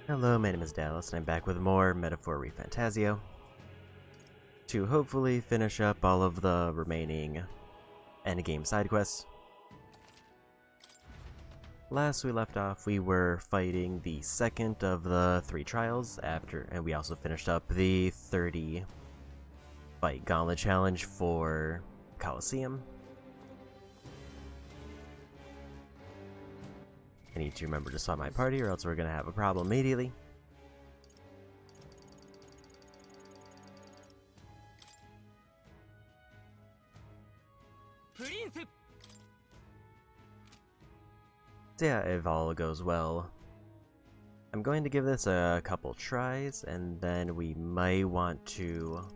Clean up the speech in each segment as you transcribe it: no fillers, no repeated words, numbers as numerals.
Hello, my name is Dallas, and I'm back with more Metaphor ReFantazio to hopefully finish up all of the remaining endgame side quests. Last we left off, we were fighting the second of the 3 trials and we also finished up the 30 fight gauntlet challenge for Coliseum. I need to remember to swap my party or else we're gonna have a problem immediately. So yeah, if all goes well, I'm going to give this a couple tries, and then we might want to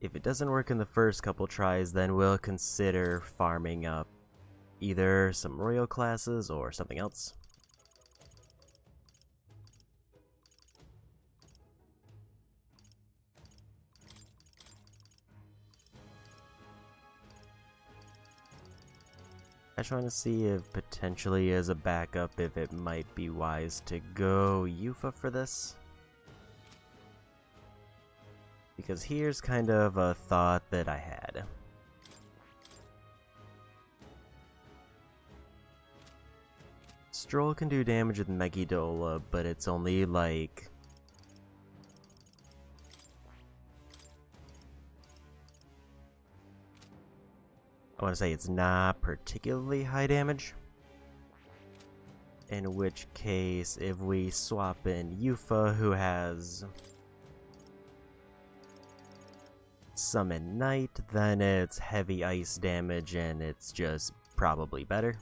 if it doesn't work in the first couple tries, then we'll consider farming up either some royal classes or something else. I just want to see if potentially as a backup if it might be wise to go Yufa for this. Because here's kind of a thought that I had. Stroll can do damage with Megidola, but it's only like... I want to say it's not particularly high damage. In which case, if we swap in Yufa, who has Summon Night, then it's heavy ice damage and it's just probably better.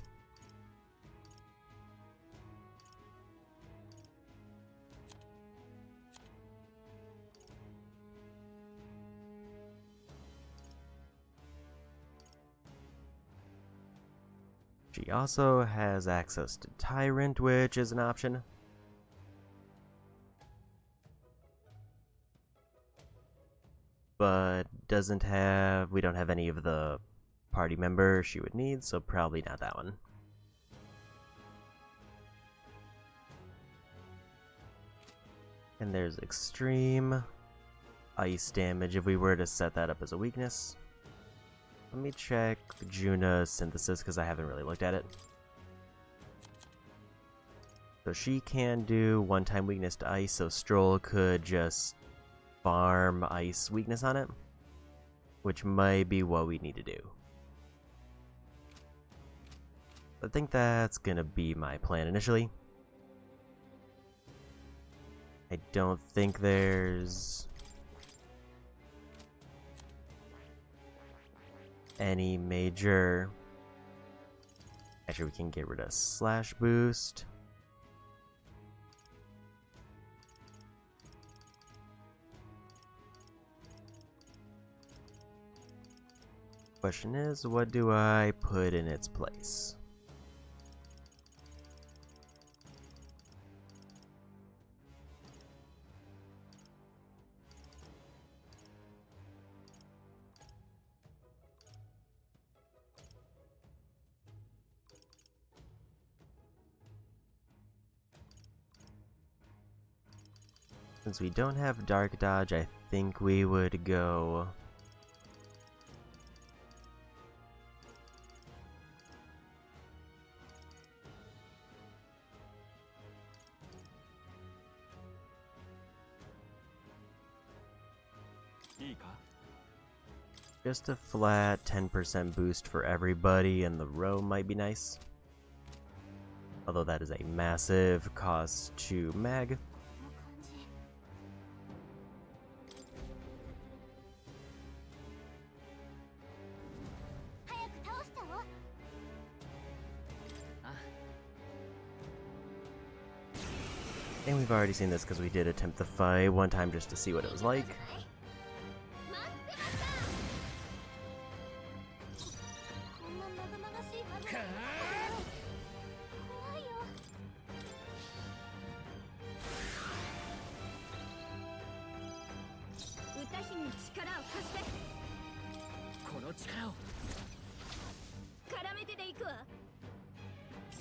She also has access to Tyrant, which is an option. But we don't have any of the party members she would need, so probably not that one. And there's extreme ice damage if we were to set that up as a weakness. Let me check Juna's synthesis because I haven't really looked at it. So she can do one-time weakness to ice, so Stroll could just farm ice weakness on it, which might be what we need to do. I think that's gonna be my plan initially. I don't think there's any major... Actually, we can get rid of slash boost. Question is, what do I put in its place? Since we don't have Dark Dodge, I think we would go... Just a flat 10% boost for everybody in the row might be nice. Although that is a massive cost to Mag. And we've already seen this because we did attempt the fight one time just to see what it was like.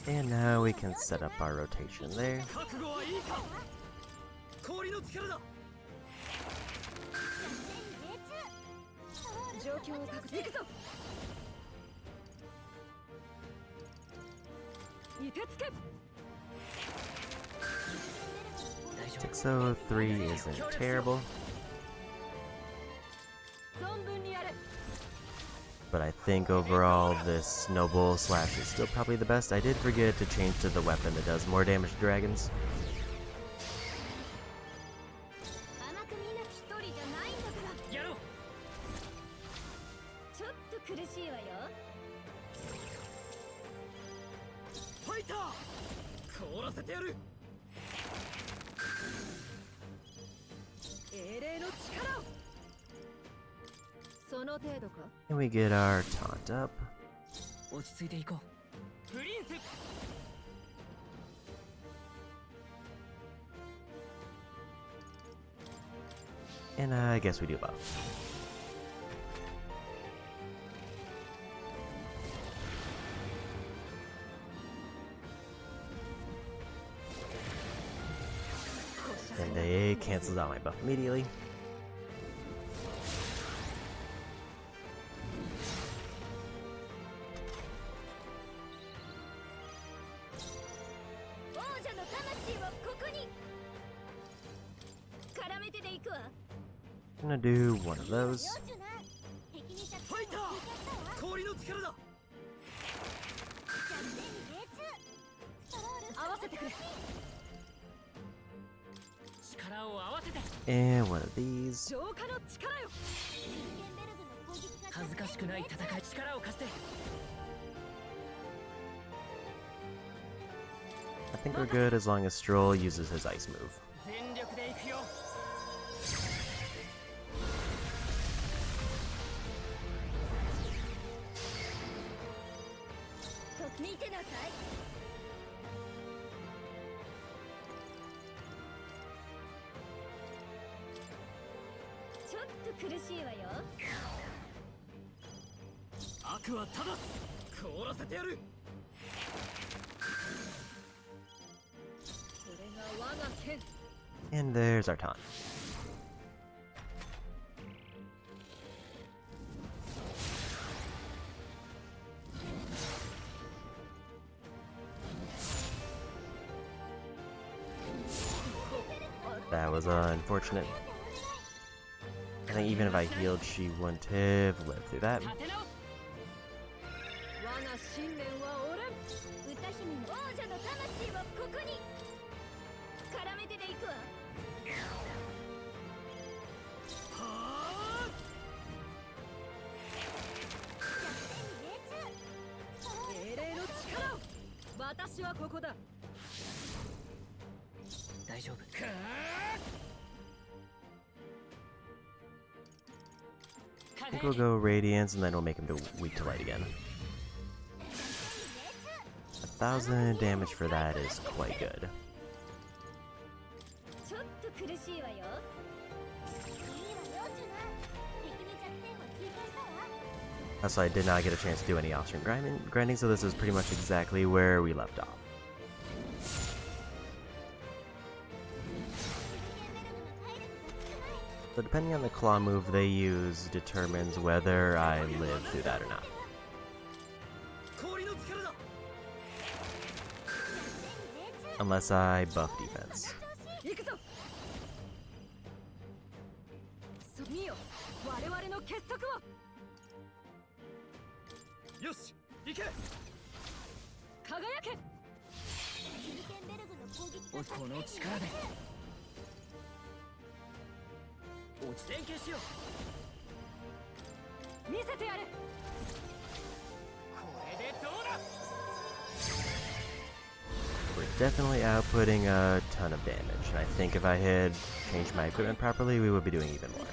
And now we can set up our rotation there. $603 isn't terrible, but I think overall this Snowball Slash is still probably the best. I did forget to change to the weapon that does more damage to dragons. And we get our taunt up. And I guess we do buff. And they cancels out my buff immediately. I'm gonna do one of those. And one of these. I think we're good as long as Stroll uses his ice move. And there's our taunt. That was unfortunate. I think even if I healed, she wouldn't have lived through that. I think we'll go Radiance and then we'll make him weak to light again. 1,000 damage for that is quite good. Also, I did not get a chance to do any off-stream grinding, so this is pretty much exactly where we left off. So depending on the claw move they use determines whether I live through that or not. Unless I buff defense. We're definitely outputting a ton of damage, and I think if I had changed my equipment properly, we would be doing even more.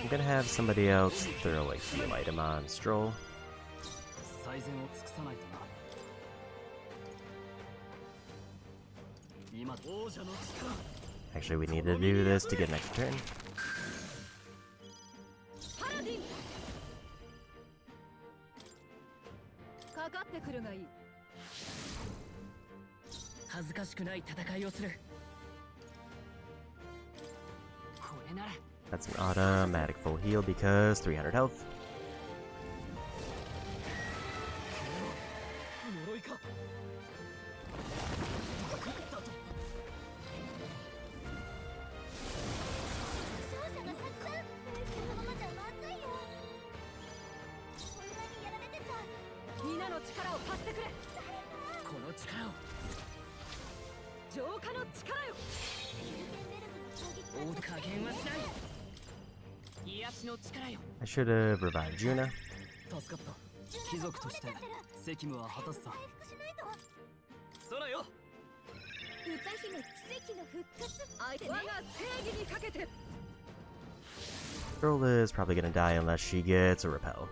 I'm gonna have somebody else throw a heal item on Stroll. Actually, we need to do this to get an extra turn. That's an automatic full heal because 300 health. I should have revived Juna. Girl is probably gonna die unless she gets a repel.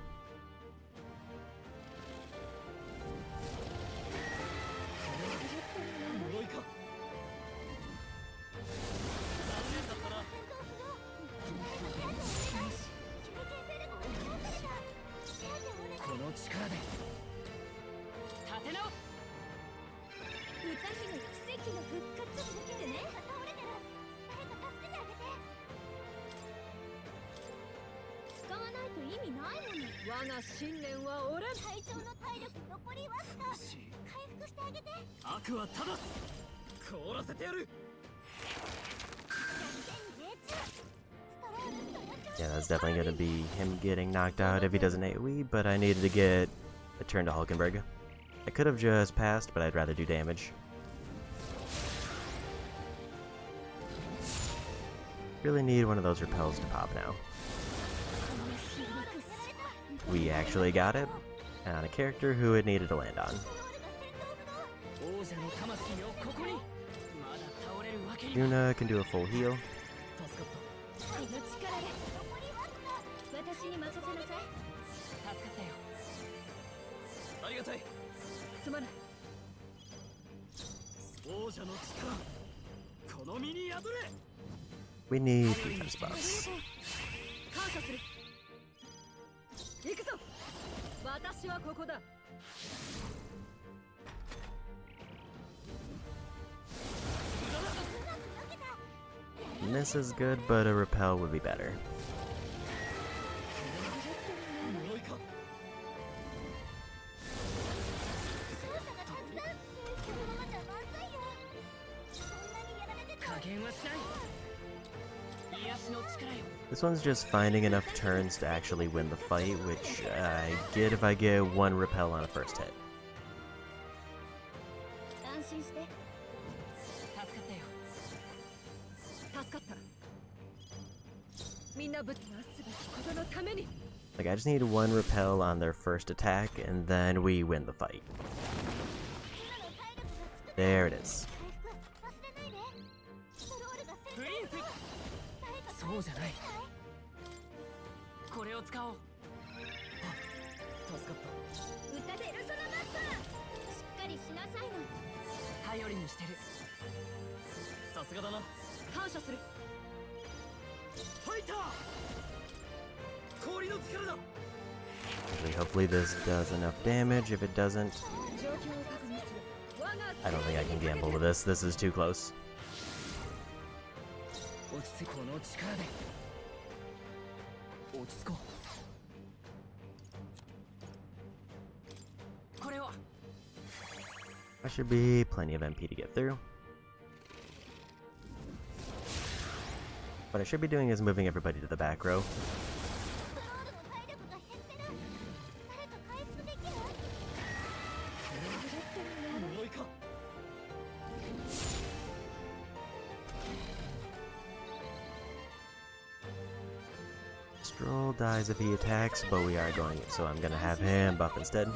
Yeah, that's definitely going to be him getting knocked out if he doesn't AoE, but I needed to get a turn to Hulkenberg. I could have just passed, but I'd rather do damage. Really need one of those repels to pop now. We actually got it on a character who it needed to land on. Yuna can do a full heal. We need defense buffs. This is good, but a repel would be better. This one's just finding enough turns to actually win the fight, which I get if I get one repel on a first hit. Like, I just need one repel on their first attack, and then we win the fight. There it is. Hopefully this does enough damage. If it doesn't, I don't think I can gamble with this. This is too close. That should be plenty of MP to get through. What I should be doing is moving everybody to the back row. Stroll dies if he attacks, but we are going, so I'm gonna have him buff instead.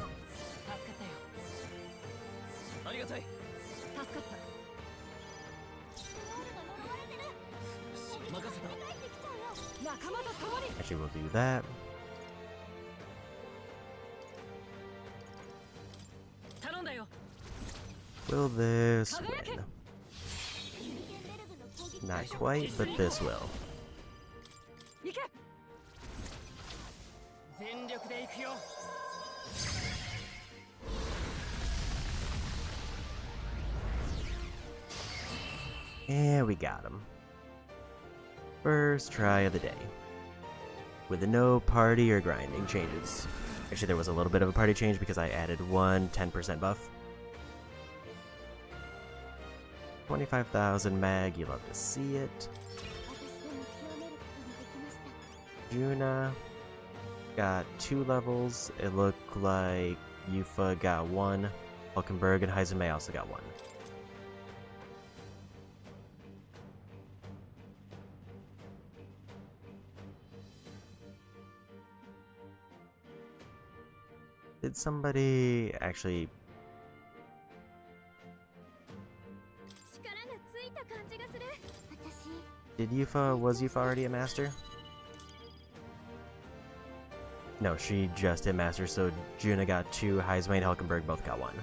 Actually, we'll do that. Will this win? Not quite, but this will. And we got him. First try of the day. With no party or grinding changes. Actually, there was a little bit of a party change because I added one 10% buff. 25,000 mag, you love to see it. Juna got 2 levels. It looked like Yufa got 1. Hulkenberg and Heisenmei also got 1. Did somebody actually... Was Yufa already a master? No, she just hit master, so Juna got 2, Heismay and Hulkenberg both got 1.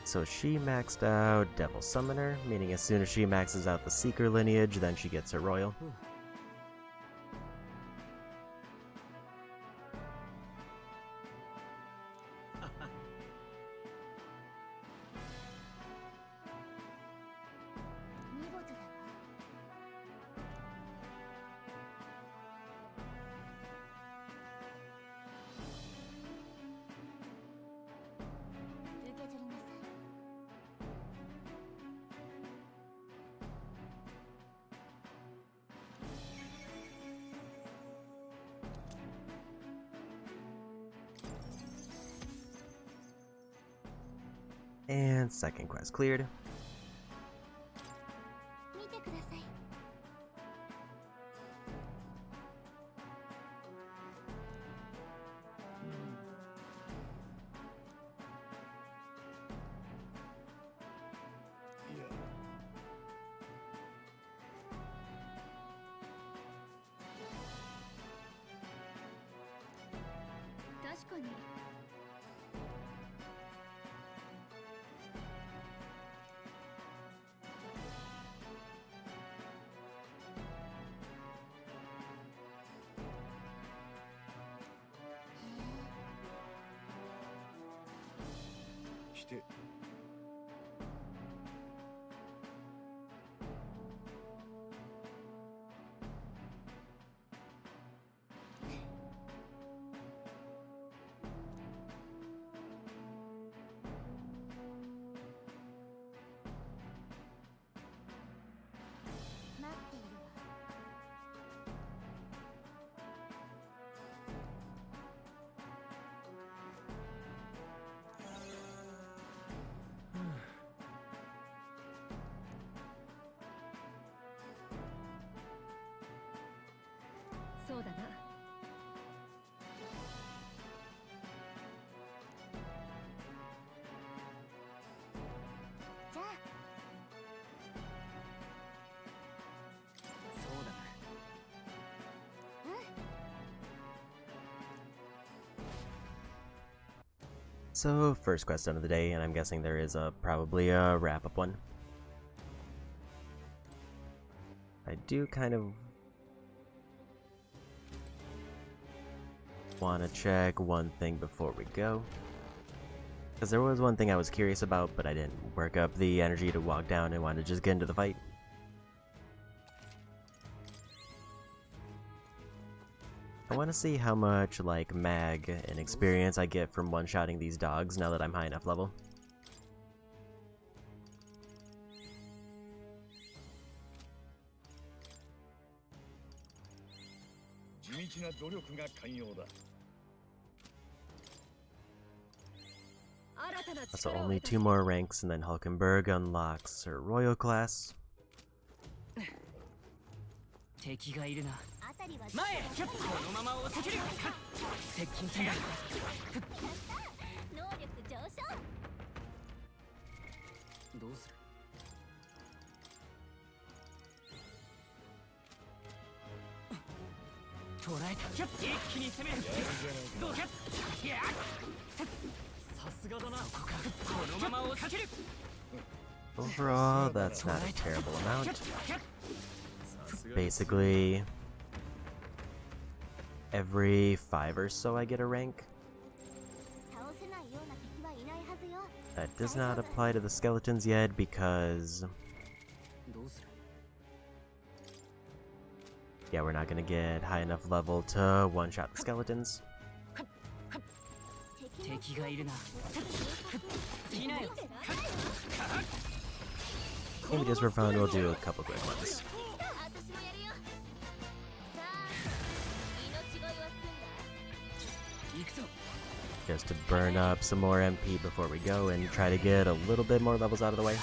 So she maxed out Devil Summoner, meaning as soon as she maxes out the Seeker lineage, then she gets her Royal. And second quest cleared. So, first quest done of the day, and I'm guessing there is probably a wrap-up one. I do kind of want to check one thing before we go. Because there was one thing I was curious about, but I didn't work up the energy to walk down and wanted to just get into the fight. I want to see how much, like, mag and experience I get from one-shotting these dogs now that I'm high enough level. So only 2 more ranks and then Hulkenberg unlocks her Royal class. Overall, that's not a terrible amount. Basically, every 5 or so I get a rank. That does not apply to the skeletons yet because... yeah, we're not gonna get high enough level to one-shot the skeletons. Maybe just for fun, we'll do a couple quick ones. Just to burn up some more MP before we go and try to get a little bit more levels out of the way.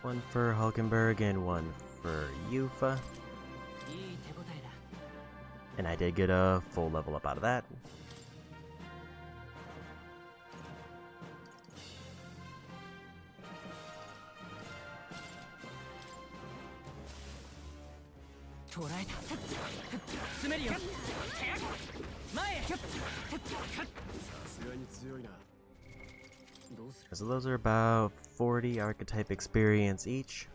One for Hulkenberg and one for Yufa. And I did get a full level up out of that. So those are about 40 archetype experience each.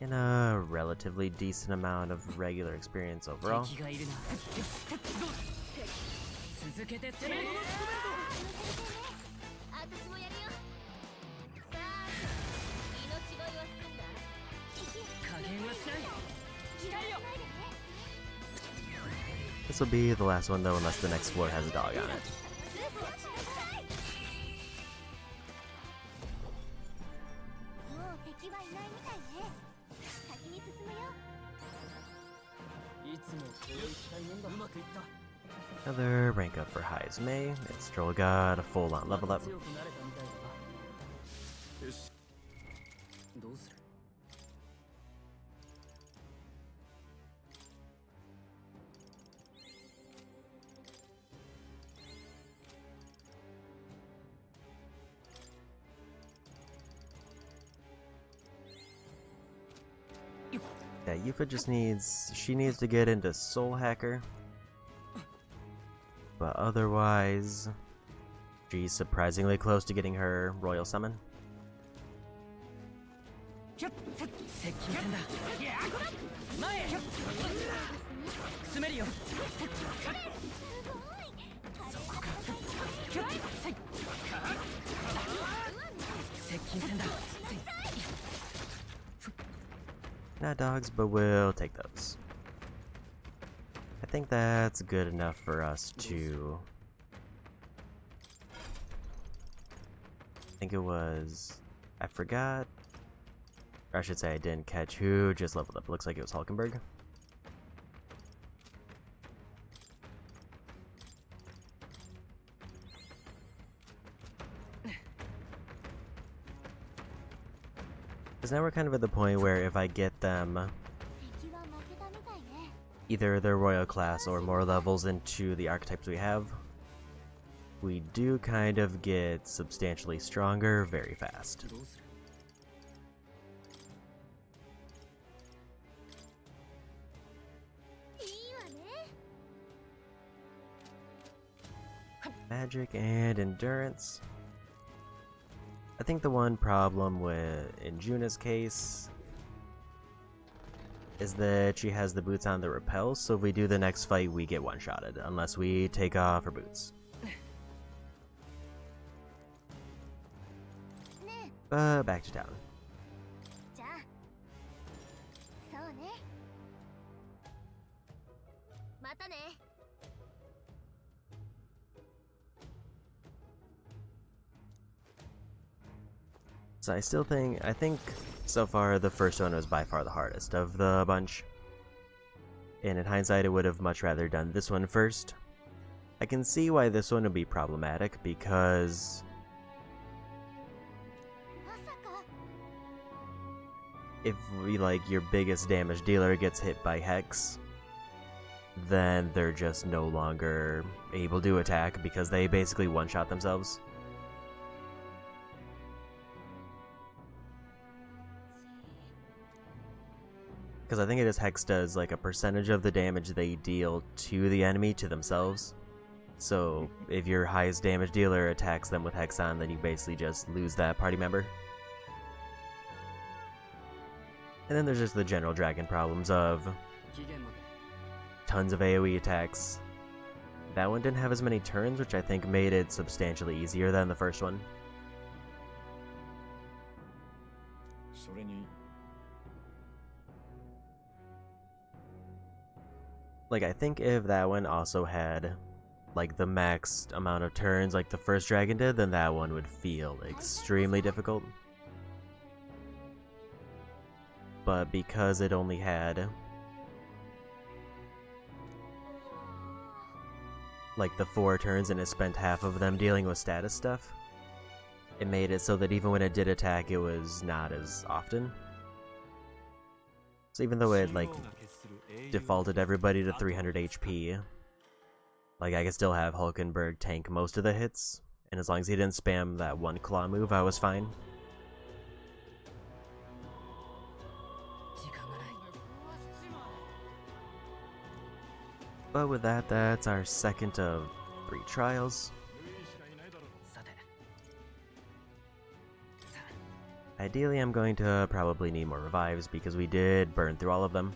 And a relatively decent amount of regular experience overall. This will be the last one though, unless the next floor has a dog on it. Another rank up for Highs May. It's Stroll got a full on level up. Yeah, Yufa just needs to get into Soul Hacker. But otherwise, she's surprisingly close to getting her Royal Summon. Not dogs, but we'll take those. I think that's good enough for us to... I think it was... I forgot. Or I should say I didn't catch who just leveled up. Looks like it was Hulkenberg. Because now we're kind of at the point where if I get them either their royal class or more levels into the archetypes we have, we do kind of get substantially stronger very fast. Magic and endurance. I think the one problem in Juna's case is that she has the boots on that repel, so if we do the next fight, we get one-shotted, unless we take off her boots. Back to town. So I think so far the first one was by far the hardest of the bunch. And in hindsight, I would have much rather done this one first. I can see why this one would be problematic because if your biggest damage dealer gets hit by Hex, then they're just no longer able to attack because they basically one-shot themselves. Because I think it is Hex does like a percentage of the damage they deal to the enemy to themselves. So if your highest damage dealer attacks them with Hex on, then you basically just lose that party member. And then there's just the general dragon problems of tons of AoE attacks. That one didn't have as many turns, which I think made it substantially easier than the first one. Like, I think if that one also had like the maxed amount of turns like the first dragon did, then that one would feel extremely difficult. But because it only had like the 4 turns and it spent half of them dealing with status stuff, it made it so that even when it did attack, it was not as often. So even though it like defaulted everybody to 300 HP, like I could still have Hulkenberg tank most of the hits, and as long as he didn't spam that one claw move, I was fine. But with that, that's our second of 3 trials. Ideally, I'm going to probably need more revives because we did burn through all of them.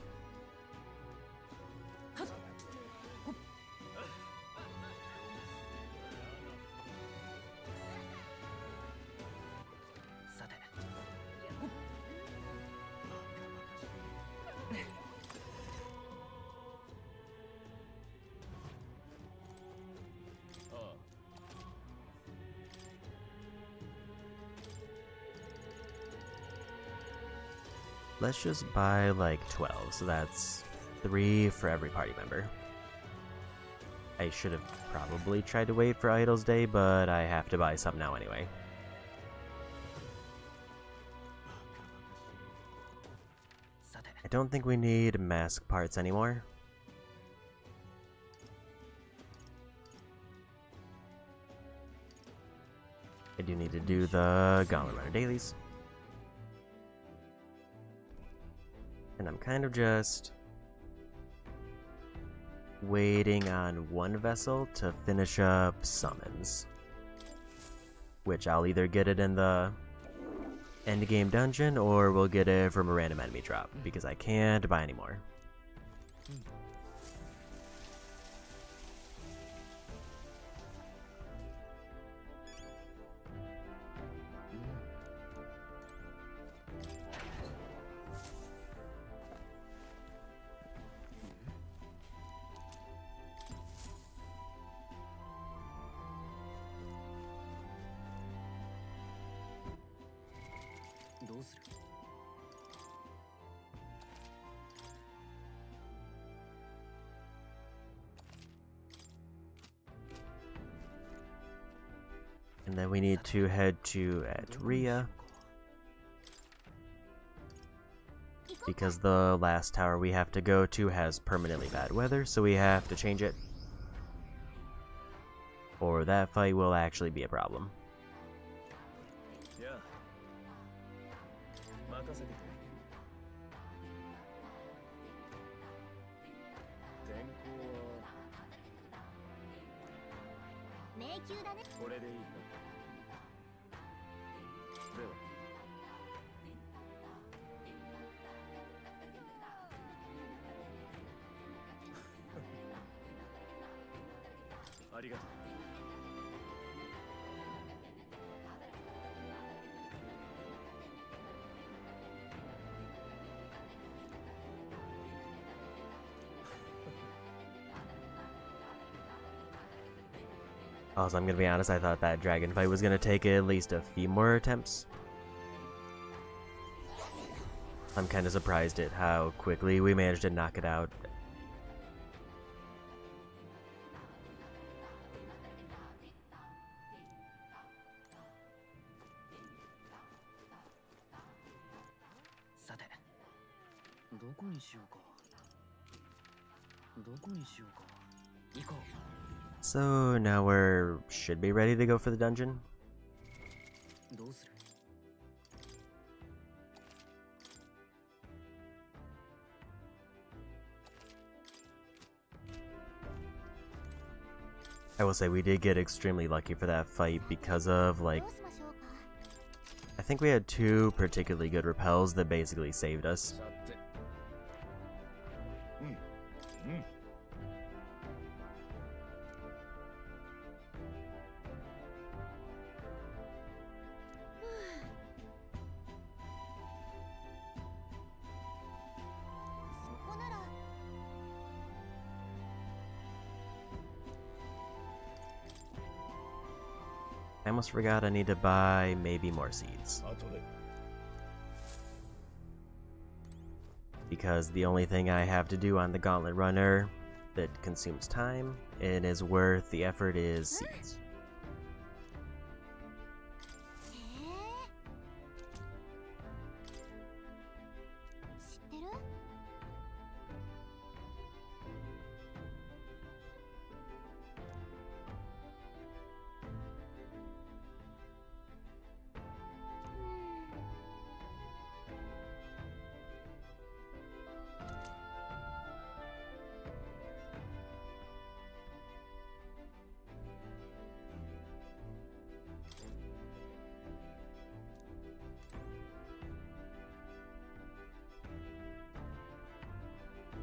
Let's just buy like 12, so that's 3 for every party member. I should have probably tried to wait for Idol's Day, but I have to buy some now anyway. I don't think we need mask parts anymore. I do need to do the Gauntlet Runner dailies. And I'm kind of just waiting on one vessel to finish up summons, which I'll either get it in the endgame dungeon or we'll get it from a random enemy drop because I can't buy any more. And then we need to head to Atria, because the last tower we have to go to has permanently bad weather, so we have to change it, or that fight will actually be a problem. Also, I'm gonna be honest, I thought that dragon fight was gonna take at least a few more attempts. I'm kinda surprised at how quickly we managed to knock it out. So now should be ready to go for the dungeon. I will say we did get extremely lucky for that fight because of, like, I think we had two particularly good repels that basically saved us. I almost forgot I need to buy maybe more seeds. Because the only thing I have to do on the Gauntlet Runner that consumes time and is worth the effort is seeds.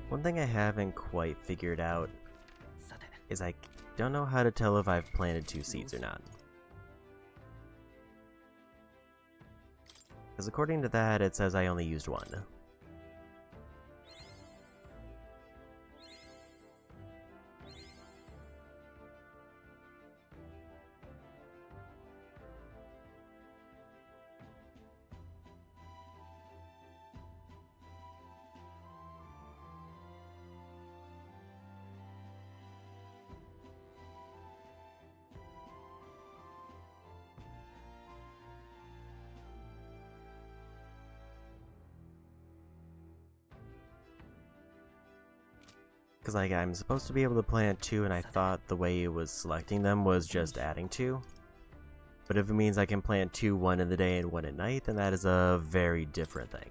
One thing I haven't quite figured out is I don't know how to tell if I've planted 2 seeds or not. Because according to that, it says I only used 1. Because like I'm supposed to be able to plant 2 and I thought the way it was selecting them was just adding 2. But if it means I can plant 2 one in the day and 1 at night, then that is a very different thing.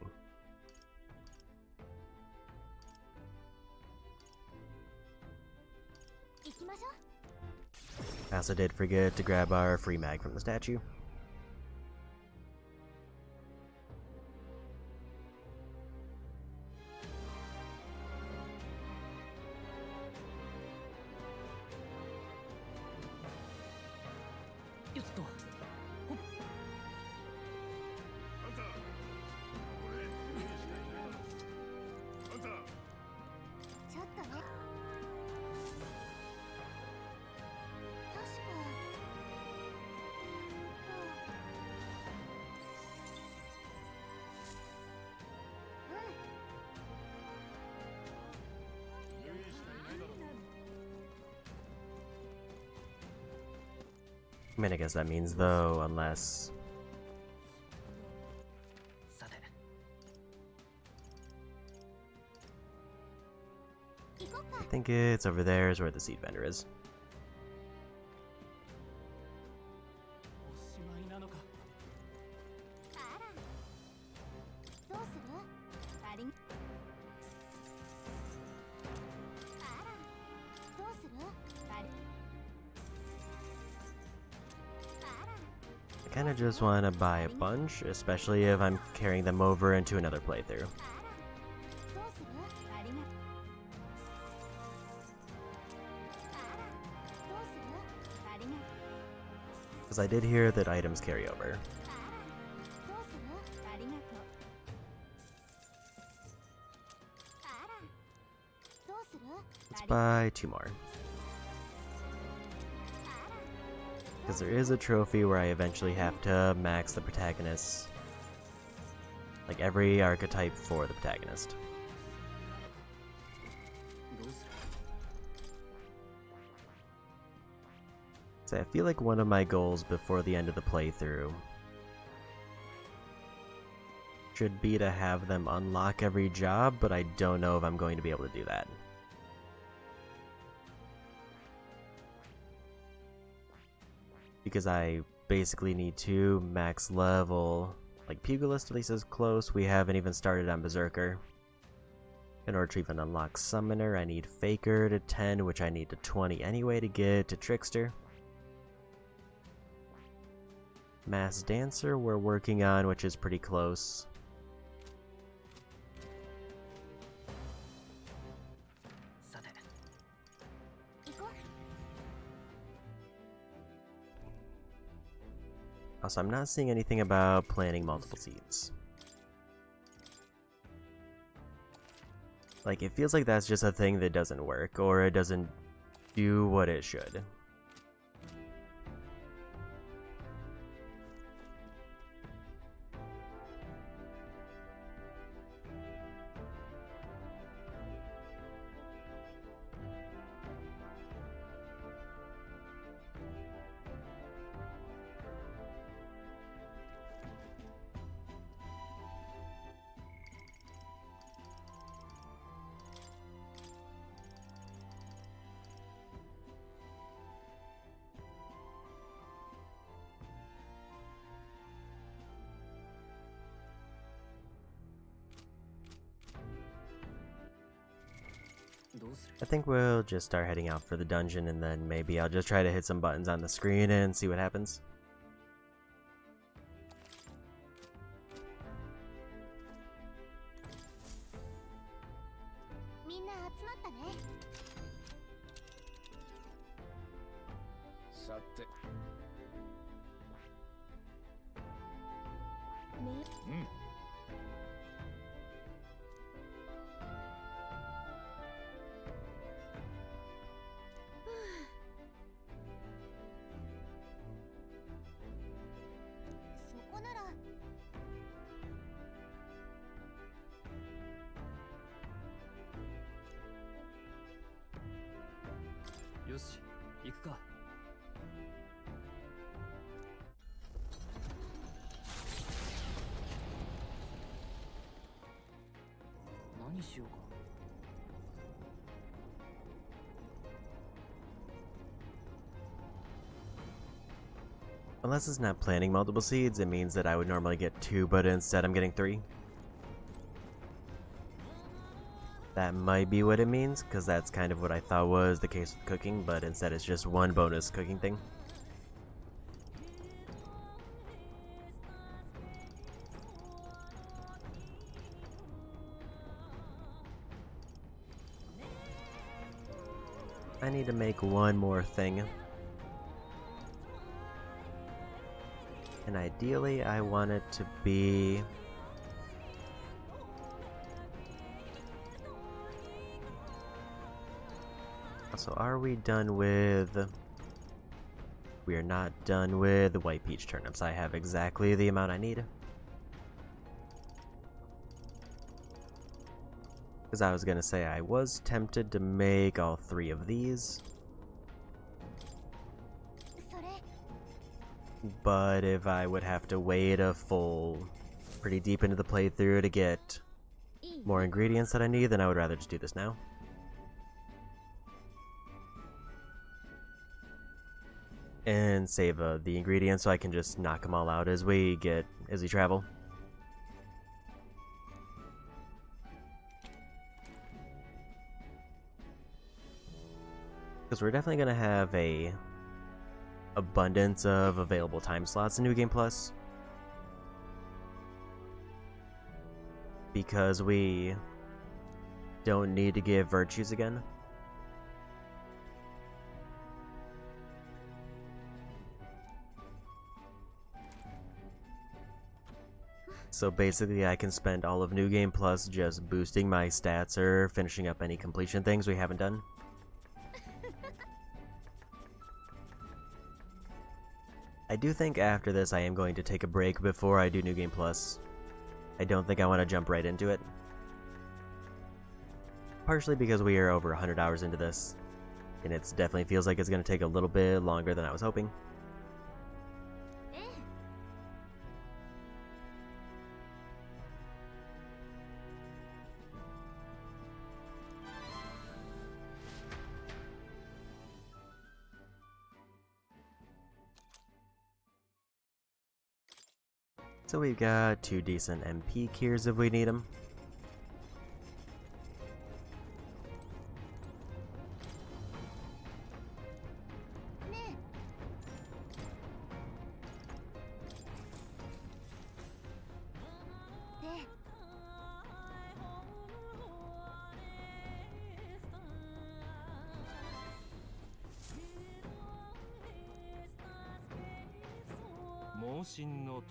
I also did forget to grab our free mag from the statue. I mean, I guess that means though, unless... I think it's over there is where the seed vendor is. I kinda just want to buy a bunch, especially if I'm carrying them over into another playthrough. Because I did hear that items carry over. Let's buy 2 more. Because there is a trophy where I eventually have to max the protagonist. Like every archetype for the protagonist. So I feel like one of my goals before the end of the playthrough should be to have them unlock every job, but I don't know if I'm going to be able to do that. because I basically need to max level, like Pugilist at least is close. We haven't even started on Berserker. In order to even unlock Summoner, I need Faker to 10, which I need to 20 anyway to get to Trickster. Mass Dancer we're working on, which is pretty close. Also, I'm not seeing anything about planting multiple seeds. Like, it feels like that's just a thing that doesn't work, or it doesn't do what it should. I think we'll just start heading out for the dungeon, and then maybe I'll just try to hit some buttons on the screen and see what happens. Unless it's not planting multiple seeds, it means that I would normally get 2, but instead I'm getting 3. That might be what it means, because that's kind of what I thought was the case with cooking, but instead it's just 1 bonus cooking thing. I need to make 1 more thing. And ideally, I want it to be... So are we done with... We are not done with the white peach turnips. I have exactly the amount I need. Because I was going to say I was tempted to make all 3 of these. But if I would have to wait a full, pretty deep into the playthrough to get more ingredients that I need, then I would rather just do this now. And save the ingredients so I can just knock them all out as we travel. Because we're definitely going to have a abundance of available time slots in New Game Plus, because we don't need to give virtues again. So basically I can spend all of New Game Plus just boosting my stats or finishing up any completion things we haven't done. I do think after this I am going to take a break before I do New Game Plus. I don't think I want to jump right into it. Partially because we are over 100 hours into this, and it definitely feels like it's going to take a little bit longer than I was hoping. So we've got 2 decent MP Keers if we need them.盲信の塔。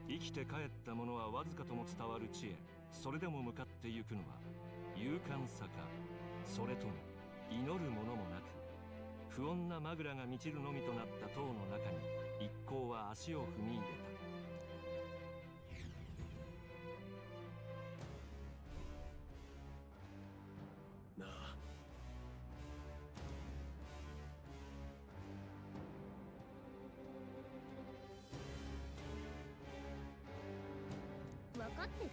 生きて帰った者はわずかとも伝わる地へ、それでも向かってゆくのは勇敢さか、それとも祈るものもなく、不穏なまぐらが満ちるのみとなった塔の中に一行は足を踏み入れた。分かってる？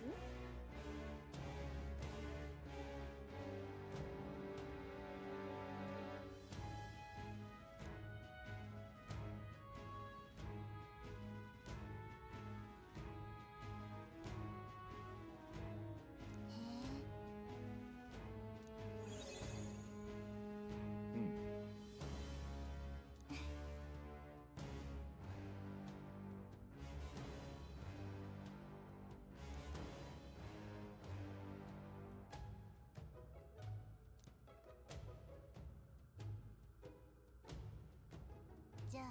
じゃあ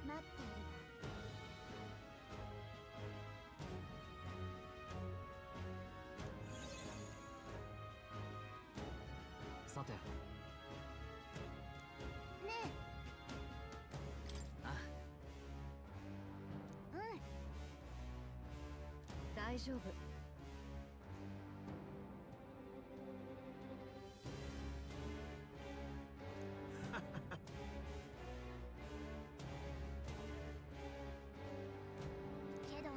待っているわ。さて。ねえ。あ、うん。大丈夫。けど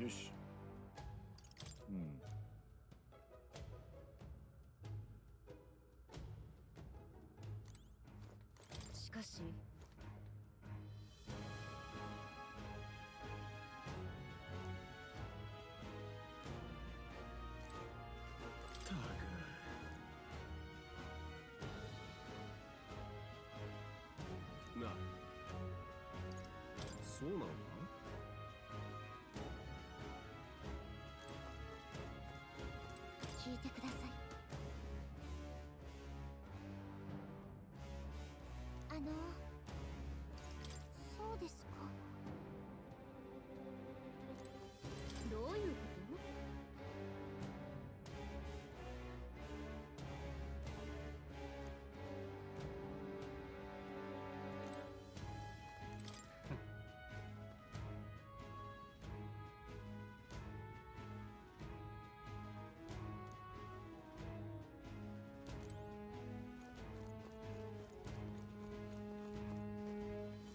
よし。しかしたく。な。そうなのか？聞いてください。そうですか。どういうこと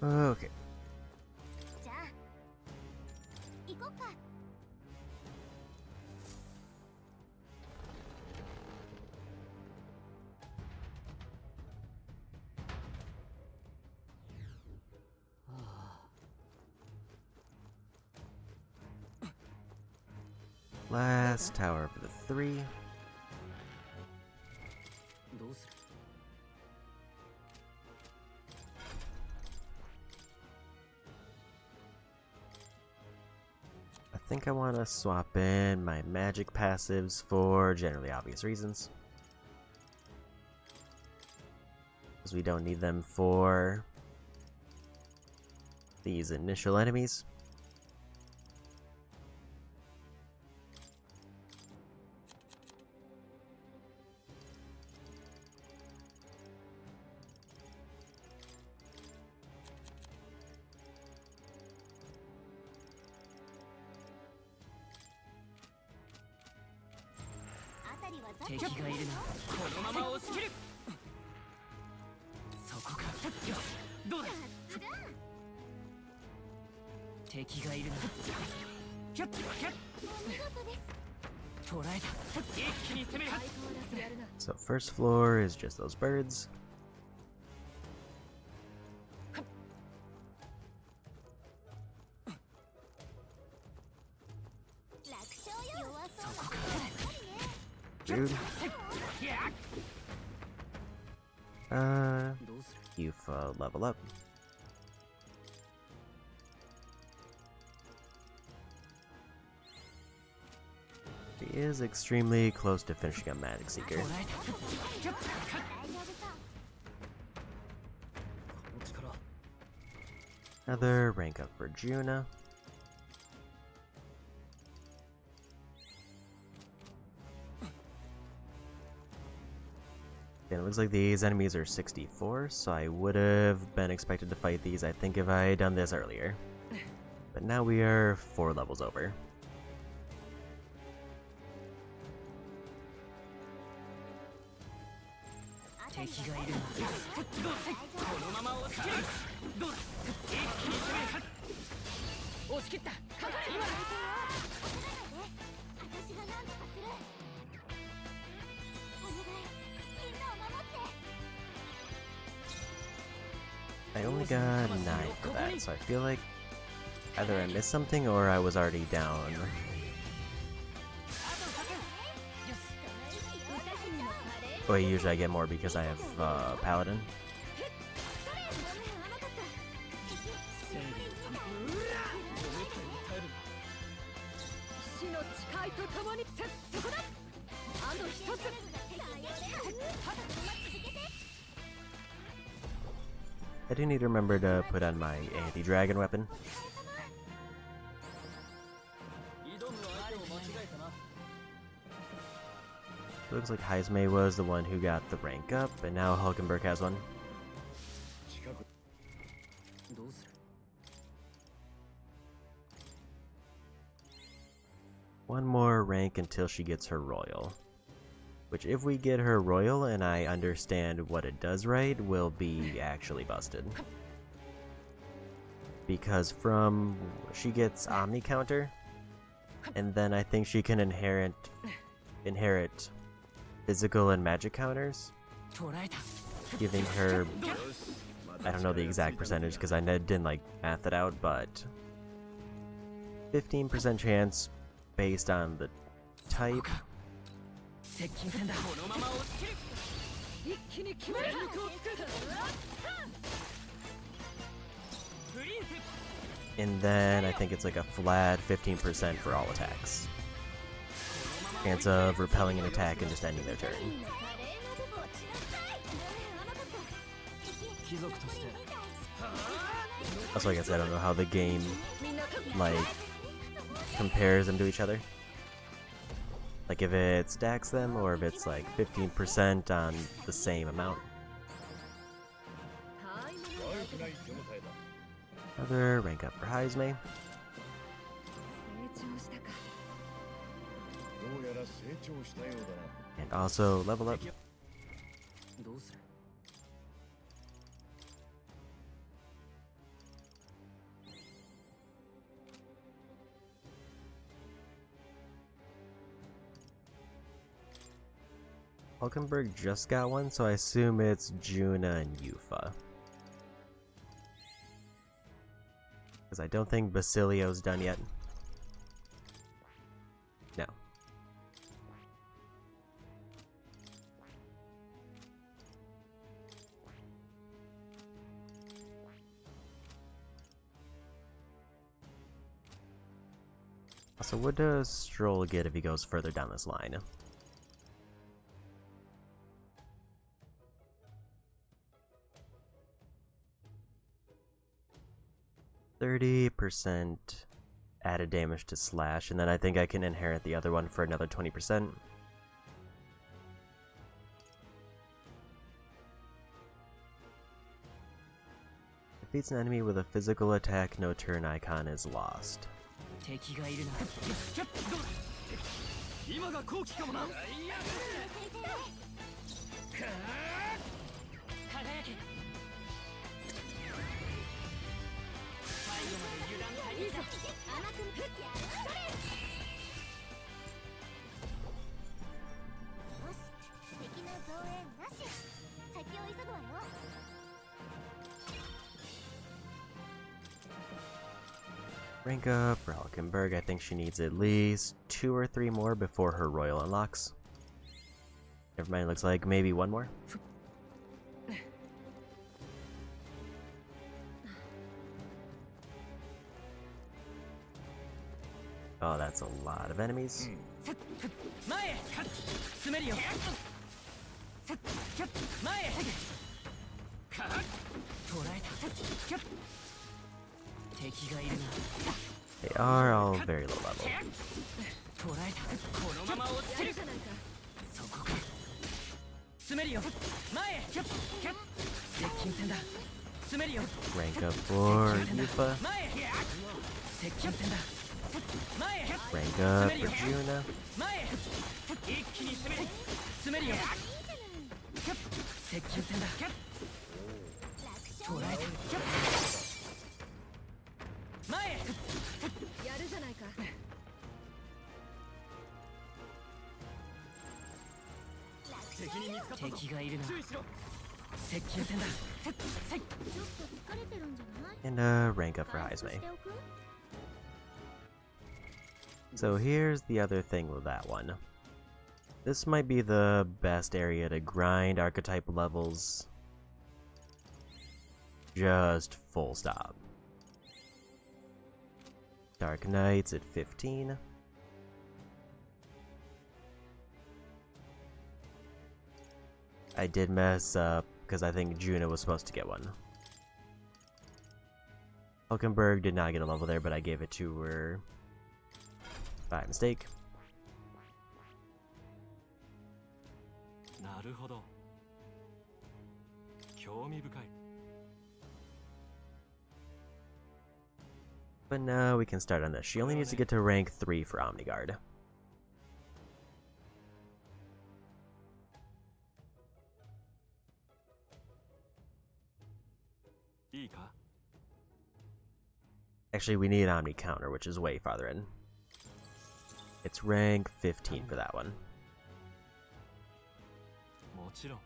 ？Okay. じゃあ行こっか。Last tower for the 3. どうする？ I think I want to swap in my magic passives for generally obvious reasons. Because we don't need them for these initial enemies. 敵がいるな。このまま押し切る。そこか。よし、どうだ。敵がいるな。キャッキャッ。捕らえた。一気に攻める。 So first floor is just those birds. Dude. You've level up. He is extremely close to finishing up Magic Seeker. Another rank up for Juna. And it looks like these enemies are 64, so I would have been expected to fight these, I think, if I had done this earlier. But now we are 4 levels over. I only got 9 for that, so I feel like either I missed something or I was already down. Oh, usually I get more because I have Paladin. I do need to remember to put on my anti-dragon weapon. It looks like Heismay was the one who got the rank up, and now Hulkenberg has one. One more rank until she gets her royal. Which, if we get her royal and I understand what it does right, will be actually busted. Because she gets Omni counter, and then I think she can inherit physical and magic counters, giving her, I don't know the exact percentage because I didn't like math it out, but 15% chance based on the type. And then I think it's like a flat 15% for all attacks. Chance of repelling an attack and just ending their turn. Also, I guess I don't know how the game, like, compares them to each other. Like if it stacks them, or if it's like 15% on the same amount. Another rank up for Heismay. And also level up. Hulkenberg just got one, so I assume it's Juna and Yufa. Because I don't think Basilio's done yet. No. So what does Stroll get if he goes further down this line? 30% added damage to slash, and then I think I can inherit the other one for another 20%. Defeats an enemy with a physical attack, no turn icon is lost. 今が好機かもな。輝け。最後まで油断大敵だ。甘く振ってやる。それ。よし、敵の増援なし。先を急ぐわよ。Rank up for Hulkenberg. I think she needs at least 2 or 3 more before her royal unlocks. Never mind, looks like maybe 1 more. Oh, that's a lot of enemies. 前へ詰めるよ。前へ捉えた。敵がいるな。 They are all very low level. 捉えた。このまま落ちる。そこか。詰めるよ。前へ接近戦だ。詰めるよ。 Rank up for Yufa. 前へ接近戦だ。前へ Rank up for Juna. 前へ一気に詰める。詰めるよ。接近戦だ。捉えた。前へやるじゃないか。敵に見つかったぞ。敵がいるな。接近戦だ。ちょっと疲れてるんじゃない？ And rank up for 回復 Heisme. しておく？ So here's the other thing with that one. This might be the best area to grind archetype levels. Just full stop. Dark Knights at 15. I did mess up because I think Juna was supposed to get one. Hulkenberg did not get a level there, but I gave it to her by mistake. なるほど。興味深い。 But now we can start on this. She only needs to get to rank 3 for Omniguard. いいか？ Actually, we need Omni Counter, which is way farther in. It's rank 15 for that one. もちろん。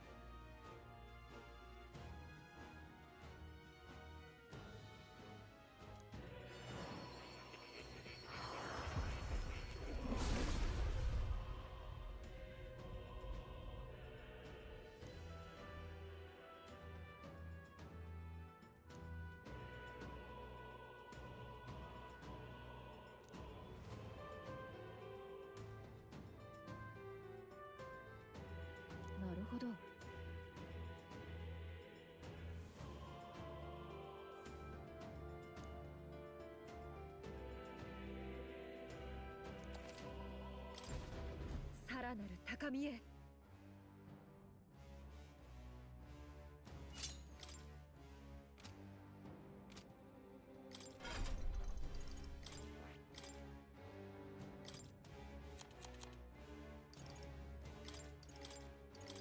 なるほど。さらなる高みへ。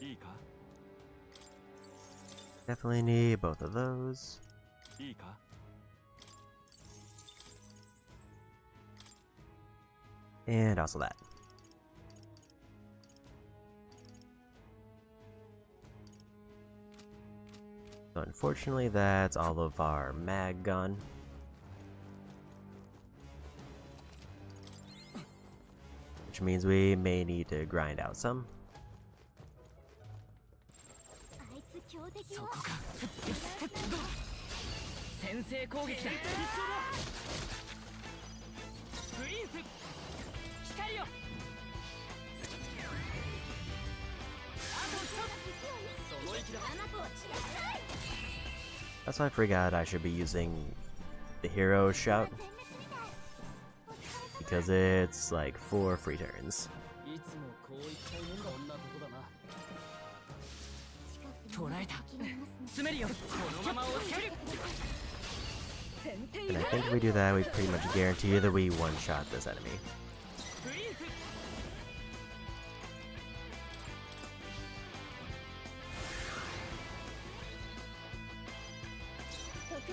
いいか？ Definitely need both of those. いいか？ And also that. So unfortunately, that's all of our mag gun. Which means we may need to grind out some. あいつ強敵よ。そこか。先制攻撃だ。プリンス光よ。あと一つ。その息だ。甘く落ちなさい。 That's why I forgot I should be using the hero shout. Because it's like 4 free turns. いつもこういったもんだ。こんなとこだな。捉えた。詰めるよ。このまま落ちる。 And I think if we do that, we pretty much guarantee that we one-shot this enemy. プリンス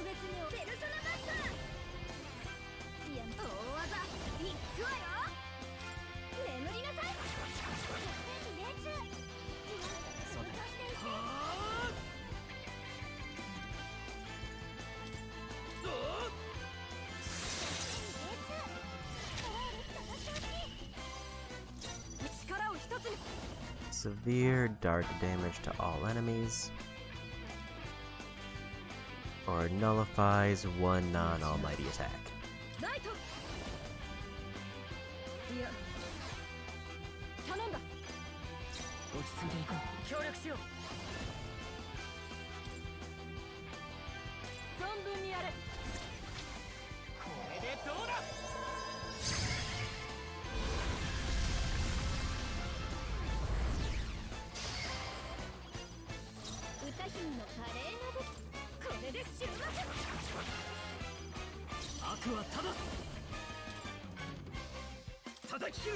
別にペルソナバスター。いや、大技いくわよ。眠りなさい。命中。そうだよ。力を一つに。 Severe dark damage to all enemies. Or nullifies one non-almighty attack. ライト。いや、頼んだ。落ち着いていこう。協力しよう。存分にやれ。これでどうだ。歌姫の華麗なぶこれで終幕。悪は正す。叩き切る。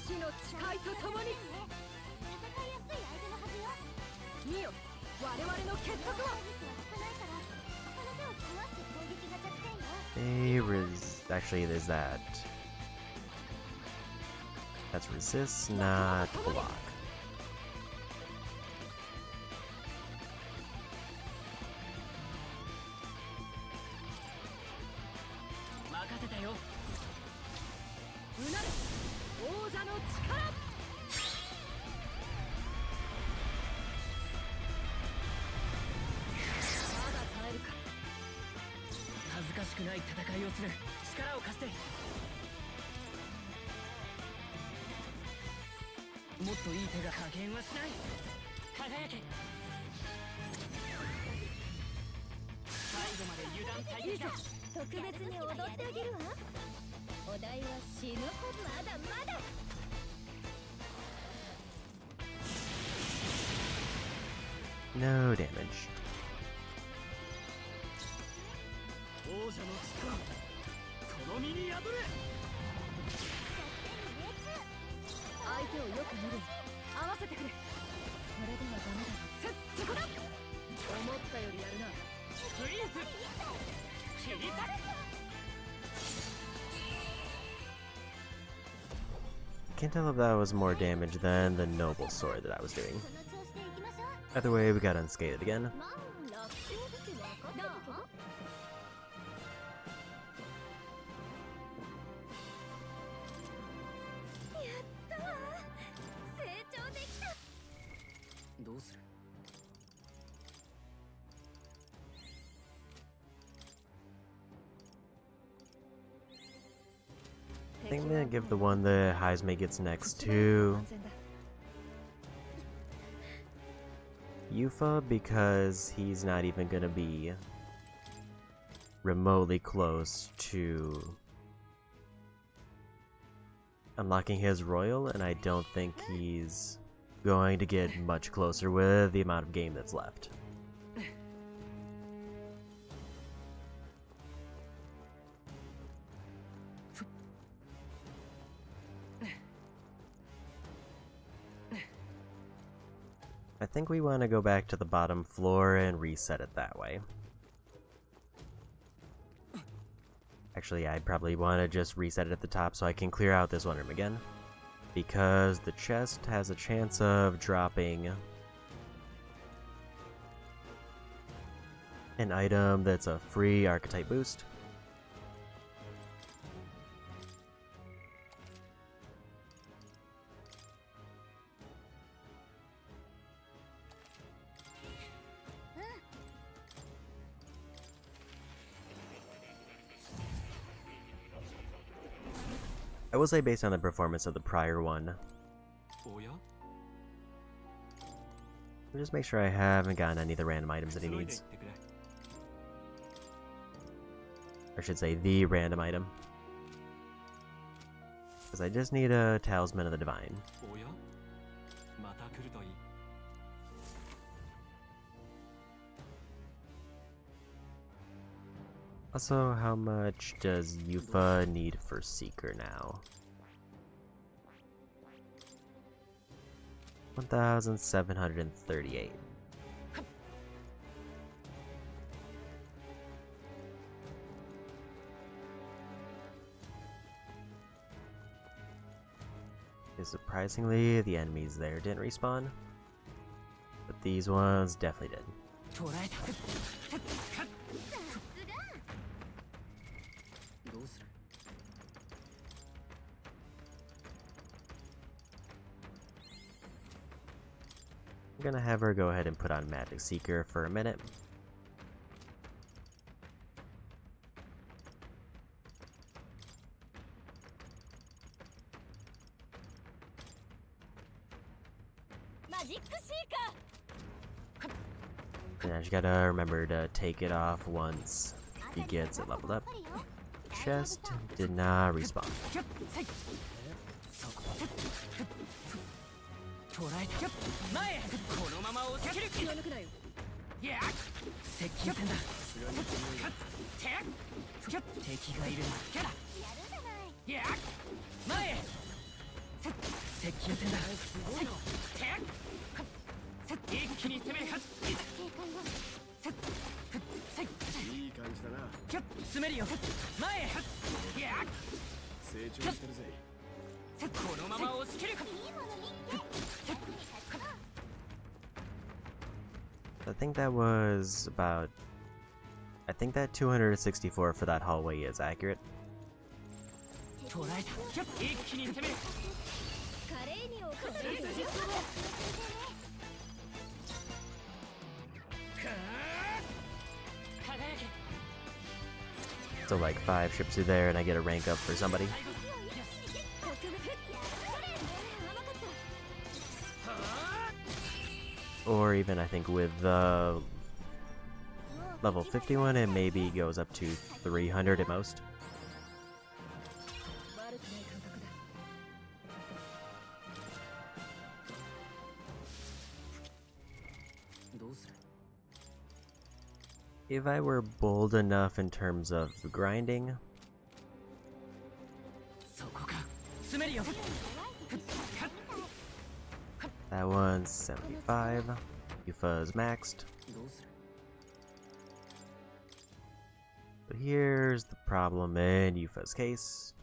死の誓いとともに。戦いやすい相手のはずよ。見よ、我々の結束を。はないから他の手を壊す攻撃が弱点よ。Actually, there's that. That's resist, not block. 任せたよ。うなれ、王者の力。まだ耐えるか。恥ずかしくない戦いをする。力を貸して。もっといい手が加減はしない。輝け。最後まで油断大敵だ。特別に踊ってあげるわ。お題は死ぬほどまだまだ。 No damage. 王者の力、この身に宿れ。相手をよく見る。合わせてくれ。これではダメだ。そこだ。思ったよりやるな。フリーズ。切り裂く。 Can't tell if that was more damage than the noble sword that I was doing. その調子でいきましょう。 Either way, we got unscathed again. まあラッキーだって分かってたけど。 どうする。 I think I'm gonna give the one that Heisme gets next to Yufa because he's not even gonna be remotely close to unlocking his royal, and I don't think he's going to get much closer with the amount of game that's left. I think we want to go back to the bottom floor and reset it that way. Actually, I'd probably want to just reset it at the top so I can clear out this one room again. Because the chest has a chance of dropping an item that's a free archetype boost. I will say based on the performance of the prior one, just make sure I haven't gotten any of the random items that he needs. Or I should say the random item. Because I just need a Talisman of the Divine. Also, how much does Yufa need for Seeker now? 1,738. Surprisingly, the enemies there didn't respawn. But these ones definitely did. 捉えたどうする I'm gonna have her go ahead and put on Magic Seeker for a minute. And I just gotta remember to take it off once he gets it leveled up. Chest did not respawn. 捉えた前へこのまま落ちる気の抜くなよいや接近戦だ敵がいるなやや前へ接近戦だ一気に攻めるいい感じだな。詰めるよ前へや成長してるぜ。このまま押し切る I think that was about... I think that 264 for that hallway is accurate. 捉えた一気に攻める So like 5 ships are there and I get a rank up for somebody. Or even I think with level 51 it maybe goes up to 300 at most. If I were bold enough in terms of grinding, that one's 75. Yufa's maxed. But here's the problem in Yufa's case.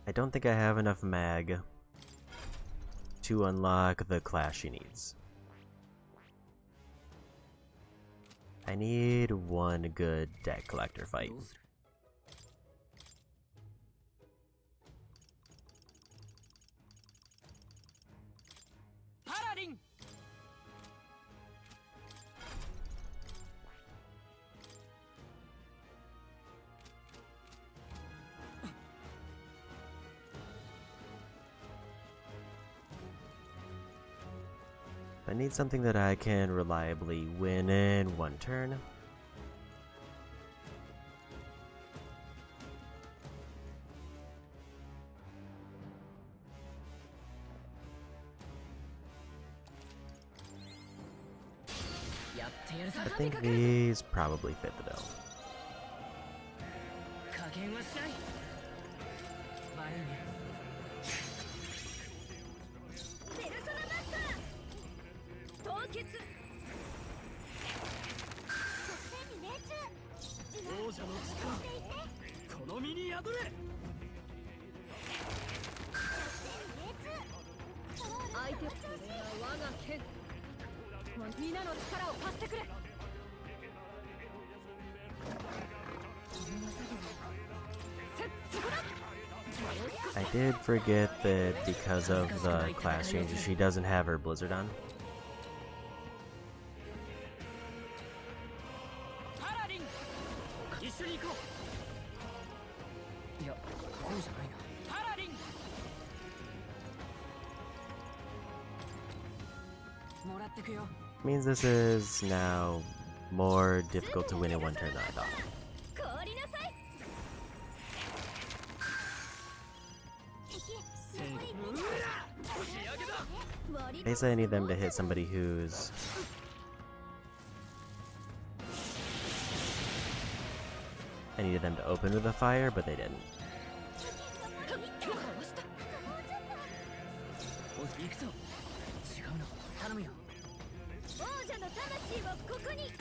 I don't think I have enough mag to unlock the class she needs. I need one good deck collector fight. I need something that I can reliably win in one turn. I think these probably fit the bill. I did forget that because of the class changes, she doesn't have her blizzard on. Means this is now more difficult to win in one turn than I thought. Basically, I need them to hit somebody who's... I needed them to open with a fire, but they didn't. 魂をここに。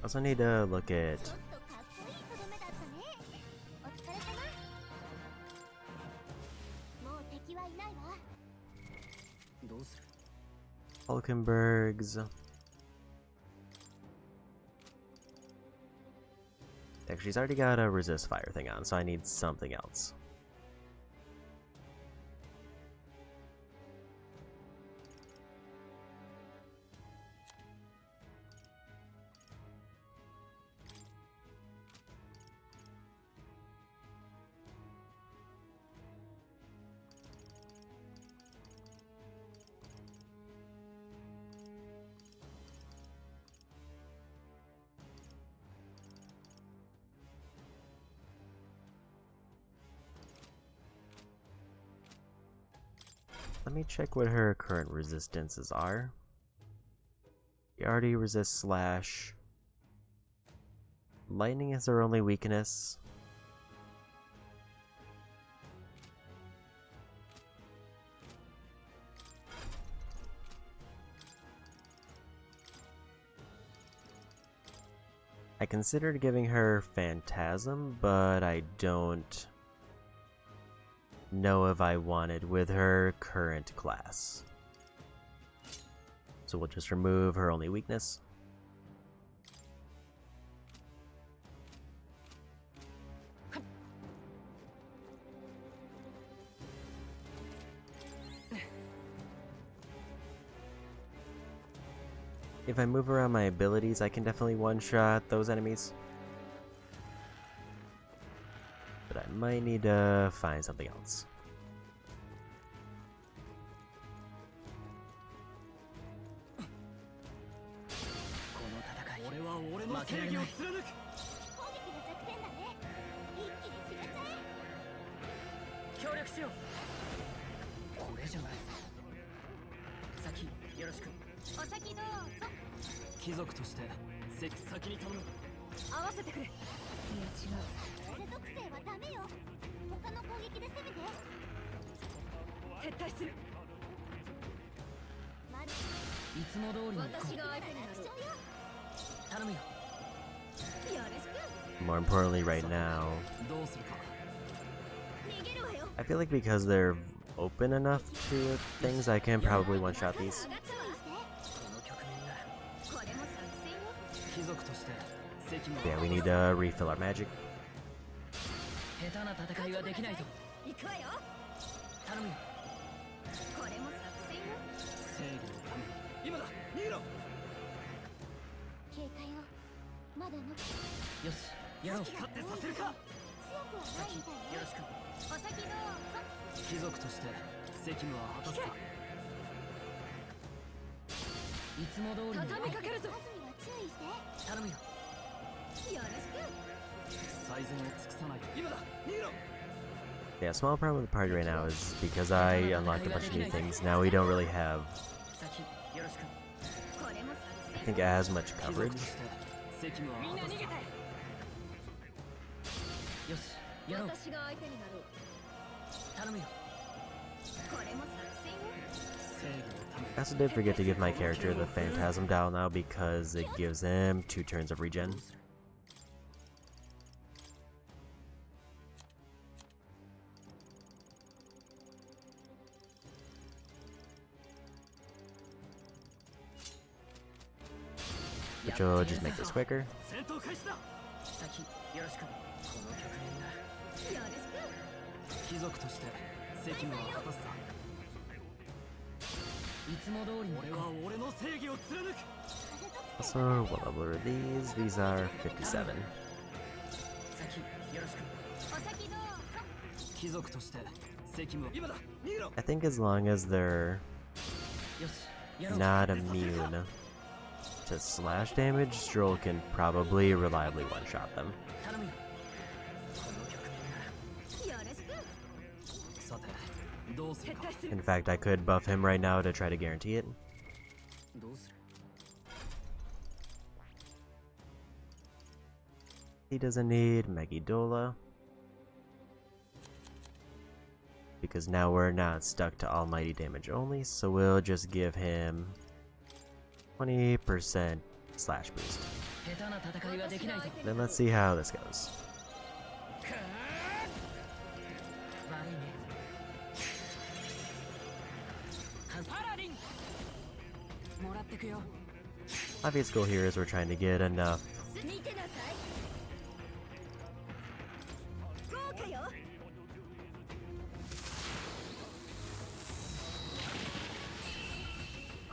Also need to look at ちょっとかっこいいとどめだったね。お疲れ様。もう敵はいないわ。どうする？ Hulkenberg's. Actually, she's already got a resist fire thing on, so I need something else. Let me check what her current resistances are. She already resists slash. Lightning is her only weakness. I considered giving her Phantasm, but I don't know if I wanted with her current class. So we'll just remove her only weakness. If I move around my abilities, I can definitely one-shot those enemies. But I might need to find something else. More importantly right now, I feel like because they're open enough to things, I can probably one-shot these. Yeah, we need to refill our magic. Yeah, small problem with the party right now is because I unlocked a bunch of new things. Now we don't really have, I think, as much coverage. I also did forget to give my character the Phantasm dial now because it gives him 2 turns of regen. Which will just make this quicker. Also, what level are these? These are 57. I think as long as they're not immune to slash damage, Stroll can probably reliably one-shot them. In fact, I could buff him right now to try to guarantee it. He doesn't need Megidola because now we're not stuck to almighty damage only, so we'll just give him 20% slash boost. 下手な戦いはできないぞ。 Then let's see how this goes. 悪いね。パラリンもらってくよ。 Obvious goal here is we're trying to get enough 見てなさい。豪華よ。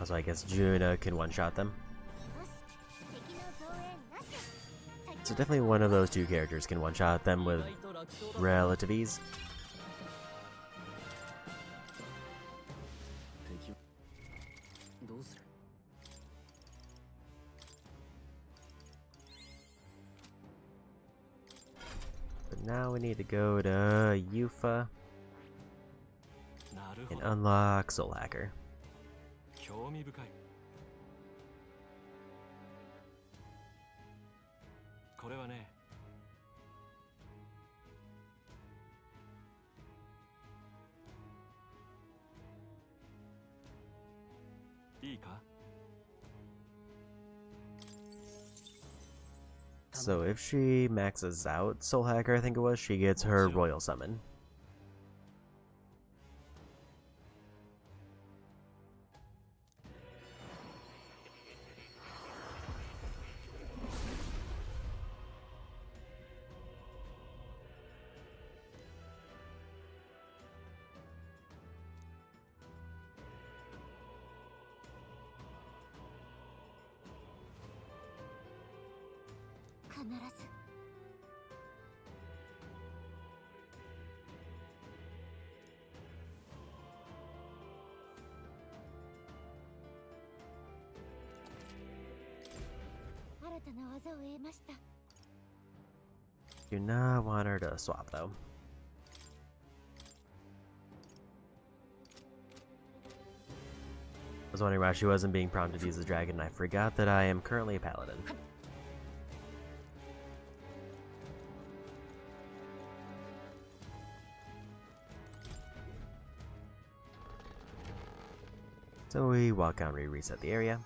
so I guess Juna can one-shot them. 敵の増援なし。 So definitely one of those two characters can one-shot them with 意外と楽勝だ。 relative ease. 敵どうする？ But now we need to go to Yufa なるほ and ど unlock Soul Hacker. 興味深い。これはね、いいか？ So if she maxes out Soul Hacker, I think it was, she gets her Royal Summon. Do not want her to swap though. I was wondering why she wasn't being prompted to use the dragon, and I forgot that I am currently a paladin. So we walk on, reset the area.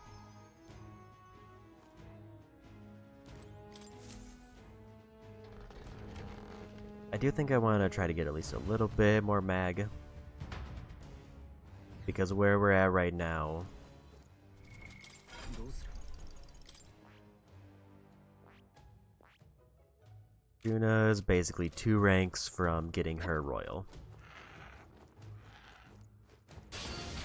I do think I want to try to get at least a little bit more mag, because where we're at right now, どうする？ Juna is basically 2 ranks from getting her royal.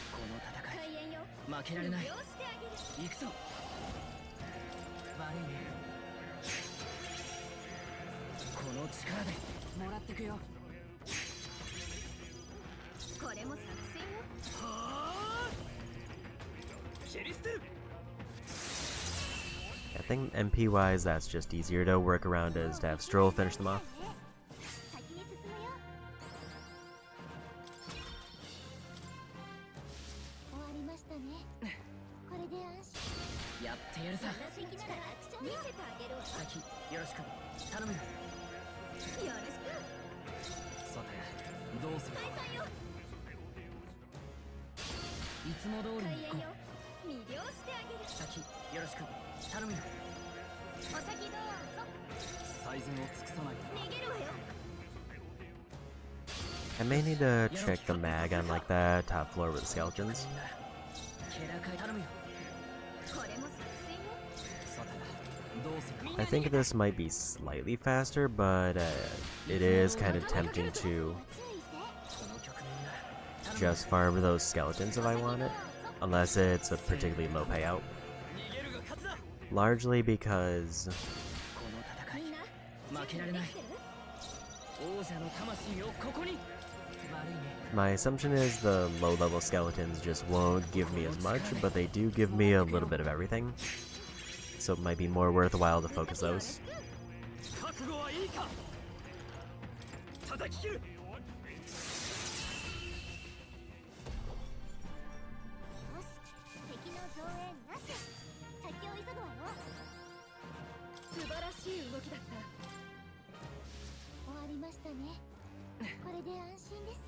この戦開演よ。い負けられない。利用してあげる。行くぞ。悪いね。この力でもらってくよ。これも作戦よ。 I think MP wise that's just easier to work around as to have Stroll finish them off. 先に進むよ。終わりましたね。これで安心。やってやるさ。私的ならアクション見せてあげるわ。先よろしく頼むよ。よろしく。さてどうする？解散よ。いつも通りに行こ開演よ。魅了してあげる。う。先よろしく頼むよ。お先どうぞ。最善を尽くさないと。逃げるわよ。 I may need to check the mag on like that top floor with the skeletons. ケラカイ頼むよ。これも作戦よ。さてどうする？ I think this might be slightly faster, but it is kind of tempting to 注意して。この局面なら just farm those skeletons if I want it, unless it's a particularly low payout. 逃げるが勝つだ。 Largely because この戦いみんな負けられない。できてる？王者の魂をここに。悪いね。 my assumption is the low level skeletons just won't give me as much, but they do give me a little bit of everything. So it might be more worthwhile to focus those. 覚悟はいいか。叩き切る。よし。敵の増援なし。先を急ぐわよ。素晴らしい動きだった。終わりましたね。これで安心です。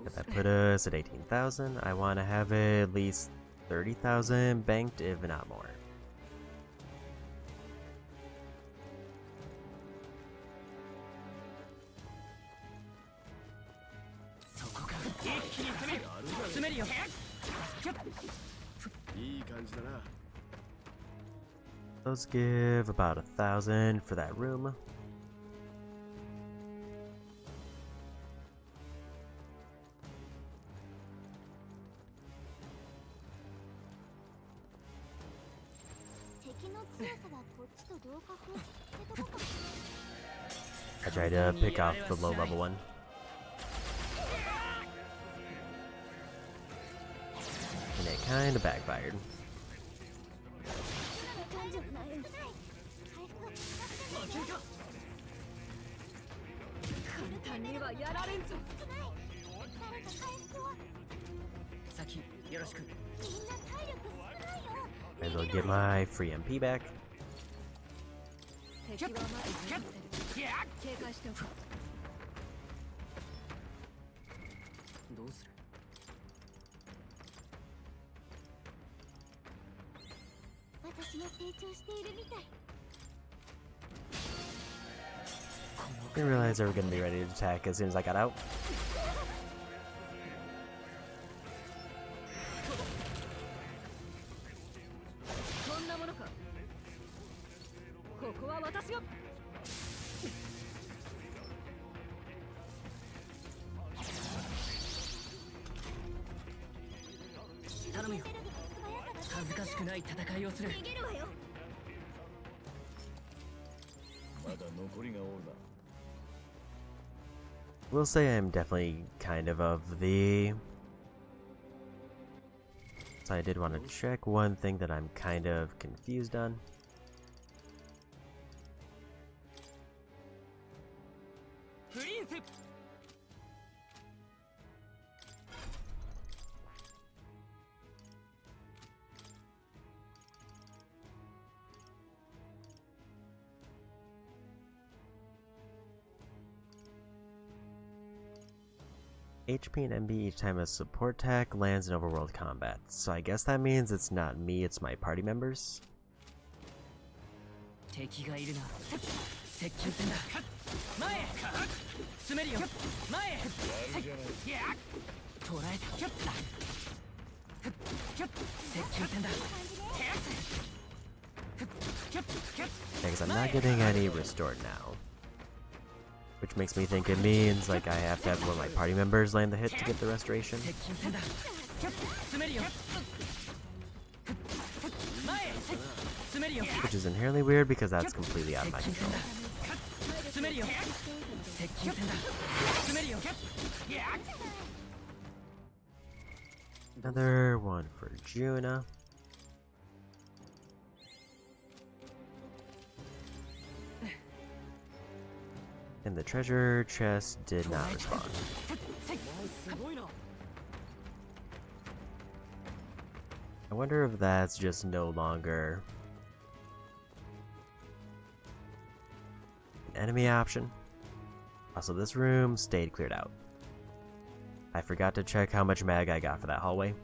That put us at 18,000. I want to have at least 30,000 banked, if not more. Let's give about 1,000 for that room. I tried to pick off the low level one. And it kinda backfired. Might as well get my free MP back. 敵はまだ残ってる。警戒しておく。どうする？私も成長しているみたい。 I didn't realize they were going to be ready to attack as soon as I got out. こんなものか。ここは私が。頼むよ。恥ずかしくない戦いをする。逃げるわよ。まだ残りがおるな。 We'll say I'm definitely kind of the... So I did want to check one thing that I'm kind of confused on. HP and MB each time a support tech lands in overworld combat. So I guess that means it's not me, it's my party members. 敵がいるな。接近戦だ。前へ。詰めるよ。前へ。捕らえた。接近戦だ。Because I'm not getting any restored now. Which makes me think it means like I have to have one of my party members land the hit to get the restoration. Which is inherently weird because that's completely out of my control. Another one for Juna. And the treasure chest did not respond. I wonder if that's just no longer an enemy option. Also, this room stayed cleared out. I forgot to check how much mag I got for that hallway.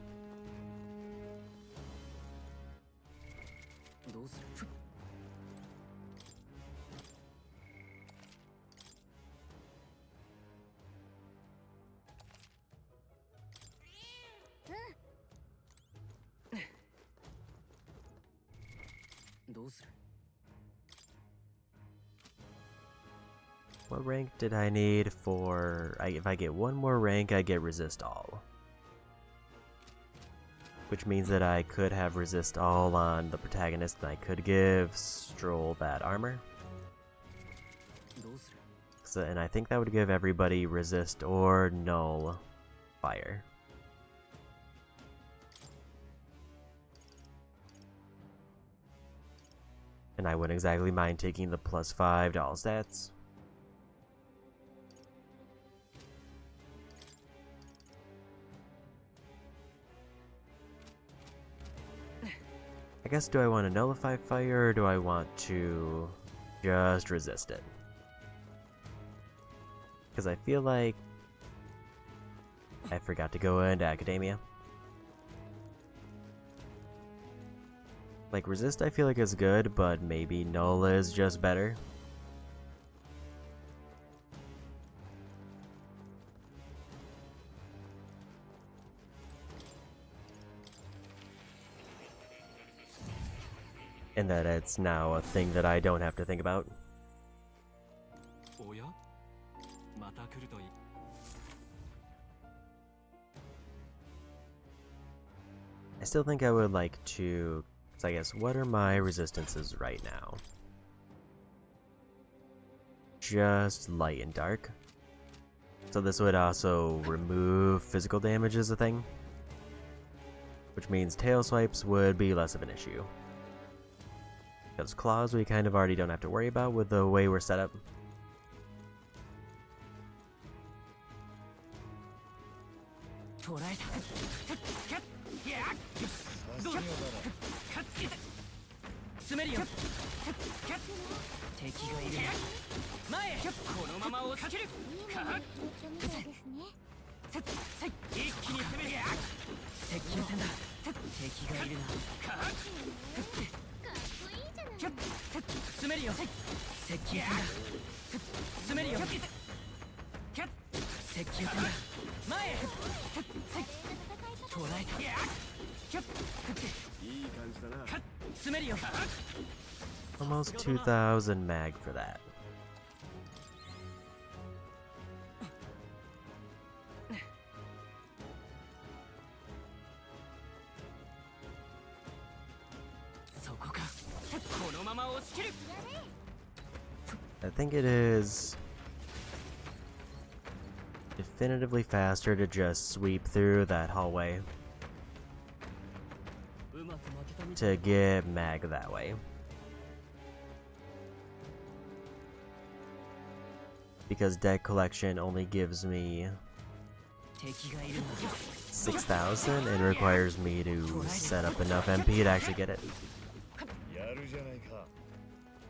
What rank did I need for... if I get one more rank, I get resist all. Which means that I could have resist all on the protagonist, and I could give Stroll that armor. So, and I think that would give everybody resist or null fire. And I wouldn't exactly mind taking the +5 to all stats. I guess, do I want to nullify fire, or do I want to just resist it? Because I feel like I forgot to go into academia. Like, resist I feel like is good, but maybe null is just better. And that it's now a thing that I don't have to think about. おやまた来るといい I still think I would like to... So I guess, what are my resistances right now? Just light and dark. So this would also remove physical damage as a thing. Which means tail swipes would be less of an issue. Because claws we kind of already don't have to worry about with the way we're set up. Almost 2,000 mag for that. I think it is definitively faster to just sweep through that hallway to get mag that way. Because deck collection only gives me 6,000 and requires me to set up enough MP to actually get it.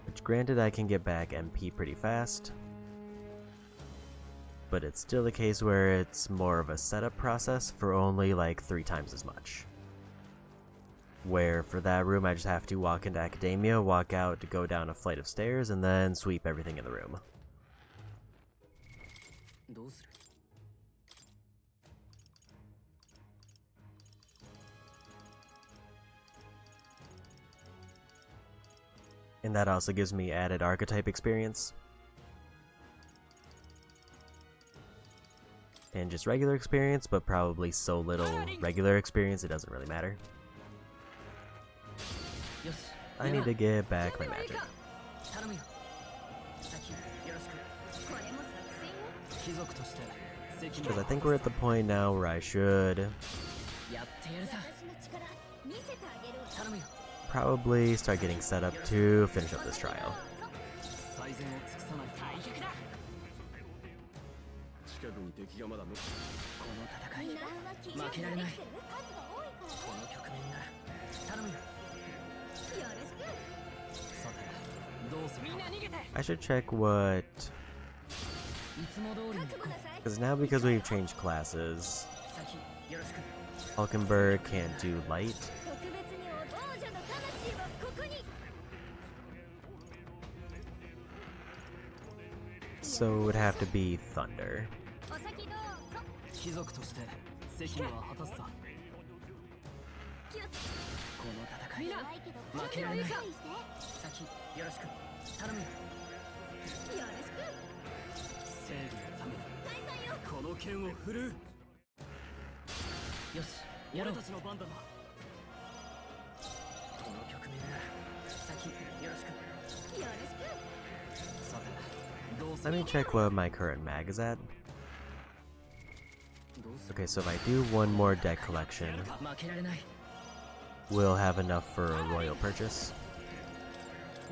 Which granted I can get back MP pretty fast, but it's still a case where it's more of a setup process for only like 3 times as much. Where for that room I just have to walk into academia, walk out to go down a flight of stairs, and then sweep everything in the room. どうする And that also gives me added archetype experience. And just regular experience, but probably so little regular experience it doesn't really matter. I need to get back my magic. Because I think we're at the point now where I should probably start getting set up to finish up this trial. 近くに敵がまだ残る I should check what... Because now because we've changed classes, Hulkenberg can't do light. So it would have to be thunder. 貴族として責務は果たすさこの戦い負けられない先よろしく頼むよ正義のためにこの剣を振るうよしやろう俺たちの番だなこの局面なら先よろしくさてどうす Let る me check what my current mag is at. Okay, so if I do one more deck collection, 負けられない we'll have enough for a royal purchase.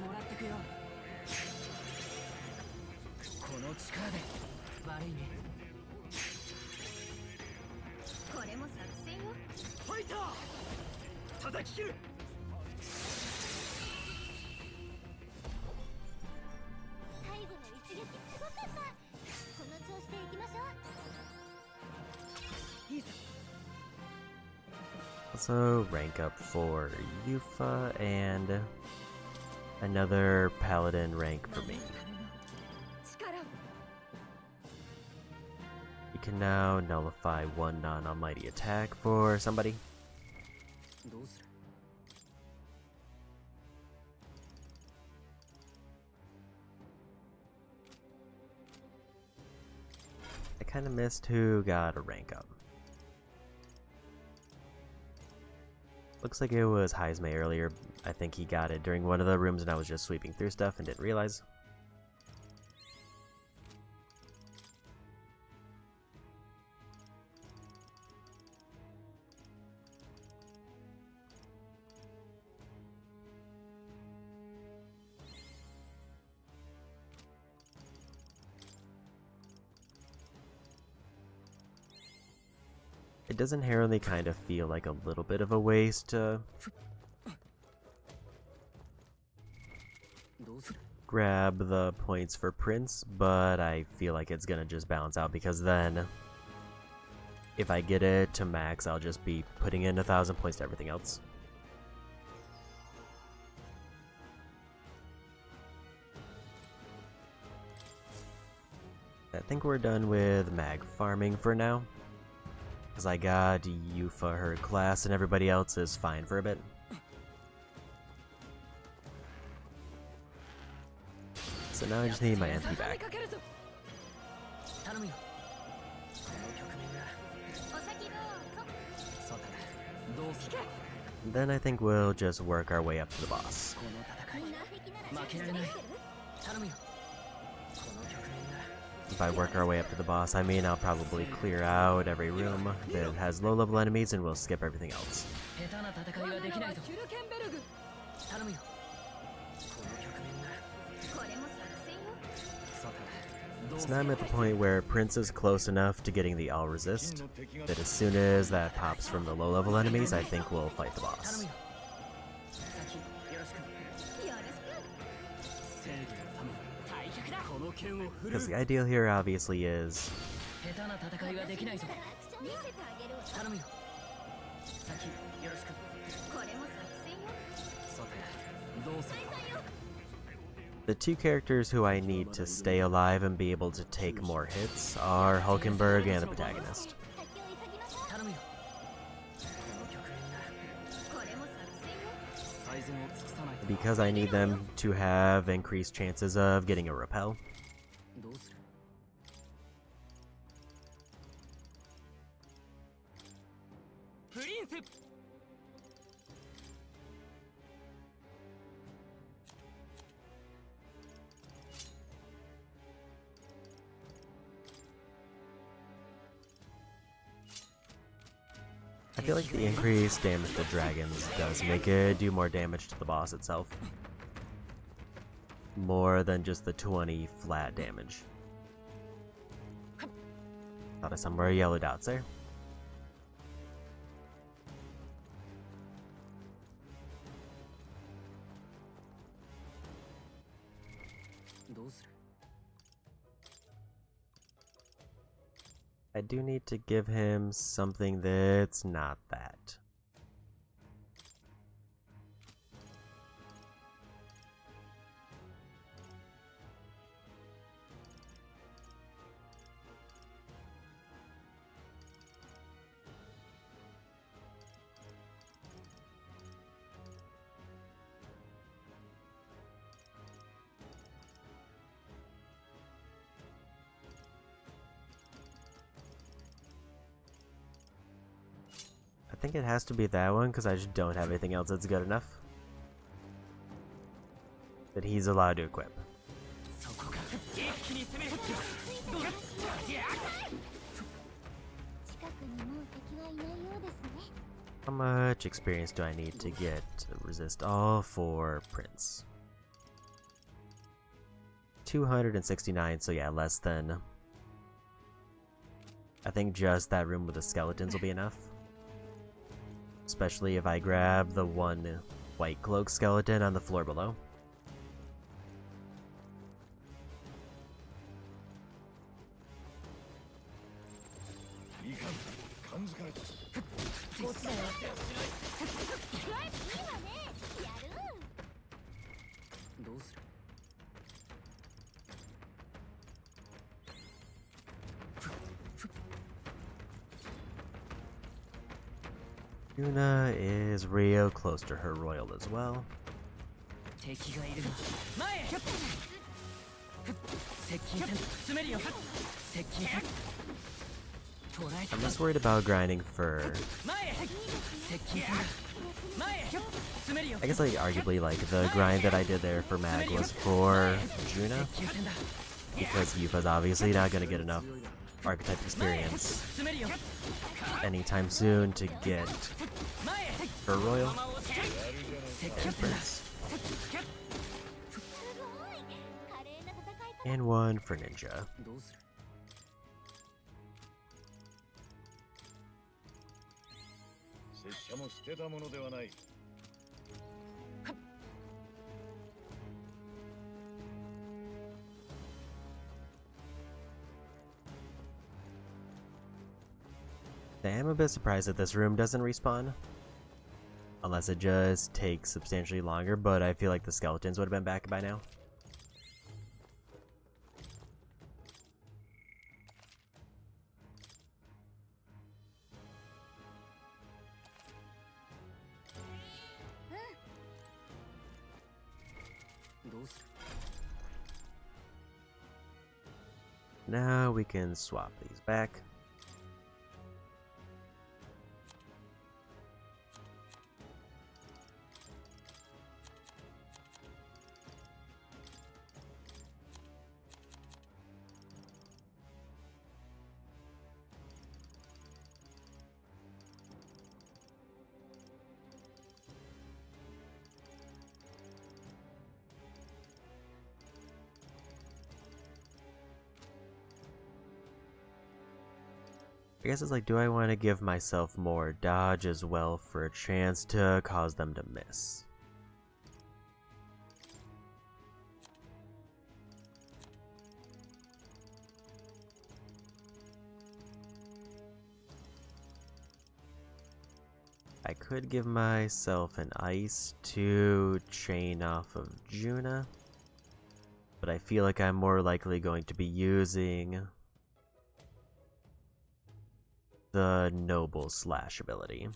もらってくよこの力で悪いねこれも作戦よファイター叩き切る最後の一撃すごかったこの調子でいきましょう also rank up for Yufa and another paladin rank for me. You can now nullify one non-almighty attack for somebody. どうする I kinda missed who got a rank up. Looks like it was Heismay earlier. I think he got it during one of the rooms and I was just sweeping through stuff and didn't realize. It does inherently kind of feel like a little bit of a waste to どうする grab the points for Prince, but I feel like it's gonna just balance out because then if I get it to max, I'll just be putting in 1,000 points to everything else. I think we're done with mag farming for now. Because I got Yufa her class and everybody else is fine for a bit. So now I just need my MP back. 頼むよこの局面がお先どうぞ。そうだなどうする And then I think we'll just work our way up to the boss. この戦いみんな敵なら負けられない頼むよこの局面が If I work our way up to the boss, I mean I'll probably clear out every room that has low-level enemies and we'll skip everything else. 下手な戦いはできないぞキュルケンベルグ頼むよこの局面がこれも作戦よ。そうだどう So す now る I'm at the point where Prince is close enough to getting the all resist that as soon as that pops from the low-level enemies, I think we'll fight the 頼 boss. むよ先よろしくよろしく。正義のため退却だこの剣を振る Because the ideal here obviously is 下手な戦いはできないぞ見せてあげるわ。頼むよ先よろしくこれも作戦よ。そうだどうする the two characters who I need to stay alive and be able to take more hits are Hulkenberg and the protagonist. 先を急ぎましょう。頼むよこの局面がこれも作戦よ。最善を尽くさないと Because I need them to have increased chances of getting a repel. どうする プリンス I feel like the increased damage to dragons does make it do more damage to the boss itself. More than just the 20 flat damage. Thought I saw more yellow dots there. どうする I do need to give him something that's not that. I think it has to be that one because I just don't have anything else that's good enough that he's allowed to equip. そこか一気に攻めるどうだ 近くにもう敵はいないようですね。 How much experience do I need to get resist all for Prince? 269, so yeah, less than... I think just that room with the skeletons will be enough. Especially if I grab the one white cloak skeleton on the floor below. こっちだよ。いいわね。やる。どうする？ Yuna is real close to her royal as well. 敵がいるな。前へ。接近戦詰めるよ。接近戦。捉えた。 I'm just worried about grinding for, 前へ。接近戦だ。前へ。詰めるよ。 I guess like arguably like the grind that I did there for Mag was for Juna, 接近戦だ。 because Yufa's obviously not gonna get enough archetype experience 詰めるよ。 anytime soon to get 前へ。 her royal 接近戦だ。 difference. すごい。華麗な戦い方。 And one for Ninja. どうする？ 拙者も捨てたものではない。 I am a bit surprised that this room doesn't respawn. Unless it just takes substantially longer, but I feel like the skeletons would have been back by now. Now we can swap these back. I guess it's like, do I want to give myself more dodge as well for a chance to cause them to miss? I could give myself an ice to chain off of Juna, but I feel like I'm more likely going to be using the Noble Slash ability.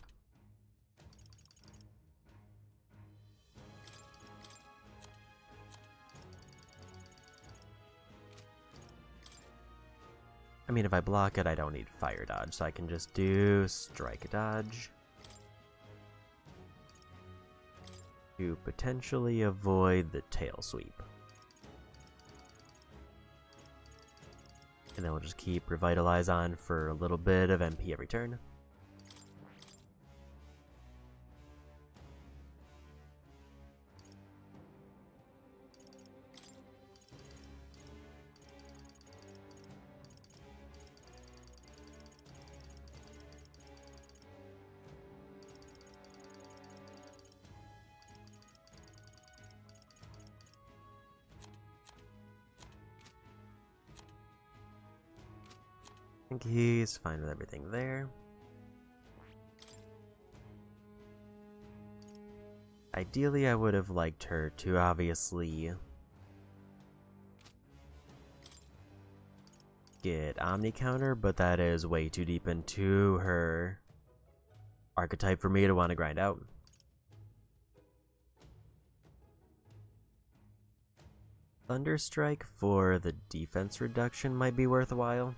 I mean, if I block it, I don't need Fire Dodge, so I can just do Strike Dodge to potentially avoid the Tail Sweep. And then we'll just keep Revitalize on for a little bit of MP every turn. I think he's fine with everything there. Ideally, I would have liked her to obviously get Omni Counter, but that is way too deep into her archetype for me to want to grind out. Thunderstrike for the defense reduction might be worthwhile.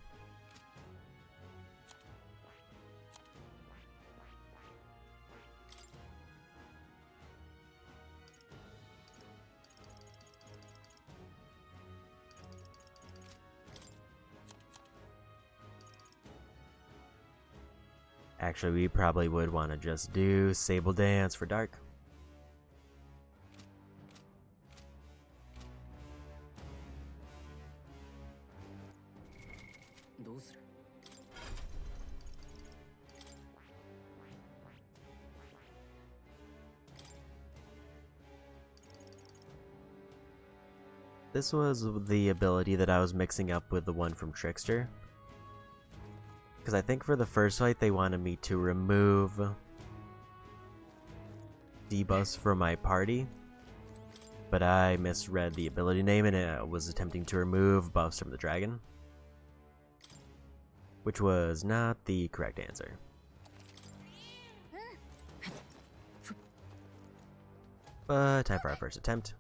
Actually, we probably would want to just do Sable Dance for Dark. This was the ability that I was mixing up with the one from Trickster. Because I think for the first fight they wanted me to remove debuffs from my party, but I misread the ability name and it was attempting to remove buffs from the dragon, which was not the correct answer. But time for our first attempt.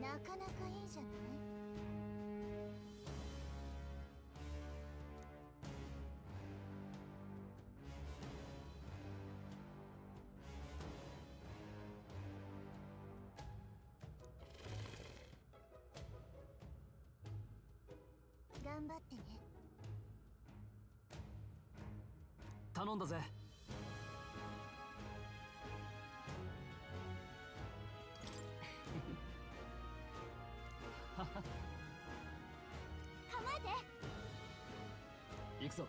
なかなかいいじゃない。頑張ってね。頼んだぜ。構えて。行くぞ。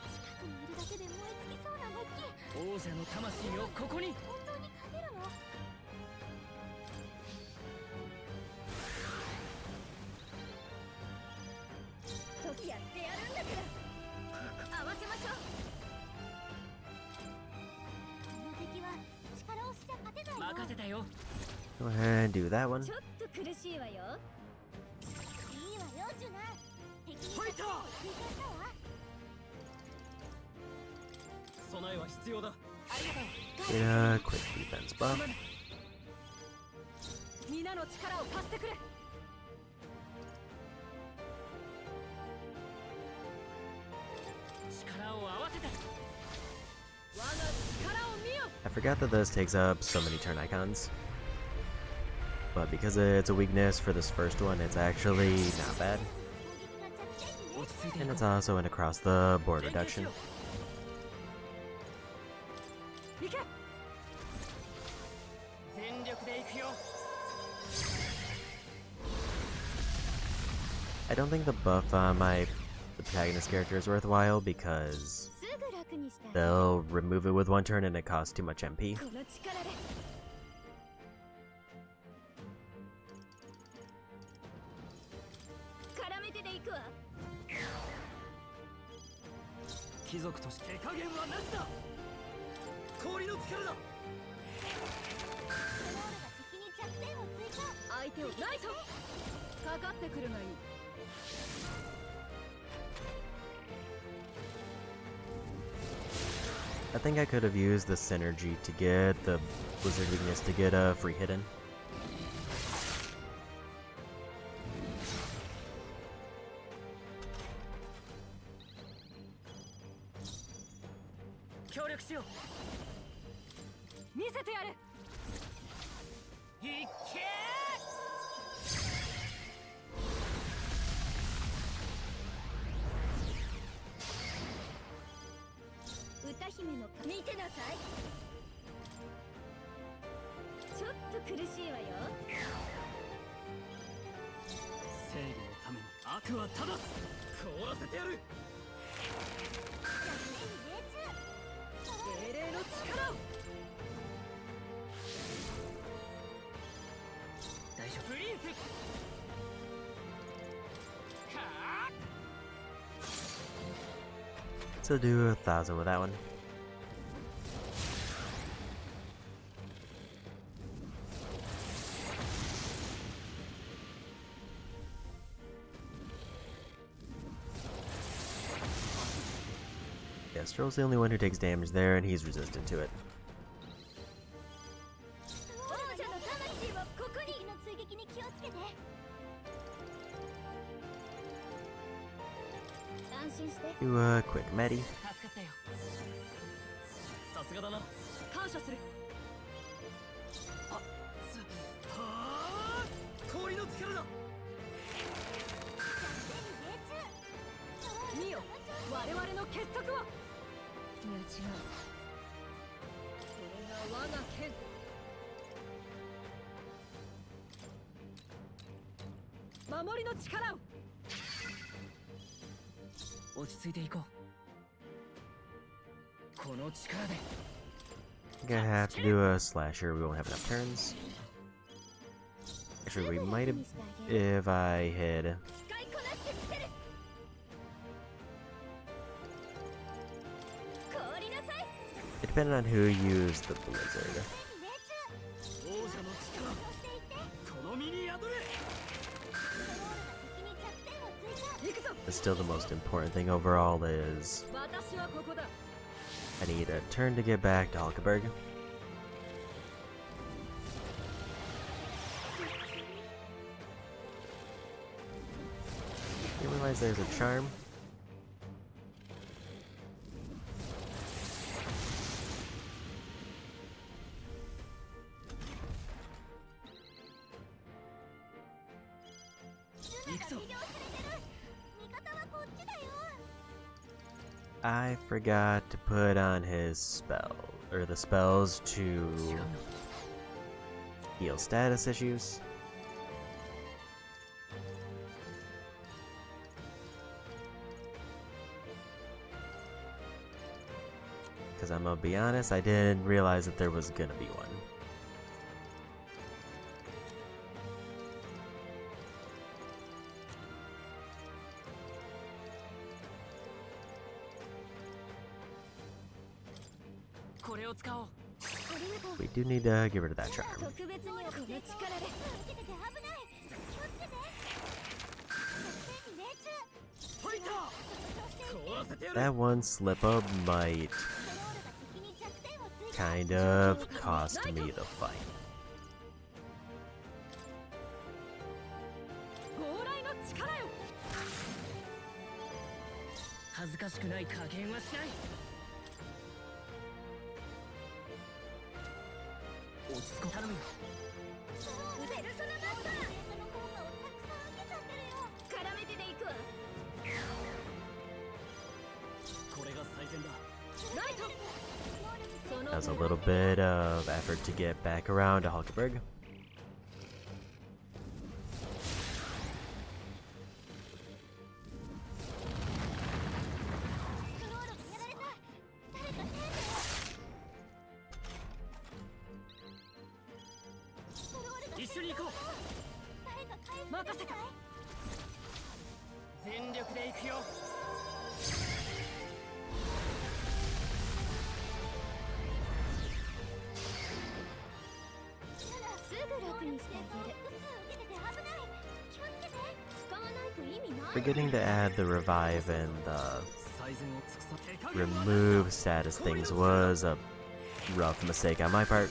近くにいるだけで燃え尽きそうな熱気。王者の魂をここに。本当に勝てるの？時やってやるんだから。合わせましょう。この敵は力押しじゃ勝てないよ。任せたよ。Go ahead and do that one. ちょっと苦しいわよ。いいわよ、ジュナ。敵にファイト。追加したわ。備えは必要だ。ありがとう。 Get a quick defense buff. 皆の力を貸してくれ。力を合わせて。我が力を見よ。 I forgot that this takes up so many turn icons. But because it's a weakness for this first one, it's actually not bad. 落ち着いて。 And it's also an across the board reduction. 行け。全力で行くよ。 I don't think the buff on my protagonist character is worthwhile because すぐ楽にした。 they'll remove it with one turn and it costs too much MP. この力で。絡めてでいくわ。貴族として手加減はなしだ。氷の力だ。クロールが敵に弱点を追加。相手をライト。かかってくるがいい。 I think I could have used the synergy to get the blizzard weakness to get a free hit in. 協力しよう。見せてやる。いっけ歌姫の見てなさい。ちょっと苦しいわよ。正義のために悪は正す。凍らせてやる。精霊の力を。大丈夫。プリンス。かー。 So do 1,000 with that one. Yeah, Stroll's the only one who takes damage there, and he's resistant to it. 王者の魂はここに。敵の追撃に気をつけて。安心して。 Do a quick medi. 助かったよ。さすがだな。感謝する。あ、はあ、氷の力だ。見よ、我々の結束を。いや違う。これが我が剣。守りの力を。落ち着いていこう。この力で。 Gonna have to do a slasher. We won't have enough turns. Actually, we might have if I had. 使いこなしてみせる。氷なさい。 It depended on who used the blizzard. 王者の力。この身に宿れ。行くぞ。 But still, the most important thing overall is 私はここだ。 I need a turn to get back to Hulkenberg. You realize there's a charm? I forgot to put on his spell, or the spells to heal status issues. Because I'm gonna be honest, I didn't realize that there was gonna be one. We do need to get rid of that charm. 特別にこの力で。気をつけて危ない。That one slip up might kind of cost me the fight. 強雷の力よ。恥ずかしくない加減はしない。落ち着こう。頼むよ。ペルソナマスター。その効果をたくさん受けちゃってるよ。絡めてでいくわ。 これが最善だ。ライト。 That was a little bit of effort to get back around to Hulkenberg. Forgetting to add the revive and the remove status things was a rough mistake on my part.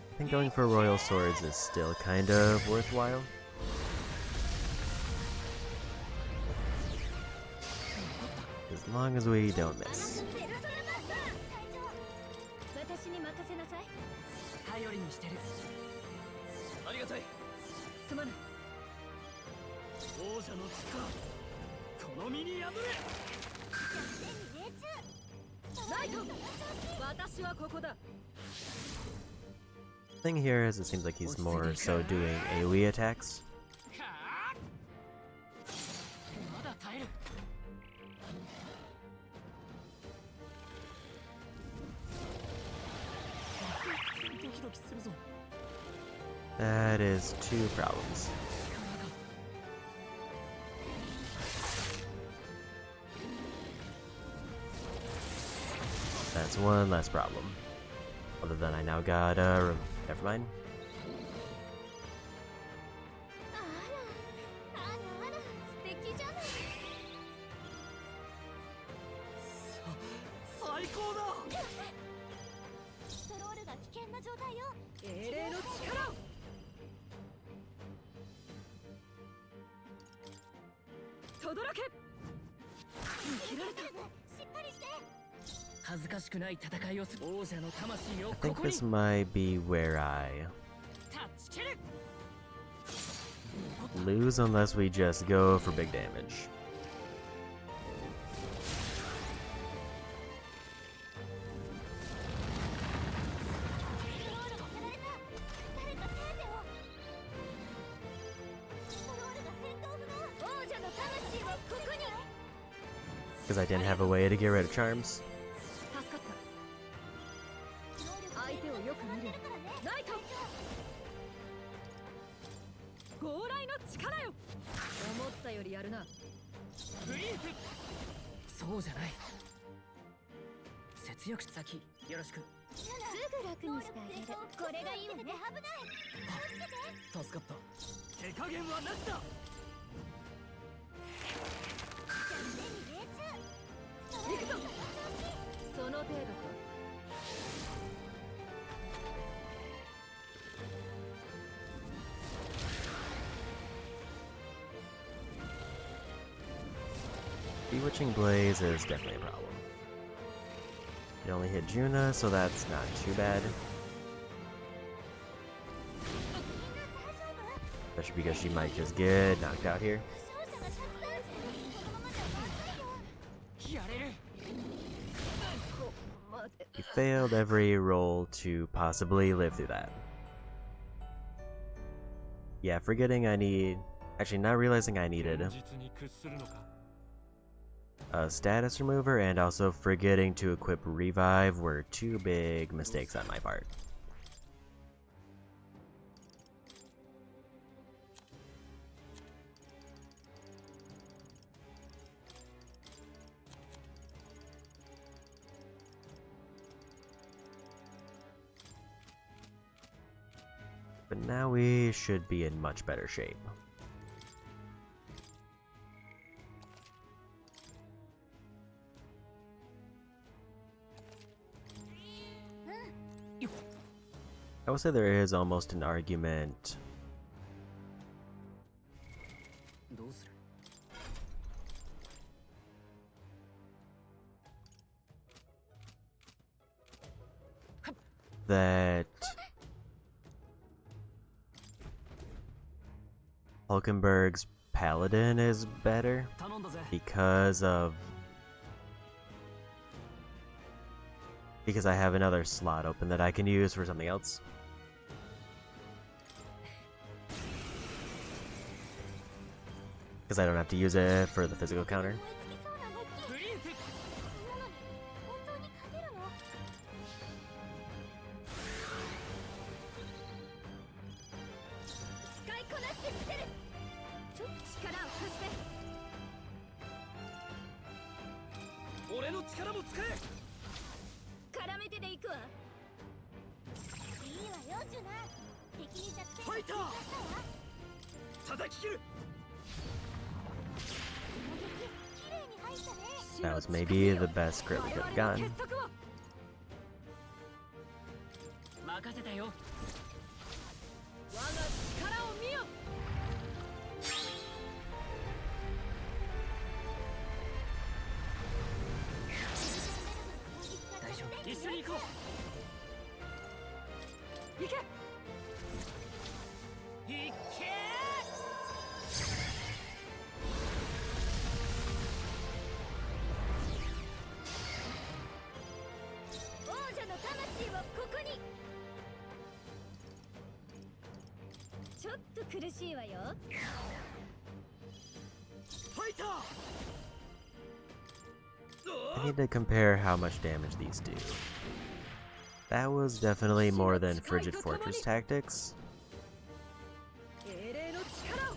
I think going for Royal Swords is still kind of worthwhile. As long as we don't miss. 私に任せなさい。頼りにしてる。ありがたい。すまない。王者の力、この身に宿れ。ライト、私はここだ。 Thing here is it seems like he's more so doing AoE attacks. ドキするぞ。 That is 2 problems. That's 1 less problem. Other than I now got never mind. あらあらあら素敵じゃない。最高だ。ストロールが危険な状態よ。英霊の力を轟け。切られた。しっかりして。恥ずかしくない戦いをする王者の魂を I こ think こに this might be where I 断ち切る。 lose unless we just go for big damage. ストロールがやられた。誰か手当てを。ストロールが戦闘不能。王者の魂をここに。 Because I didn't have a way to get rid of charms. 助かった。相手をよく見る。ライト。強雷の力よ。思ったよりやるな。フリーズ。そうじゃない。節約先よろしく。すぐ楽にしてあげる。これがいいわね。危ない。助かった。手加減はなしだ。行くぞ。その程度か。 Bewitching Blaze is definitely a problem. It only hit Juna, so that's not too bad. Especially because she might just get knocked out here. やれる。 You failed every roll to possibly live through that. Yeah, forgetting I need... Actually, not realizing I needed 現実に屈するのか。 a status remover and also forgetting to equip Revive were 2 big mistakes on my part. But now we should be in much better shape. I would say there is almost an argument どうする？ that Hulkenberg's Paladin is better 頼んだぜ。 because I have another slot open that I can use for something else. Because I don't have to use it for the physical counter. 思いつきそうな動き。フリーズ。なのに本当に勝てるの？使いこなしてみせる。力を貸して。俺の力も使え。絡めてで行くわ。いいわよジュナ。敵に弱点ファイターを追加したわ。叩き切る。攻撃綺麗に入ったね。 That was maybe the best crit we could have gotten. 結束を。任せたよ。我が力を見よ。大丈夫。一緒に行こ行け。う。いっけ王者の魂をここに。ちょっと苦しいわよ。ファイター。 I need to compare how much damage these do. That was definitely more than Frigid Fortress tactics. 英霊の力を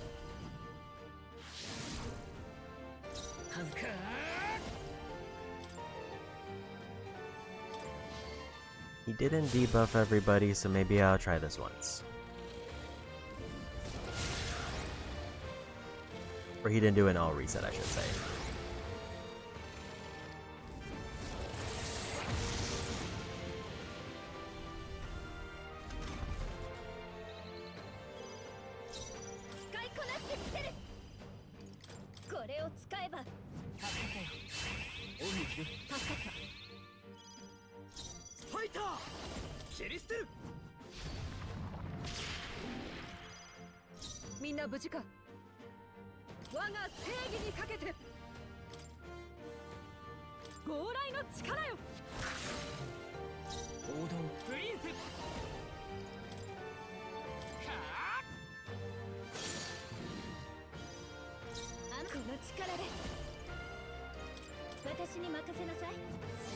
He didn't debuff everybody, so maybe I'll try this once. Or he didn't do an all reset, I should say.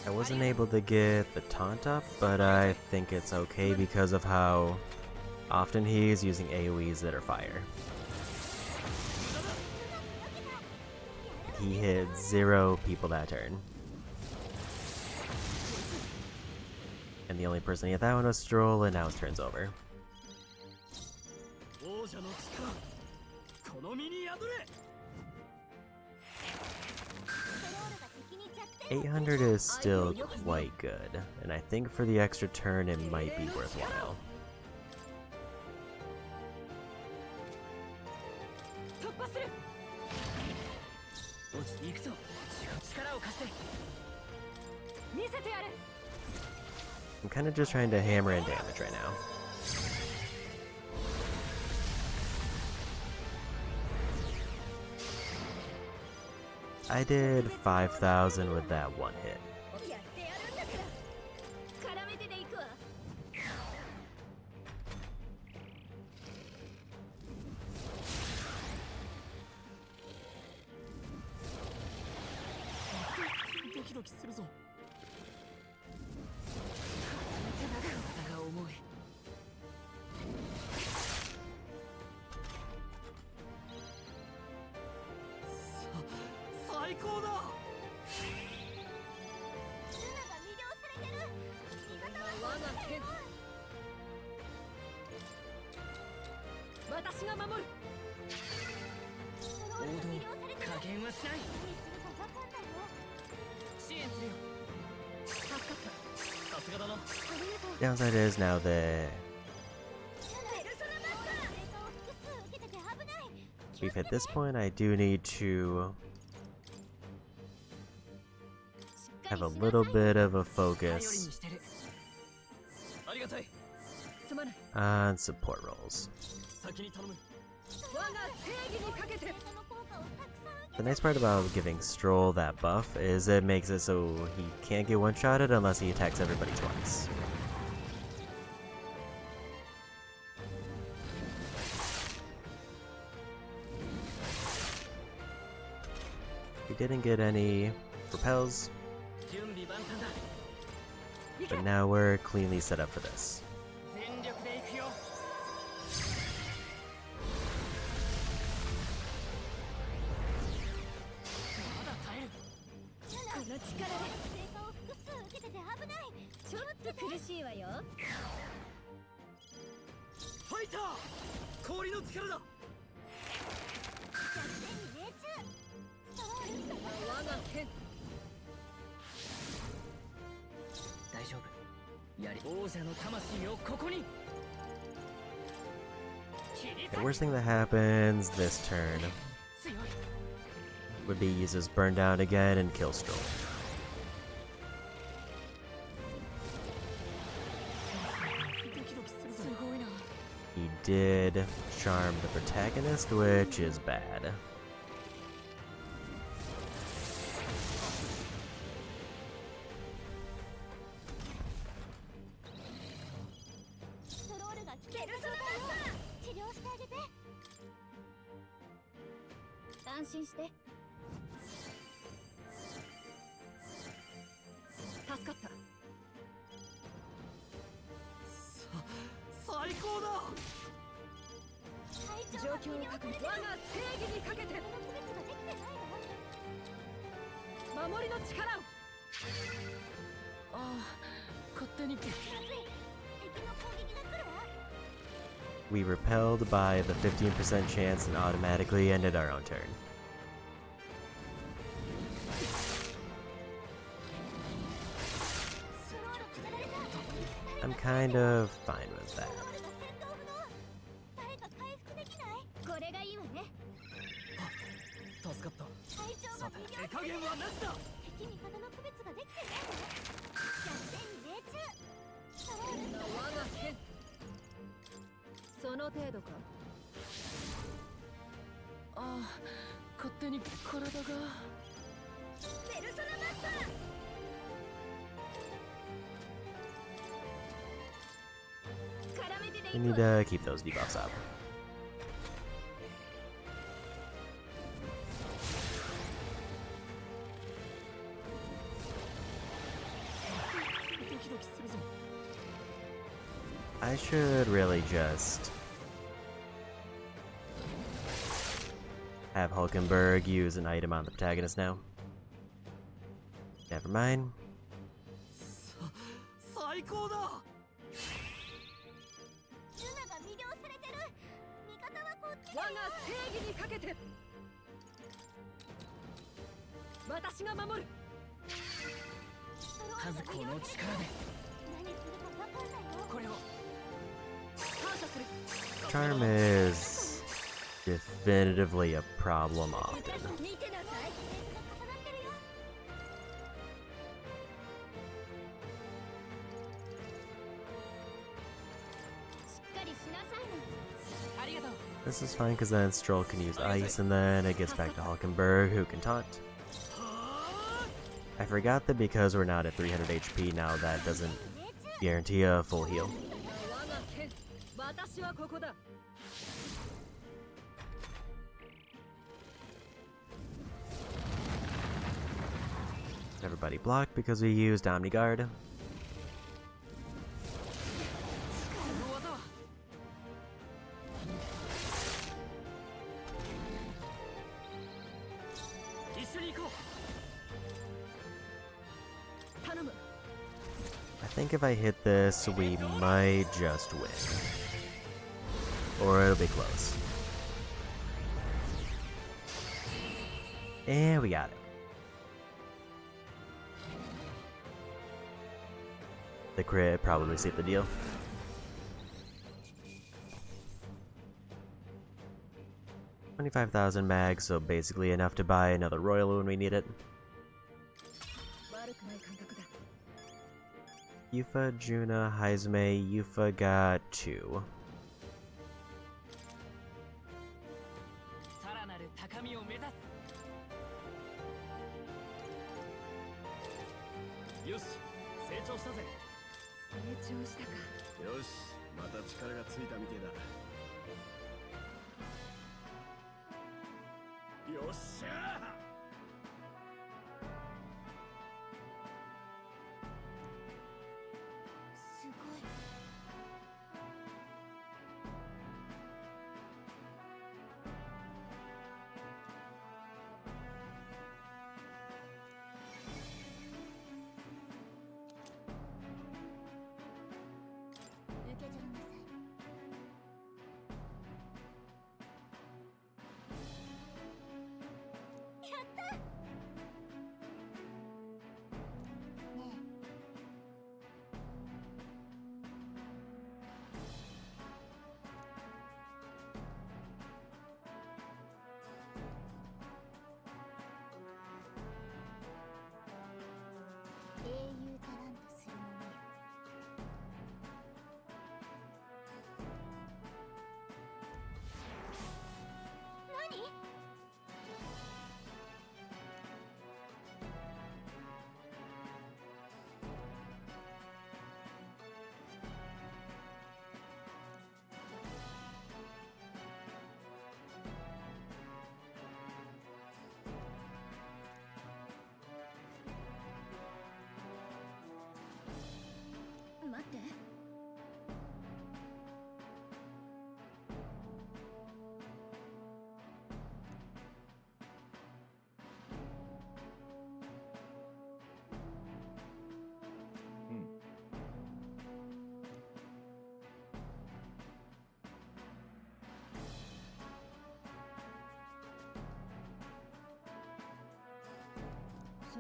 I wasn't able to get the taunt up, but I think it's okay because of how often he's using AoEs that are fire. He hit 0 people that turn. And the only person he hit that one was Stroll, and now his turn's over. 800 is still quite good, and I think for the extra turn it might be worthwhile. I'm kind of just trying to hammer in damage right now. I did 5,000 with that one hit. Downside is now that we've hit this point, I do need to have a little bit of a focus on support roles. The nice part about giving Stroll that buff is it makes it so he can't get one-shotted unless he attacks everybody twice. He didn't get any repels, but now we're cleanly set up for this. The worst thing that happens this turn would be uses burn down again and kill Stroll. He did charm the protagonist, which is bad. 状況を確認。我が正義にかけて守りの力を。ああ、勝手に。 We repelled by the 15% chance and automatically ended our own turn. I'm kind of fine with that. これがいいわね。助かった。さて、手加減はなしだ。敵味方の区別ができてね。逆転命中。我が剣。その程度か。ああ、勝手に体が。ペルソナマスター。 We need to keep those debuffs up. I should really just have Hulkenberg use an item on the protagonist now. Never mind. 最高だ。ユナが魅了されてる。味方はこっち。我が正義にかけて。私が守る。数子の力で何するかわかんないよ。これを。感謝する。 Charm is definitively a problem often. 見てなさい。重なってるよ。しっかりしなさいな。ありがとう。 This is fine because then Stroll can use ice and then it gets back to Hulkenberg who can taunt. I forgot that because we're not at 300 HP now that doesn't guarantee a full heal. 我が剣。私はここだ。 Everybody blocked because we used Omni Guard. この技は。一緒に行こう。頼む。 I think if I hit this, we might just win. Or it'll be close. And we got it. The crit probably sealed the deal. 25,000 mags, so basically enough to buy another royal when we need it. 悪くない感覚だ。 Yufa, Juna, Haizme, Yufa got 2. さらなる高みを目指す。よし、成長したぜ。成長したか。よし、また力がついたみてえだ。よっしゃすごい。受け取りなさい。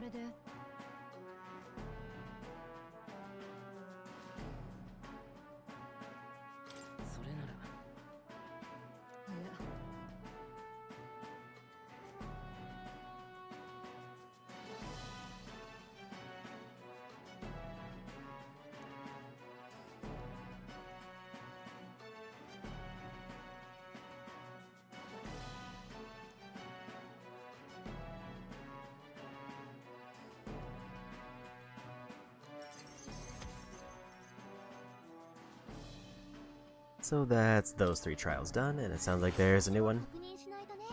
れでそれならいやSo that's those 3 trials done, and it sounds like there's a new one. 確認しないとね。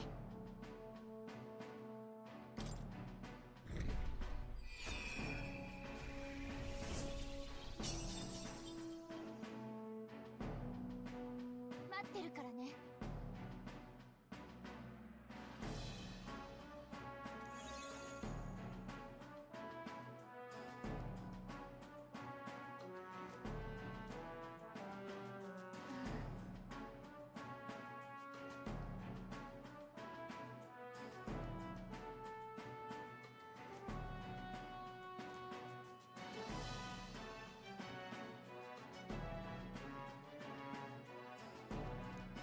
待ってるからね。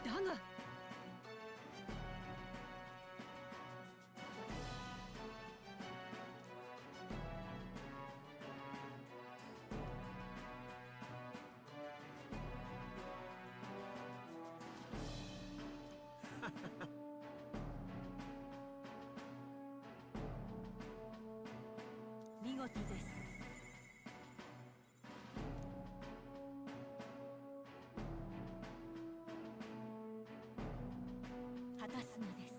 だが見事です果たすのです。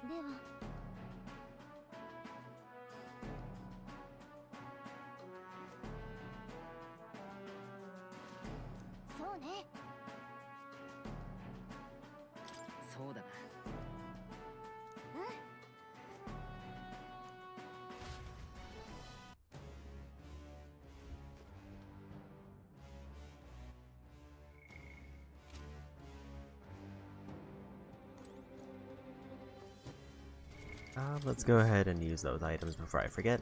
では。そうね。そうだなLet's go ahead and use those items before I forget.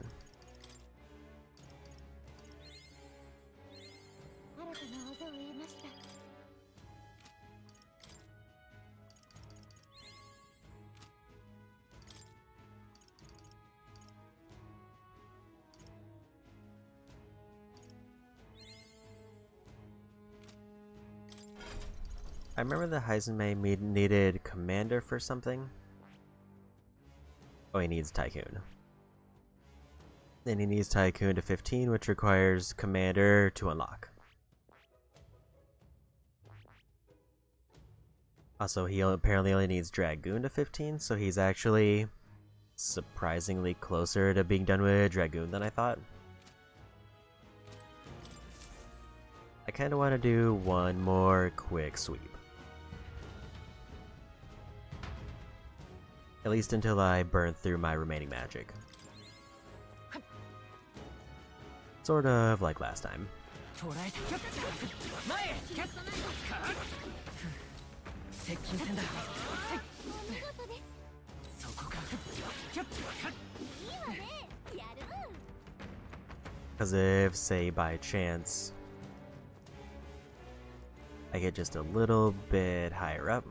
新たな技を得ました。I remember the Heisman needed Commander for something. Oh, he needs Tycoon. And he needs Tycoon to 15, which requires Commander to unlock. Also, he apparently only needs Dragoon to 15, so he's actually surprisingly closer to being done with Dragoon than I thought. I kind of want to do one more quick sweep. At least until I burn through my remaining magic. Sort of like last time. 捉えた前へ接近戦だお見事です。そこかいいわね。やる。 Because if, say, by chance, I get just a little bit higher up,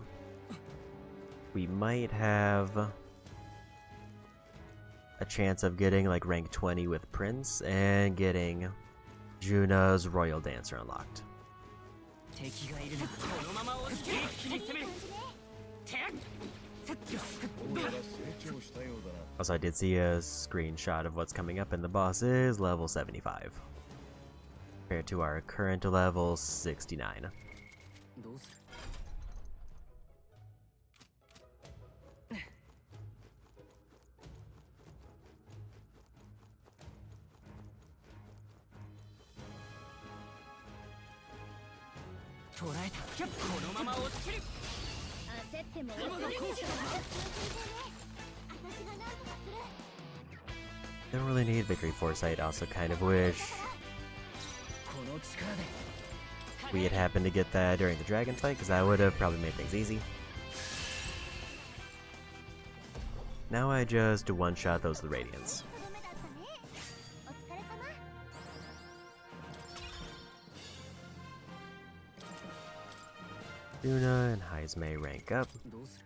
we might have a chance of getting like rank 20 with Prince and getting Juna's Royal Dancer unlocked. 敵がいるなこのまま一気に攻めるどうやら成長したようだな。 Also, I did see a screenshot of what's coming up, and the boss is level 75. Compared to our current level 69. どうする捉えたこのまま落ちる焦っても遅いんだから。私が何とかする。 Don't really need Victory Foresight, also kind of wish この力で we had happened to get that during the dragon fight, because that would have probably made things easy. now I just one-shot those with Radiance. とどめだったね。お疲れ様。 Yuna and Heizme rank up. どうする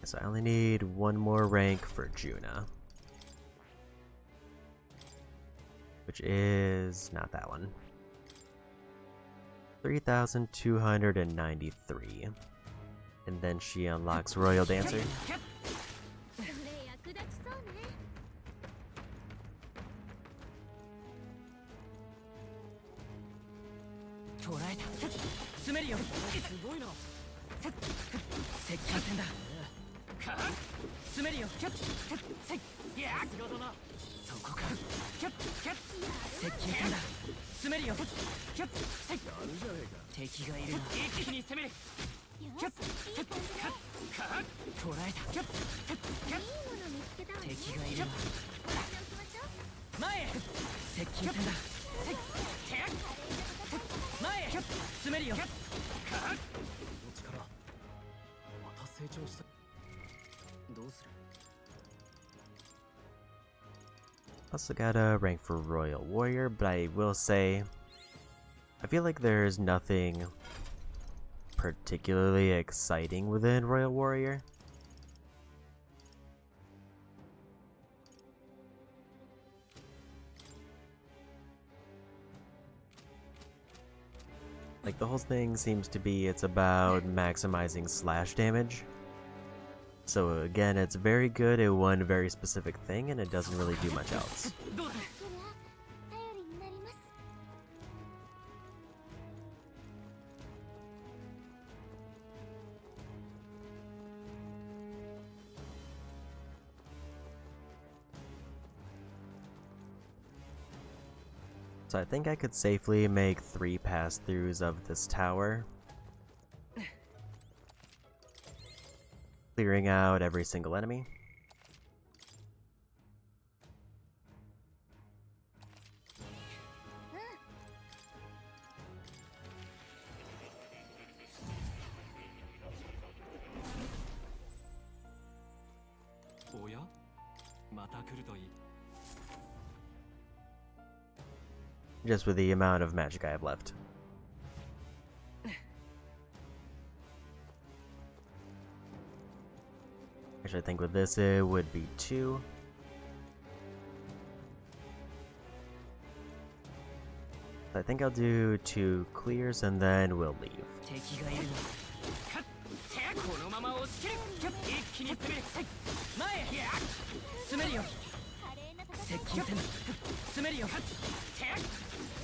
So I only need one more rank for Juna. Which is not that one. 3,293. And then she unlocks Royal Dancer. それ役立ちそうね。 捉えた詰めるよすごいな接近戦だ詰めるよキュッせいいやさすがだなそこかキュッキュッ接近戦だ詰めるよキュッせい敵がいるな一気に攻めるキュッせい捉えたキュッせいキュッいいもの見つけたわね。敵がいるな行きましょう。前へ接近戦だせい前へ詰めるよこの力また成長したどうする Also got a rank for Royal Warrior, but I will say, I feel like there's nothing particularly exciting within Royal Warrior. Like, the whole thing seems to be it's about maximizing slash damage. So again, it's very good at one very specific thing, and it doesn't really do much else. どうだそれは頼りになります。 So I think I could safely make 3 pass-throughs of this tower, clearing out every single enemy. Oh yeah? また来るといい。 Just with the amount of magic I have left. Actually, I think with this it would be 2. I think I'll do 2 clears and then we'll leave. 敵がいるなこのまま押し切る一気に攻める前へ詰めるよ華麗な接戦い。近戦詰めるよ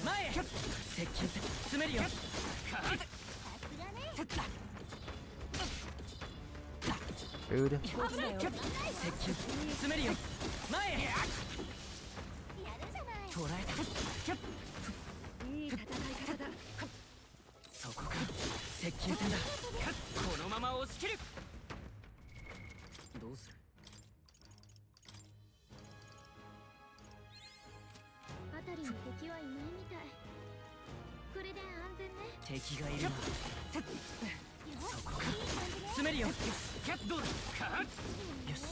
前へ接近戦詰めるよさすがね。 Rude. 接近詰めるよ前へやるじゃない。捉えたいい戦い方だ。そこか接近戦だこのまま押し切るどうする辺りに敵はいないみたい。これで安全ね。敵がいるなよそこかいい感じね。詰めるよどうだよし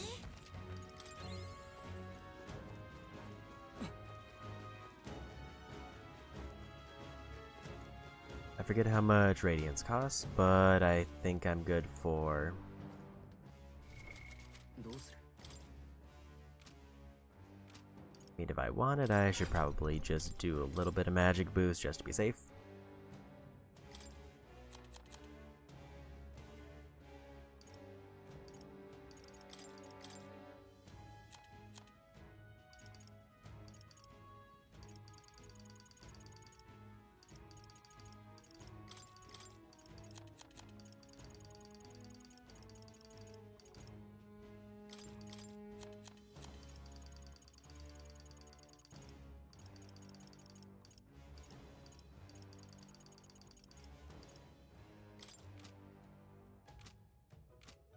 I forget how much Radiance costs, but I think I'm good for... どうする I mean, if I wanted, I should probably just do a little bit of magic boost just to be safe.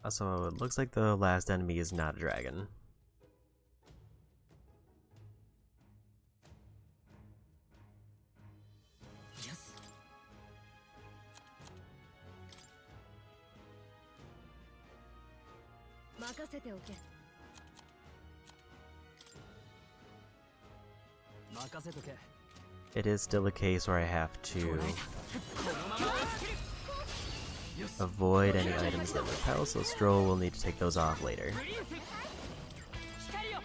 Also, it looks like the last enemy is not a dragon. 任せておけ。任せとけ。 It is still a case where I have to avoid any items that repel, so Stroll will need to take those off later. 光よ。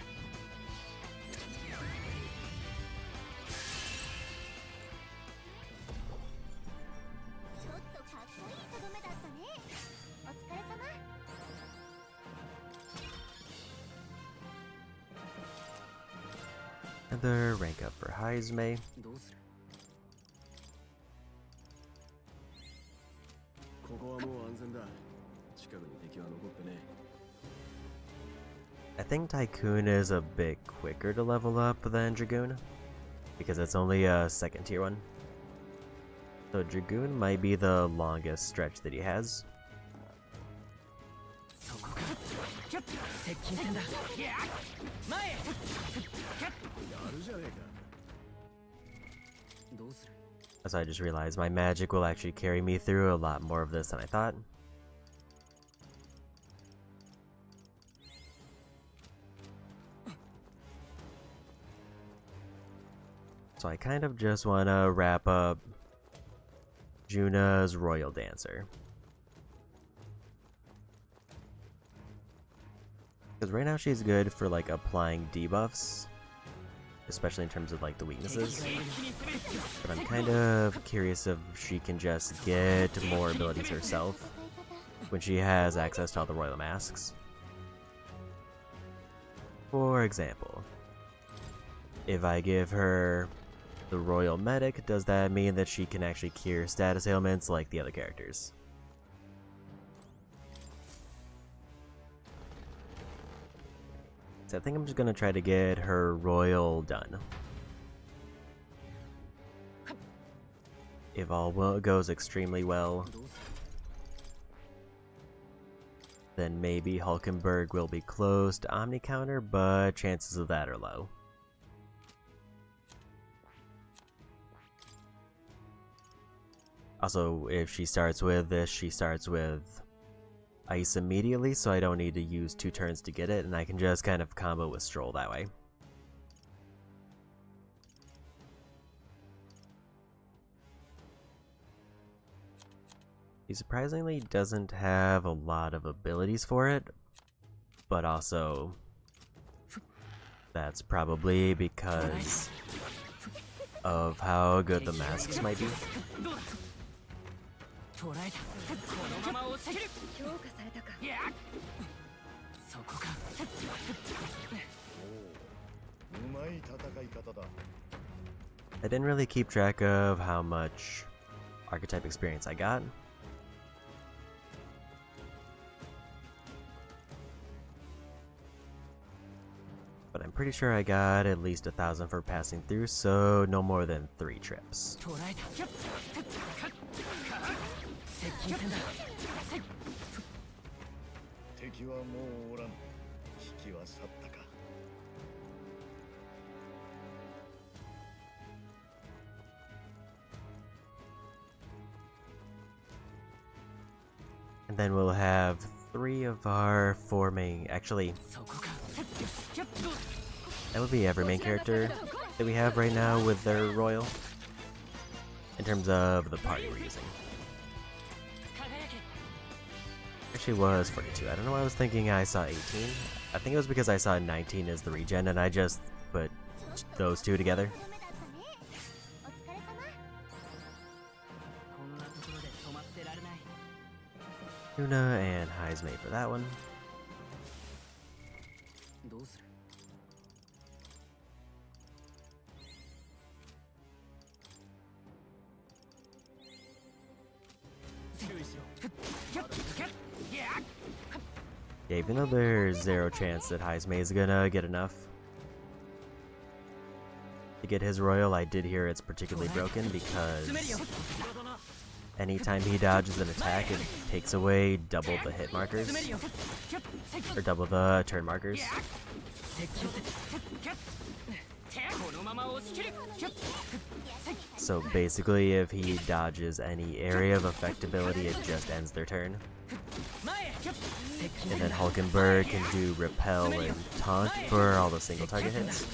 ちょっとかっこいいとどめだったね。お疲れ様。 Another rank up for Heisme. どうする？ここはもう安全だ。近くに敵は残ってね。 I think Tycoon is a bit quicker to level up than Dragoon, because it's only a second tier one. So Dragoon might be the longest stretch that he has. そこか。接近戦だ。前へ。やるじゃねえか。どうする？ So I just realized my magic will actually carry me through a lot more of this than I thought. So I kind of just want to wrap up Juna's Royal Dancer. Because right now she's good for like applying debuffs, especially in terms of like the weaknesses. But I'm kind of curious if she can just get more abilities herself when she has access to all the Royal Masks. For example, if I give her the Royal Medic, does that mean that she can actually cure status ailments like the other characters? So I think I'm just gonna try to get her Royal done. If all goes extremely well, then maybe Hulkenberg will be close to Omni Counter, but chances of that are low. Also, if she starts with this, she starts with Ice immediately, so I don't need to use 2 turns to get it, and I can just kind of combo with Stroll that way. He surprisingly doesn't have a lot of abilities for it, but also that's probably because of how good the masks might be. 捉えた。このまま落ちる。強化されたか。いや。そこか。うまい戦い方だ。 I didn't really keep track of how much archetype experience I got. But I'm pretty sure I got at least 1,000 for passing through, so no more than 3 trips. 捉えた。接近戦だ。敵はもうおらん。危機は去ったか。 And then we'll have 3 of our 4 main. Actually, そこか。 that would be every main character that we have right now with their royal. In terms of the party we're using. Actually was 42. I don't know why I was thinking I saw 18. I think it was because I saw 19 as the regen and I just put those 2 together. こんなところで止まってられない。 Tuna and Heisme for that one. どうする？ Yeah, even though there's 0 chance that Heisme is gonna get enough to get his royal, I did hear it's particularly broken because anytime he dodges an attack, it takes away double the hit markers, or double the turn markers. So basically, if he dodges any area of effectability, it just ends their turn. And then Hulkenberg can do repel and taunt for all the single target hits.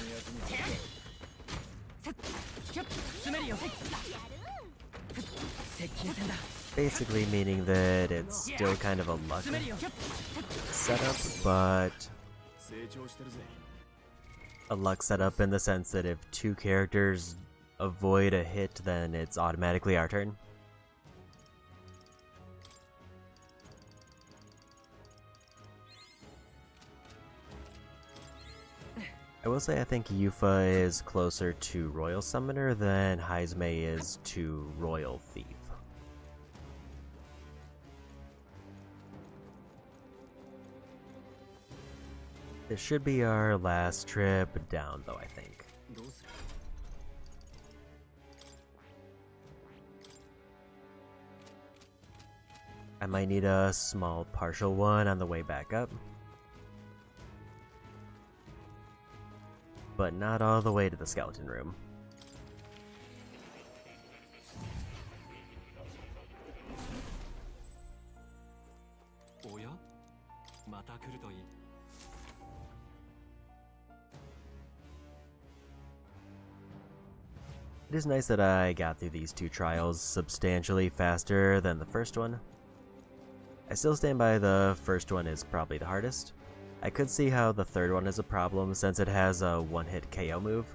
Basically meaning that it's still kind of a luck setup, but a luck setup in the sense that if two characters avoid a hit, then it's automatically our turn. I will say I think Yufa is closer to Royal Summoner than Heizmei is to Royal Thief. This should be our last trip down, though, I think. I might need a small partial one on the way back up. But not all the way to the skeleton room. It is nice that I got through these two trials substantially faster than the first one. I still stand by the first one is probably the hardest. I could see how the third one is a problem since it has a one-hit KO move.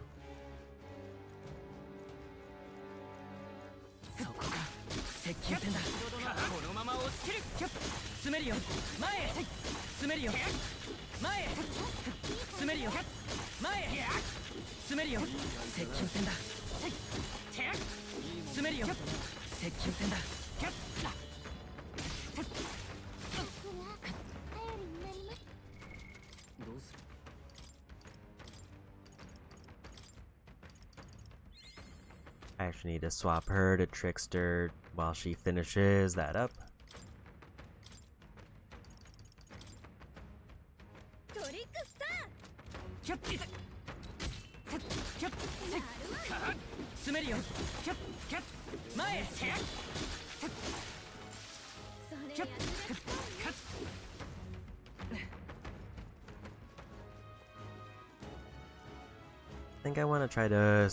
I actually need to swap her to Trickster while she finishes that up. I think I want to try to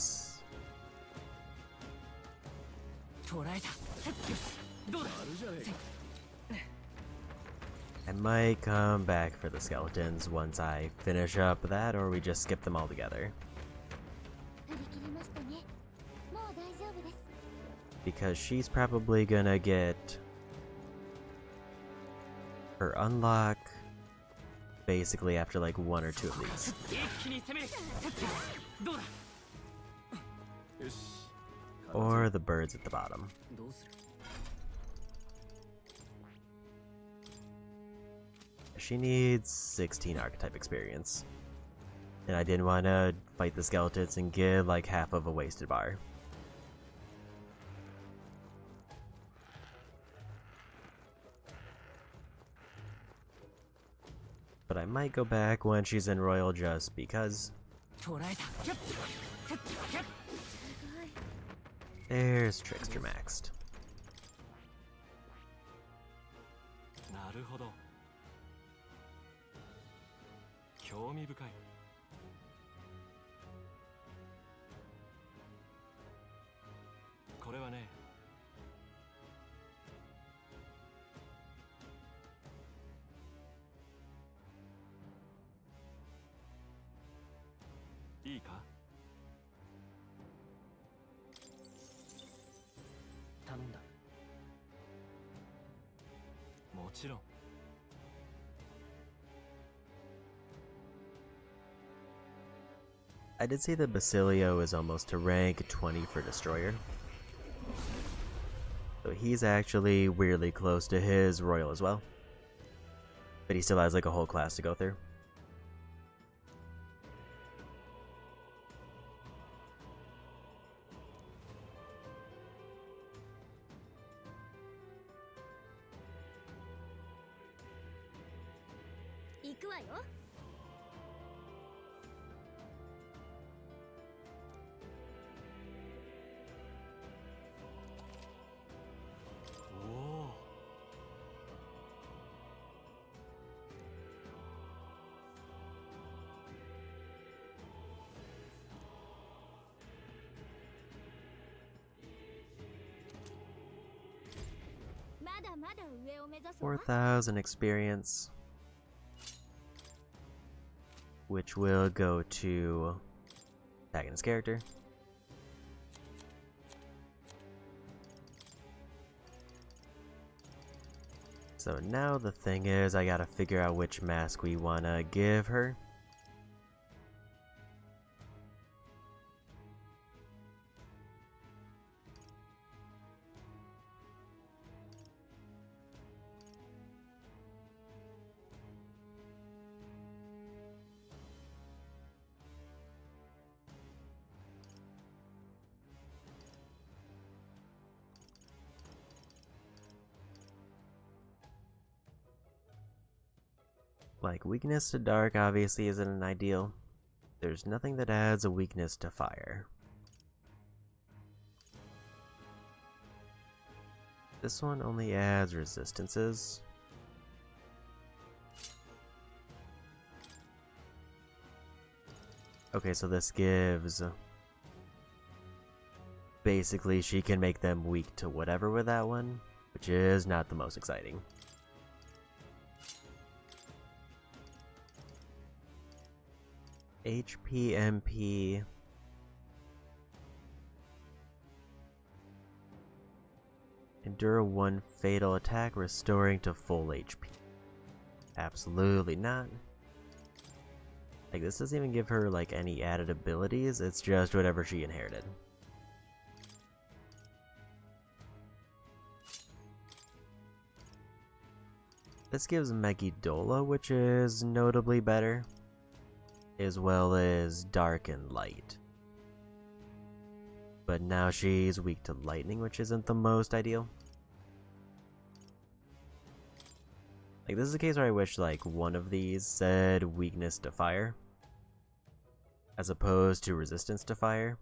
I might come back for the skeletons once I finish up that, or we just skip them all together. Because she's probably gonna get her unlock basically after like one or two of these. Or the birds at the bottom. She needs 16 archetype experience. And I didn't want to fight the skeletons and get like half of a wasted bar. But I might go back when she's in Royal just because. There's Trickster maxed. I did see that Basilio is almost to rank 20 for Destroyer. So he's actually weirdly close to his Royal as well. But he still has like a whole class to go through. だまだ上を目指すわ。 4,000 experience, which will go to protagonist character. So now the thing is, I gotta figure out which mask we wanna give her. Like, weakness to dark obviously isn't an ideal. There's nothing that adds a weakness to fire. This one only adds resistances. Okay, so this gives... Basically, she can make them weak to whatever with that one, which is not the most exciting. HP, MP... Endure 1 fatal attack, restoring to full HP. Absolutely not. Like, this doesn't even give her, like, any added abilities, it's just whatever she inherited. This gives Megiddola, which is notably better, as well as Dark and Light. But now she's weak to lightning, which isn't the most ideal. Like, this is a case where I wish, like, one of these said weakness to fire, as opposed to resistance to fire.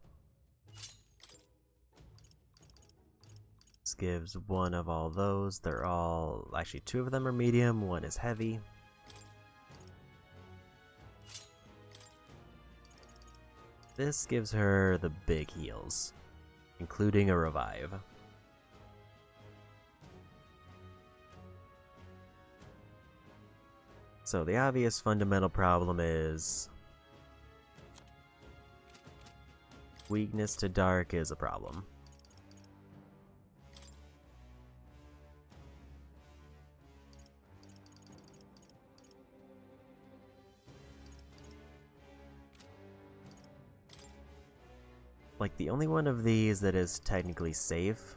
This gives one of all those. They're all... Actually, 2 of them are medium, 1 is heavy. This gives her the big heals, including a revive. So the obvious fundamental problem is weakness to dark is a problem. Like, the only one of these that is technically safe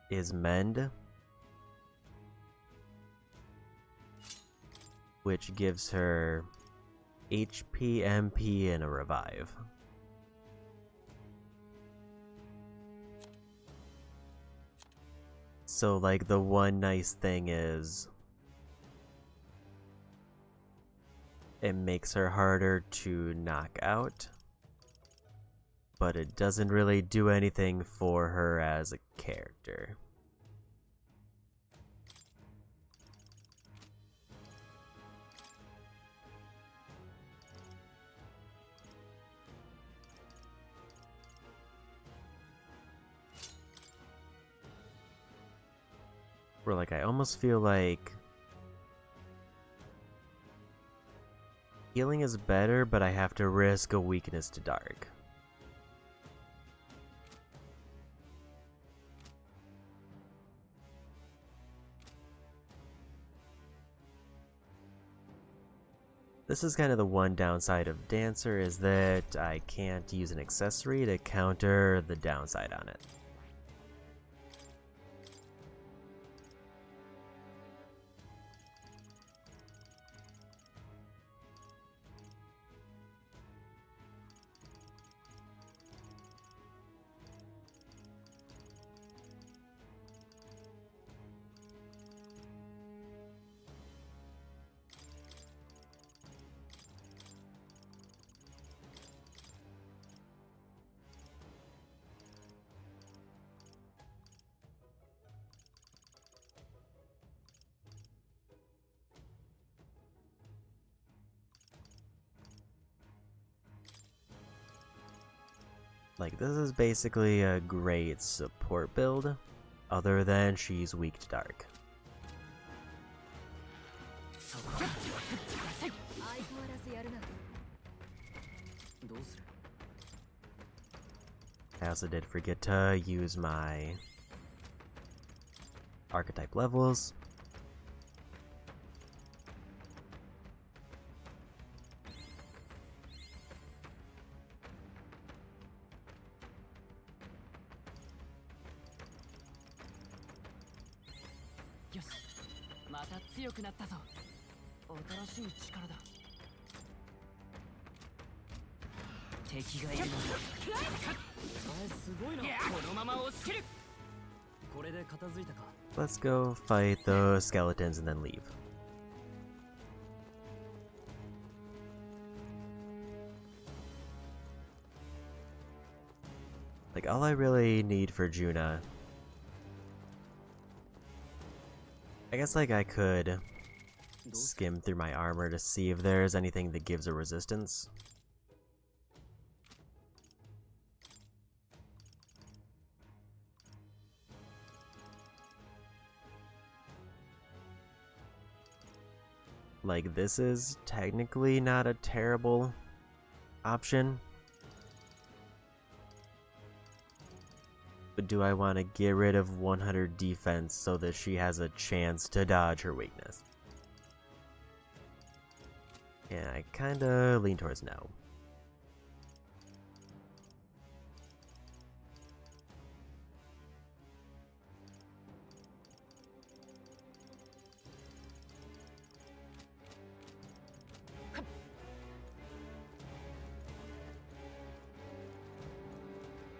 is Mend, which gives her HP, MP, and a revive. So, like, the one nice thing is it makes her harder to knock out, but it doesn't really do anything for her as a character. Where, like, I almost feel like healing is better, but I have to risk a weakness to dark. This is kind of the one downside of Dancer, is that I can't use an accessory to counter the downside on it. Like, this is basically a great support build, other than she's weak to dark. そこだ。相変わらずやるな。どうする？ I also did forget to use my archetype levels. Yoshi, また強くなったぞ。新しい力だ。敵がいるのだ。お前すごいな。このまま押し切る。これで片付いたか。 Let's go fight those skeletons and then leave. Like, all I really need for Juna... I guess, like, I could skim through my armor to see if there's anything that gives a resistance. Like, this is technically not a terrible option. But do I want to get rid of 100 defense so that she has a chance to dodge her weakness? Yeah, I kinda lean towards no.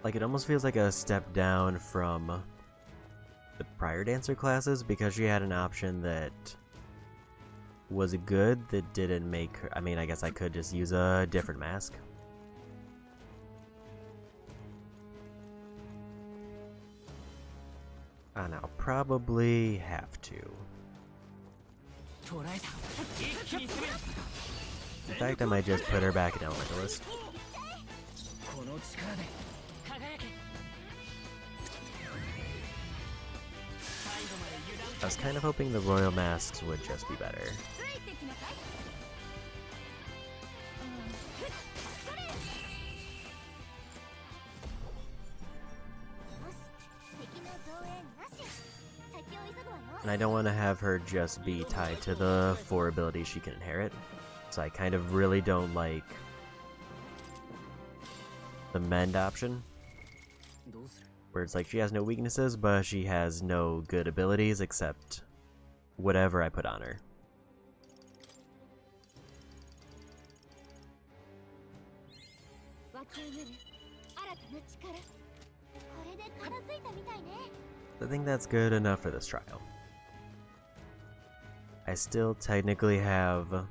Like, it almost feels like a step down from the prior dancer classes because she had an option that was good that didn't make her... I mean, I guess I could just use a different mask. And I'll probably have to. In fact, I might just put her back in Elementalist. I was kind of hoping the Royal Masks would just be better. And I don't want to have her just be tied to the 4 abilities she can inherit. So I kind of really don't like the Mend option, where it's like she has no weaknesses, but she has no good abilities except whatever I put on her. I think that's good enough for this trial. I still technically have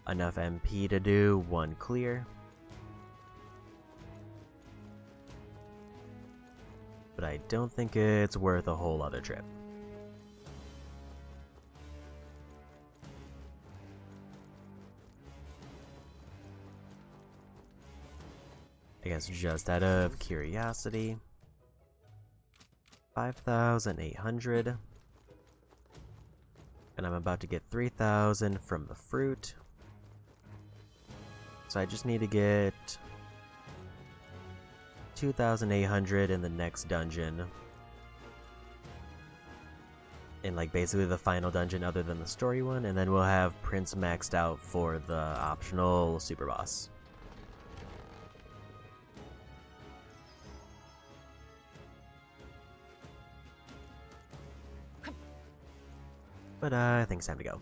enough MP to do 1 clear. But I don't think it's worth a whole other trip. I guess just out of curiosity, 5,800, and I'm about to get 3,000 from the fruit, so I just need to get 2,800 in the next dungeon, in like basically the final dungeon other than the story one, and then we'll have Prince maxed out for the optional super boss. But I think it's time to go.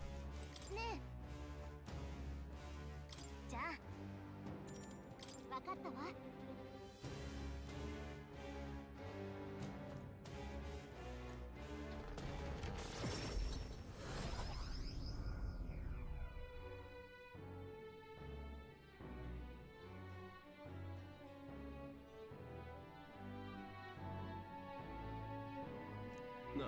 No.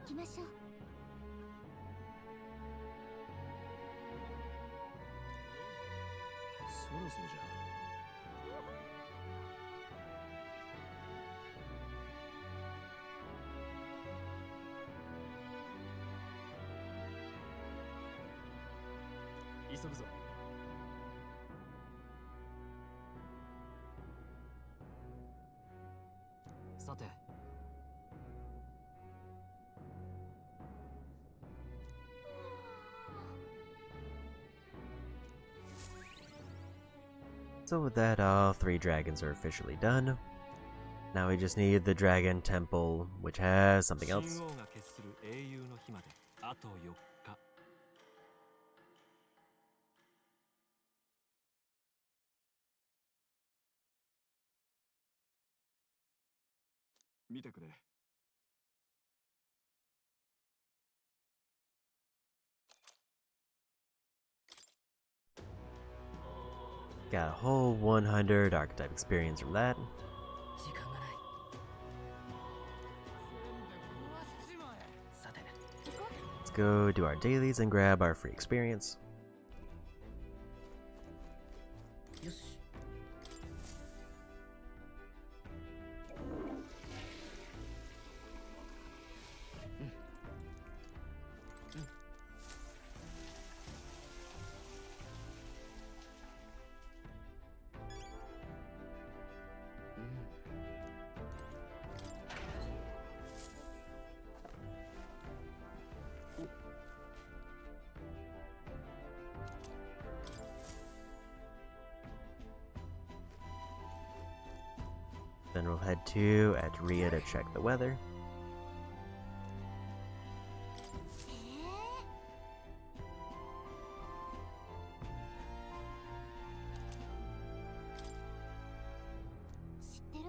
きましょう。そろそろじゃ。急ぐぞ。さて、So with that, all 3 dragons are officially done. Now we just need the Dragon Temple, which has something else. 神王が決する英雄の日まであと4日。見てくれ。Got a whole 100 archetype experience from that. 時間がない。さて、 Let's go do our dailies and grab our free experience. よし。Then we'll head to Adria to check the weather. 知ってる？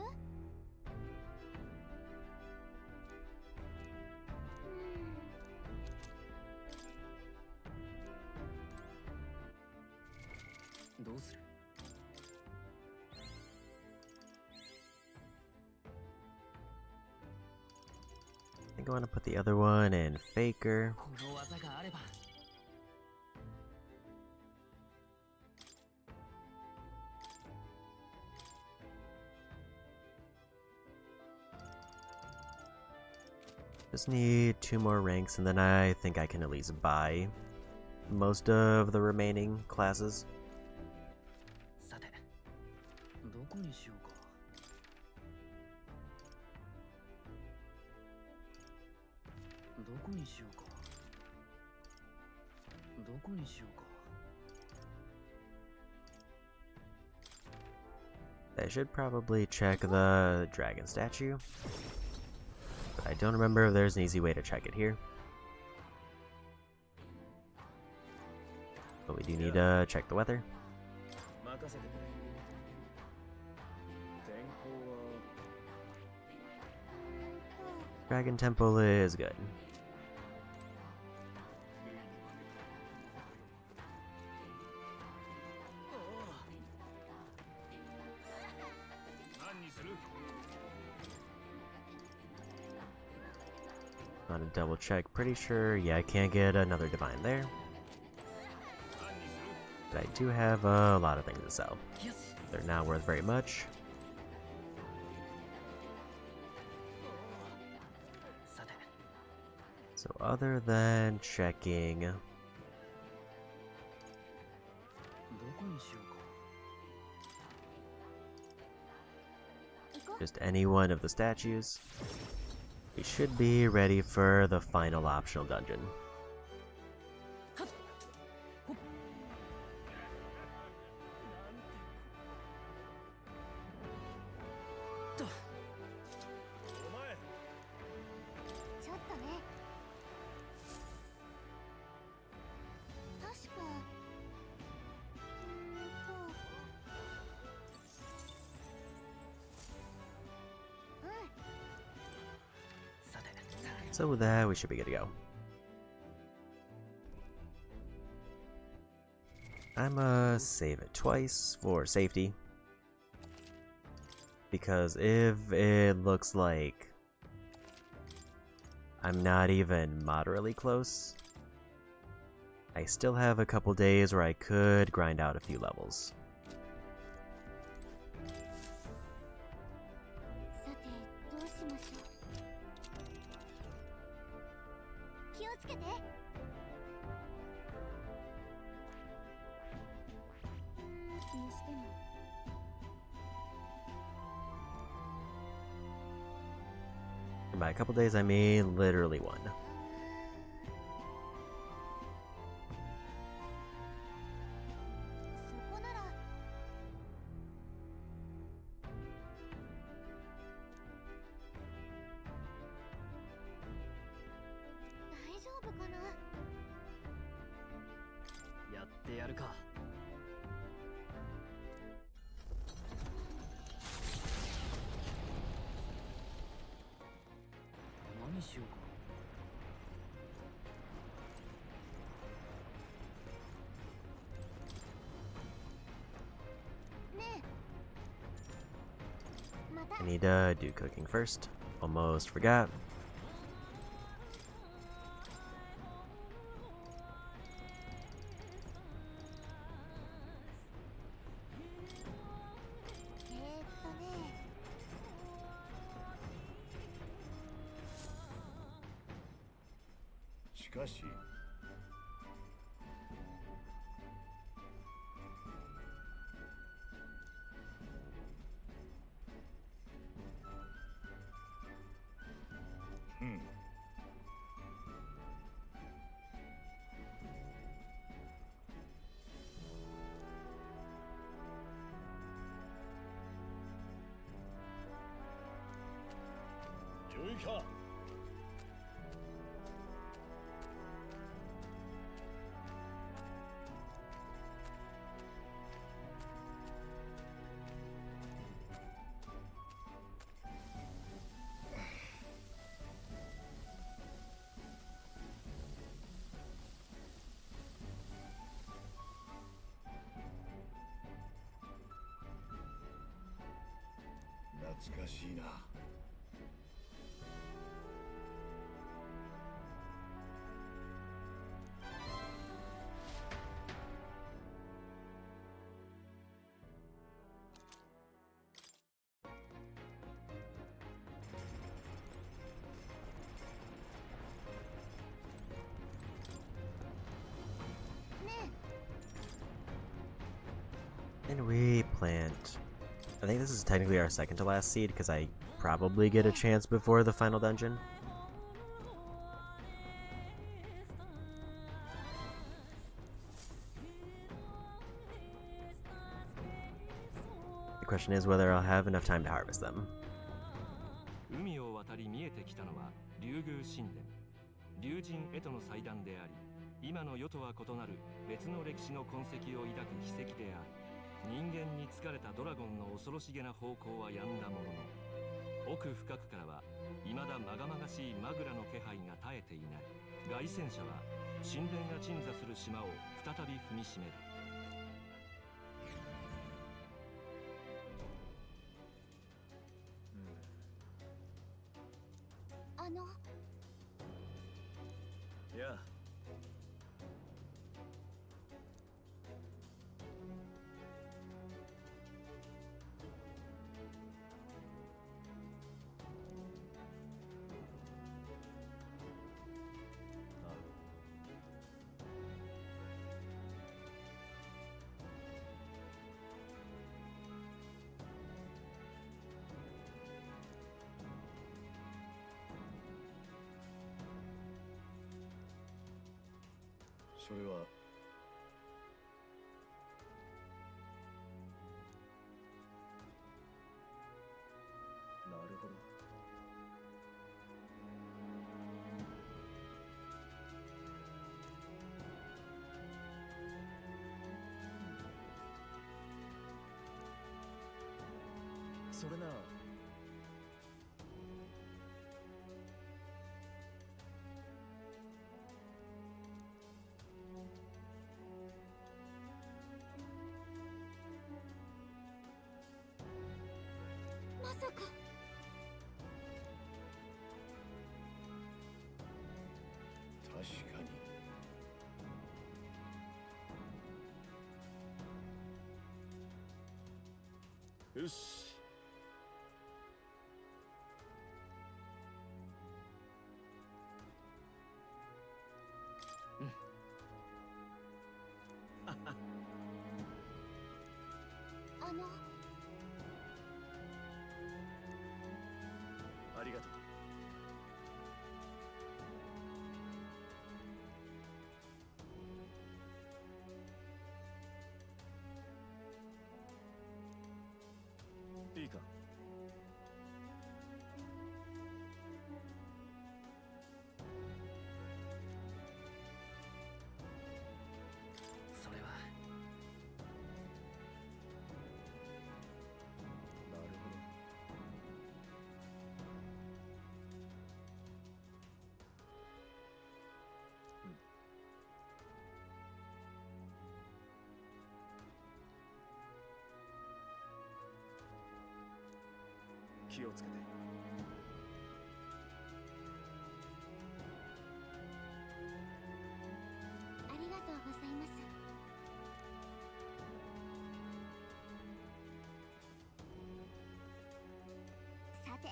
どうする？ I think I want to put the other one in Faker. この技があれば。 Just need 2 more ranks, and then I think I can at least buy most of the remaining classes. さて、どこにしようか。どこにしようか。どこにしようか。 I should probably check the dragon statue, but I don't remember if there's an easy way to check it here. But we do need to check the weather. 任せてくれ。天候は Dragon Temple is good. 何にする？ Want to double check. Pretty sure, yeah, I can't get another divine there. 何にする？ But I do have a lot of things to sell. よし。 They're not worth very much. さて、 So other than checking どこにしようか。 just any one of the statues, we should be ready for the final optional dungeon. ちょっとね。確かさて、 So with that, we should be good to go. I'm save it twice for safety. Because if it looks like I'm not even moderately close. I still have a couple days where I could grind out a few levels. さてどうしましょう。気をつけて。にしても And by a couple days, I mean literally one. そこなら大丈夫かな。やってやるか。何しようか。ねえ。また。 I need to do cooking first. Almost forgot. ね。しかし良いか。懐かしいな。And we plant. I think this is technically our second to last seed because I probably get a chance before the final dungeon. The question is whether I'll have enough time to harvest them. 海を渡り見えてきたのは竜宮神殿、竜神へとの祭壇であり、今の世とは異なる別の歴史の痕跡を抱く秘跡である。人間に疲れたドラゴンの恐ろしげな方向は止んだものの、奥深くからは未だまがまがしいマグラの気配が絶えていない。凱旋者は神殿が鎮座する島を再び踏みしめる。いや。それはなるほど。それならまさか。よし。あのありがとう。いいか。それはなるほど。気をつけて。ありがとうございます。さて、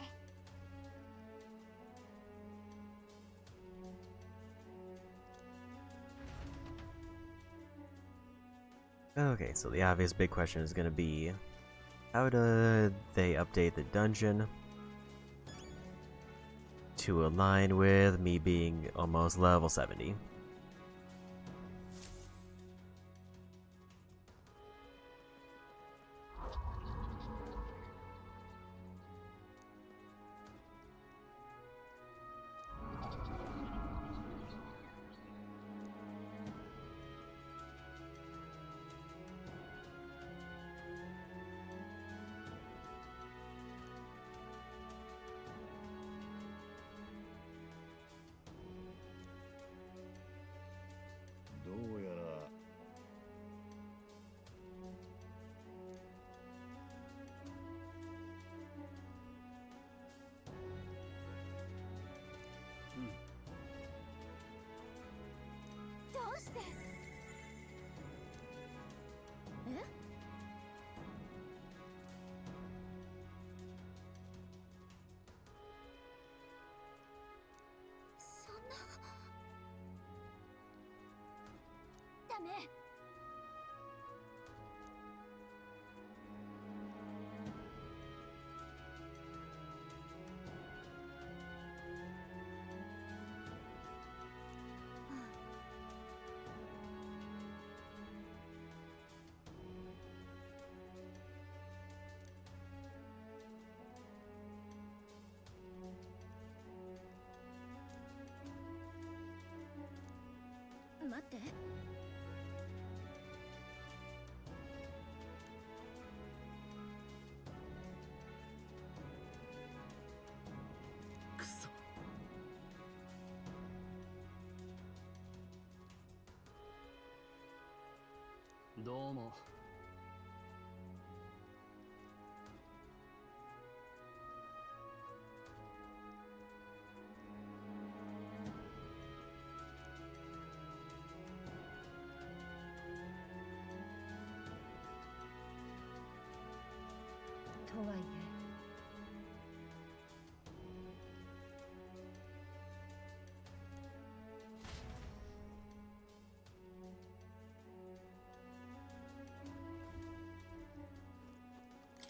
Okay, so the obvious big question is gonna be, how do they update the dungeon to align with me being almost level 70?ダメ。待って。くそ。どうも。とはいえ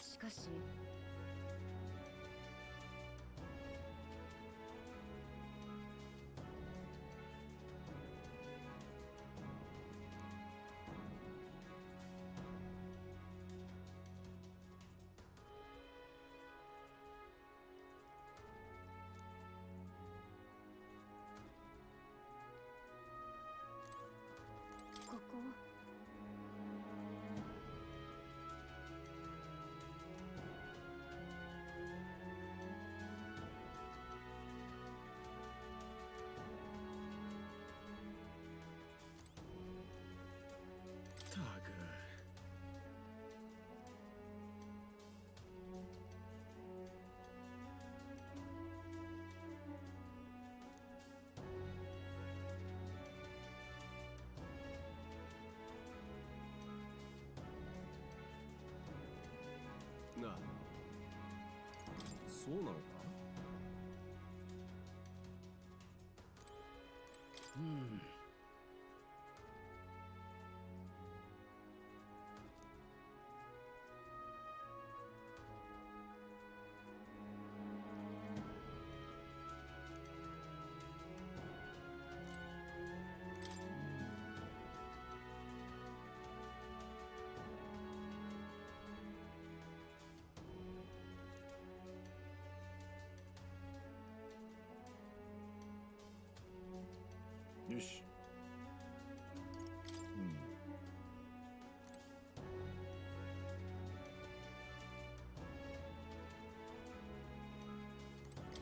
しかしここな。そうなのか。よし。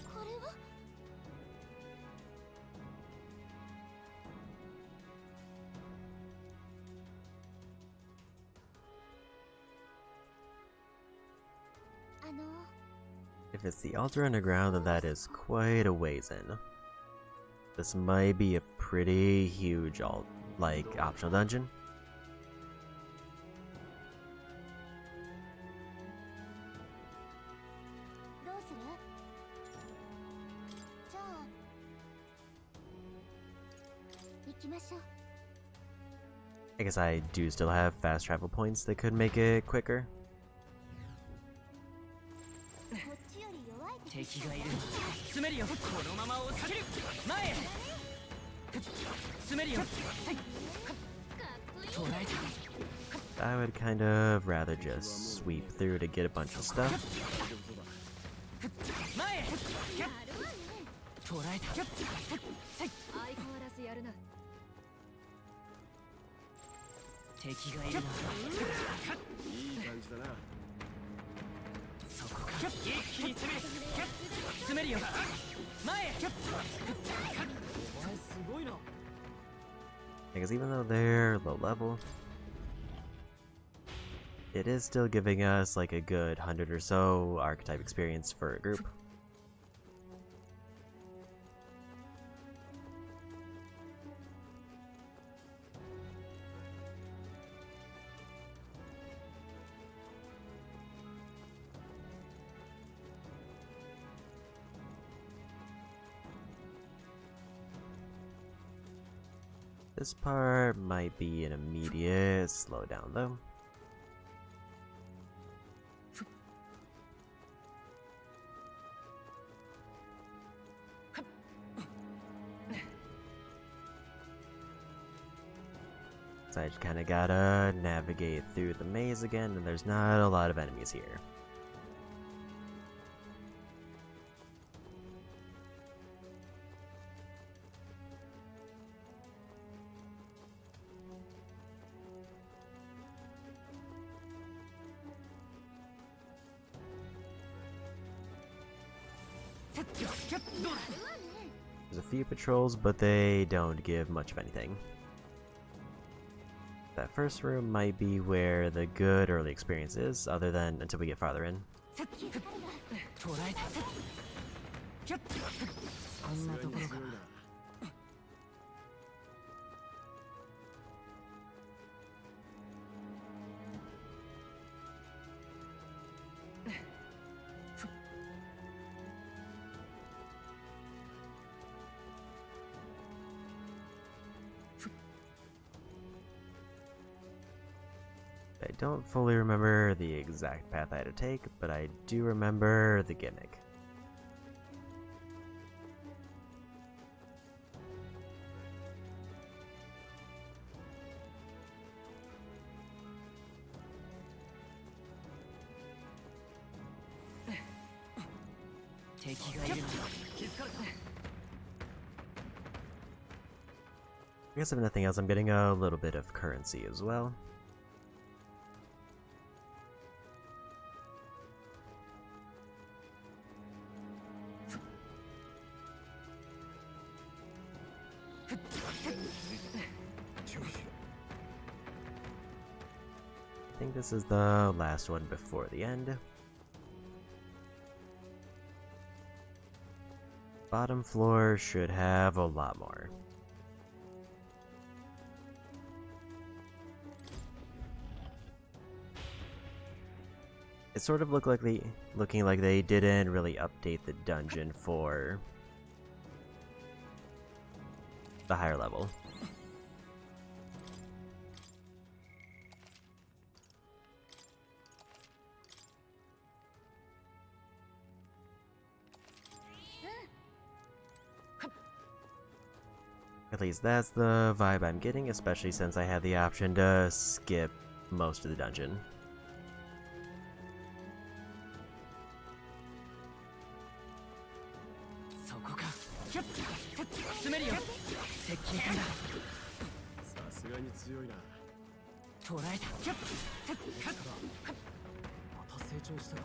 これはIf it's the Ultra Underground, then that is quite a ways in. This might be a pretty huge optional dungeon. どうする？じゃあ行きましょう。 I guess I do still have fast travel points that could make it quicker. こっちより弱い敵がいる。詰めるよ。このまま押し切る。前へ。詰めるよ。捕らえた。 I would kind of rather just sweep through to get a bunch of stuff. 前へ。捕らえた。相変わらずやるな。敵がいるな。いい感じだな。そこか。一気に攻める。詰めるよ。前へ。お前すごいな。 Because even though they're low level, it is still giving us like a good 100 or so archetype experience for a group. This part might be an immediate slowdown though. So I just kinda gotta navigate through the maze again, and there's not a lot of enemies here. There's a few patrols, but they don't give much of anything. That first room might be where the good early experience is, other than until we get farther in. 捕らえた。あんなところか。I don't fully remember the exact path I had to take, but I do remember the gimmick. I guess if nothing else, I'm getting a little bit of currency as well. I think this is the last one before the end. Bottom floor should have a lot more. it sort of looking like they didn't really update the dungeon for the higher level. At least that's the vibe I'm getting, especially since I had the option to skip most of the dungeon.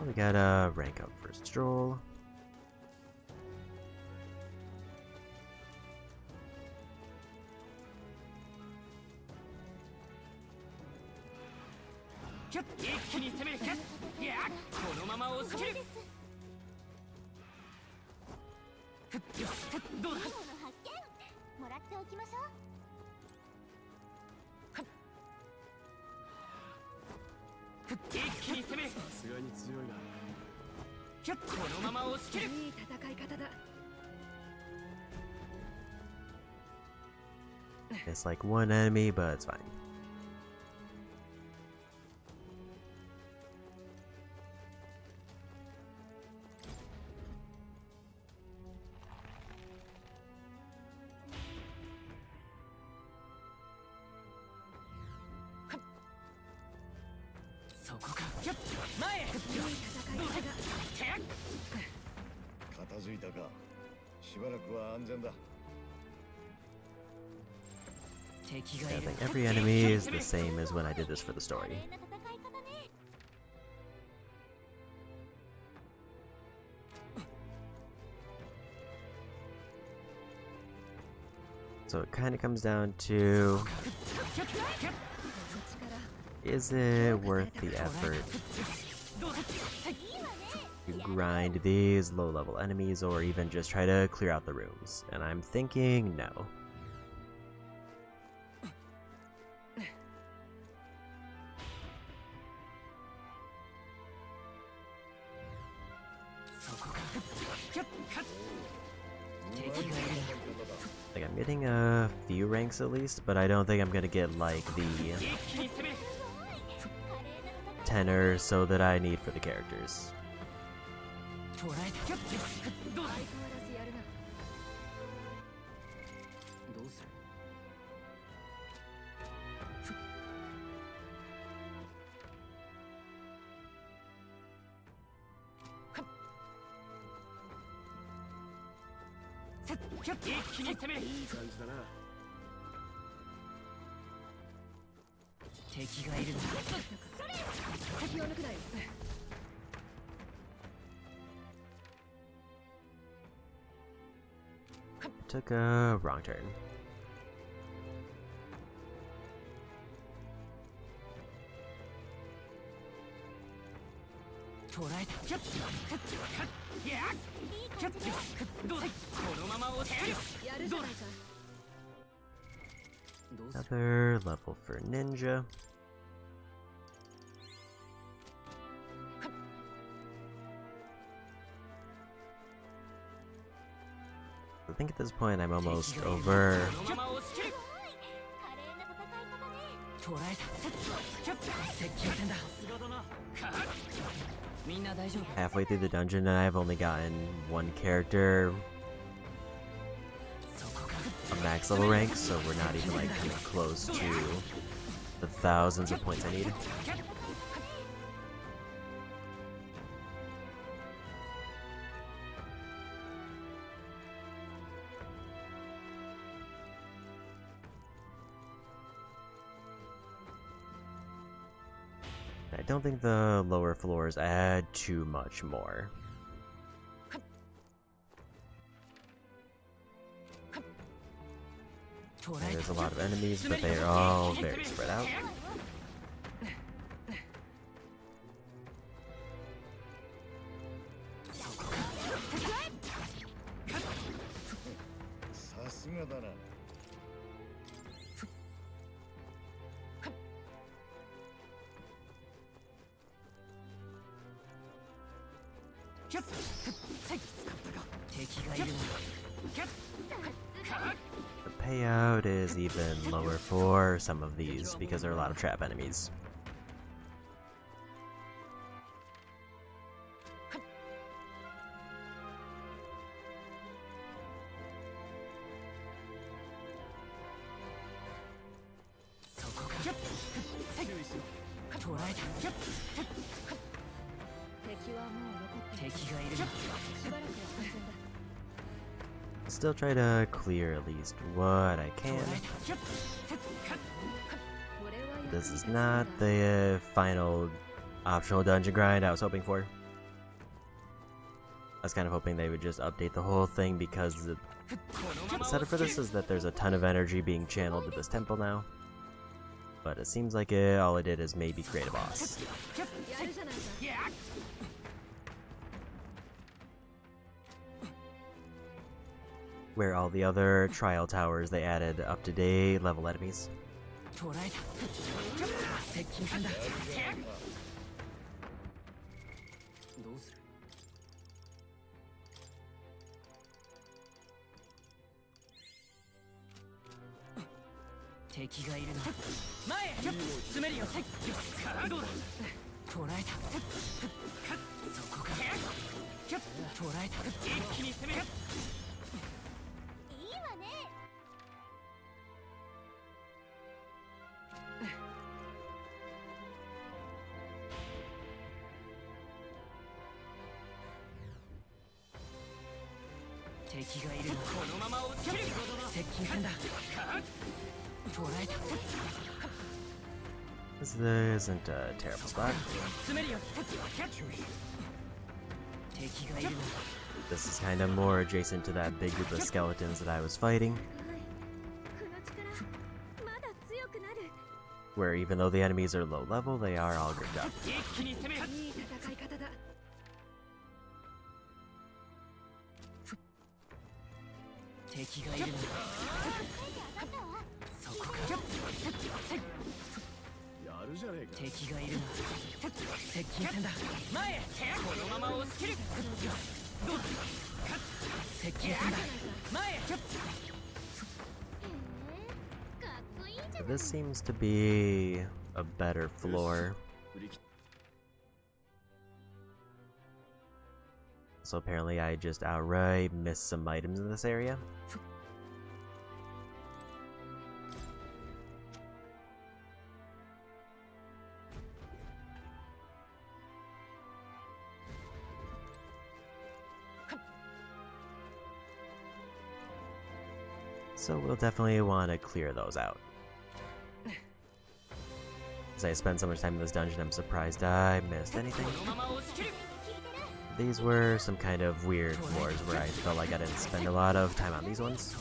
We gotta rank up first stroll. It's like one enemy, but it's fine. I think every enemy is the same as when I did this for the story. So it kind of comes down to, is it worth the effort to grind these low-level enemies or even just try to clear out the rooms? And I'm thinking no. Like, I'm getting a few ranks at least, but I don't think I'm gonna get like the 10 or so that I need for the characters. Took a wrong turn. Another level for ninja. I think at this point I'm almost over halfway through the dungeon and I've only gotten one character a max level rank, so we're not even like close to the thousands of points I need. I don't think the lower floors add too much more. And there's a lot of enemies, but they are all very spread out. The payout is even lower for some of these because there are a lot of trap enemies. Still try to clear at least what I can. This is not the final optional dungeon grind I was hoping for. I was kind of hoping they would just update the whole thing because the setup for this is that there's a ton of energy being channeled to this temple now. But it seems like all it did is maybe create a boss. Where all the other trial towers, they added up-to-date level enemies. This isn't a terrible spot. This is kind of more adjacent to that big group of skeletons that I was fighting. Where even though the enemies are low level, they are all grouped up. So this seems to be a better floor. So apparently I just outright missed some items in this area. So we'll definitely want to clear those out. As I spend so much time in this dungeon, I'm surprised I missed anything. These were some kind of weird floors where I felt like I didn't spend a lot of time on these ones.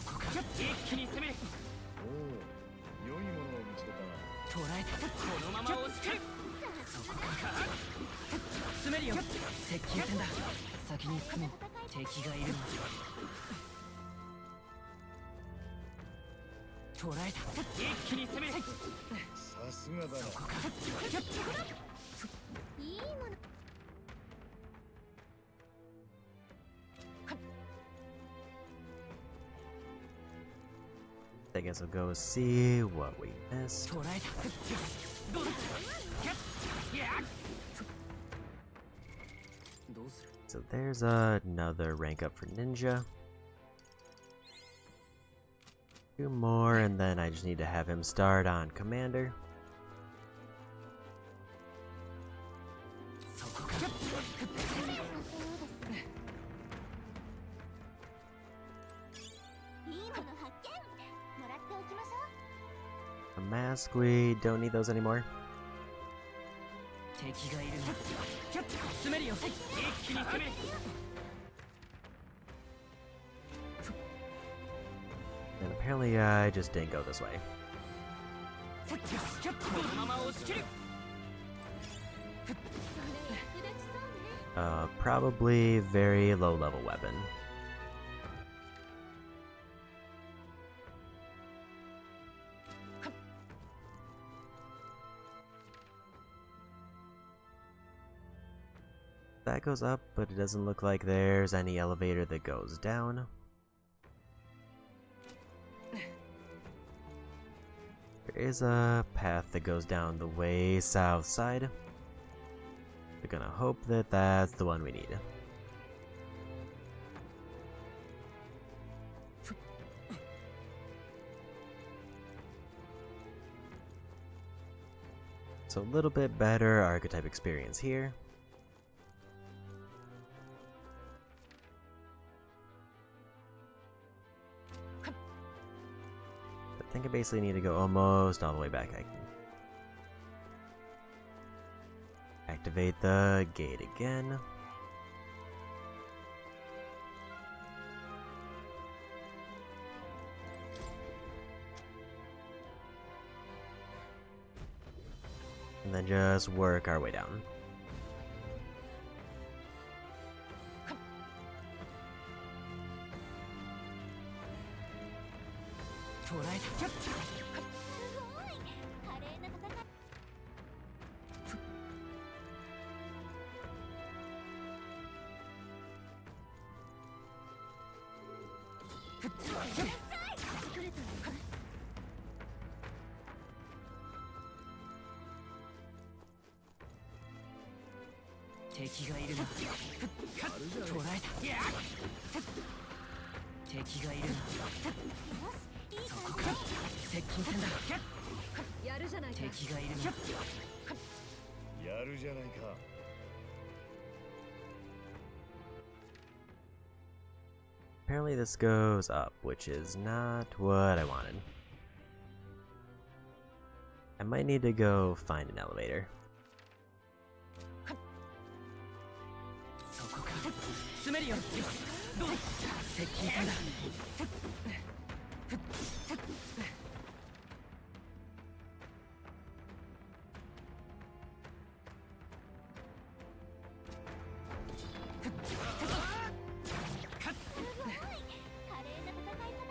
I guess I'll go see what we missed. So there's another rank up for ninja. 2 more, and then I just need to have him start on commander. A mask, we don't need those anymore. And apparently I just didn't go this way. Probably very low level weapon. That goes up, but it doesn't look like there's any elevator that goes down. There is a path that goes down the way south side. We're gonna hope that that's the one we need. So a little bit better archetype experience here. I think I basically need to go almost all the way back. I can activate the gate again. And then just work our way down. Apparently this goes up, which is not what I wanted. I might need to go find an elevator.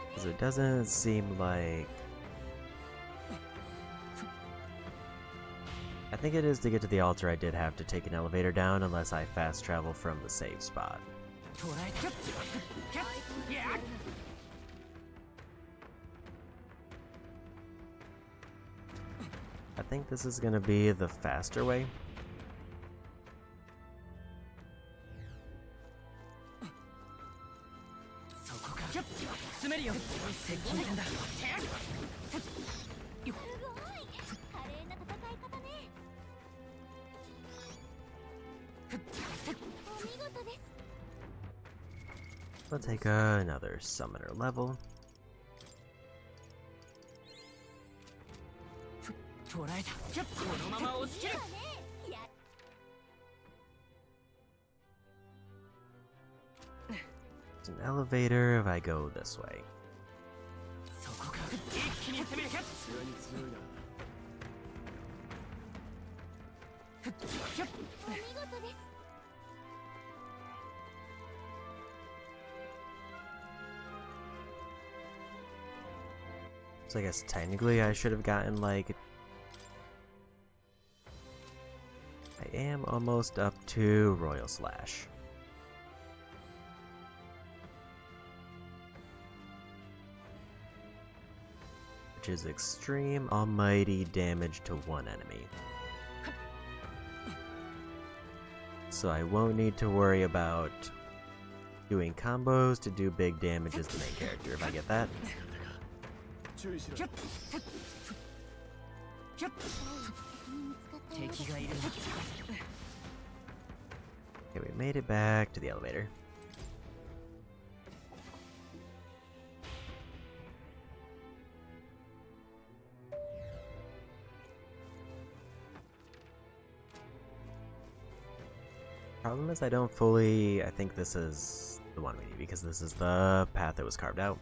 Because it doesn't seem like... I think it is to get to the altar I did have to take an elevator down unless I fast travel from the save spot. I think this is gonna be the faster way. We'll take another summoner level. There's an elevator if I go this way. So I guess technically I should have gotten like... I am almost up to Royal Slash. Which is extreme almighty damage to one enemy. So I won't need to worry about doing combos to do big damage as the main character if I get that. Okay, we made it back to the elevator. Problem is I don't fully... I think this is the one we need because this is the path that was carved out.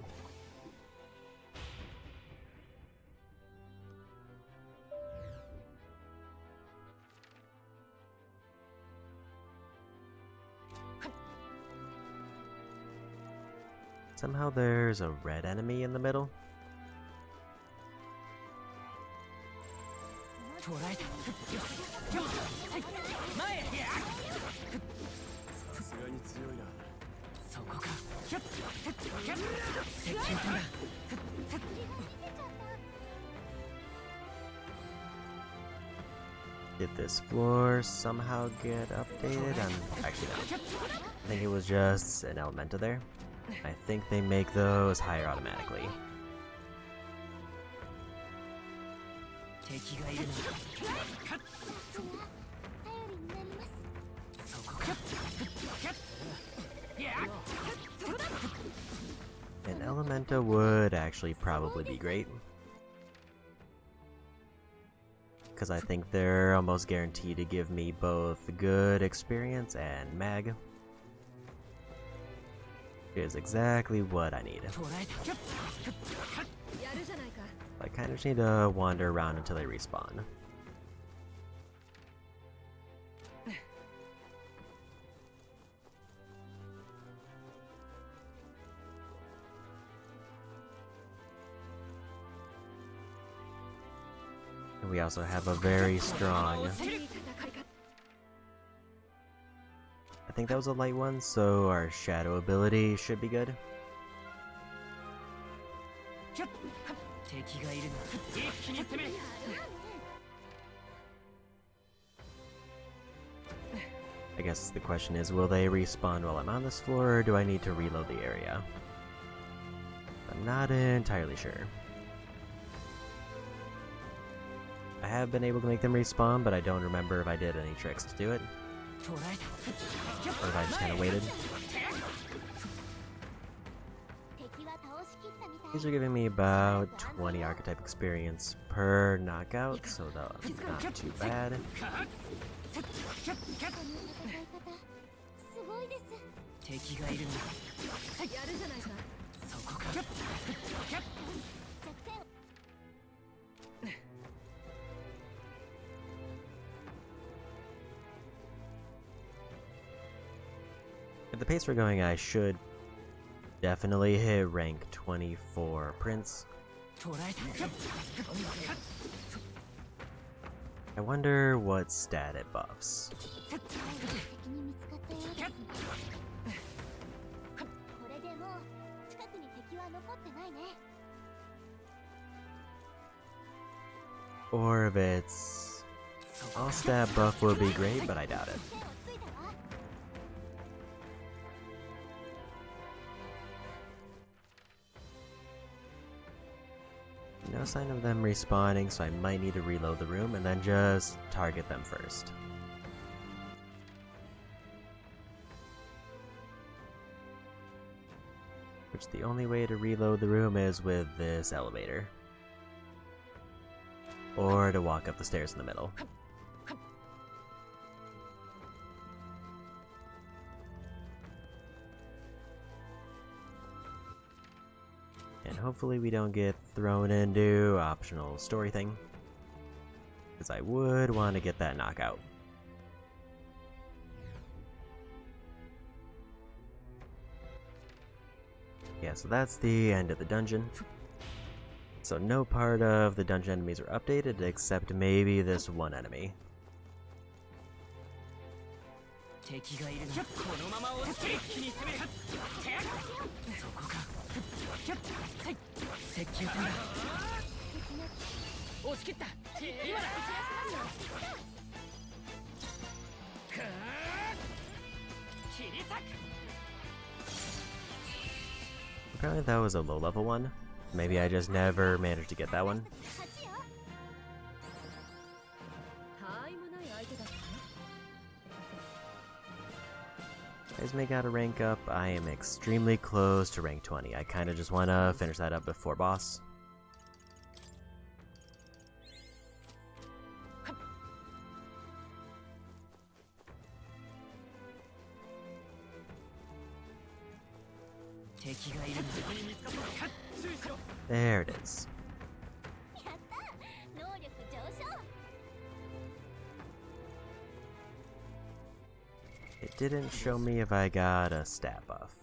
Somehow there's a red enemy in the middle. did this floor somehow get updated? Actually, no. I think it was just an Elementa there. I think they make those higher automatically. An Elementa would actually probably be great. Because I think they're almost guaranteed to give me both good experience and mag. Is exactly what I need. I kind of just need to wander around until they respawn. And we also have a very strong... I think that was a light one, so our shadow ability should be good. I guess the question is, will they respawn while I'm on this floor, or do I need to reload the area? I'm not entirely sure. I have been able to make them respawn, but I don't remember if I did any tricks to do it. Or if I just kind of waited. These are giving me about 20 archetype experience per knockout, so that's not too bad. At the pace we're going, I should definitely hit rank 24 Prince. I wonder what stat it buffs. Or if it's... all stat buff would be great, but I doubt it. No sign of them respawning, so I might need to reload the room and then just target them first. Which the only way to reload the room is with this elevator. Or to walk up the stairs in the middle. And hopefully we don't get thrown into optional story thing. Because I would want to get that knockout. Yeah, so that's the end of the dungeon. So no part of the dungeon enemies are updated except maybe this one enemy. Apparently that was a low level one. Maybe I just never managed to get that one. Guys may gotta rank up. I am extremely close to rank 20. I kinda just wanna finish that up before boss. There it is. It didn't show me if I got a stat buff.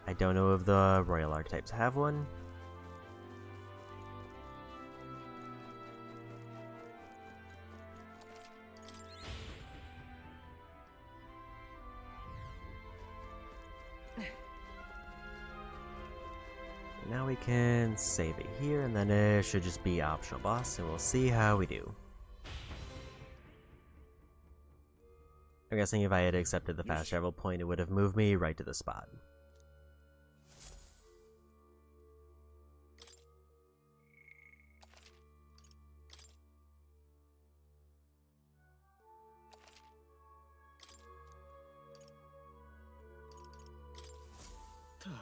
I don't know if the royal archetypes have one. now we can save it here, and then it should just be optional boss, and we'll see how we do. I'm guessing if I had accepted the fast travel point, it would have moved me right to the spot. Tag.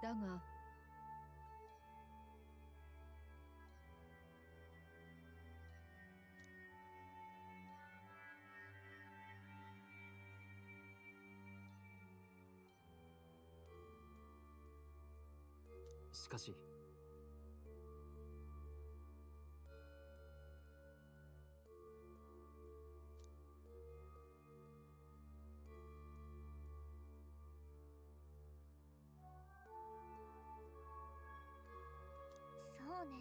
だがしかしそうね。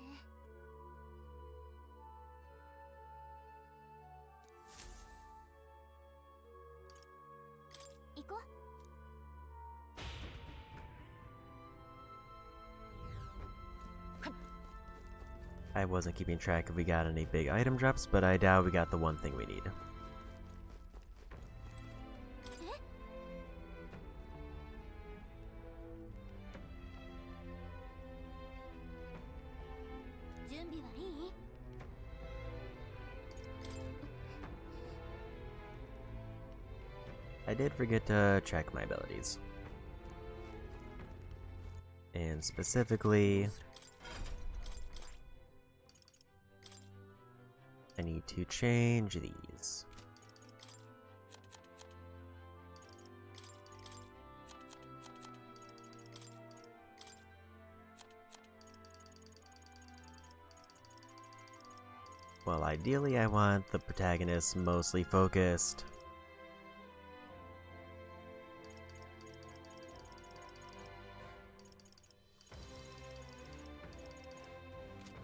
行こう。 I wasn't keeping track if we got any big item drops, but I doubt we got the one thing we need. 準備はいい？ I did forget to check my abilities. And specifically, I need to change these. Well, ideally I want the protagonist mostly focused.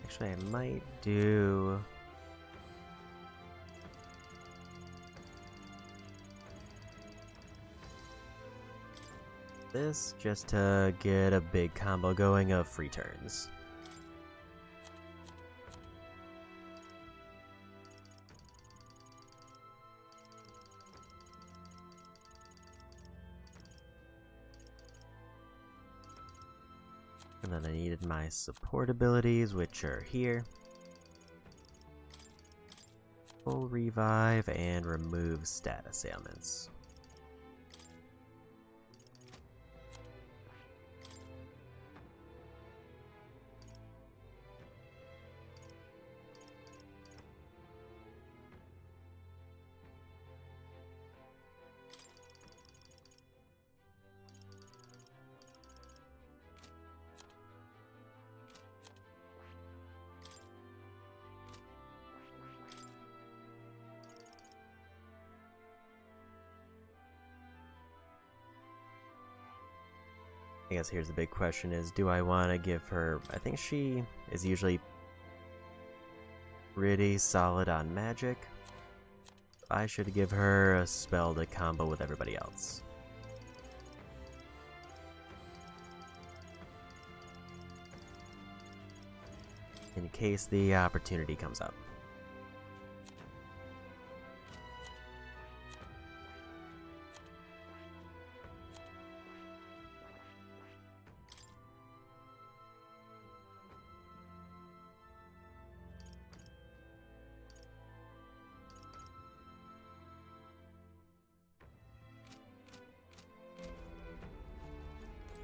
Actually, I might do... this just to get a big combo going of free turns. And then I needed my support abilities, which are here. Full revive and remove status ailments. I guess here's the big question is, do I want to give her... I think she is usually pretty solid on magic. I should give her a spell to combo with everybody else. In case the opportunity comes up.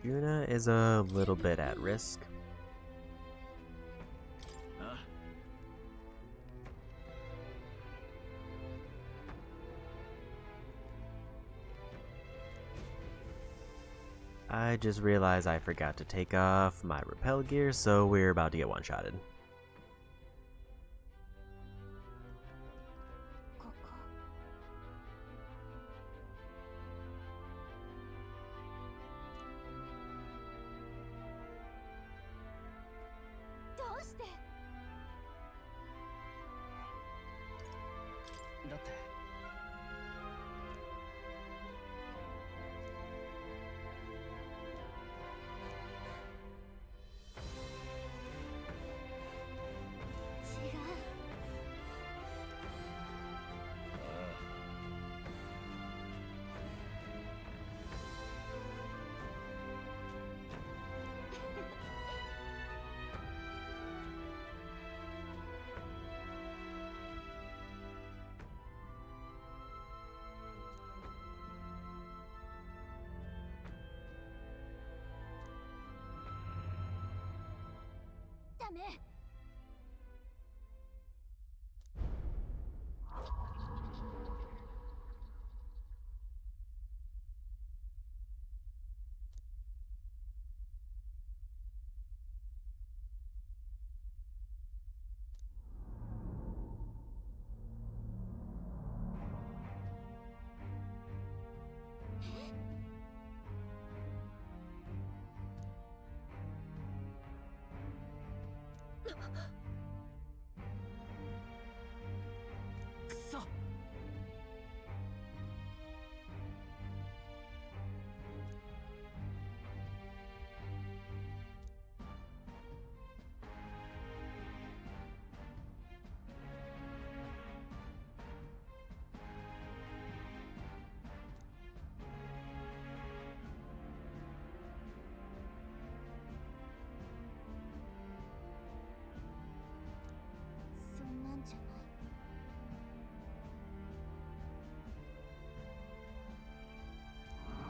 Yuna is a little bit at risk. I just realized I forgot to take off my repel gear, so we're about to get one-shotted. ここ。どうして？だってため。くそ。そんなんじゃない。な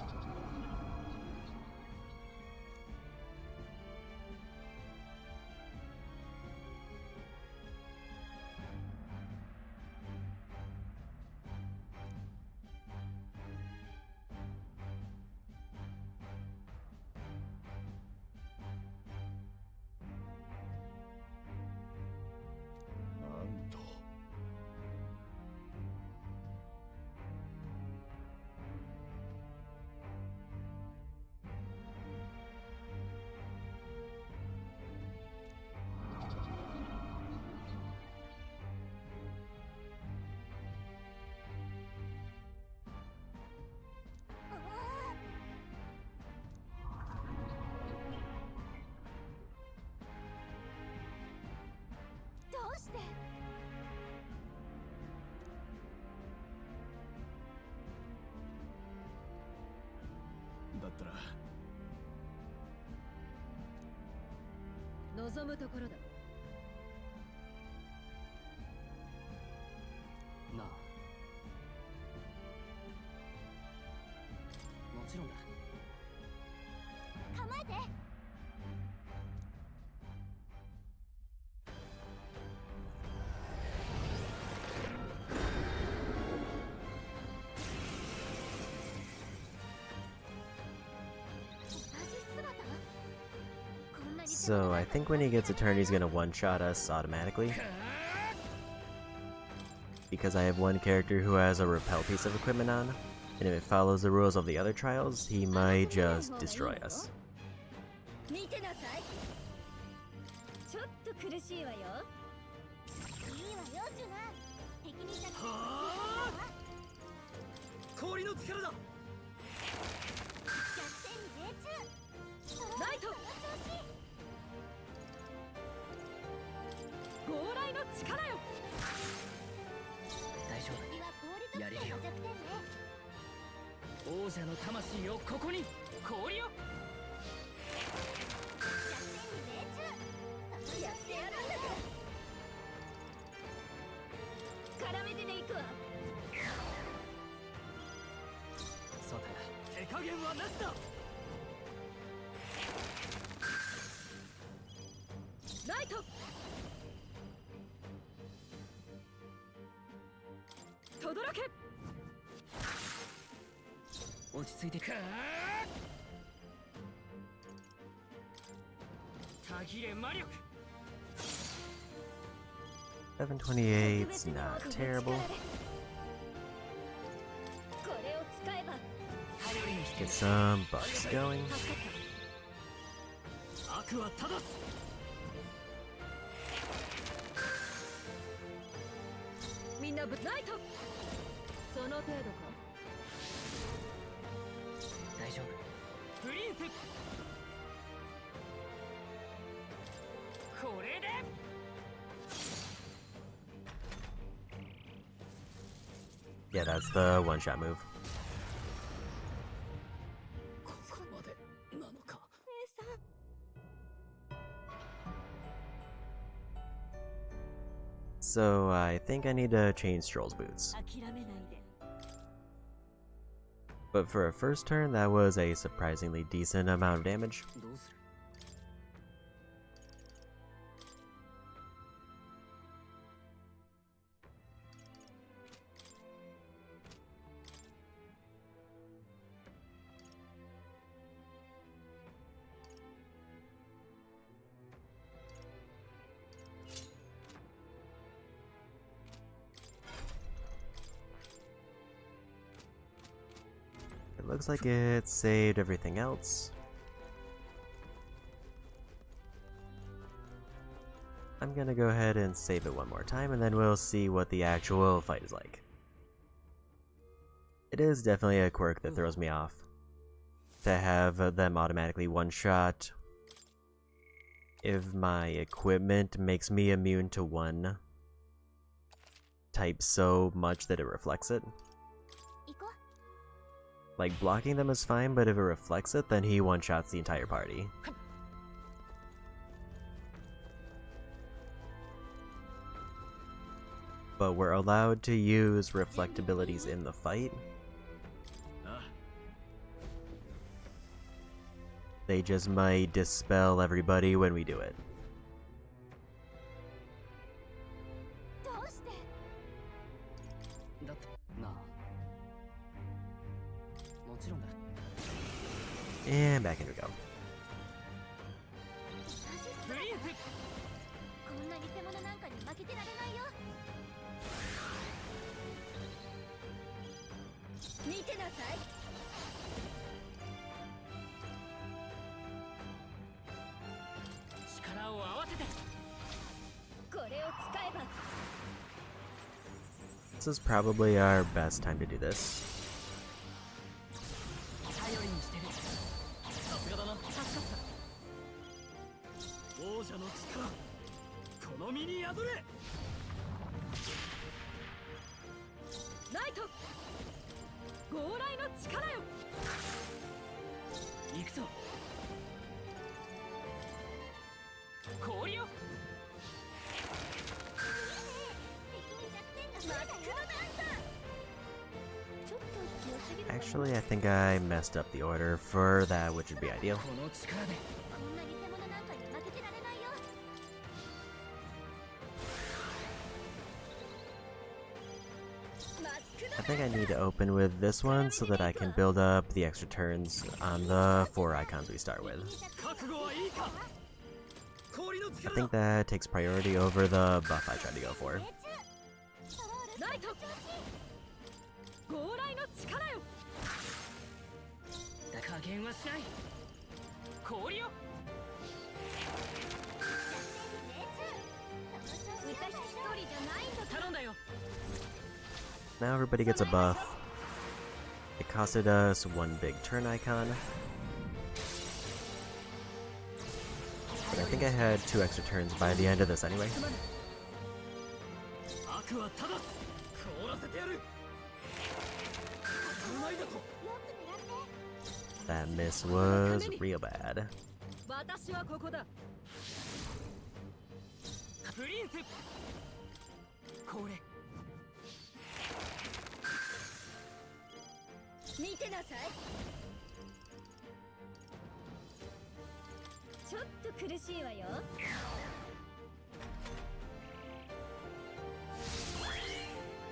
んとどうして？だったら望むところだ。なあ、もちろんだ。構えて。So I think when he gets a turn, he's gonna one-shot us automatically. Because I have one character who has a repel piece of equipment on, and if it follows the rules of the other trials, he might just destroy us. 見てなさい。ちょっと苦しいわよ。いいわよ、ジュナ。敵に着地。氷の力だ。弱点に命中。ライト。強雷の力よ。大丈敵は氷やれるよ属性の弱点ね。王者の魂をここに。氷を。弱点に命中。そのやってやるんだから。絡めてでいくわ。そうだ。手加減はなしだ。ライト。とどろけ。落ち着いて。たぎれ魔力。 728's not terrible. これを使えば。 Get some bucks going. 悪は正す。みんなぶライト。その程度か。大丈夫。プリンス。これで。 Yeah, that's the one-shot move. ここまでなのか。 So I think I need to change Stroll's boots. 諦めないで。 But for a first turn, that was a surprisingly decent amount of damage. どうする。It looks like it saved everything else. I'm gonna go ahead and save it one more time, and then we'll see what the actual fight is like. It is definitely a quirk that throws me off, to have them automatically one-shot if my equipment makes me immune to one type so much that it reflects it. Like, blocking them is fine, but if it reflects it, then he one-shots the entire party. But we're allowed to use reflectabilities in the fight. They just might dispel everybody when we do it. And back in we go. This is probably our best time to do this. Actually, I think I messed up the order for that, which would be ideal. I think I need to open with this one so that I can build up the extra turns on the 4 icons we start with. I think that takes priority over the buff I tried to go for. Now everybody gets a buff. It costed us 1 big turn icon. But I think I had 2 extra turns by the end of this anyway. That miss was real bad.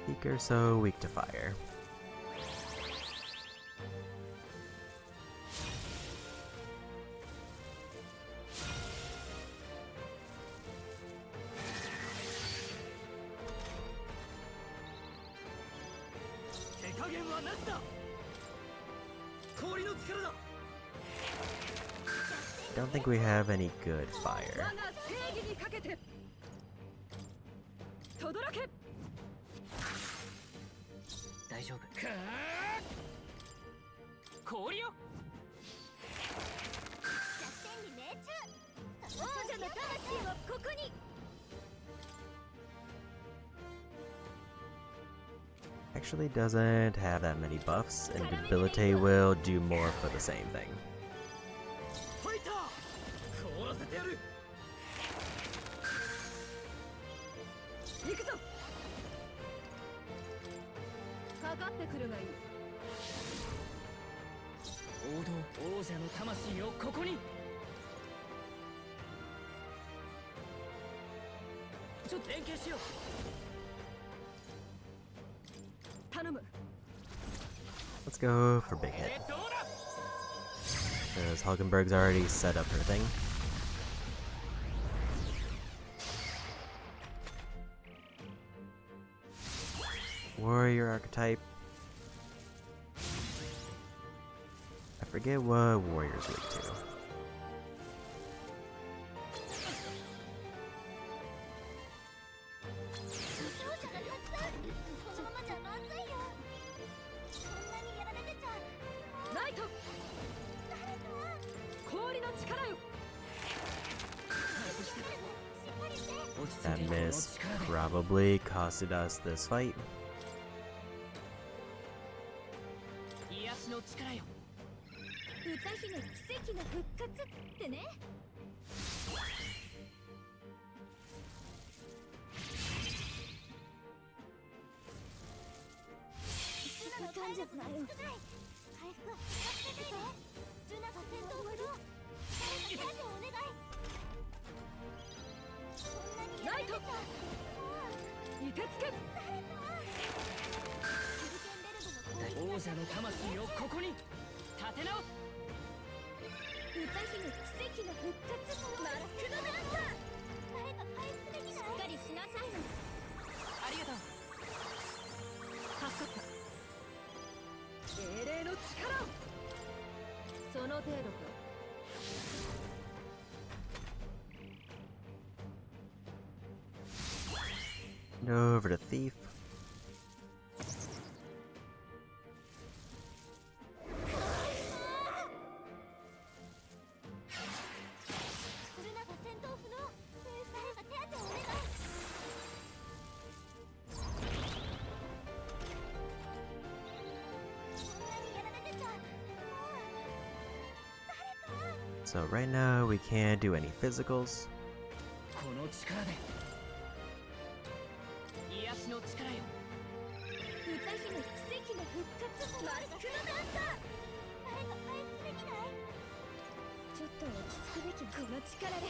Seeker so weak to fire. Don't think we have any good fire. Actually doesn't have that many buffs, and Debilitate will do more for the same thing. Let's go for big hit. Because Hulkenberg's already set up her thing. Warrior archetype. Forget what warrior's weak to. このままじゃまずいよ。そんなにやられてちゃ。ライト誰か氷の力よ。しっかりして。 That miss probably costed us this fight. 癒しの力よ。歌姫奇跡の復活ってね。歌んじゃないよ。回復助けてね。ジュナが戦闘不能。誰か手当てお願い。そんなにやられてちゃ。いてつけ。手裏剣ベルトの攻撃。王者の魂をここに立て直す。歌姫奇跡の復活。マスクドダンサー。誰か回復できない。しっかりしなさいの。ありがとう。助かった。精霊の力を。その程度か。 Over to Thief. ジュナが戦闘不能。誰か手当てお願い。そんなにやられてちゃ。誰か。 So right now we can't do any physicals. この力で癒しの力よ。歌姫奇跡の復活。マスクドダンサー。誰か回復できない。ちょっと落ち着くべき。この力で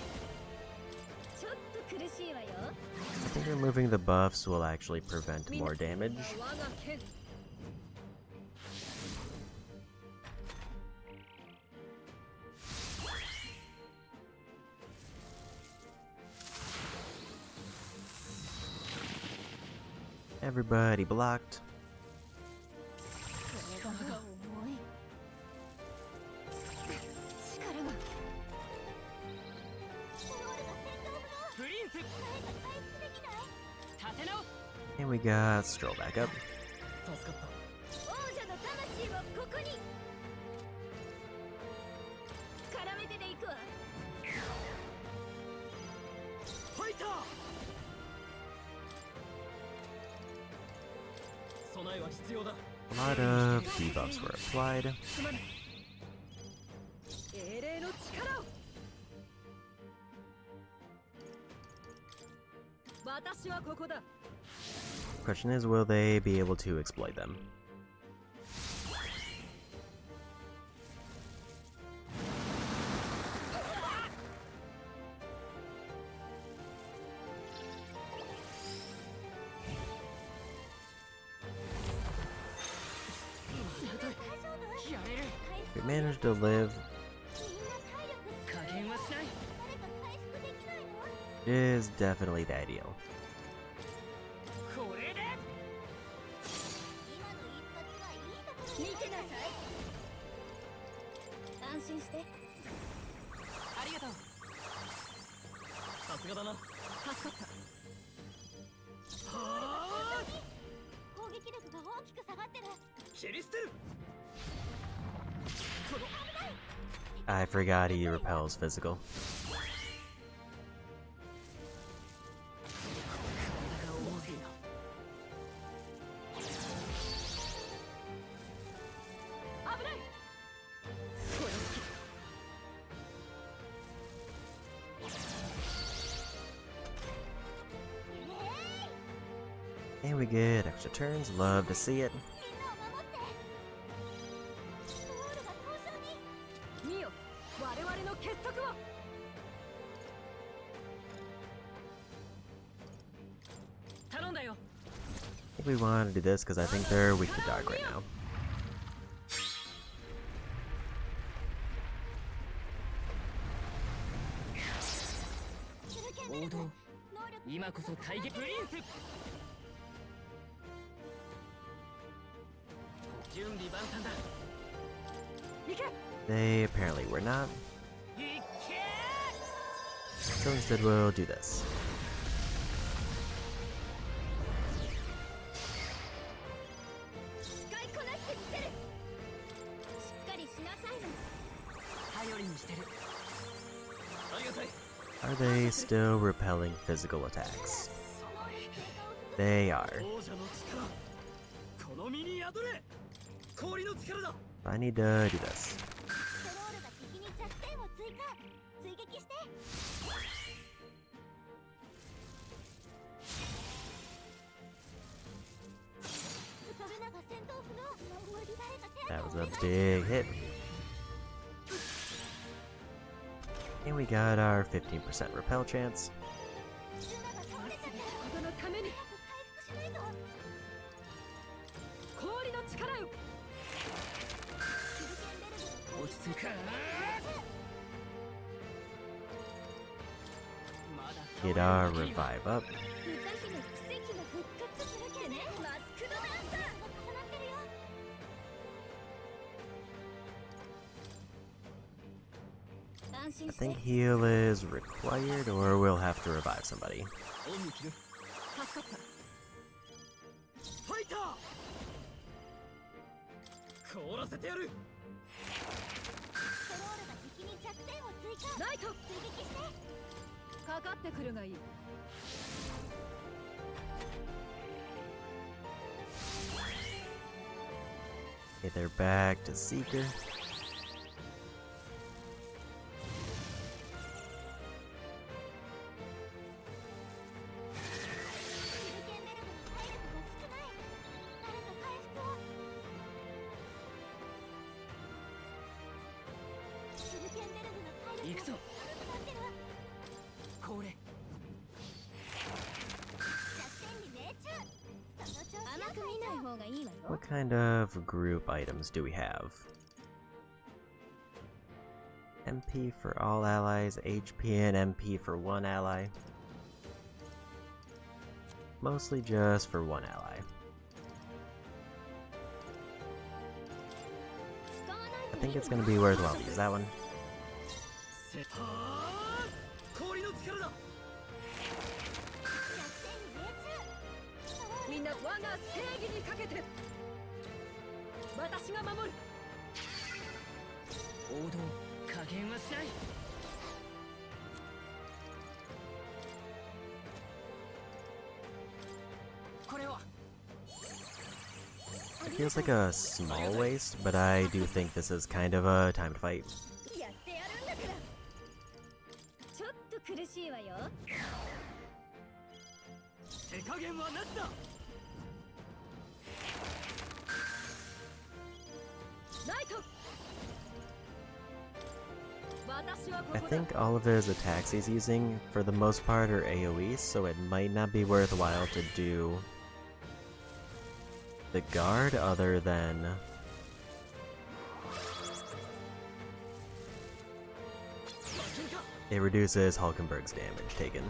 ちょっと苦しいわよ。 I think removing the buffs will actually prevent more damage. 我が剣。 Everybody blocked. 体が重い。力が。ストロールが戦闘不能。プリンス誰か回復できない。立て直す。 And we got Stroll back up. 助かった。王者の魂をここに。絡めてでいくわ。ファイター。備えは必要だ。 A lot of debuffs were applied. すまない。精霊の力を。私はここだ。 Question is, will they be able to exploit them? We managed to live. 加減はしない。 It is definitely the ideal. これで見てなさい。安心して。ありがとう。さすがだな。助かった。攻撃力が大きく下がってる。切り捨てる。 I forgot he repels physical. 体が重すぎた。 危ない。 And we get extra turns. Love to see it. みんなを守って。ストロールが交渉に。見よ、我々の結束を。頼んだよ。 I think we want to do this because I think they're weak to dog right now. 王道。今こそ大撃プリンス。準備万端だ。行け。They apparently were not. So instead we'll do this. Are they still repelling physical attacks? They are. I need to do this. That was a big hit. And we got our 15% repel chance. Get our revive up. I think heal is required, or we'll have to revive somebody. Okay, they're back to Seeker. What kind of group items do we have? MP for all allies, HP and MP for one ally. Mostly just for one ally. I think it's gonna be worthwhile to use that one. It feels like a small waste, but I do think this is kind of a time to fight. I think all of his attacks he's using, for the most part, are AoE, so it might not be worthwhile to do the guard other than it reduces Hulkenberg's damage taken.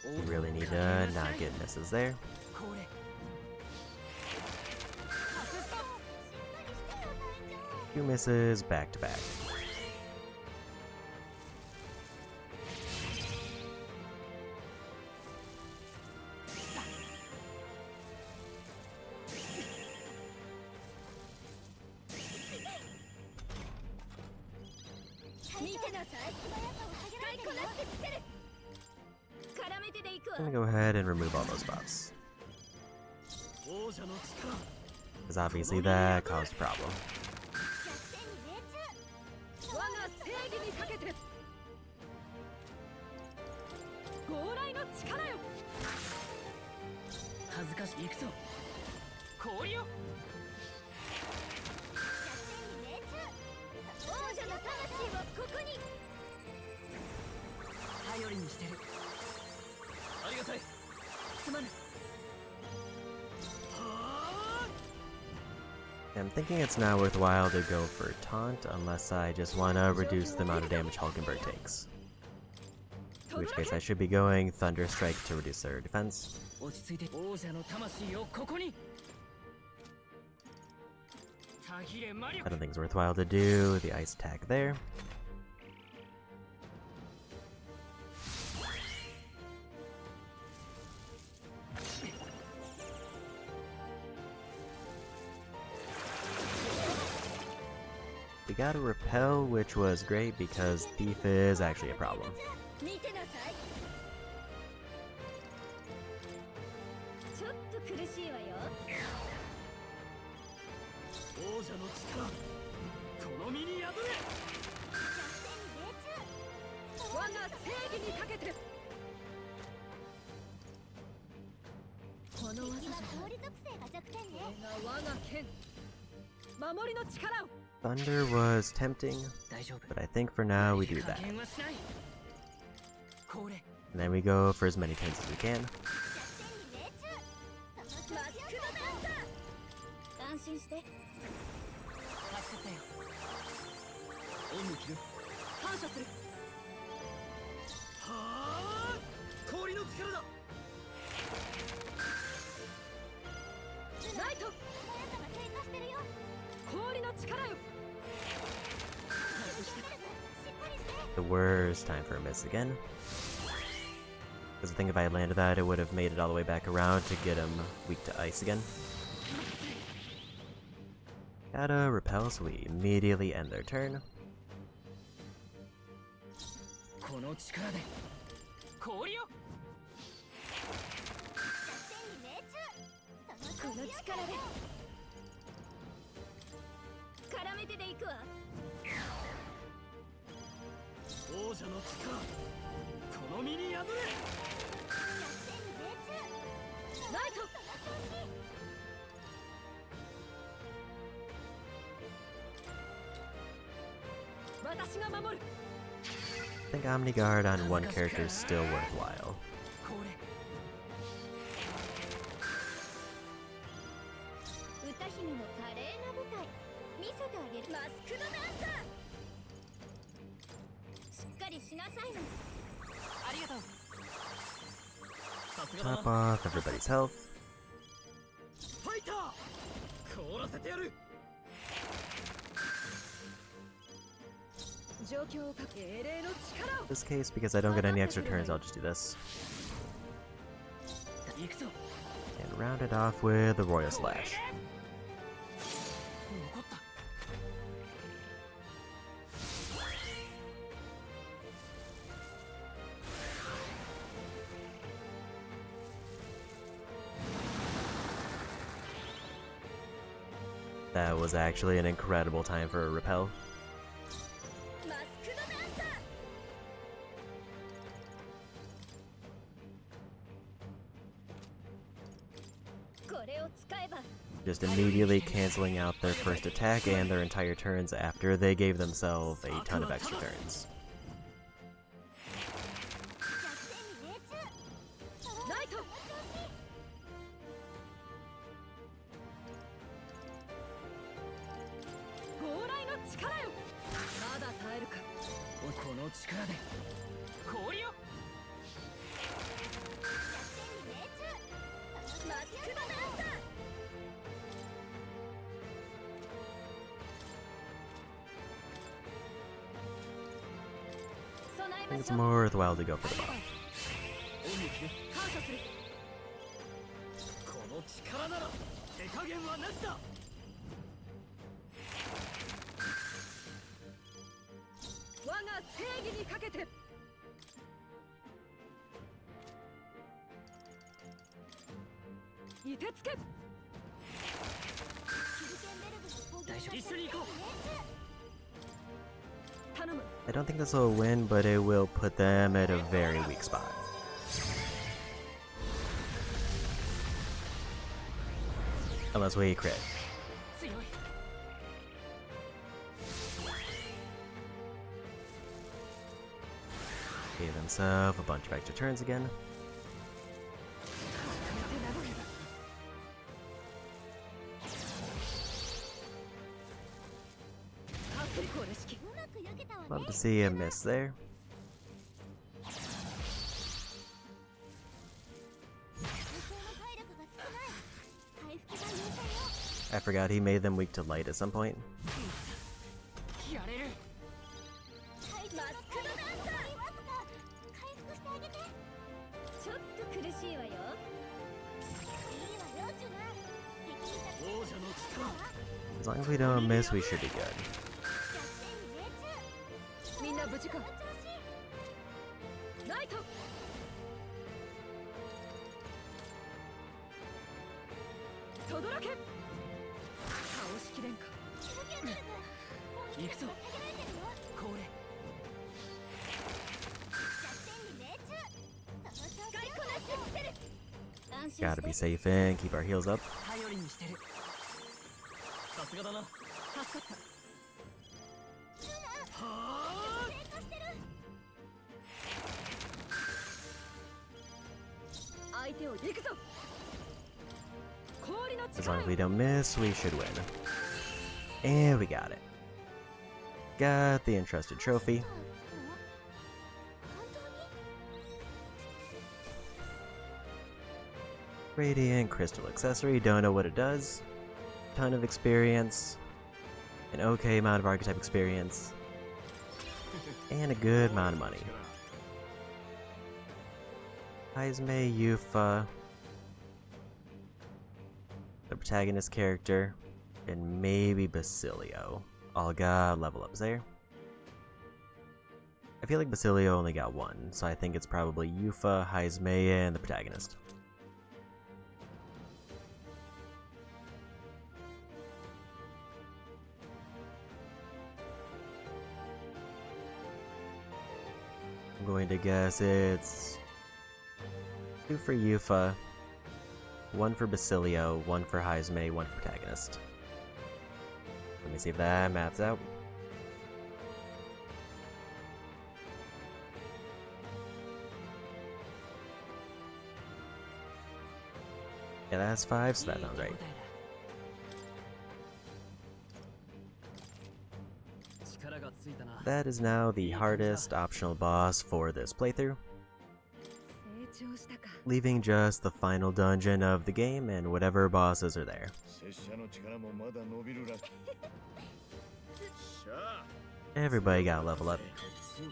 You really need to not get misses there. Two misses back to back. I'm gonna go ahead and remove all those buffs, because obviously that caused a problem. 氷よ王者の魂をここに。頼りにしてるありがたいすまぬ I'm thinking it's not worthwhile to go for taunt unless I just want to reduce the amount of damage Hulkenberg takes. In which case I should be going Thunder Strike to reduce their defense. 落ち着いて王者の魂をここに I don't think it's worthwhile to do the ice attack there. We got a repel, which was great because Thief is actually a problem. 見てなさい。ちょっと苦しいわよ。王者の力この身に宿れ我が正義にかけてこの技じゃない氷属性が弱点ね。これが我が剣守りの力を Thunder was tempting, 大丈夫 but I think for now we do 加 that. 減はしないこれ And then we go for as many pins as we can. マスクのダンサー。安心して。助かったよ恩に着る感謝するはあ氷の力だライト速さが低下してるよ。氷の力よ The worst time for a miss again. Because I think if I had landed that, it would have made it all the way back around to get him weak to ice again. Gotta repel, so we immediately end their turn. この力で氷よこの力で絡めてでいくわ。王者の力この身に宿れライト私が守る I think Omni Guard on one character is still worthwhile. これ歌姫の華麗な舞台見せてあげる。マスクのダンサー。しっかりしなさいな。ありがとうさすがだ Top な off everybody's health. ファイター凍らせてやる状況をかけ英霊の力を In this case, because I don't get any extra turns, I'll just do this. 行くぞ And round it off with the Royal Slash. 残った That was actually an incredible time for a repel. マスクのダンサー。これを使えば Just immediately canceling out their first attack and their entire turns after they gave themselves a ton of extra turns. ライト強雷の力よまだ耐えるかこの力で氷よマスクのダンサー。 I think it's more worthwhile to go for the buff. 恩に着る感謝するこの力なら手加減はなしだ我が正義にかけていてつけ大丈夫一緒に行こう頼む I don't think this will win, but it will put them at a very weak spot. Unless we crit. 強い Gave himself a bunch of extra turns again. Love to see a miss there. I forgot he made them weak to light at some point. やれる マスクドダンサー回復してあげてちょっと苦しいわよいいわよジュナ敵に着王者の力 As long as we don't miss, we should be good. みんな無事かライトとどらけ倒しきれんか行くぞこれ Gotta be safe and keep our heals up. 頼りにしてるさすがだな助かったはあ 相手を行くぞ氷の As long 力 as we don't miss, we should win. And we got it. Got the entrusted trophy. Radiant crystal accessory, don't know what it does. Ton of experience. An okay amount of archetype experience. And a good amount of money. Heisme, Yufa, the protagonist character, and maybe Basilio. All got level ups there. I feel like Basilio only got one, so I think it's probably Yufa, Heisme, and the protagonist. I'm going to guess it's 2 for Yufa, 1 for Basilio, 1 for Heisme, 1 for protagonist. Let me see if that maths out. Yeah, that's 5, so that sounds right. 力がついたな That is now the hardest optional boss for this playthrough, 成長したか leaving just the final dungeon of the game and whatever bosses are there. 拙者の力もまだ伸びるらしい。しゃあ Everybody got level up. すごい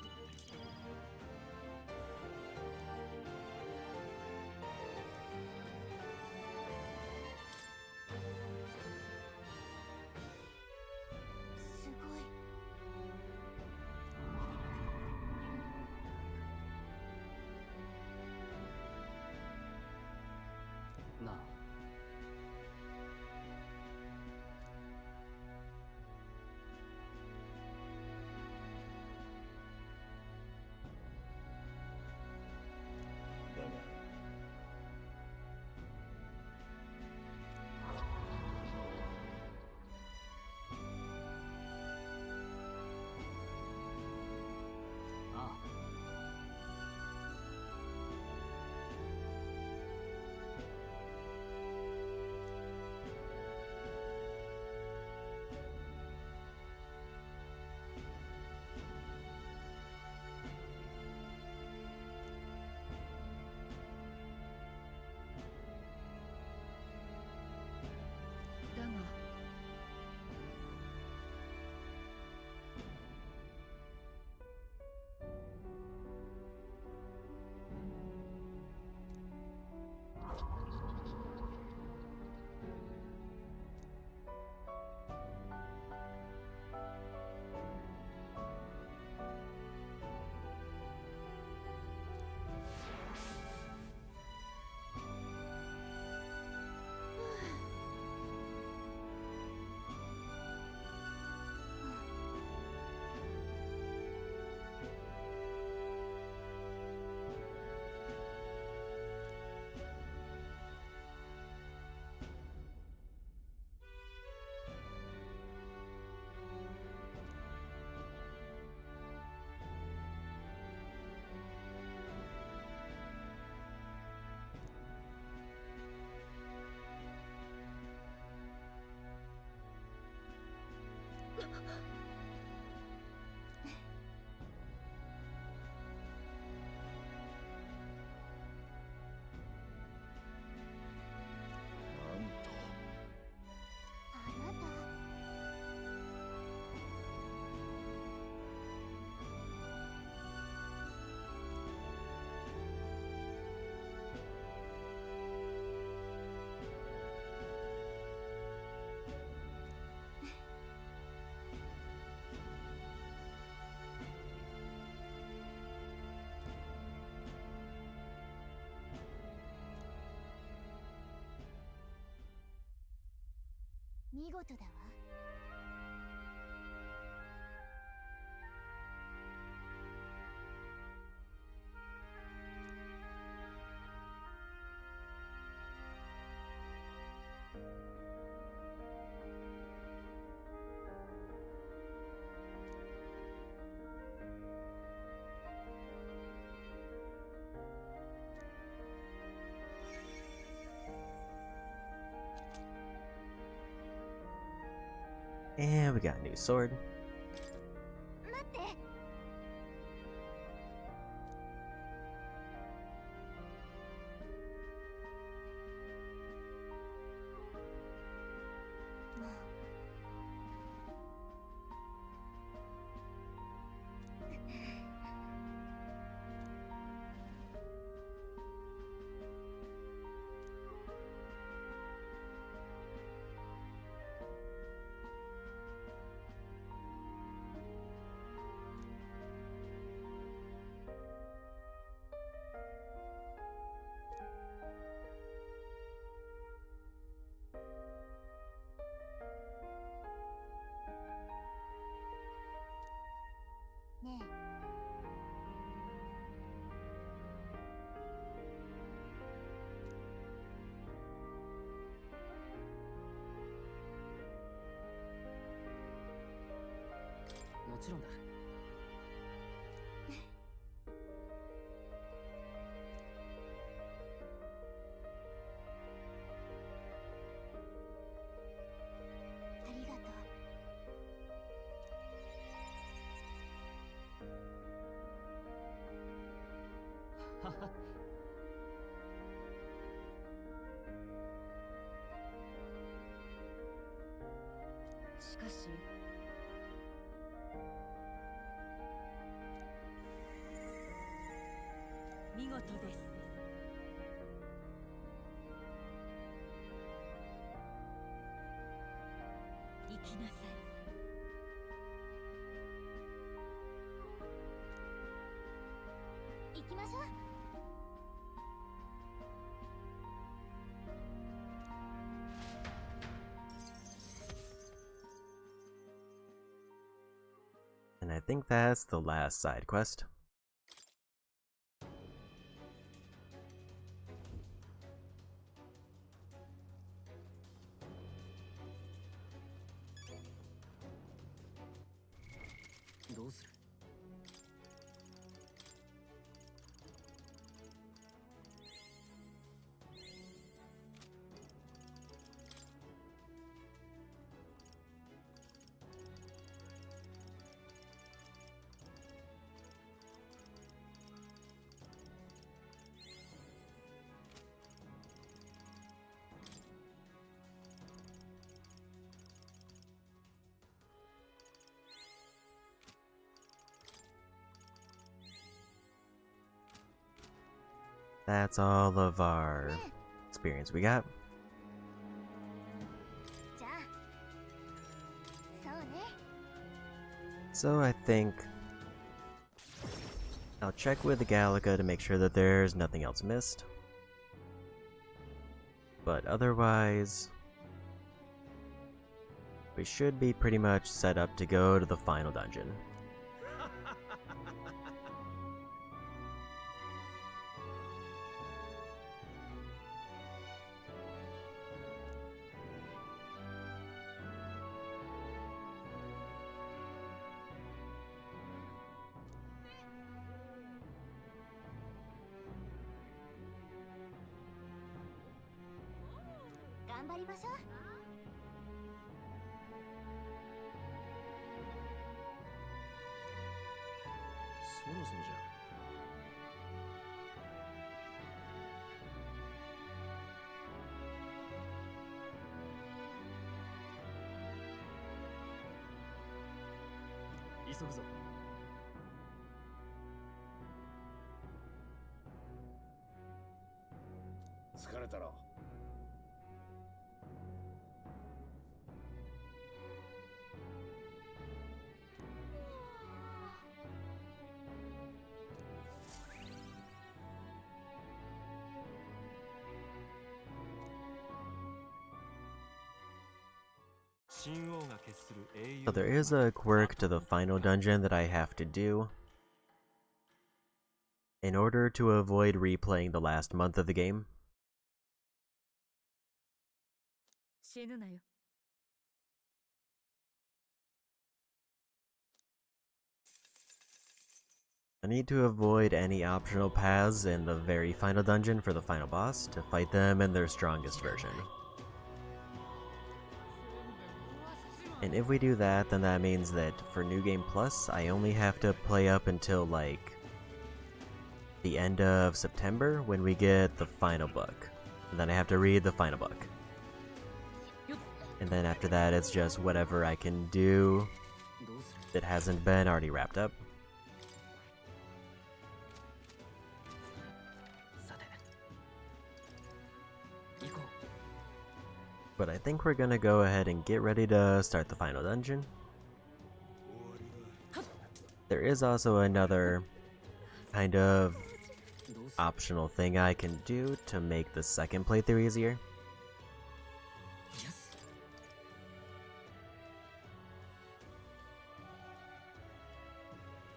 なあ見事だわ。And we got a new sword. 待って。もうねえ。もちろんだ。ありがとう。はは。しかし見事です。行きなさい。行きましょう。And I think that's the last side quest. What do? ？That's all of our experience we got. じゃあ、そうね。 So I think I'll check with the Gallica to make sure that there's nothing else missed. But otherwise, we should be pretty much set up to go to the final dungeon.頑張りましょう。そろそろじゃ。急ぐぞ。疲れたろ。So there is a quirk to the final dungeon that I have to do in order to avoid replaying the last month of the game. 死ぬなよ。 I need to avoid any optional paths in the very final dungeon for the final boss to fight them in their strongest version. And if we do that, then that means that for New Game Plus, I only have to play up until like the end of September when we get the final book. And then I have to read the final book. And then after that, it's just whatever I can do that hasn't been already wrapped up. But I think we're gonna go ahead and get ready to start the final dungeon. There is also another kind of optional thing I can do to make the second playthrough easier.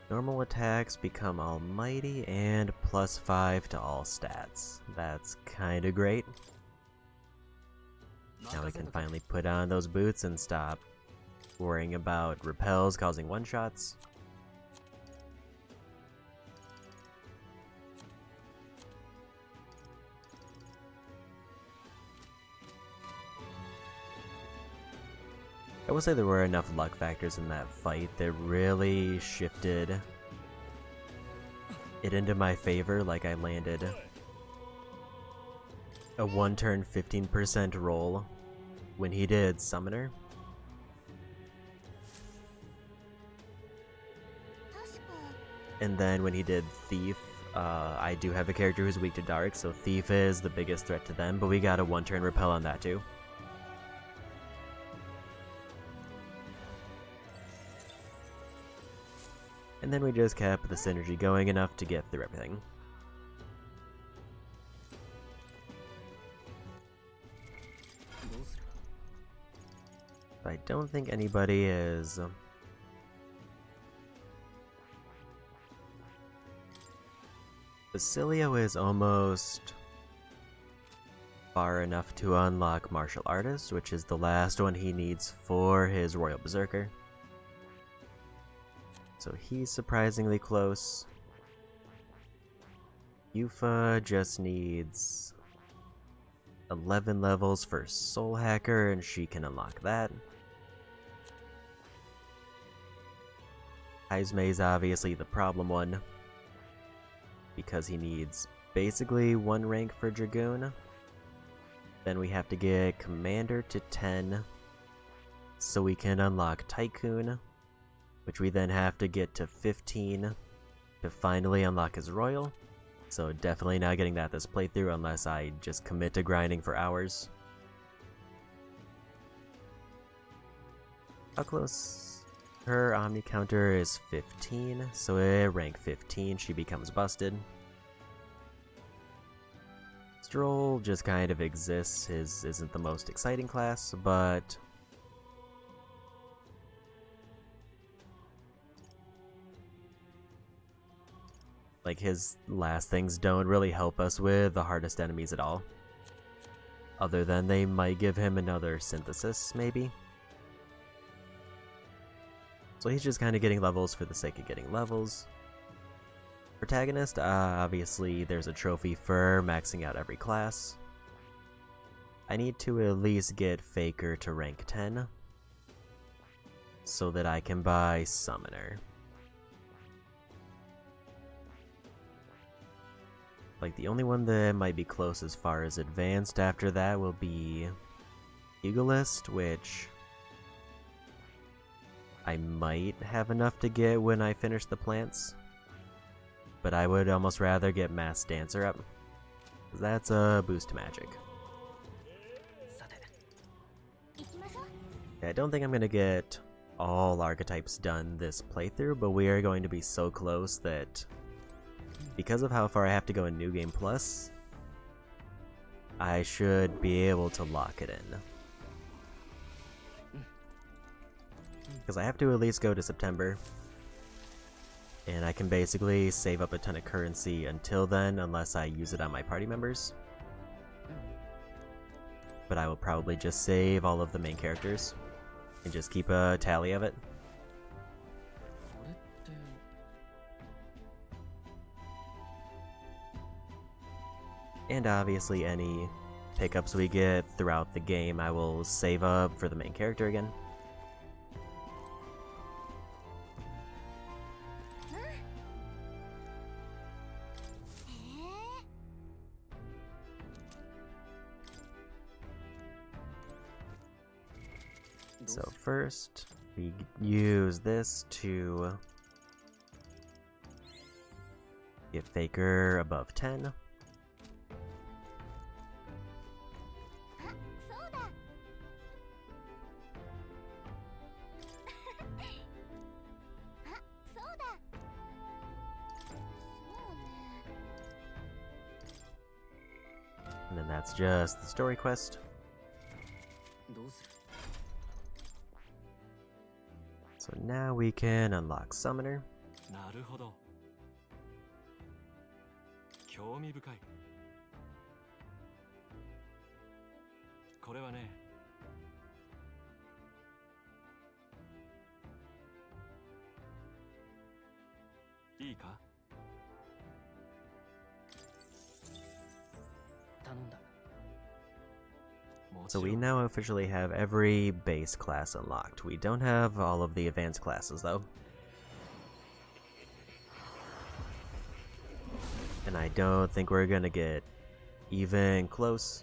Normal attacks become almighty and +5 to all stats. That's kinda great. Now we can finally put on those boots and stop worrying about repels causing one-shots. I will say there were enough luck factors in that fight that really shifted it into my favor. Like I landed a one-turn 15% roll when he did Summoner. And then when he did Thief, I do have a character who's weak to Dark, so Thief is the biggest threat to them, but we got a one-turn repel on that too. And then we just kept the synergy going enough to get through everything. I don't think anybody is Basilio is almost far enough to unlock Martial Artist, which is the last one he needs for his Royal Berserker. So he's surprisingly close. Yufa just needs 11 levels for Soul Hacker, and she can unlock that. Haizme is obviously the problem one, because he needs basically 1 rank for Dragoon. Then we have to get Commander to 10, so we can unlock Tycoon, which we then have to get to 15 to finally unlock his Royal. So definitely not getting that this playthrough unless I just commit to grinding for hours. How close? Her Omni counter is 15, so at rank 15 she becomes busted. Stroll just kind of exists. His isn't the most exciting class, but like his last things don't really help us with the hardest enemies at all. Other than they might give him another synthesis, maybe. So he's just kind of getting levels for the sake of getting levels. Protagonist, obviously there's a trophy for maxing out every class. I need to at least get Faker to rank 10 so that I can buy Summoner. Like the only one that might be close as far as advanced after that will be Eaglist, which I might have enough to get when I finish the plants. But I would almost rather get Masked Dancer up, because that's a boost to magic. I don't think I'm going to get all archetypes done this playthrough, but we are going to be so close that because of how far I have to go in New Game Plus, I should be able to lock it in. Because I have to at least go to September. And I can basically save up a ton of currency until then, unless I use it on my party members. But I will probably just save all of the main characters and just keep a tally of it. And obviously any pickups we get throughout the game I will save up for the main character again. So first, we use this to get Faker above 10. And then that's just the story quest. So now we can unlock Summoner. なるほど。興味深い。これはね。いいか？ So we now officially have every base class unlocked. We don't have all of the advanced classes though. And I don't think we're gonna get even close.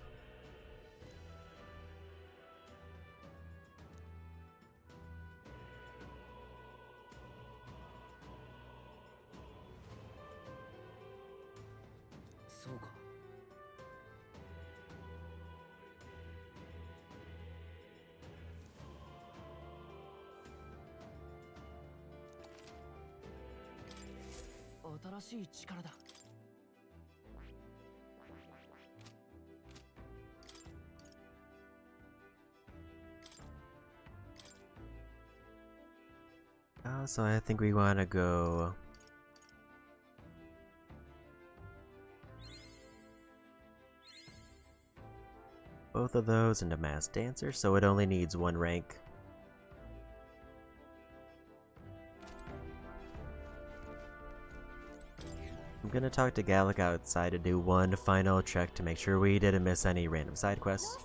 So I think we want to go both of those into Mass Dancer, so it only needs one rank. I'm gonna talk to Gallic outside to do one final check to make sure we didn't miss any random side quests.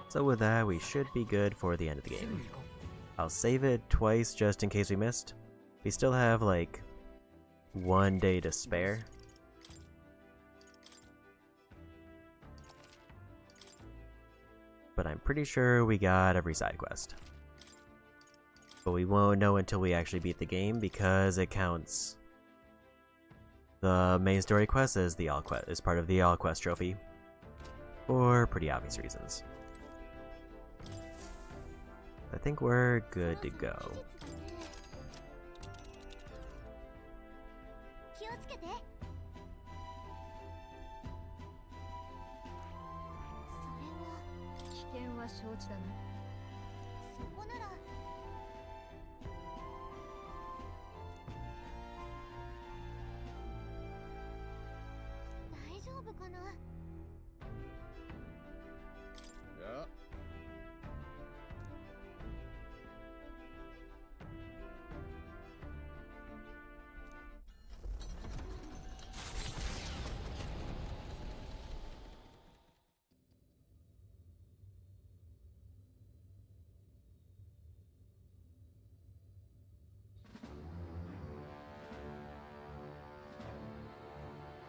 So with that, we should be good for the end of the game. I'll save it twice just in case we missed. We still have like 1 day to spare. But I'm pretty sure we got every side quest. But we won't know until we actually beat the game because it counts the main story quest as the as part of the All Quest trophy. For pretty obvious reasons. I think we're good to go.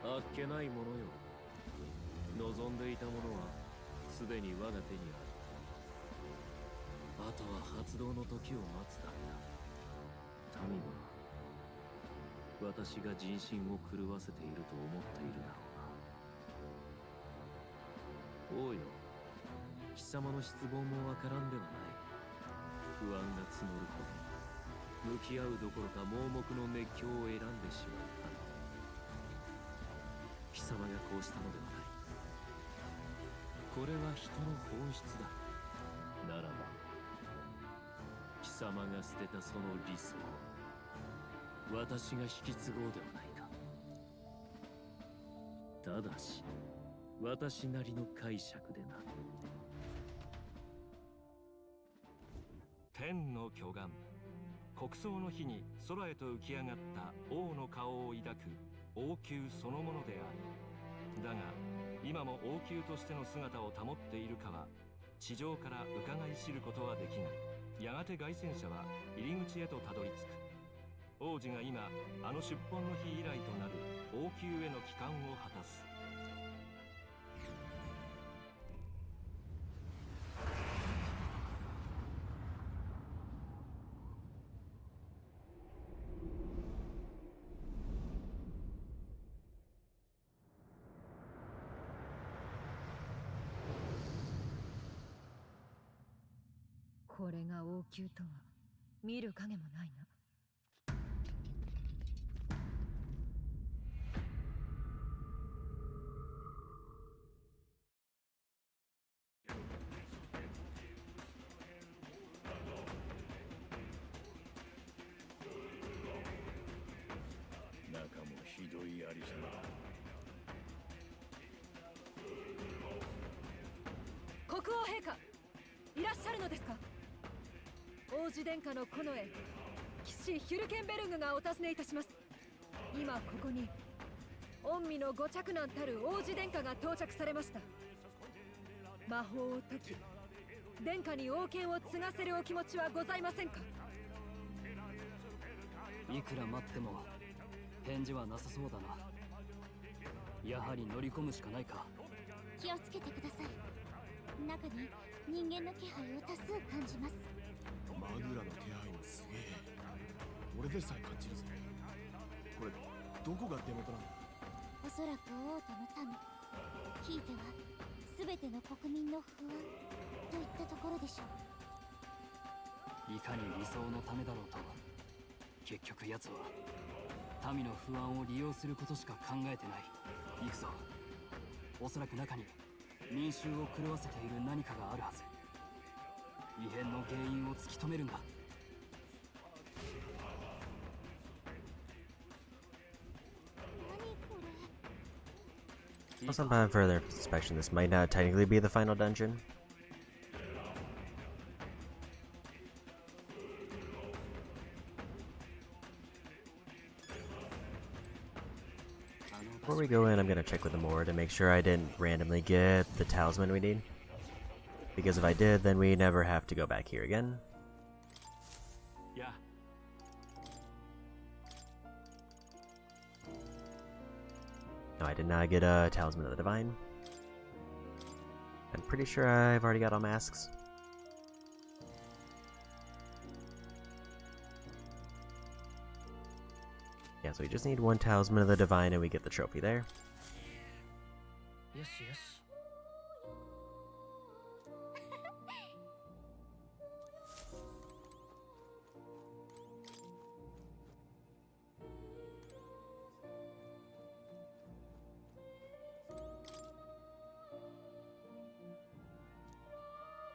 あっけないものよ。望んでいたものはすでに我が手にある。あとは発動の時を待つだけだ。民は私が人心を狂わせていると思っているだろうな。王よ、貴様の失望もわからんではない。不安が募るほど向き合うどころか盲目の熱狂を選んでしまった。貴様がこうしたのではない。これは人の本質だ。ならば貴様が捨てたその理想を私が引き継ごうではないか。ただし私なりの解釈でな。天の巨岩、国葬の日に空へと浮き上がった王の顔を抱く王宮そのものである。だが今も王宮としての姿を保っているかは地上から伺い知ることはできない。やがて凱旋者は入り口へとたどり着く。王子が今あの出奔の日以来となる王宮への帰還を果たす。これが王宮とは見る影もないな。中もひどいありさまだ。国王陛下、いらっしゃるのですか。王子殿下の近衛騎士ヒュルケンベルグがお尋ねいたします。今ここに御身のご嫡男たる王子殿下が到着されました。魔法を解き殿下に王権を継がせるお気持ちはございませんか。いくら待っても返事はなさそうだな。やはり乗り込むしかないか。気をつけてください。中に人間の気配を多数感じます。マグラの気配もすげえ。俺でさえ感じるぜ。これどこが出元なの。おそらく王都の民、ひいては全ての国民の不安といったところでしょう。いかに理想のためだろうと、結局奴は民の不安を利用することしか考えてない。行くぞ。おそらく中に民衆を狂わせている何かがあるはず。異変の原因を突き止めるんだ。何これ。 Also, upon further inspection, this might not technically be the final dungeon. Before we go in, I'm gonna check with the Moor to make sure I didn't randomly get the talisman we need. Because if I did, then we never have to go back here again. Yeah. No, I did not get a talisman of the divine. I'm pretty sure I've already got all masks. Yeah, so we just need one talisman of the divine and we get the trophy there. よしよし。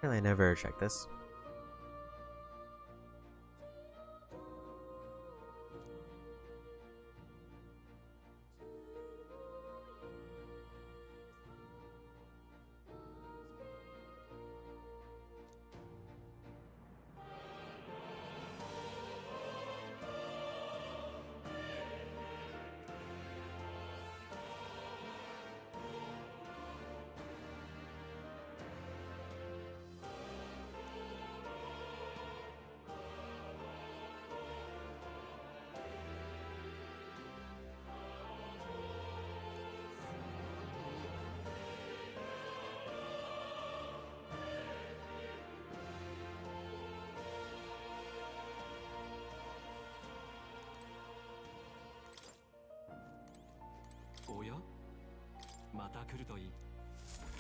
Really, I never checked this.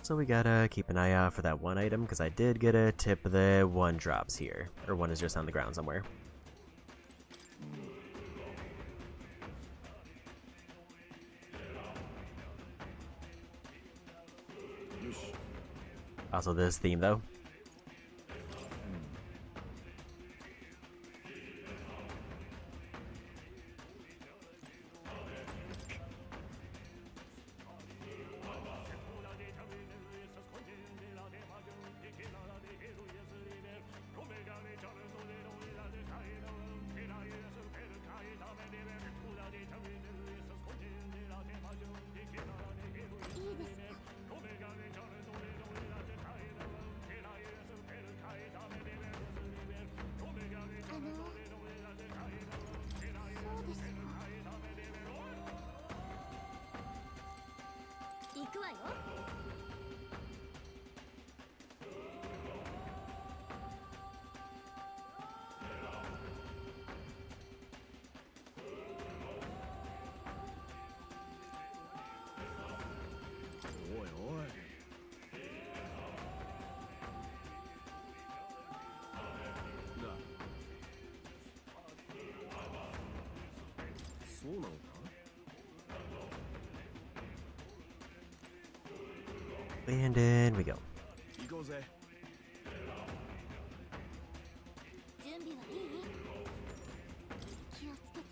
So we gotta keep an eye out for that one item, because I did get a tip that one drops here. Or one is just on the ground somewhere. よし、Also, this theme though.行くわよ。おいおい。なあ。そうなのか？ And in we go. 行こうぜ。準備はいい？気をつけて。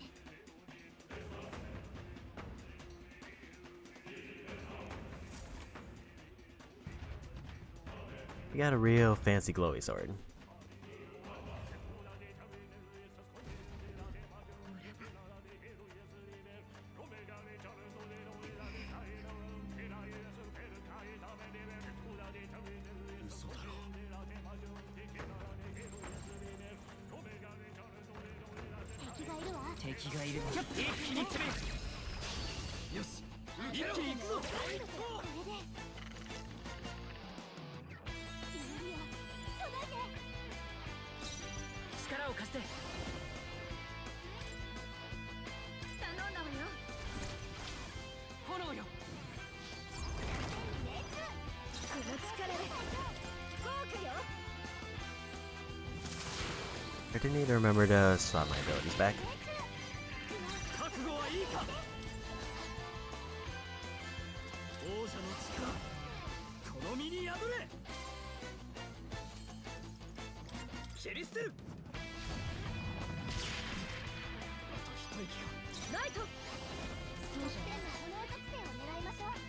We got a real fancy glowy sword. I do need to remember to swap my abilities back.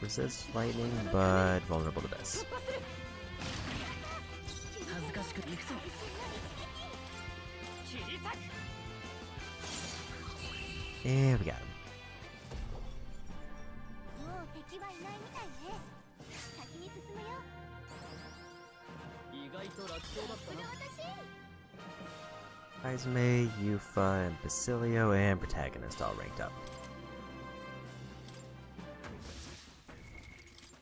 Resist lightning, but vulnerable to this. And we got him. もう敵はいないみたいね。先に進むよ。意外と楽勝だったな。 Izme, Yufa, and Basilio, and Protagonist all ranked up.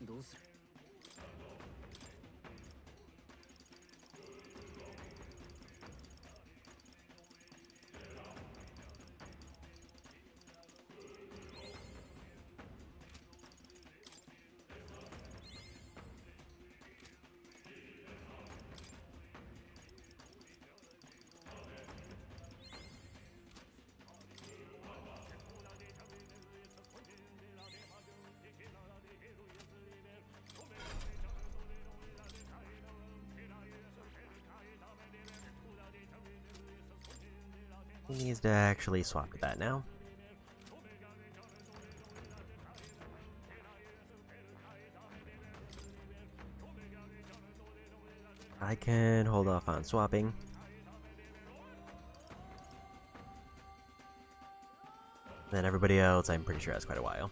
どうする？ He needs to actually swap to that now. I can hold off on swapping. Then everybody else, I'm pretty sure has quite a while.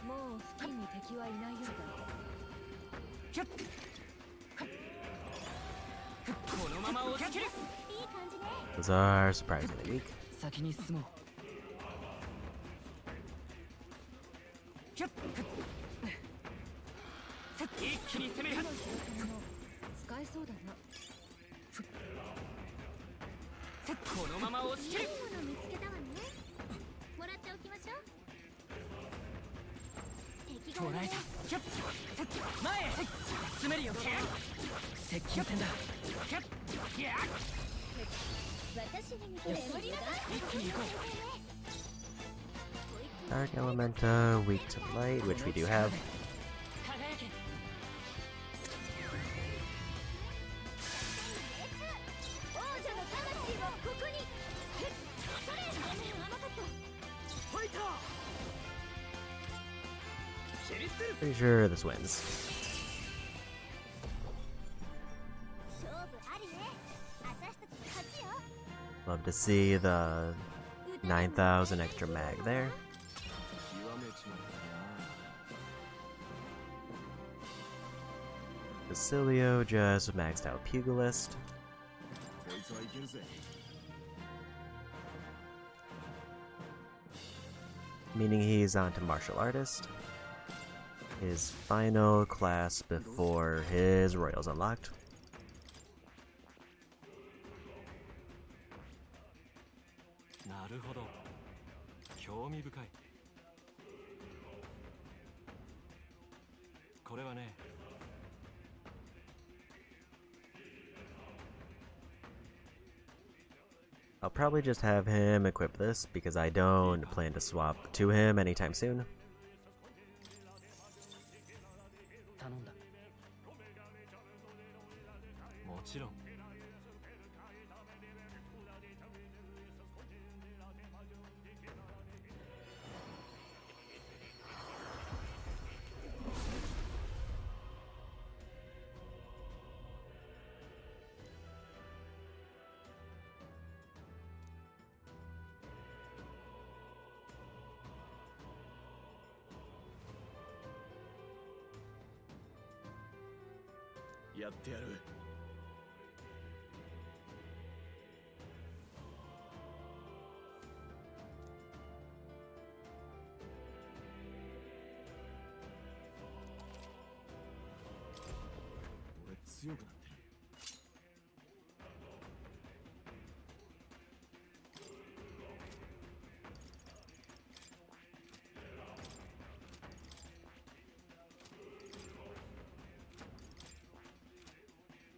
もう付近に敵はいないようだ。このまま押し切る。 いい感じね。 Those are surprisingly weak. 先に進もう。一気に攻める。使えそうだな。このまま押し切る。いいもの見つけたわね。もらっておきましょう。敵がいるね。前へ詰めるよ。接近戦だ。Dark element, weak to light, which we do have. Pretty sure this wins. Love to see the 9,000 extra mag there. Basilio just maxed out Pugilist. Meaning he's on to Martial Artist. His final class before his Royals unlocked. I'll probably just have him equip this because I don't plan to swap to him anytime soon.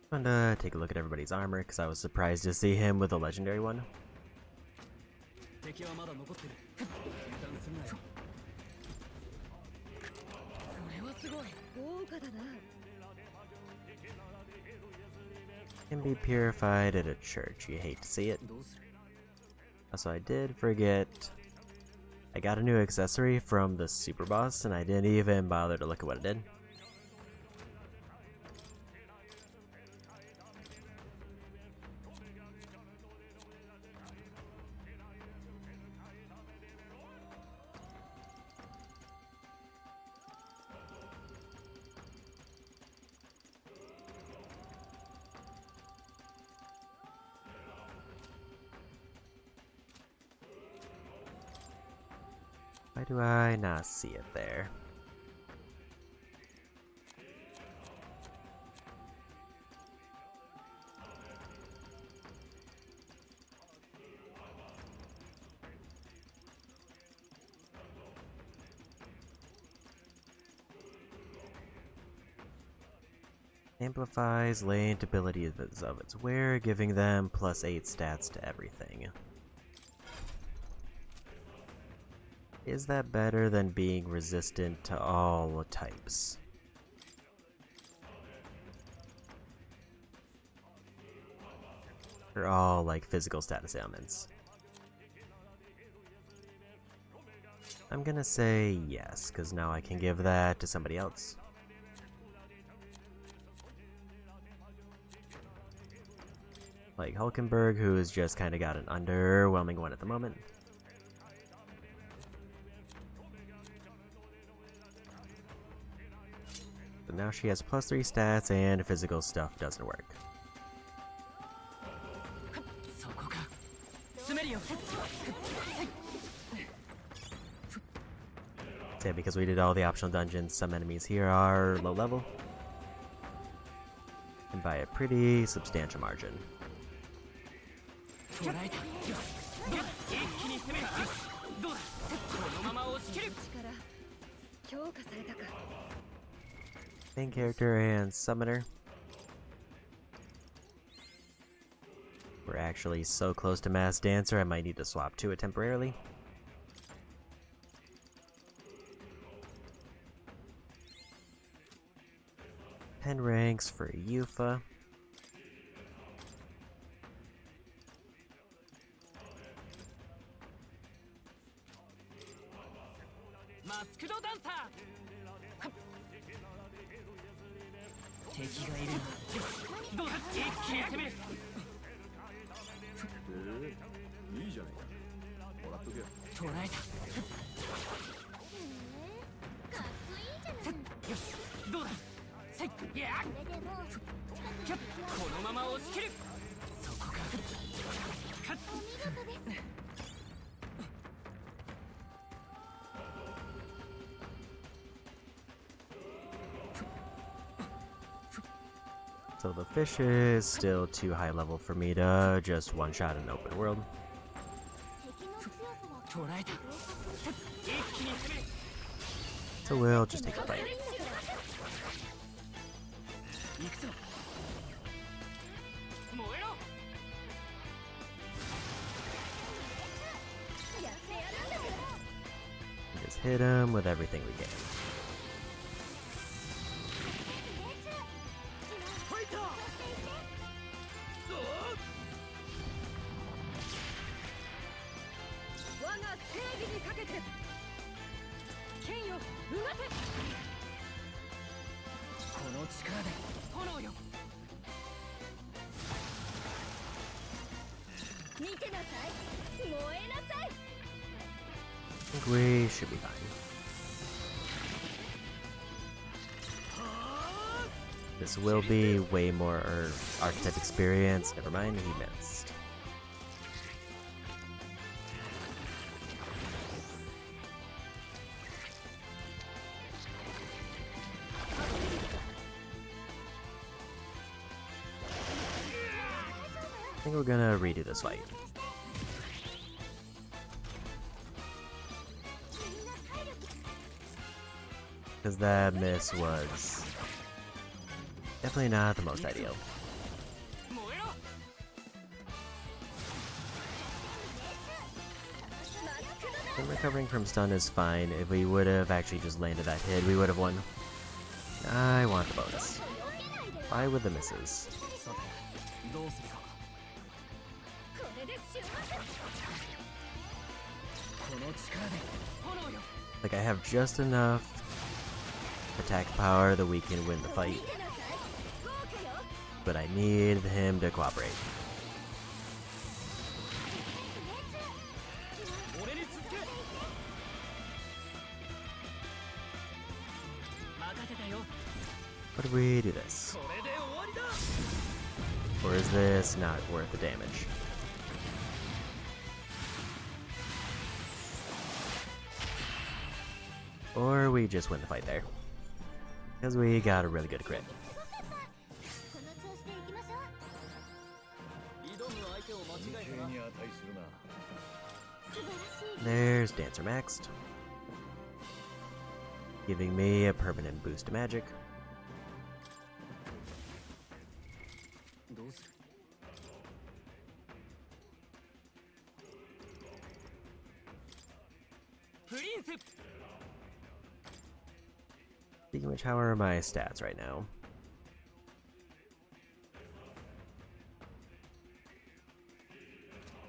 I'm gonna take a look at everybody's armor because I was surprised to see him with a legendary one. Can be purified at a church. You hate to see it. Also, I did forget. I got a new accessory from the super boss, and I didn't even bother to look at what it did. Why do I not see it there? Amplifies latent abilities of its wearer, giving them +8 stats to everything. Is that better than being resistant to all types? Or all, like, physical status ailments? I'm gonna say yes, because now I can give that to somebody else. Like Hulkenberg, who has just kind of got an underwhelming one at the moment. So now she has +3 stats and physical stuff doesn't work. So yeah, because we did all the optional dungeons, some enemies here are low level. And by a pretty substantial margin. Main character and summoner. We're actually so close to Mass Dancer, I might need to swap to it temporarily. Pen ranks for Yufa. So the fish is still too high level for me to just one-shot an open world. So we'll just take a fight. Just hit him with everything we can. I think we should be fine. This will be way more archetype experience. Never mind, he missed. I think we're gonna redo this fight. Because that miss was definitely not the most ideal. And recovering from stun is fine. If we would have actually just landed that hit, we would have won. I want the bonus. Why with the misses? Like, I have just enough attack power that we can win the fight, but I need him to cooperate. What if we do this? Or is this not worth the damage? Or we just win the fight there. Because we got a really good crit. There's Dancer maxed, giving me a permanent boost to magic. Speaking of which, how are my stats right now?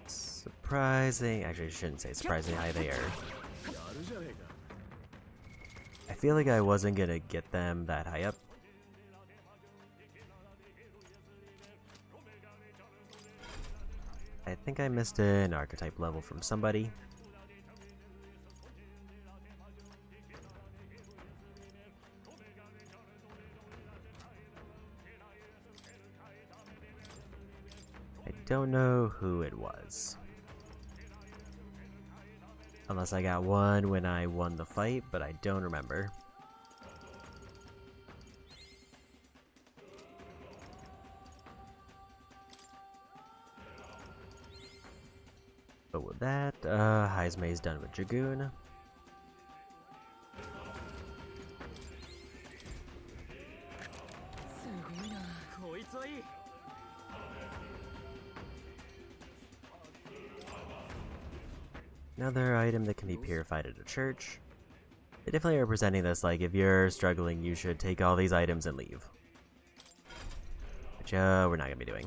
Surprising. Actually, I shouldn't say surprising high they are. I feel like I wasn't gonna get them that high up. I think I missed an archetype level from somebody. I don't know who it was. Unless I got one when I won the fight, but I don't remember. But with that, Heismei's done with Dragoon. Another item that can be purified at a church. They definitely are presenting this like if you're struggling, you should take all these items and leave. Which we're not going to be doing.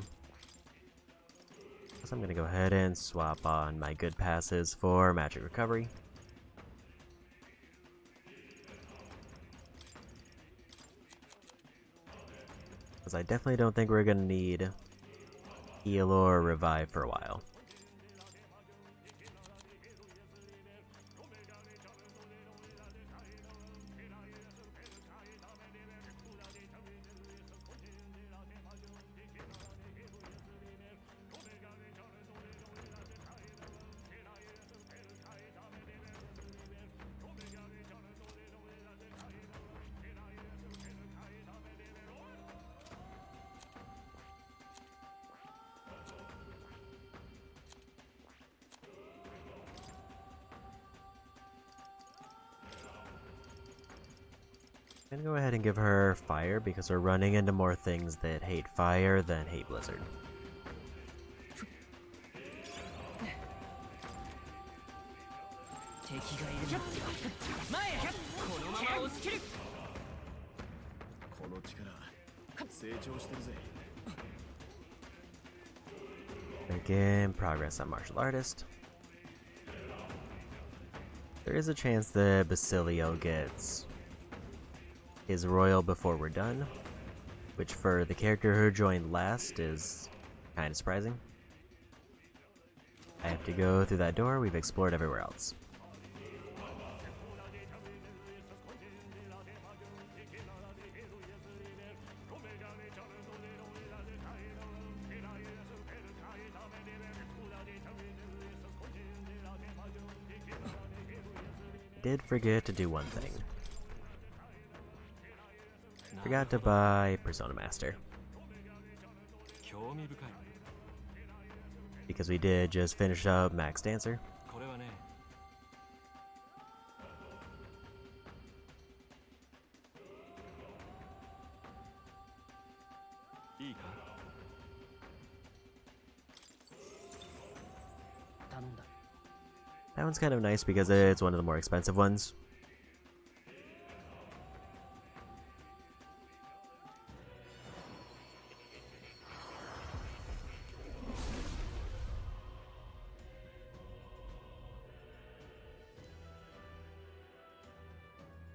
So I'm going to go ahead and swap on my good passes for magic recovery. Because I definitely don't think we're going to need heal or revive for a while. I'm gonna go ahead and give her fire because we're running into more things that hate fire than hate blizzard. Making progress on martial artist. There is a chance that Basilio gets his royal before we're done, which for the character who joined last is kind of surprising. I have to go through that door. We've explored everywhere else. Did forget to do one thing. Forgot to buy Persona Master. Because we did just finish up Max Dancer. That one's kind of nice because it's one of the more expensive ones.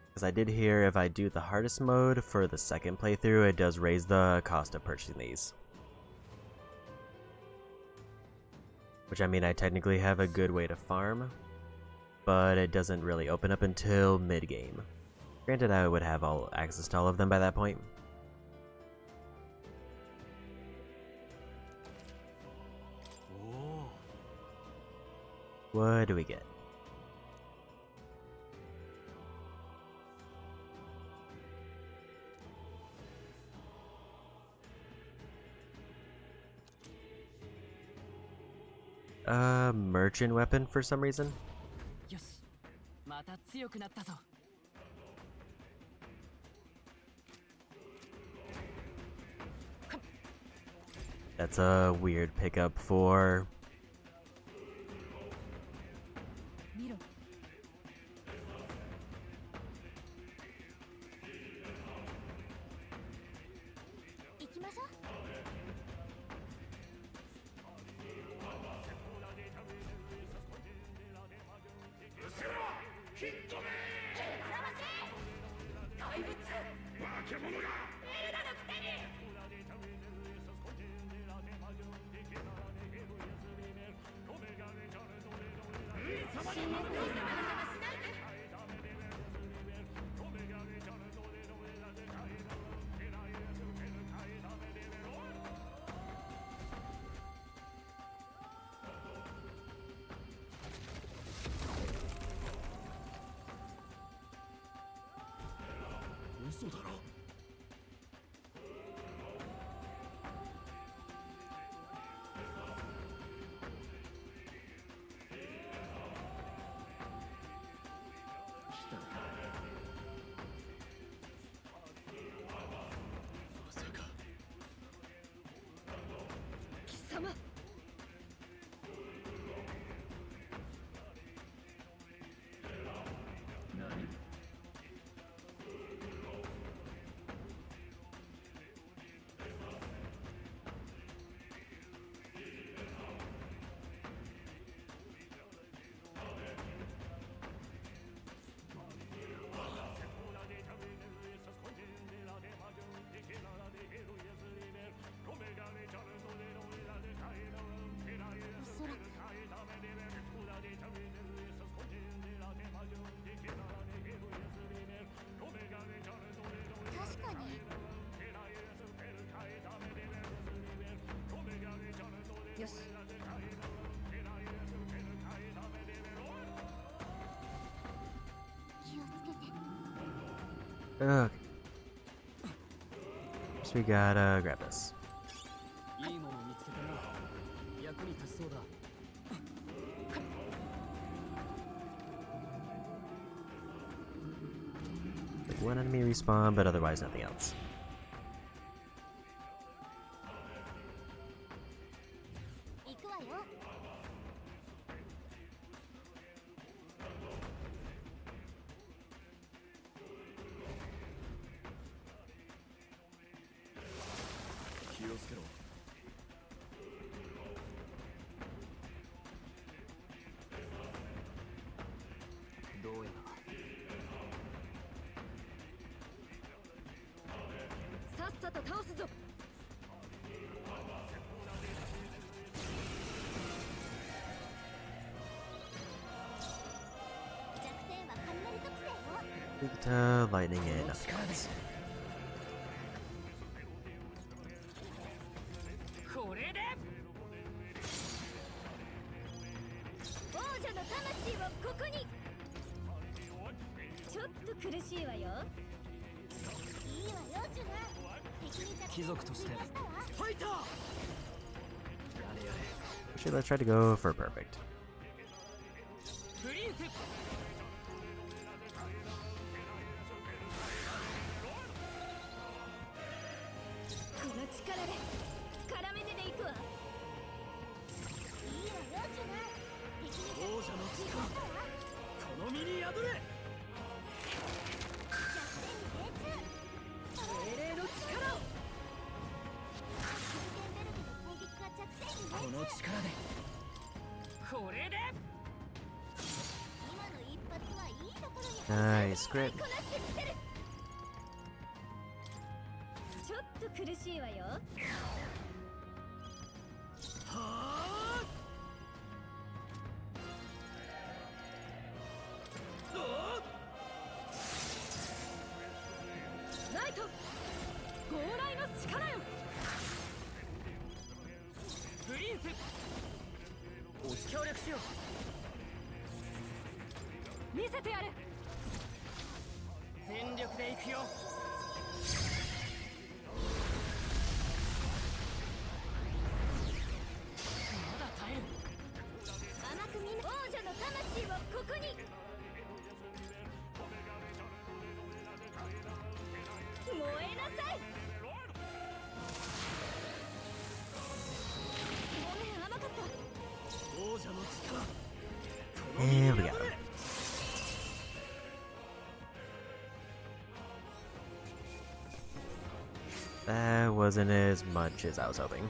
Because I did hear if I do the hardest mode for the second playthrough, it does raise the cost of purchasing these. Which, I mean, I technically have a good way to farm, but it doesn't really open up until mid-game. Granted, I would have all access to all of them by that point. What do we get? Merchant weapon for some reason. That's a weird pickup for... よし。 Okay. So we gotta grab this. いいもの見つけたな。役に立ちそうだ。 One enemy respawn, but otherwise nothing else. 行くわよ。 気をつけろ。どうやら さっさと倒すぞ。 弱点は雷属性よ。 Weak to lightning and nothing else. これで王女の魂をここに。ちょっと苦しいわよ。いいわよ、ジュナ。敵に弱貴族として点をしたわ。ファイター やれやれ。 Actually, let's try to go for perfect. プリンセス この力で絡めてでいくわ。いいわよ、ジュナ。敵に王者の弱点力をしたわ。この身に宿れ精霊の力をこの力でこれで Nice crit. ちょっと苦しいわよ。はあライト強雷の力よ。 プリンセス協力しよう。見せてやれ。全力で行くよ。まだ耐える。甘く見な。王女の魂をここに。燃えなさい。ごめん、甘かった。王者の力 And we got him. That wasn't as much as I was hoping.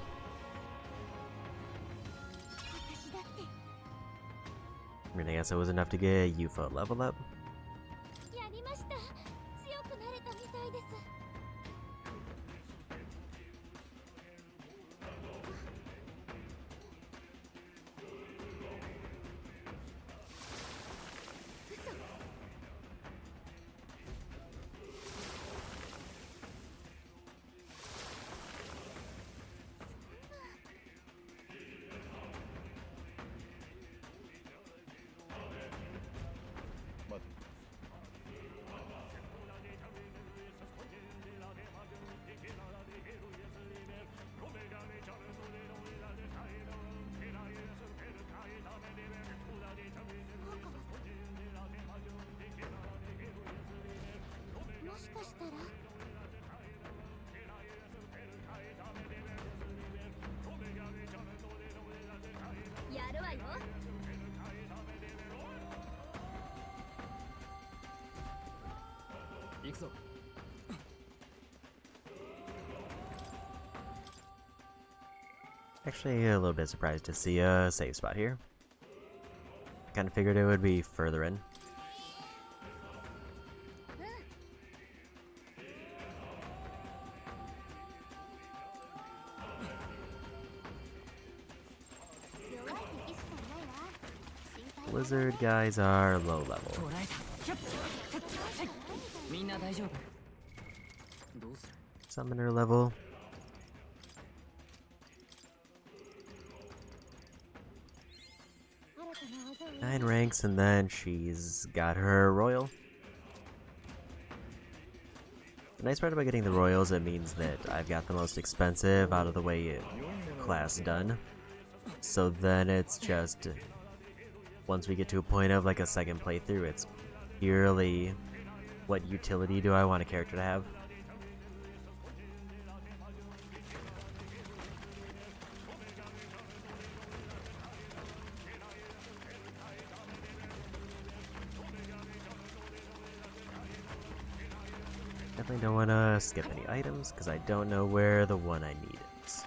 私だって I mean, I guess it was enough to get Yufa level up. やりました。強くなれたみたいです。 待て。もしかしたらやるわよ。 行くぞ。 Actually, a little bit surprised to see a safe spot here. Kind of figured it would be further in. 弱い敵しかいないわ。心配 Wizard guys are low level. 捉えた。ひょっせっせっみんな大丈夫。どうする？ Summoner level. 9 ranks, and then she's got her royal. The nice part about getting the royals, it means that I've got the most expensive out of the way class done. So then it's just, once we get to a point of like a second playthrough, it's purely what utility do I want a character to have. Definitely don't want to skip any items because I don't know where the one I need is.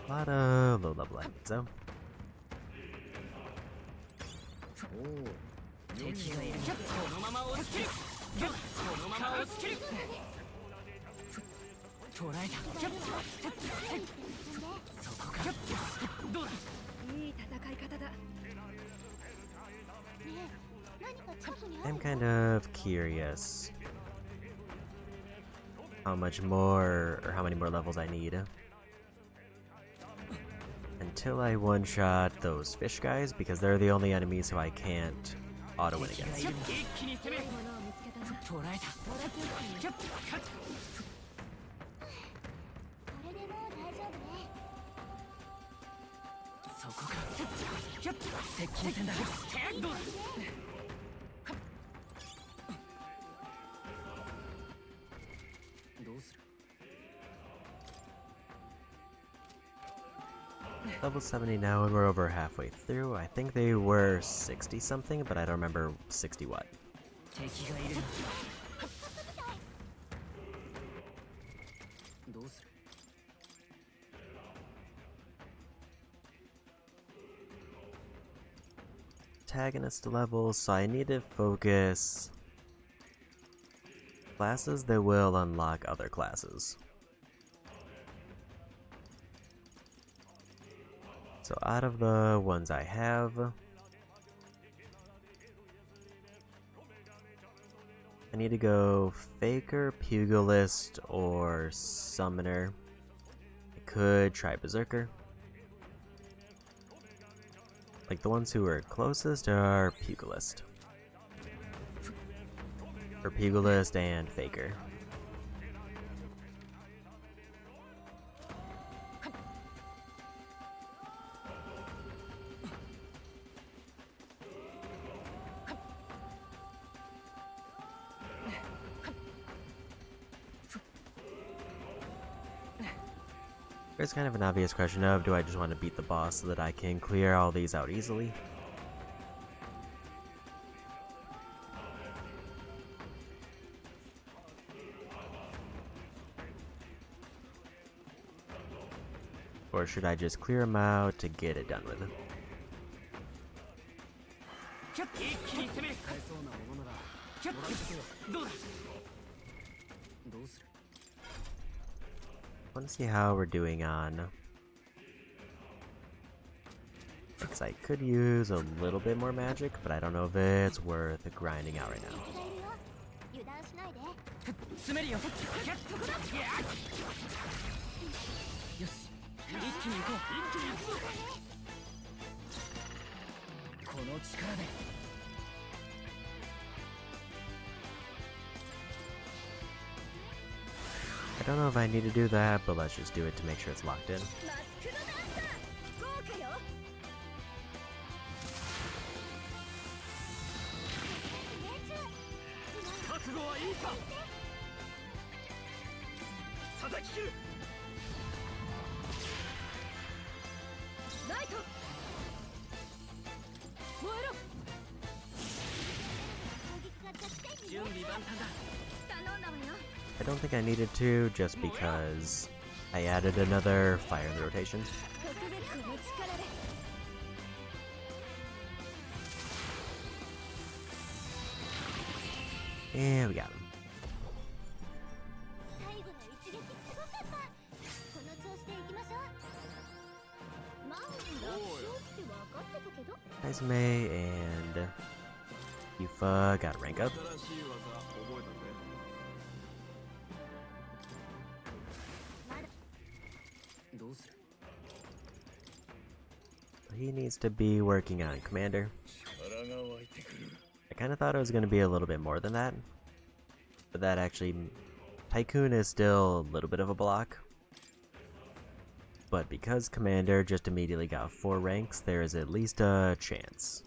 A lot of low level items, though. I'm kind of curious how much more, or how many more levels I need until I one-shot those fish guys, because they're the only enemies who I can't auto-win against. Level 70 now, and we're over halfway through. I think they were 60 something, but I don't remember 60 what. Antagonist levels, so I need to focus classes that will unlock other classes. So out of the ones I have, I need to go Faker, Pugilist, or Summoner. I could try Berserker. Like, the ones who are closest are Pugilist. Or Pugilist and Faker. There's kind of an obvious question of, do I just want to beat the boss so that I can clear all these out easily? Or should I just clear them out to get it done with? I want to see how we're doing on, because I could use a little bit more magic, but I don't know if it's worth grinding out right now. I don't know if I need to do that, but let's just do it to make sure it's locked in. I don't think I needed to, just because I added another fire in the rotation. And we got him. May and Yufa got a rank up. He needs to be working on Commander. I kind of thought it was going to be a little bit more than that, but that actually, Tycoon is still a little bit of a block. But because Commander just immediately got 4 ranks, there is at least a chance.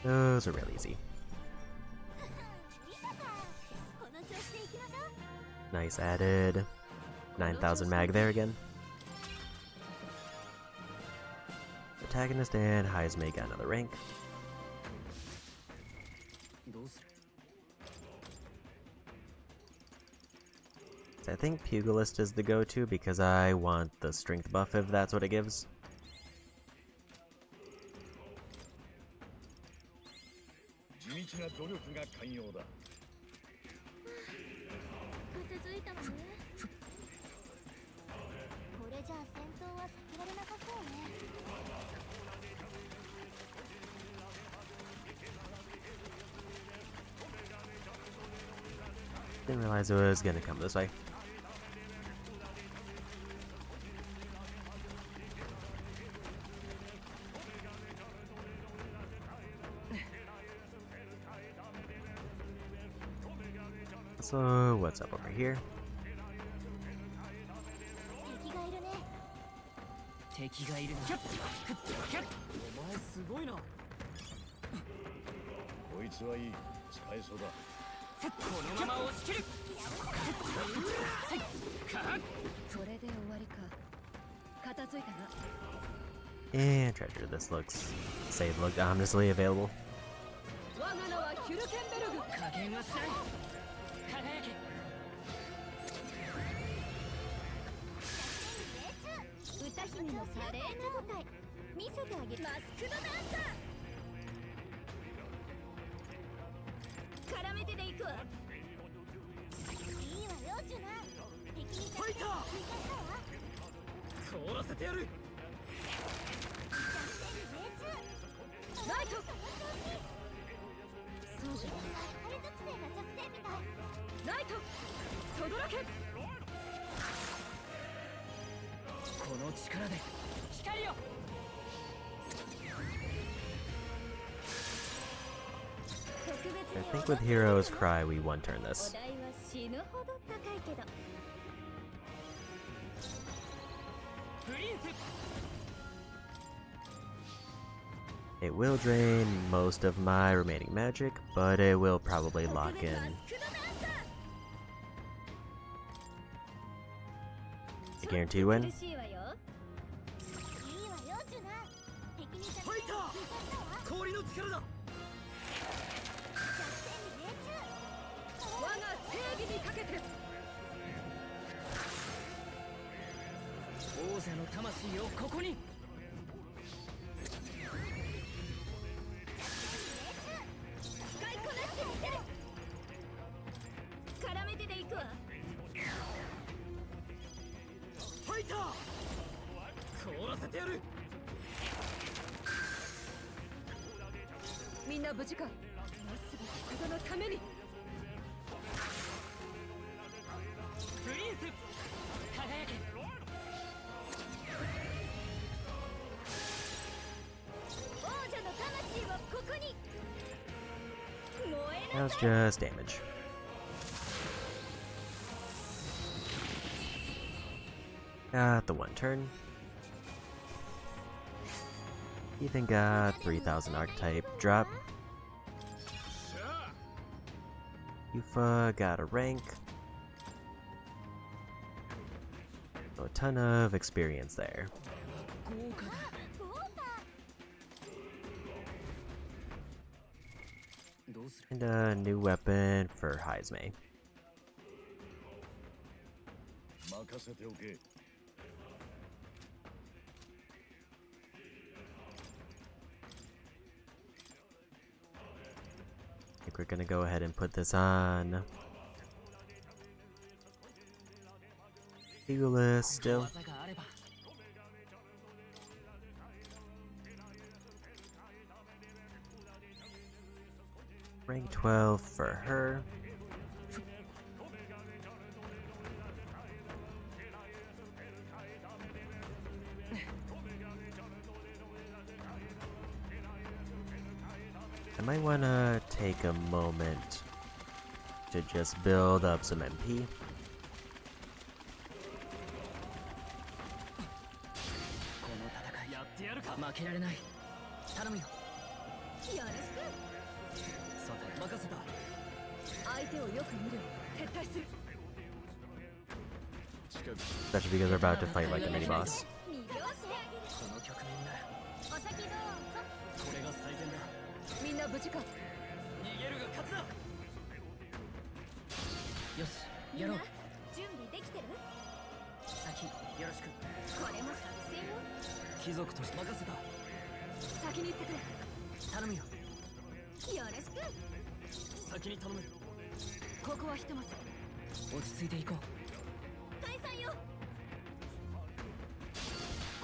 Those are real easy. Nice added 9,000 mag there again. Protagonist and Heismay got another rank. So I think Pugilist is the go-to because I want the strength buff if that's what it gives. Didn't realize it was gonna come this way. So, what's up over here? 敵がいるな。お前すごいな。こいつはいい。使えそうだ。このまま押し切る。それで終わりか。片付いたな。 And treasure, this looks save looked ominously available. 我が名はヒュルケンベルグ。加減はしない。輝け。歌姫の華麗な舞台見せてあげる。マスクドダンサー絡めてでいくわ。いいわよジュナ。敵にファイター凍らせてやる。ライト。そうじゃない。あれ属性が弱点みたい。ライト。とどろけ。この力で光を。I think with Hero's Cry we one turn this. お題は死ぬほど高いけど。プリンス。 It will drain most of my remaining magic, but it will probably lock in. A guaranteed win. いいわよジュナ。敵にファイター。氷の力だ。我が正義にかけて。王者の魂をここに。使いこなしてみせる。絡めてでいくわ。ファイター。凍らせてやる。みんな無事か。もうすぐ人のために。プリンス。輝け。王者の魂をここに。燃え That な was さい。 just damage. Got the 1 turn. Even got 3000 archetype drop. Yufa got a rank. So a ton of experience there. And a new weapon for Heizme. 任せておけ。 I think we're gonna go ahead and put this on Eagleist still. Rank 12 for her. I might want to take a moment to just build up some MP. Especially because we're about to fight like a mini boss. みんな無事か。逃げるが勝つだ。よし、やろう。準備できてる？先よろしく。これも作戦よ。貴族として任せた。先に行ってくれ。頼むよ。よろしく。先に頼む。ここはひとまず。落ち着いていこう。解散よ。こ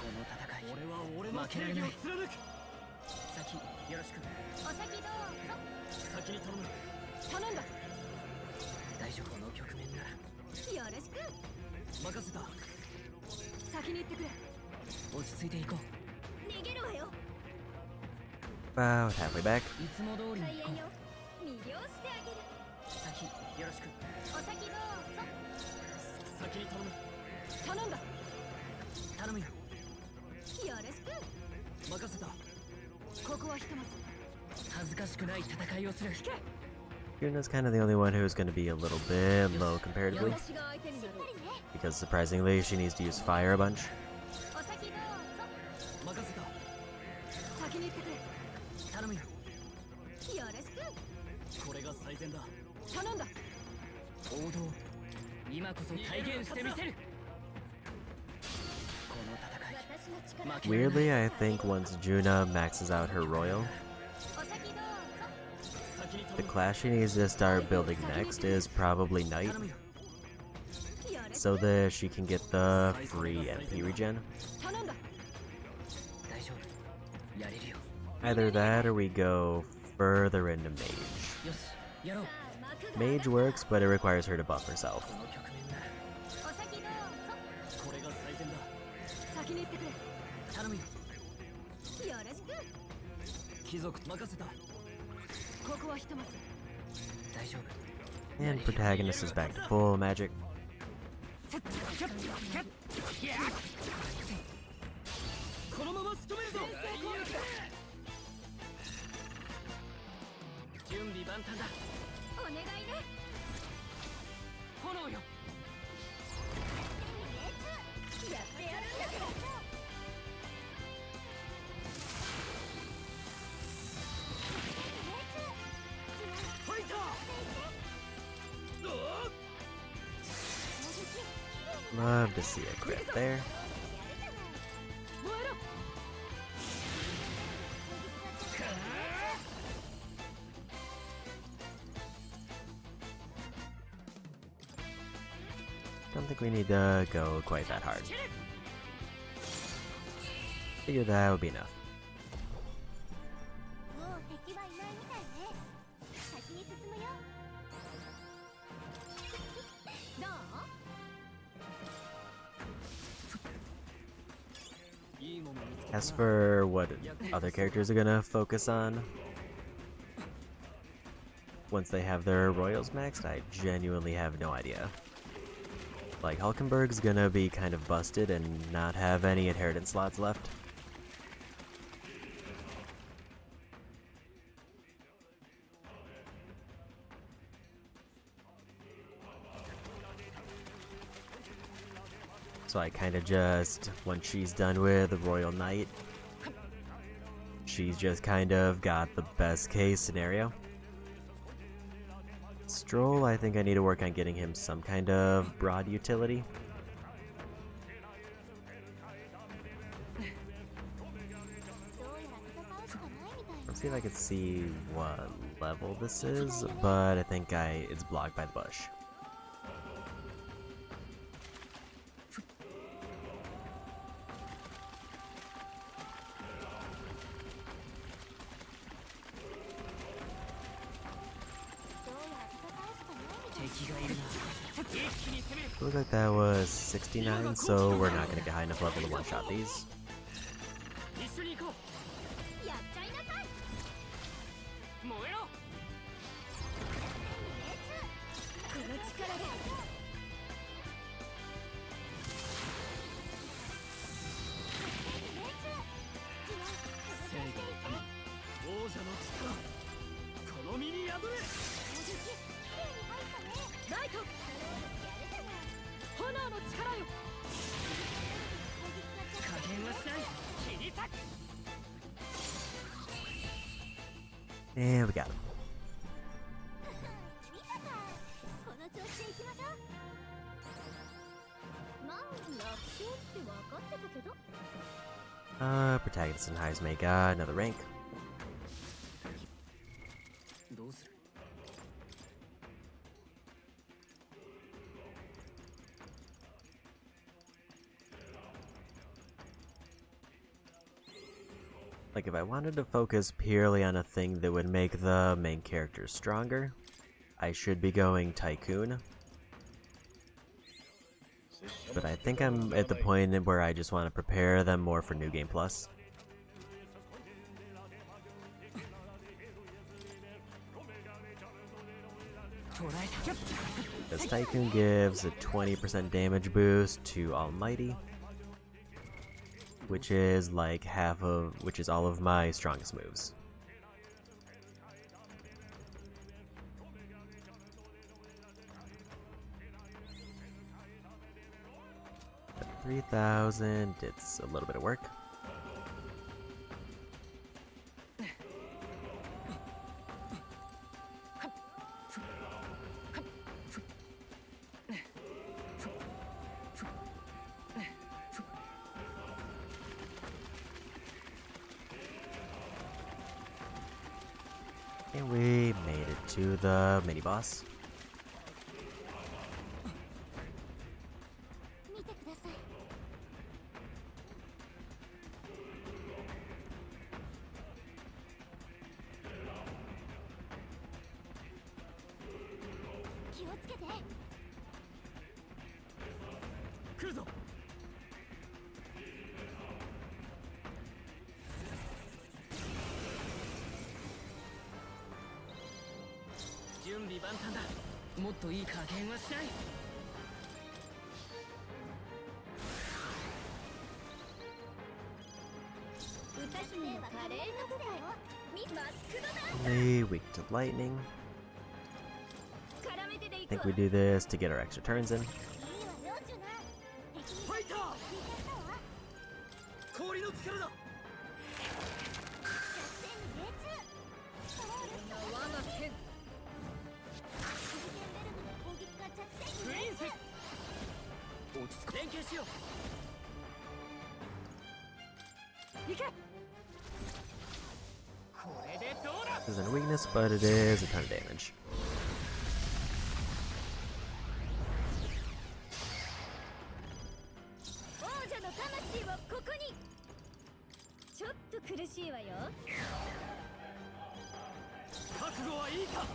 の戦い、俺は負けられない。先よろしく。お先どうぞ。先に頼む。頼んだ。大丈夫。この局面なら。よろしく。任せた。先に行ってくれ。落ち着いていこう。逃げるわよ。 About halfway back. いつも通りに行こう。魅了してあげる。先よろしく。お先どうぞ。先に頼む。頼んだ。頼むよ。よろしく。任せた。ここはひとまず。恥ずかしくない戦いをする。 Yuna's kind of the only one who's going to be a little bit low comparatively. 私が相手になる。 Because surprisingly, she needs to use fire a bunch. お先どうぞ。任せた。先に行ってくれ。頼むよ。よろしく。これが最善だ。頼んだ。王道。今こそ体現してみせる。この戦い。私の力。 Weirdly, I think once Juna maxes out her royal, お先どうぞ。 the class she needs to start building next is probably Knight, よろしく。 so that she can get the free MP regen. 頼んだ。大丈夫。やれるよ。 Either that or we go further into Mage. よし、やろう。 Mage works, but it requires her to buff herself. この局面なら。お先どうぞ。これが最善だ。先に行ってくれ。頼むよ。よろしく。貴族任せた。ここはひとまず。大丈夫。 And protagonist is back to full magic. このまま仕留めるぞ。準備万端だ。お願いね。炎よ。やってやるんだから。ファイター。 Love to see a crit there. 燃えろ。 Don't think we need to go quite that hard. Figure that would be enough. もう敵はいないみたいね。先に進むよ。どう？ As for what other characters are gonna focus on once they have their royals maxed, I genuinely have no idea. Like, Hulkenberg's gonna be kind of busted and not have any inheritance slots left. So I kind of just, once she's done with the Royal Knight, she's just kind of got the best case scenario. Stroll, I think I need to work on getting him some kind of broad utility. Let's see if I can see what level this is, but I think it's blocked by the bush. Looks like that was 69, so we're not gonna get high enough level to one-shot these. やっちゃいなさい。燃えろ。この力で。正義のために王者の力この身に宿れ。ライト炎の力よ。加減はしない。切り裂く。 And we got him. この調子でいきましょう。まあ楽勝って分かってたけど。Protagonist and Heismay got another rank. どうする？ Like, if I wanted to focus purely on a thing that would make the main character stronger, I should be going Tycoon. But I think I'm at the point where I just want to prepare them more for New Game Plus. This Tycoon gives a 20% damage boost to Almighty, which is like which is all of my strongest moves. At 3,000, it's a little bit of work. And we made it to the mini boss. 見てください。気をつけて。来るぞ。準備万端だ。もっといい加減はしない。歌姫は華麗な舞台をマスクドだ。 Only weak to lightning. 絡めてでい I く think わ。 we do this to get our extra turns in. いいわよジュナ。敵にファイター。聞いてたわ。氷の力だ。作戦に命中。そうです。我が剣シルケンベルグの攻撃が着戦にプリンス。落ち着く。連携しよう。行け。これでどうだ。 This isn't a weakness, but it is a ton of damage. 王者の魂はここに。ちょっと苦しいわよ。覚悟はいいか。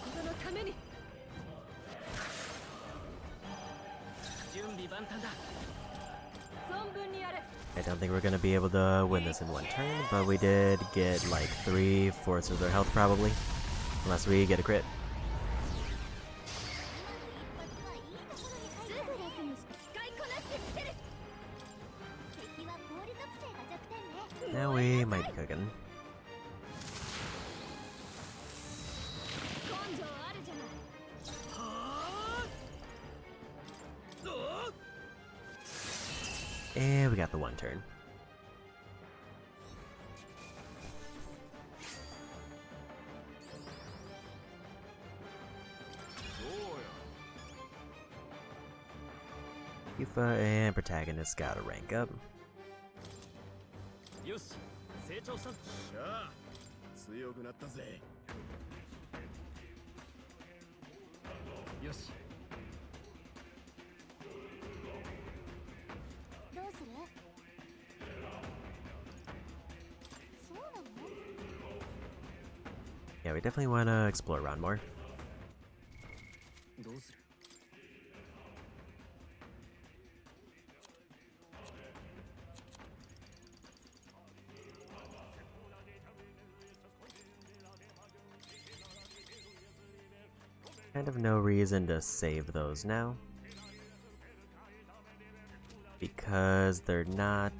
心のために。準備万端だ。存分にやれ。 I don't think we're gonna be able to win this in one turn, but we did get like 3/4 of their health probably. Unless we get a crit. すぐ楽に使いこなしてみせる。敵は氷属性が弱点ね。 Now we might be cooking. 根性あるじゃない。 And we got the one turn. Yufa and protagonist got a rank up. よし成長した。しゃあ強くなったぜ。よしどうする？そうなの？ Yeah, we definitely want to explore around more. どうする？ Kind of no reason to save those now. Because they're not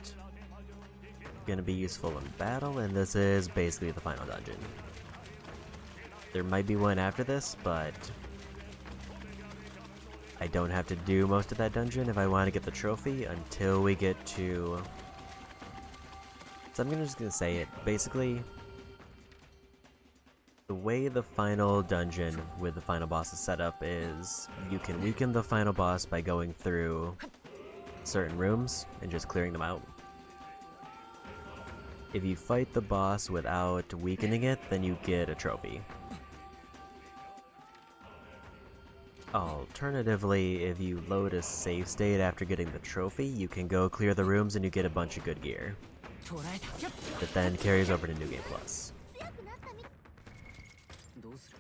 gonna be useful in battle, and this is basically the final dungeon. There might be one after this, but I don't have to do most of that dungeon if I want to get the trophy until we get to... So I'm just gonna say it. Basically, the way the final dungeon with the final boss is set up is you can weaken the final boss by going through certain rooms and just clearing them out. If you fight the boss without weakening it, then you get a trophy. Alternatively, if you load a save state after getting the trophy, you can go clear the rooms and you get a bunch of good gear. That then carries over to New Game Plus. どうする？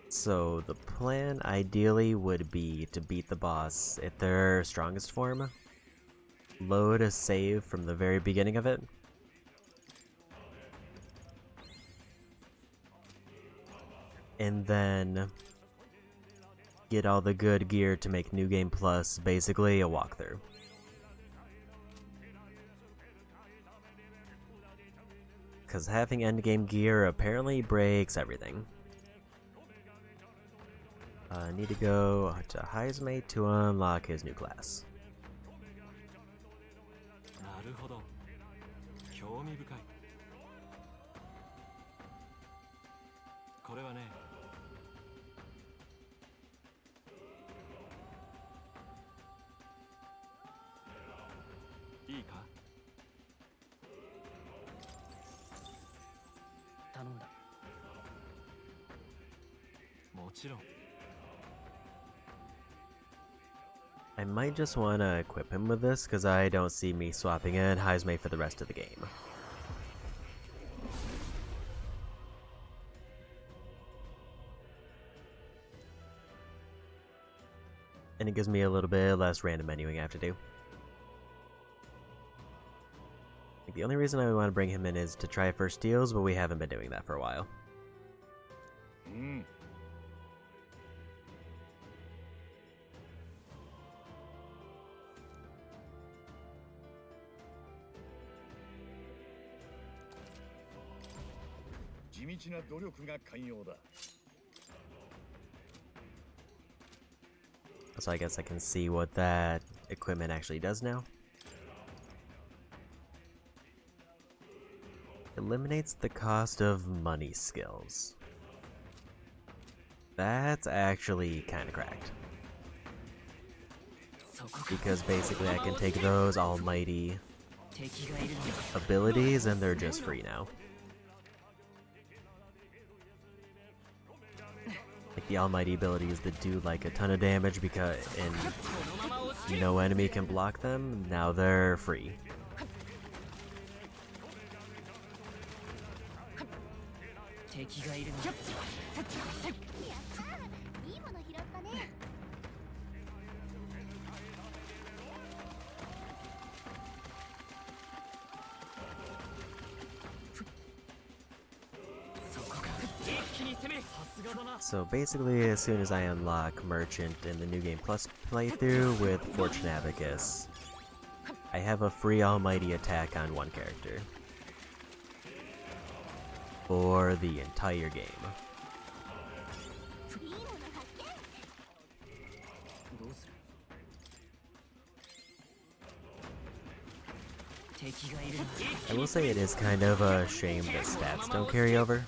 So the plan ideally would be to beat the boss at their strongest form, load a save from the very beginning of it, and then get all the good gear to make New Game Plus basically a walkthrough. Because having endgame gear apparently breaks everything. Need to go to Heismate to unlock his new class. なるほど。興味深い。これはね。いいか？頼んだ。もちろん。 I might just want to equip him with this, because I don't see me swapping in Heismate for the rest of the game. And it gives me a little bit less random menuing I have to do. I think the only reason I want to bring him in is to try first steals, but we haven't been doing that for a while. Mm. 地道な努力が寛容だ。 So I guess I can see what that equipment actually does now. Eliminates the cost of money skills. That's actually kind of cracked. Because basically I can take those almighty abilities and they're just free now. Like the almighty abilities that do like a ton of damage because and no enemy can block them, now they're free. So basically, as soon as I unlock Merchant in the New Game Plus playthrough with Fortune Abacus, I have a free almighty attack on one character. For the entire game. I will say it is kind of a shame that stats don't carry over.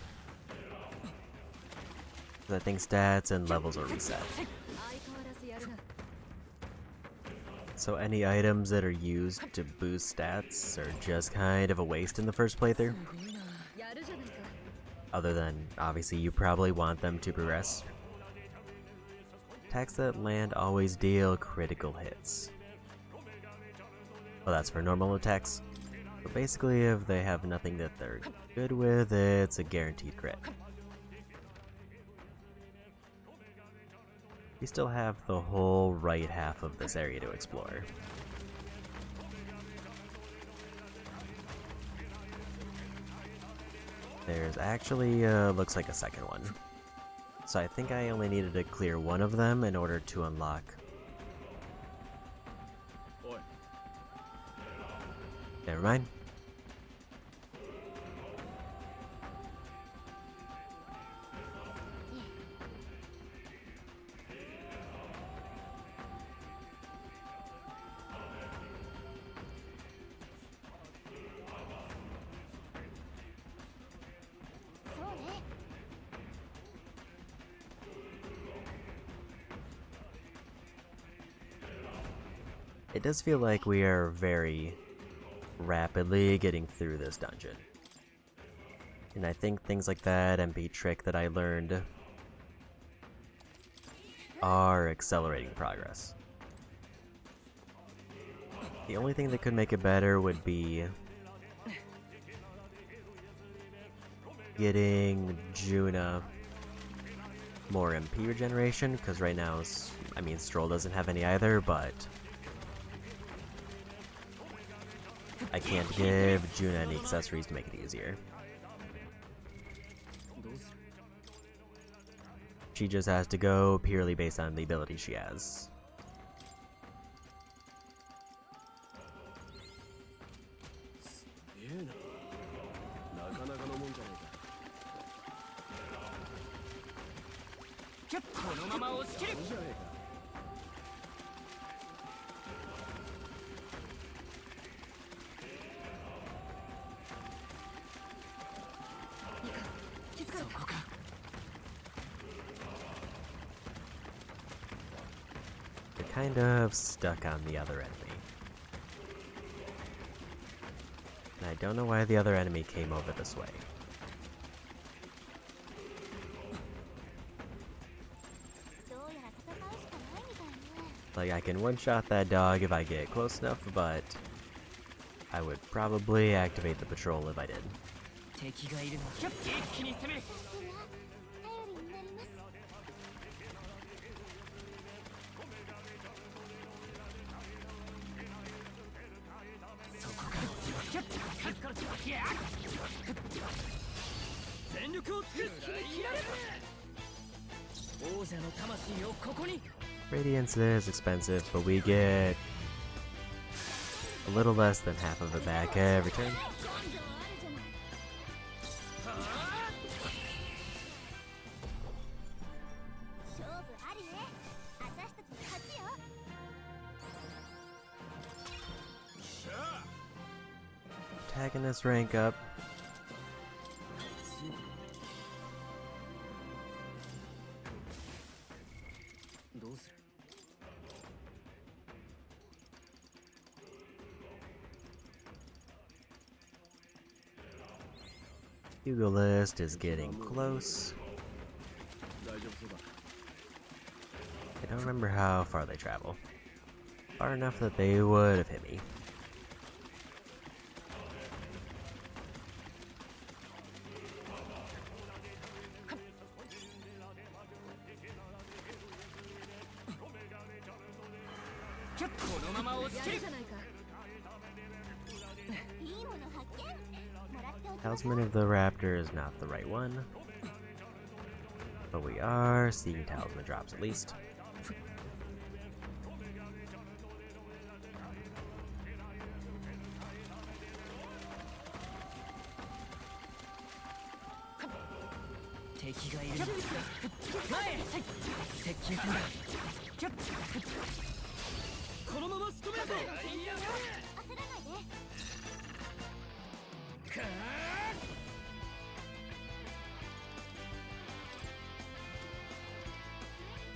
I think stats and levels are reset. So any items that are used to boost stats are just kind of a waste in the first playthrough. Other than, obviously, you probably want them to progress. Attacks that land always deal critical hits. Well, that's for normal attacks. But basically, if they have nothing that they're good with, it's a guaranteed crit. We still have the whole right half of this area to explore. There's actually, looks like a second one. So I think I only needed to clear one of them in order to unlock. Never mind. It does feel like we are very rapidly getting through this dungeon. And I think things like that MP trick that I learned are accelerating progress. The only thing that could make it better would be getting Juna more MP regeneration, because right now, I mean, Stroll doesn't have any either, but I can't give Juna any accessories to make it easier. She just has to go purely based on the ability she has. You're kind of stuck on the other enemy. And I don't know why the other enemy came over this way. Like, I can one-shot that dog if I get close enough, but I would probably activate the patrol if I did. Radiance is expensive, but we get a little less than half of it back every turn. Antagonist rank up. Hugo list is getting close. I don't remember how far they travel. Far enough that they would have hit me. Talisman of the Raptor is not the right one. But we are seeing talisman drops at least.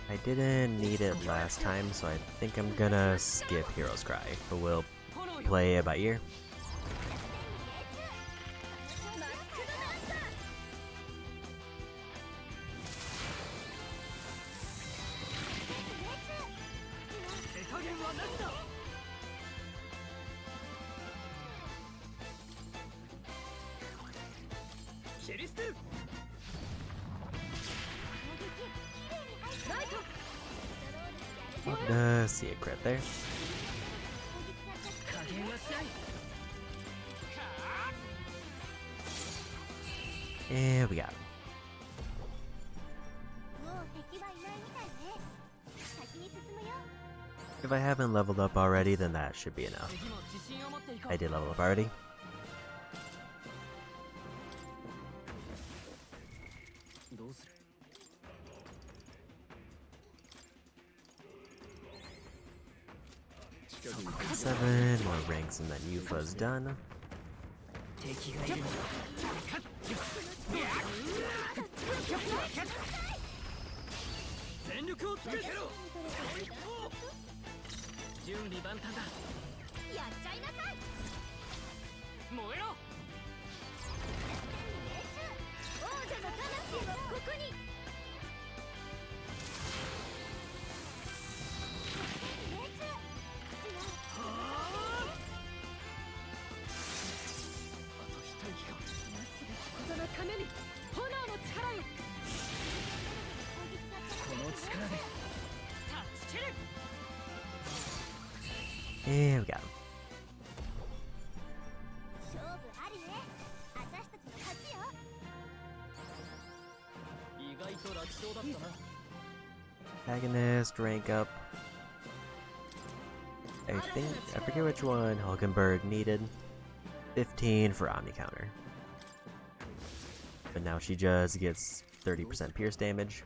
I didn't need it last time, so I think I'm gonna skip Hero's Cry, but we'll play it by ear. See a crit there. And we got him. If I haven't leveled up already, then that should be enough. I did level up already. Seven more ranks and then Yufa's done. And we got him. Antagonist, rank up. I forget which one Hulkenberg needed. 15 for Omni counter. But now she just gets 30% pierce damage.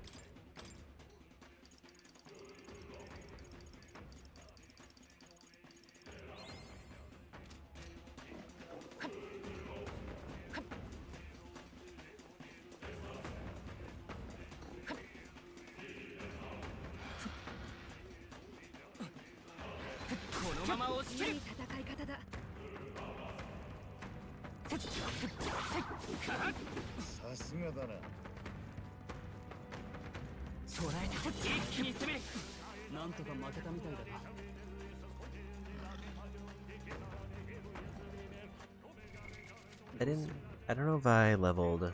I don't know if I leveled.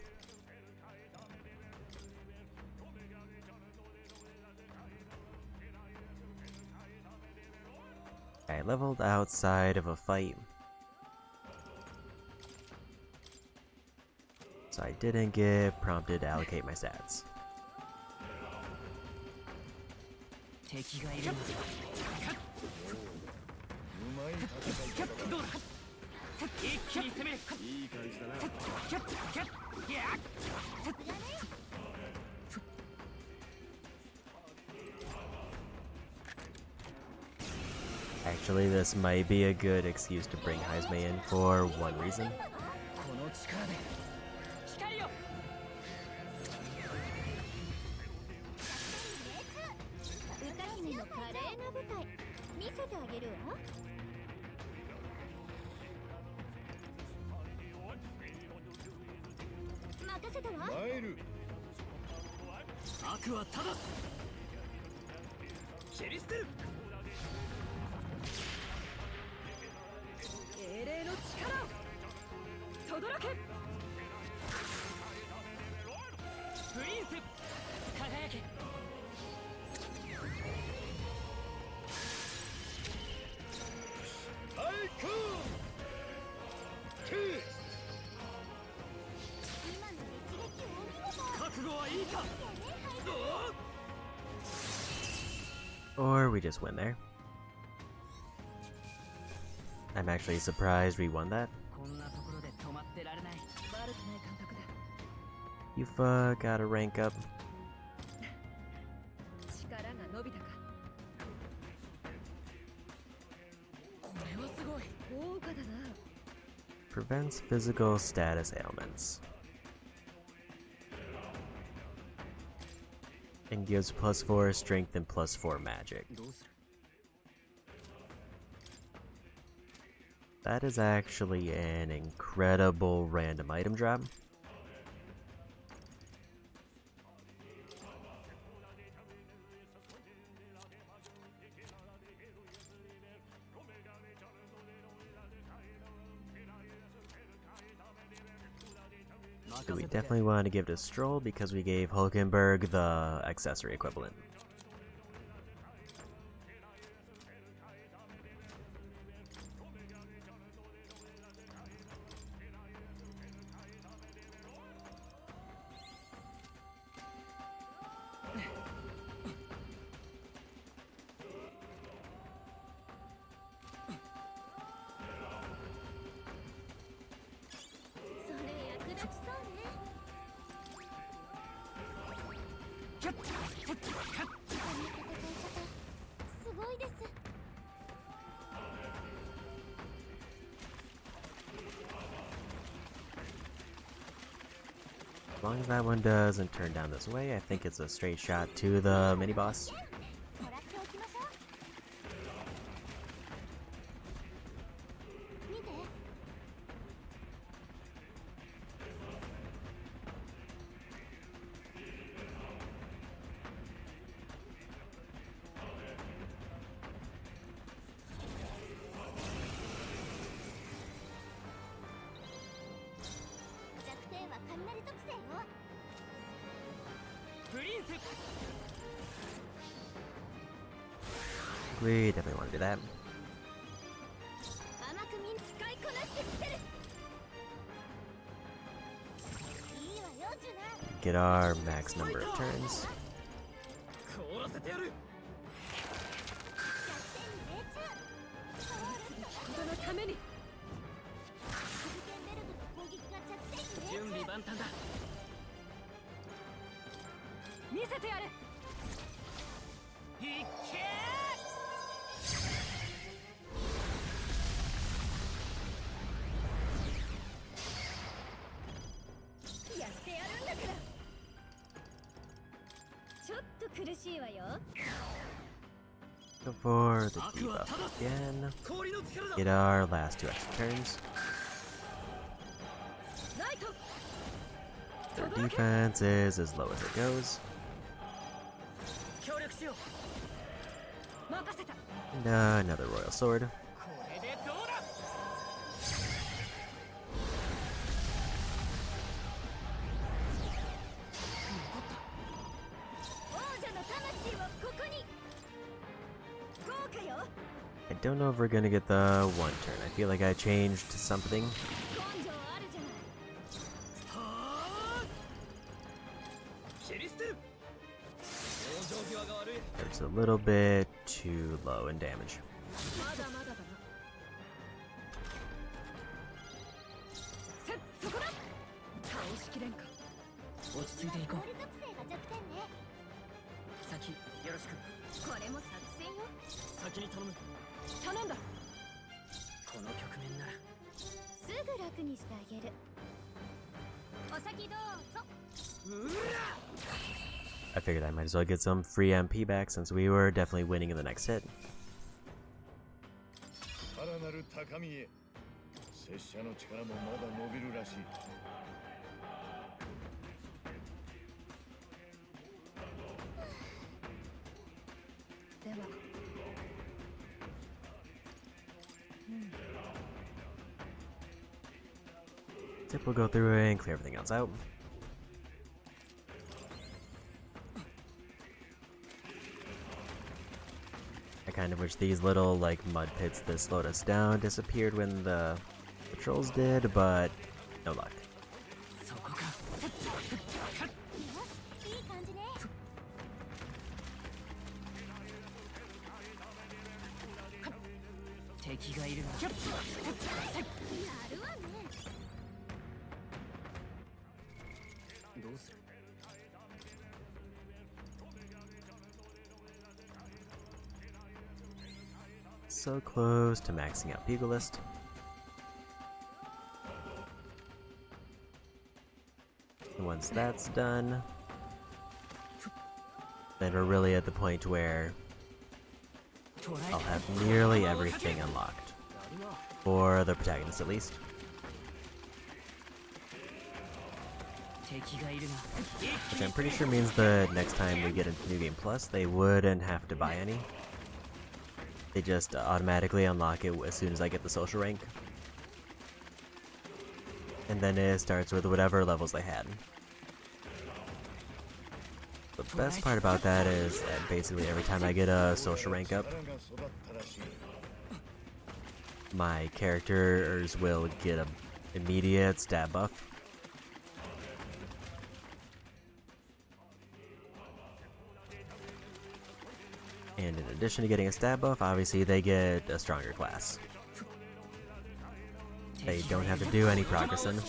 I leveled outside of a fight. So I didn't get prompted to allocate my stats. Actually, this might be a good excuse to bring Heisme in for one reason. Or we just win there. I'm actually surprised we won that. こんなところで止まってられない。悪くない感覚だ。 You've gotta rank up. 力が伸びたか。これはすごい。豪華だな。 Prevents physical status ailments. And gives +4 strength and +4 magic. どうする？ That is actually an incredible random item drop. We definitely want to give it a stroll because we gave Hulkenberg the accessory equivalent. As long as that one doesn't turn down this way, I think it's a straight shot to the mini boss. We definitely want to do that. Get our max number of turns. Go for the debuff again. Get our last 2 extra turns. Their defense is as low as it goes. And another Royal Sword. I don't know if we're gonna get the 1 turn. I feel like I changed something. It's a little bit too low in damage. I figured I might as well get some free MP back since we were definitely winning in the next hit. Tip will go through and clear everything else out. I kind of wish these little like mud pits that slowed us down disappeared when the patrols did, but no luck. 敵がいるな。やるわね。どうする？ So close to maxing out Pugilist. And once that's done, then we're really at the point where I'll have nearly everything unlocked. For the protagonist, at least. Which I'm pretty sure means that next time we get into New Game Plus, they wouldn't have to buy any. They just automatically unlock it as soon as I get the social rank. And then it starts with whatever levels they had. The best part about that is that basically every time I get a social rank up, my characters will get an immediate stab buff. And in addition to getting a stab buff, obviously they get a stronger class. They don't have to do any progressing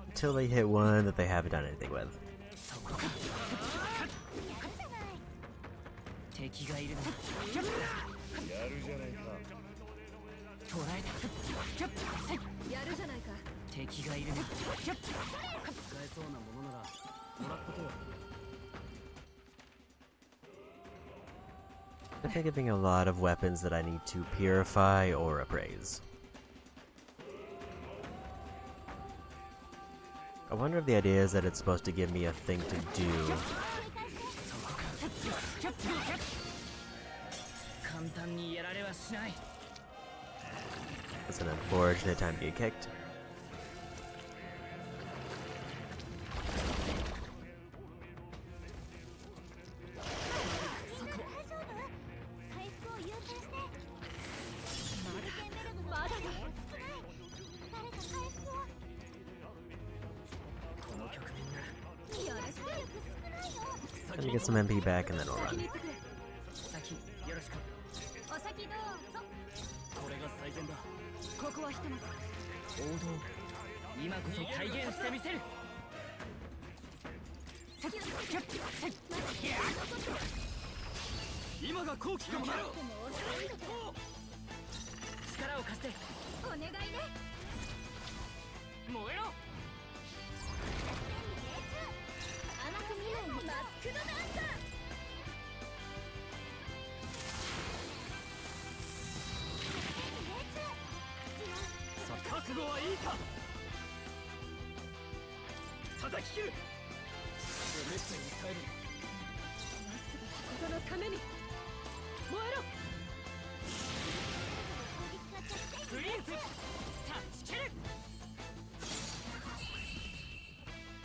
until they hit one that they haven't done anything with. I'm thinking of a lot of weapons that I need to purify or appraise. I wonder if the idea is that it's supposed to give me a thing to do. It's an unfortunate time to get kicked. Let me get some MP back and then we'll run.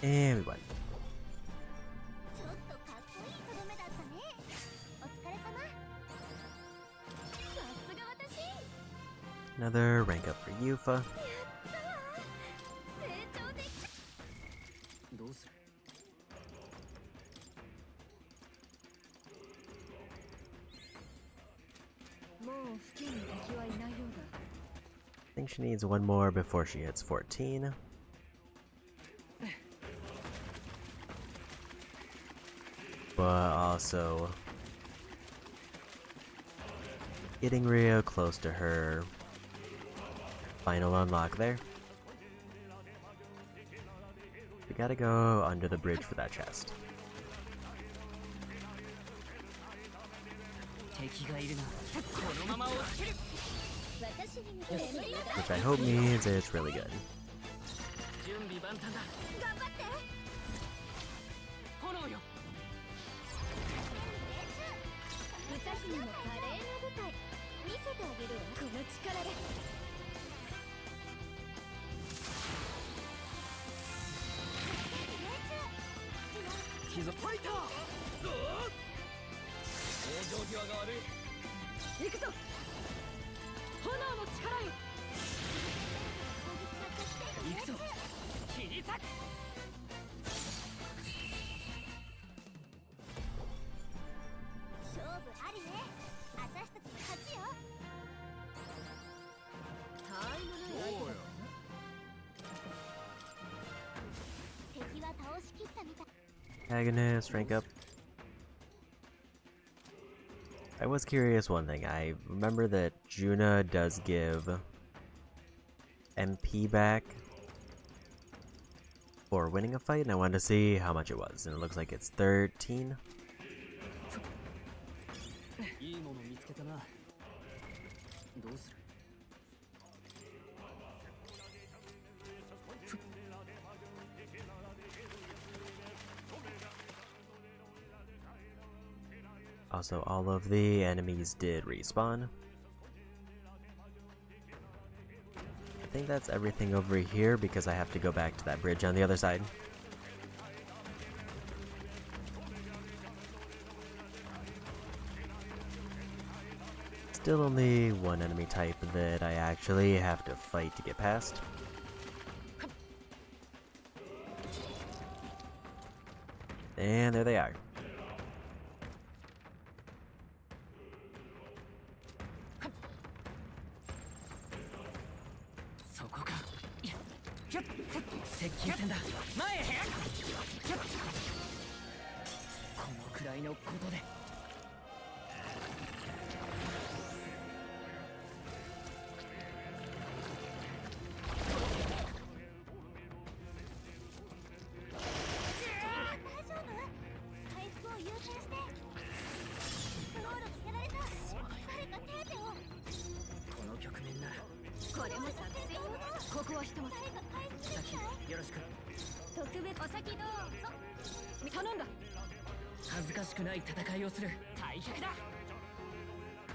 And we won. Another rank up for Yufa. I think she needs one more before she hits 14. But also getting real close to her final unlock there. We gotta go under the bridge for that chest. Which I hope means it's really good. Agonist, rank up. I was curious one thing. I remember that Juna does give MP back for winning a fight, and I wanted to see how much it was, and it looks like it's 13. いいもの見つけたな。どうする？ Also, all of the enemies did respawn. I think that's everything over here because I have to go back to that bridge on the other side. Still only one enemy type that I actually have to fight to get past. And there they are.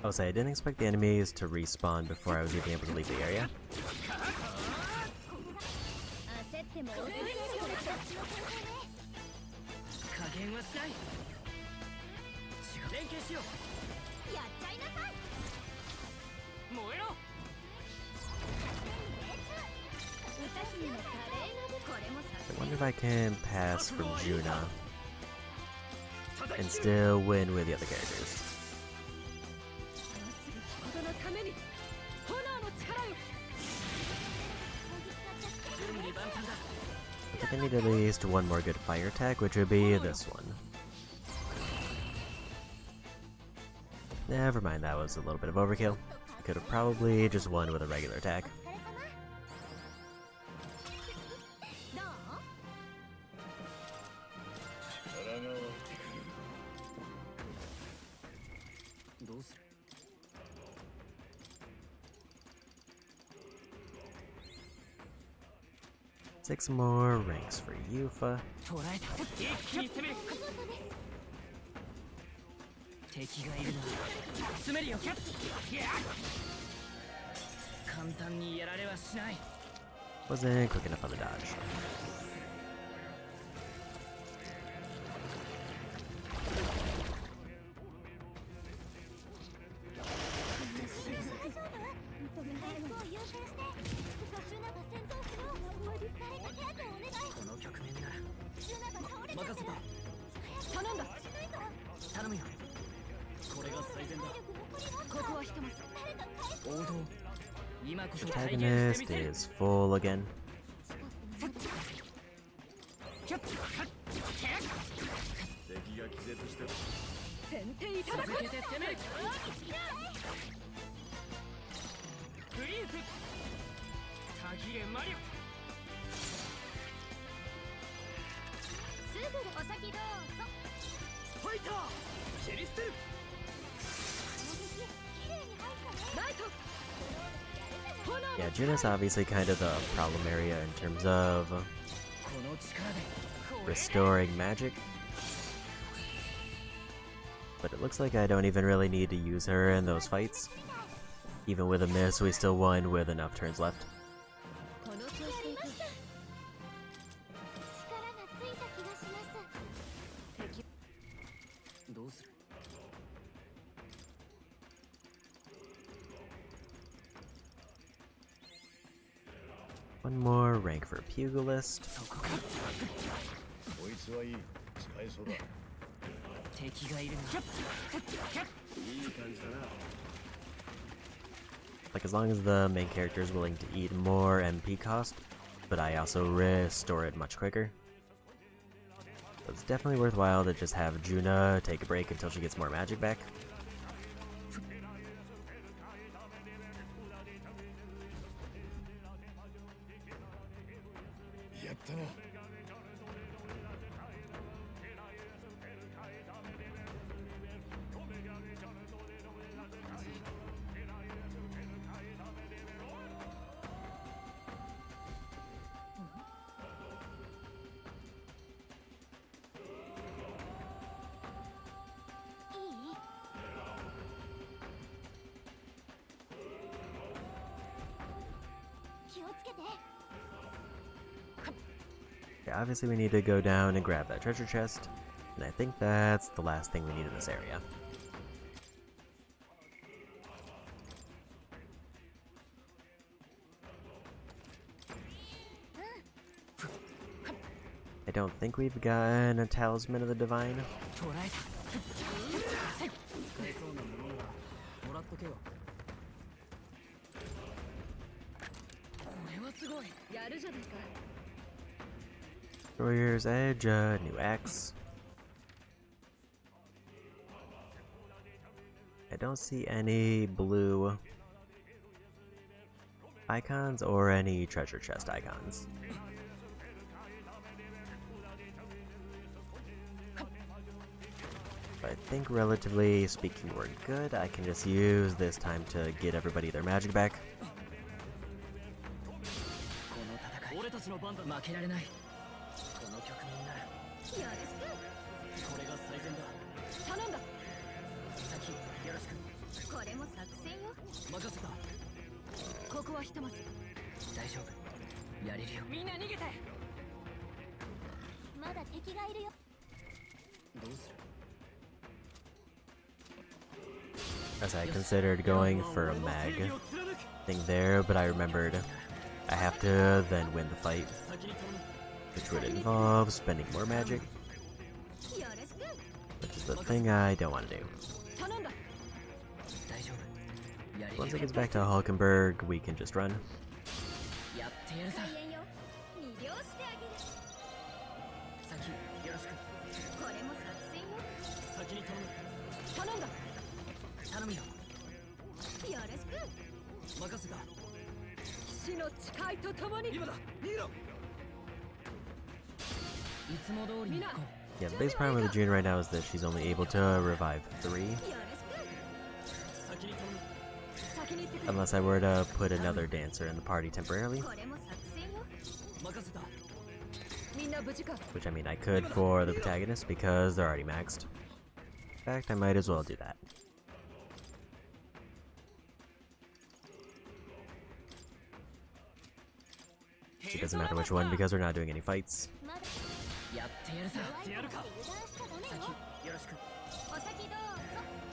I was saying, I didn't expect the enemies to respawn before I was even able to leave the area. I wonder if I can pass from Juna and still win with the other characters. I think I need at least one more good fire attack, which would be this one. Never mind, that was a little bit of overkill. I could have probably just won with a regular attack. Six more ranks for Yufa. Wasn't quick enough on the dodge. Protagonist is full again. Yeah, Juna's obviously kind of the problem area in terms of restoring magic. But it looks like I don't even really need to use her in those fights. Even with a miss, we still won with enough turns left. One more rank for Pugilist. Like, as long as the main character is willing to eat more MP cost, but I also restore it much quicker. So it's definitely worthwhile to just have Juna take a break until she gets more magic back. Yeah, obviously we need to go down and grab that treasure chest, and I think that's the last thing we need in this area. I don't think we've gotten a Talisman of the Divine. Warrior's Edge, new axe. I don't see any blue icons or any treasure chest icons. But I think relatively speaking we're good. I can just use this time to get everybody their magic back. As I considered going for a mag thing there, but I remembered I have to then win the fight, which would involve spending more magic, which is the thing I don't want to do. Once it gets back to Hulkenberg, we can just run. Yeah, the biggest problem with June right now is that she's only able to revive 3. Unless I were to put another dancer in the party temporarily. Which I mean I could for the protagonist because they're already maxed. In fact, I might as well do that. It doesn't matter which one because we're not doing any fights.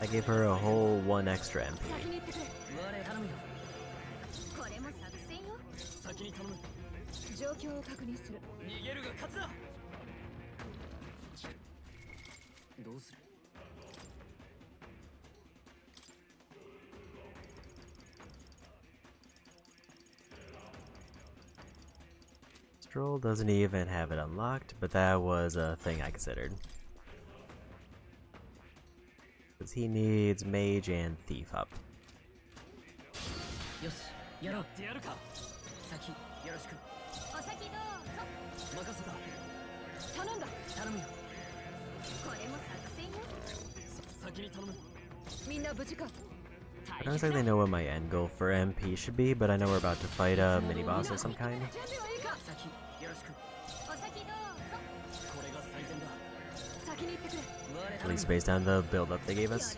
I gave her a whole 1 extra MP. Stroll doesn't even have it unlocked, but that was a thing I considered. Because he needs Mage and Thief up. I don't exactly know what my end goal for MP should be, but I know we're about to fight a mini-boss of some kind. At least based on the build-up they gave us.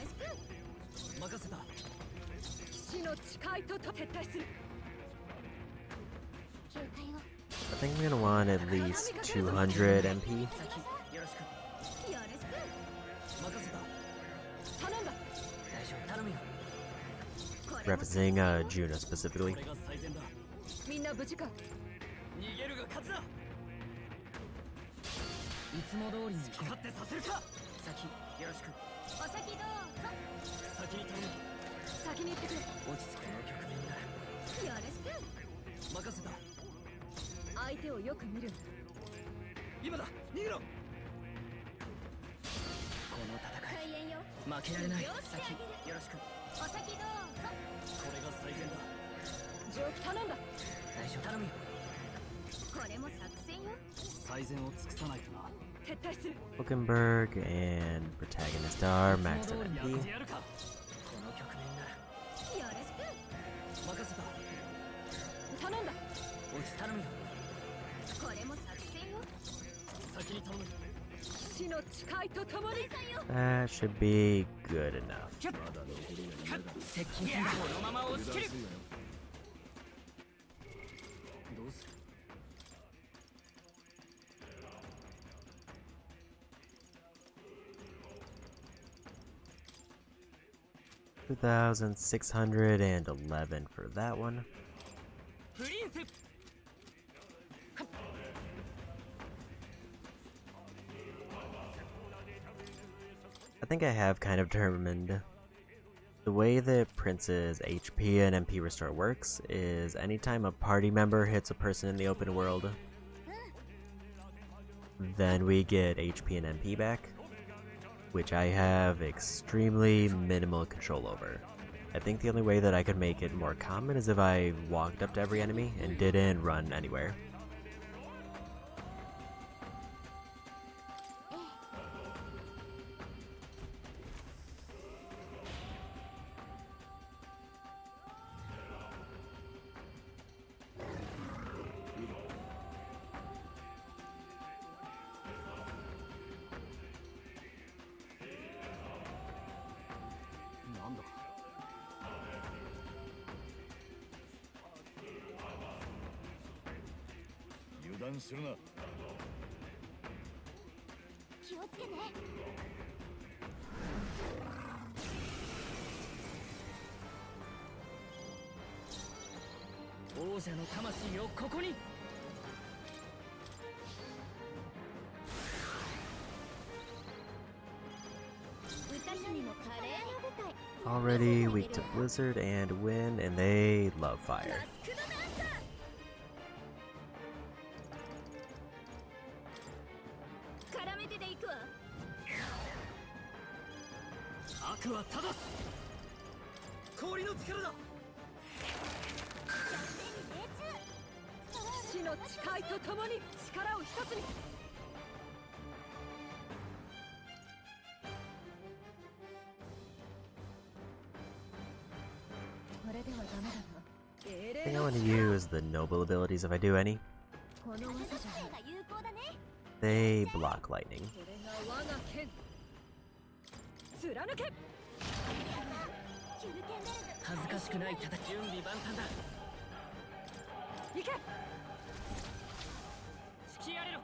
I think I'm gonna want at least 200 MP. Referencing Juna specifically. の戦い開演よ。負けられない。よし先よろしく。お先どうぞ。これが最善だ。ジョーク頼んだ。大将頼むよ。これも作戦よ。最善を尽くさないとな。撤退する。Hulkenberg and protagonist are maxed いつも at 通りやっ MP. てやるか。この局面ならよろしく。任せた。頼んだ。落ち頼むよ。これも作戦よ。先に頼む。騎士の誓いとともに。 That should be good enough. 接近戦だ。このまま押し切る。どうする。 2,611 for that one. プリンス。 I think I have kind of determined the way that Prince's HP and MP restore works is anytime a party member hits a person in the open world, then we get HP and MP back, which I have extremely minimal control over. I think the only way that I could make it more common is if I walked up to every enemy and didn't run anywhere.王者の魂をここに。 Already weak to Blizzard and Wind, and they love fire. 絡めてでいくわ。悪は正す。氷の力だ。騎士の誓いとともに力を一つに。これではダメだな。 I think I want to use the noble abilities if I do any. この技じゃない。 有効だね。 They block lightning. これが我が剣。貫け。キュルケンベルグ。恥ずかしくない戦い。準備万端だ。行け。 突きやれろ。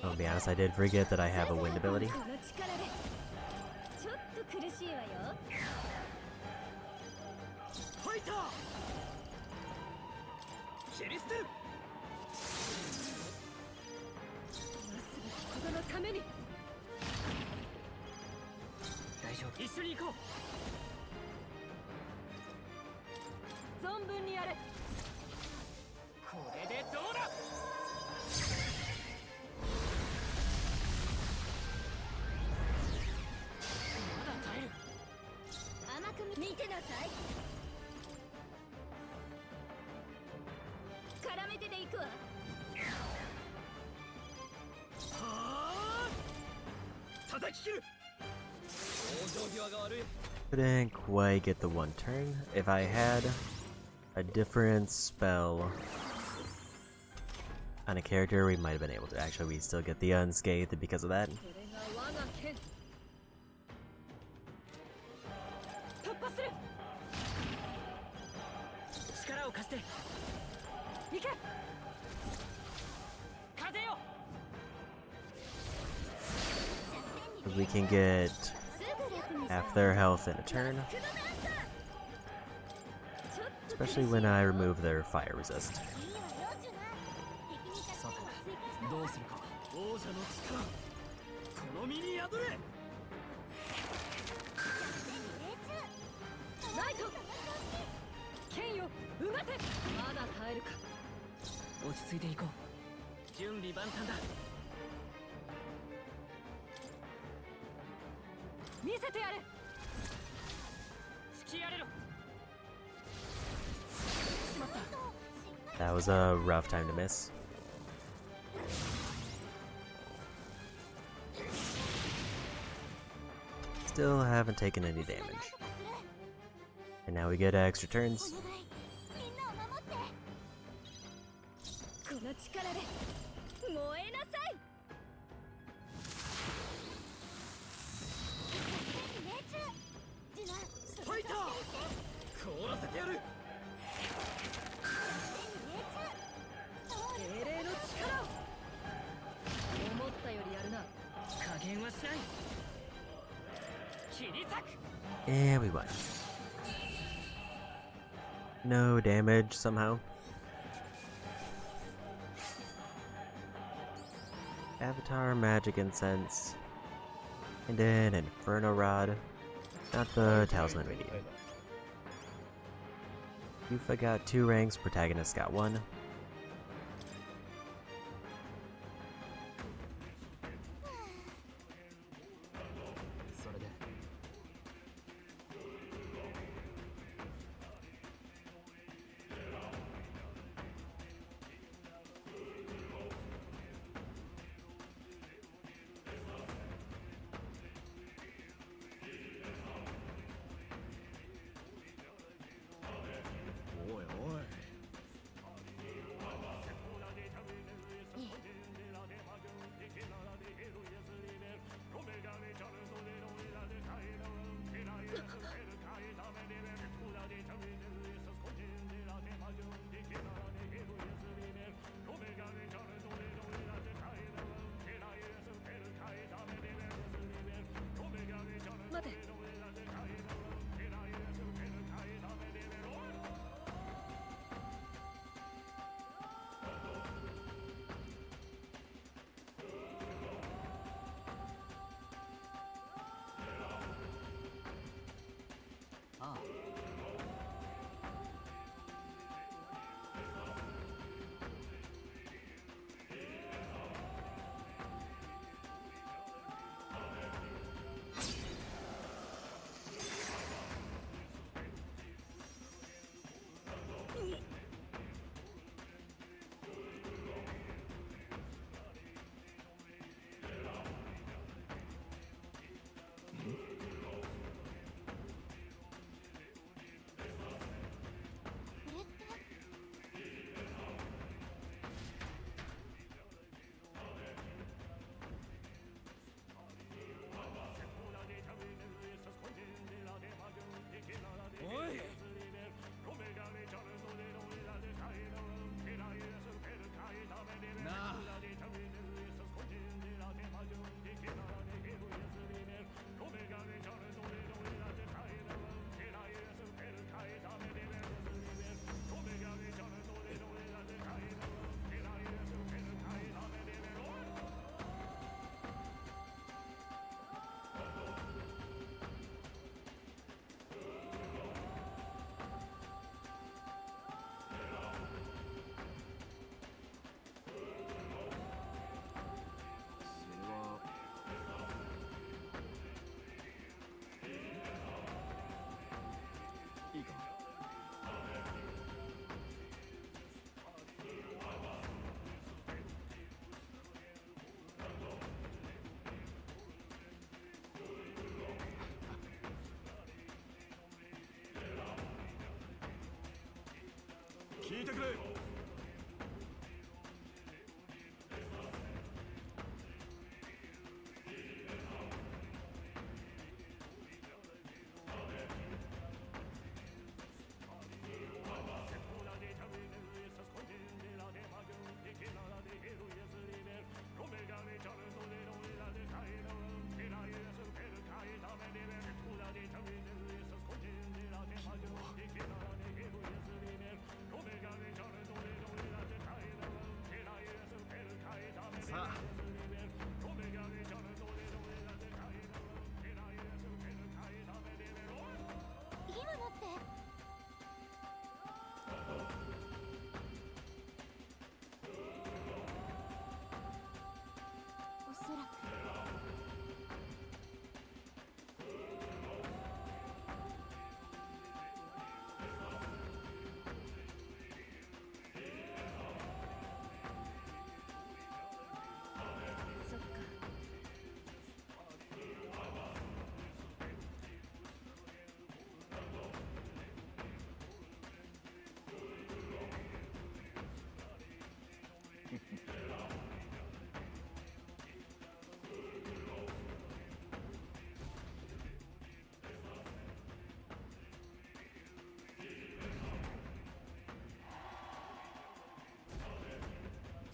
I'll be honest, I did forget that I have a wind ability. この力でちょっと苦しいわよ。ファイター。切り捨てる。なすべきことのために。大丈夫。一緒に行こう。存分にやれ。これでどうだ。まだ耐える。甘く見てなさい。絡めてでいくわ。はあ。叩き切る。往生際が悪い。 Couldn't quite get the one turn. If I had a different spell on a character, we might have been able to. Actually, we still get the unscathed because of that. これが我が剣。突破する。力を貸して。行け。風よ。 We can get half their health in a turn, especially when I remove their fire resist. さてどうするか。王者の力。この身に宿れ。ライト。剣よ、うがて。まだ耐えるか。落ち着いていこう。準備万端だ。せてやる。突きやれろ。 That was a rough time to miss. Still haven't taken any damage. And now we get extra turns. この力で燃えなさい。スパイター凍らせてやる。精霊の力を。思ったよりやるな。加減はしない。切り裂く。 And we won. No damage somehow. Avatar, Magic Incense, and an Inferno Rod. Not the Talisman we need. Yufa got 2 ranks, Protagonist got 1.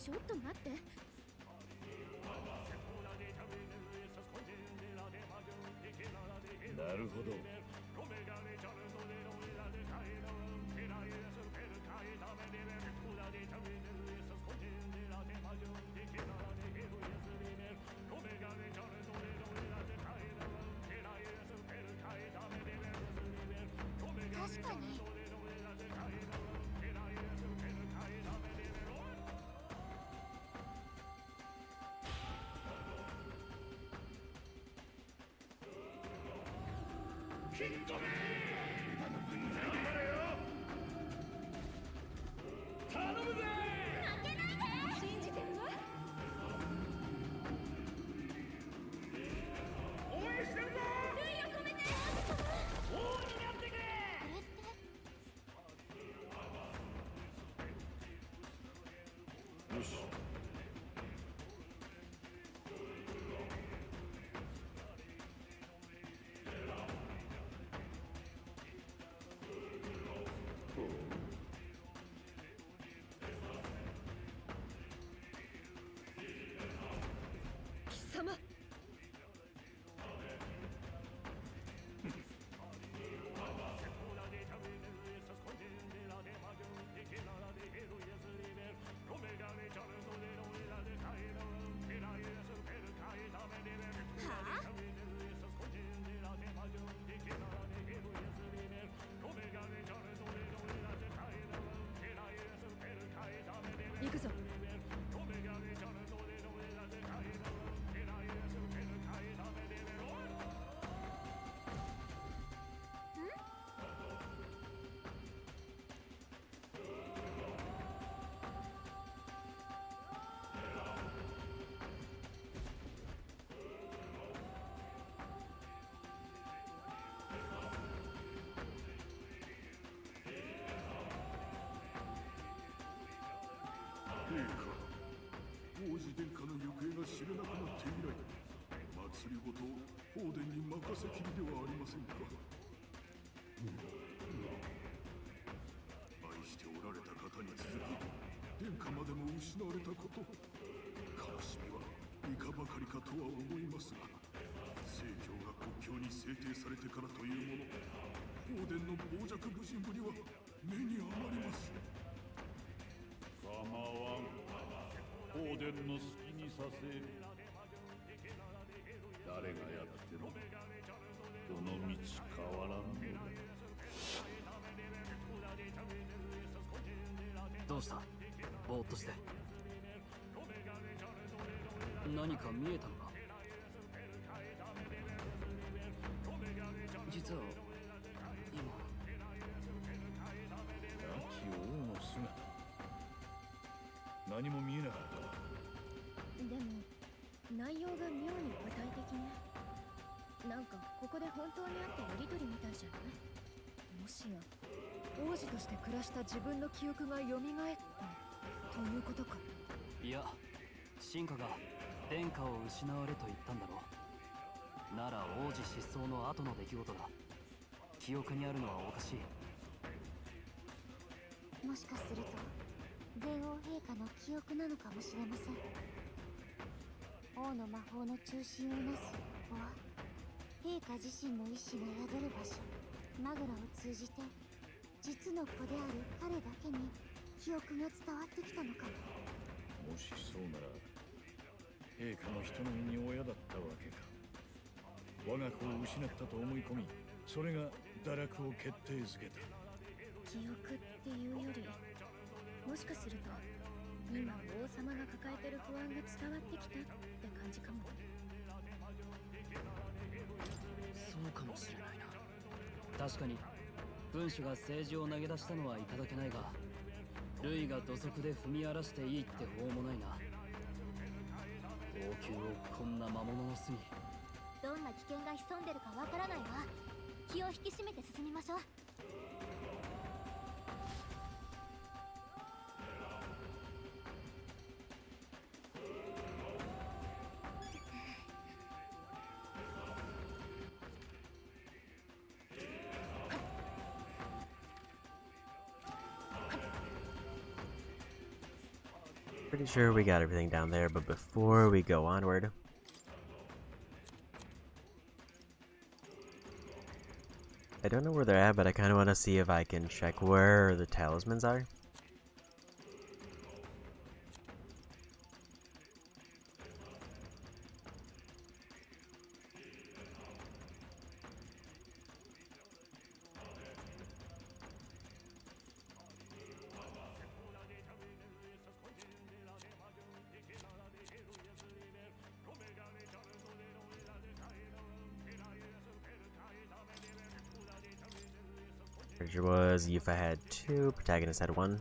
ちょっと待って。なるほど。確かに。信じてるわ。よし。貴様。はあ。行くぞ。陛下、王子殿下の行方が知れなくなって以来、祭りごと法殿に任せきりではありませんか。愛しておられた方に続き、殿下までも失われたこと、悲しみはいかばかりかとは思いますが、聖教が国境に制定されてからというもの、法殿の傍若無人ぶりは目に余ります。構わん。法殿の好きにさせる。誰がやってもどの道変わらんのだ。どうした？ぼーっとして。何か見えたのか？実は今亡き王の姿、何も見えなかったわ。でも内容が妙に具体的ね。なんかここで本当にあったやりとりみたいじゃない？もしや王子として暮らした自分の記憶が蘇ったということか。いや、進化が殿下を失われと言ったんだろう。なら王子失踪の後の出来事だ。記憶にあるのはおかしい。もしかすると前王陛下の記憶なのかもしれません。王の魔法の中心をなすここは陛下自身の意志が宿る場所。マグラを通じて実の子である彼だけに記憶が伝わってきたのかも。もしそうなら陛下も人の身に親だったわけか。我が子を失ったと思い込み、それが堕落を決定づけた。記憶っていうより、もしかすると今王様が抱えてる不安が伝わってきたって感じかも。そうかもしれないな。確かに君主が政治を投げ出したのはいただけないが、ルイが土足で踏み荒らしていいって法もないな。王宮をこんな魔物の巣に。どんな危険が潜んでるかわからないわ。気を引き締めて進みましょう。Pretty sure we got everything down there, but before we go onward, I don't know where they're at, but I kind of want to see if I can check where the talismans are. Treasure was Yuffie had 2, Protagonist had 1.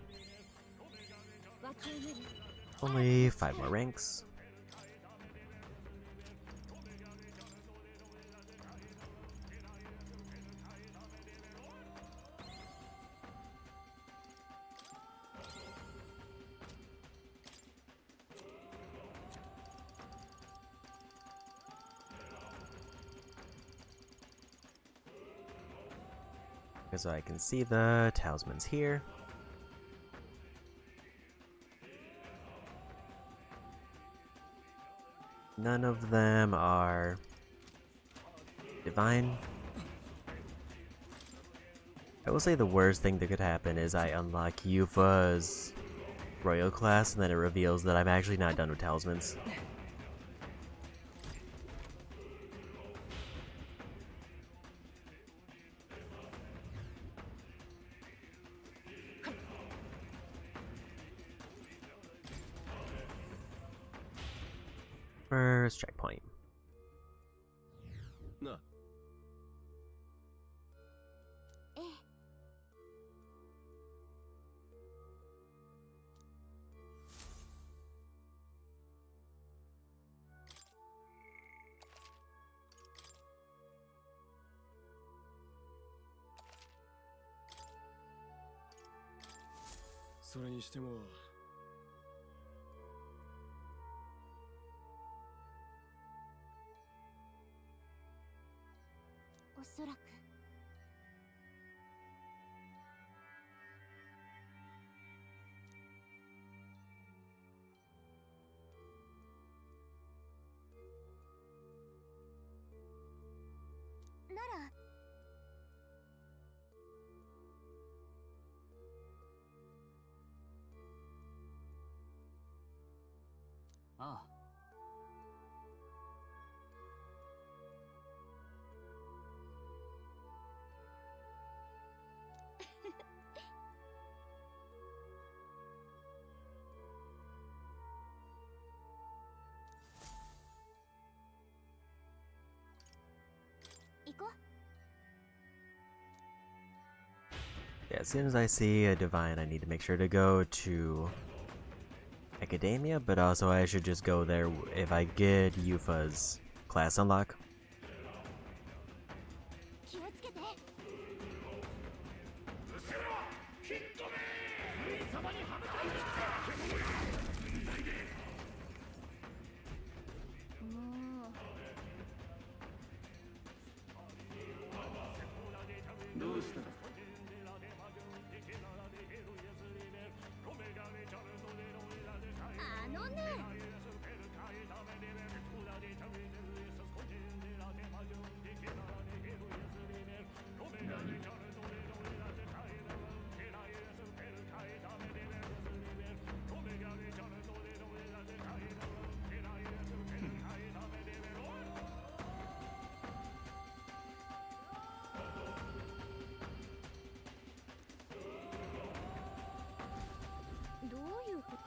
Only 5 more ranks. So I can see the talismans here. None of them are divine. I will say the worst thing that could happen is I unlock Yuffie's royal class and then it reveals that I'm actually not done with talismans. First checkpoint. No. ええ。それにしてもおそらくならああ。行こう。 Yeah, as soon as I see a divine, I need to make sure to go to Academia, but also I should just go there if I get Yuffie's class unlock. 気をつけて。もうどうしたあのね。どういうこと？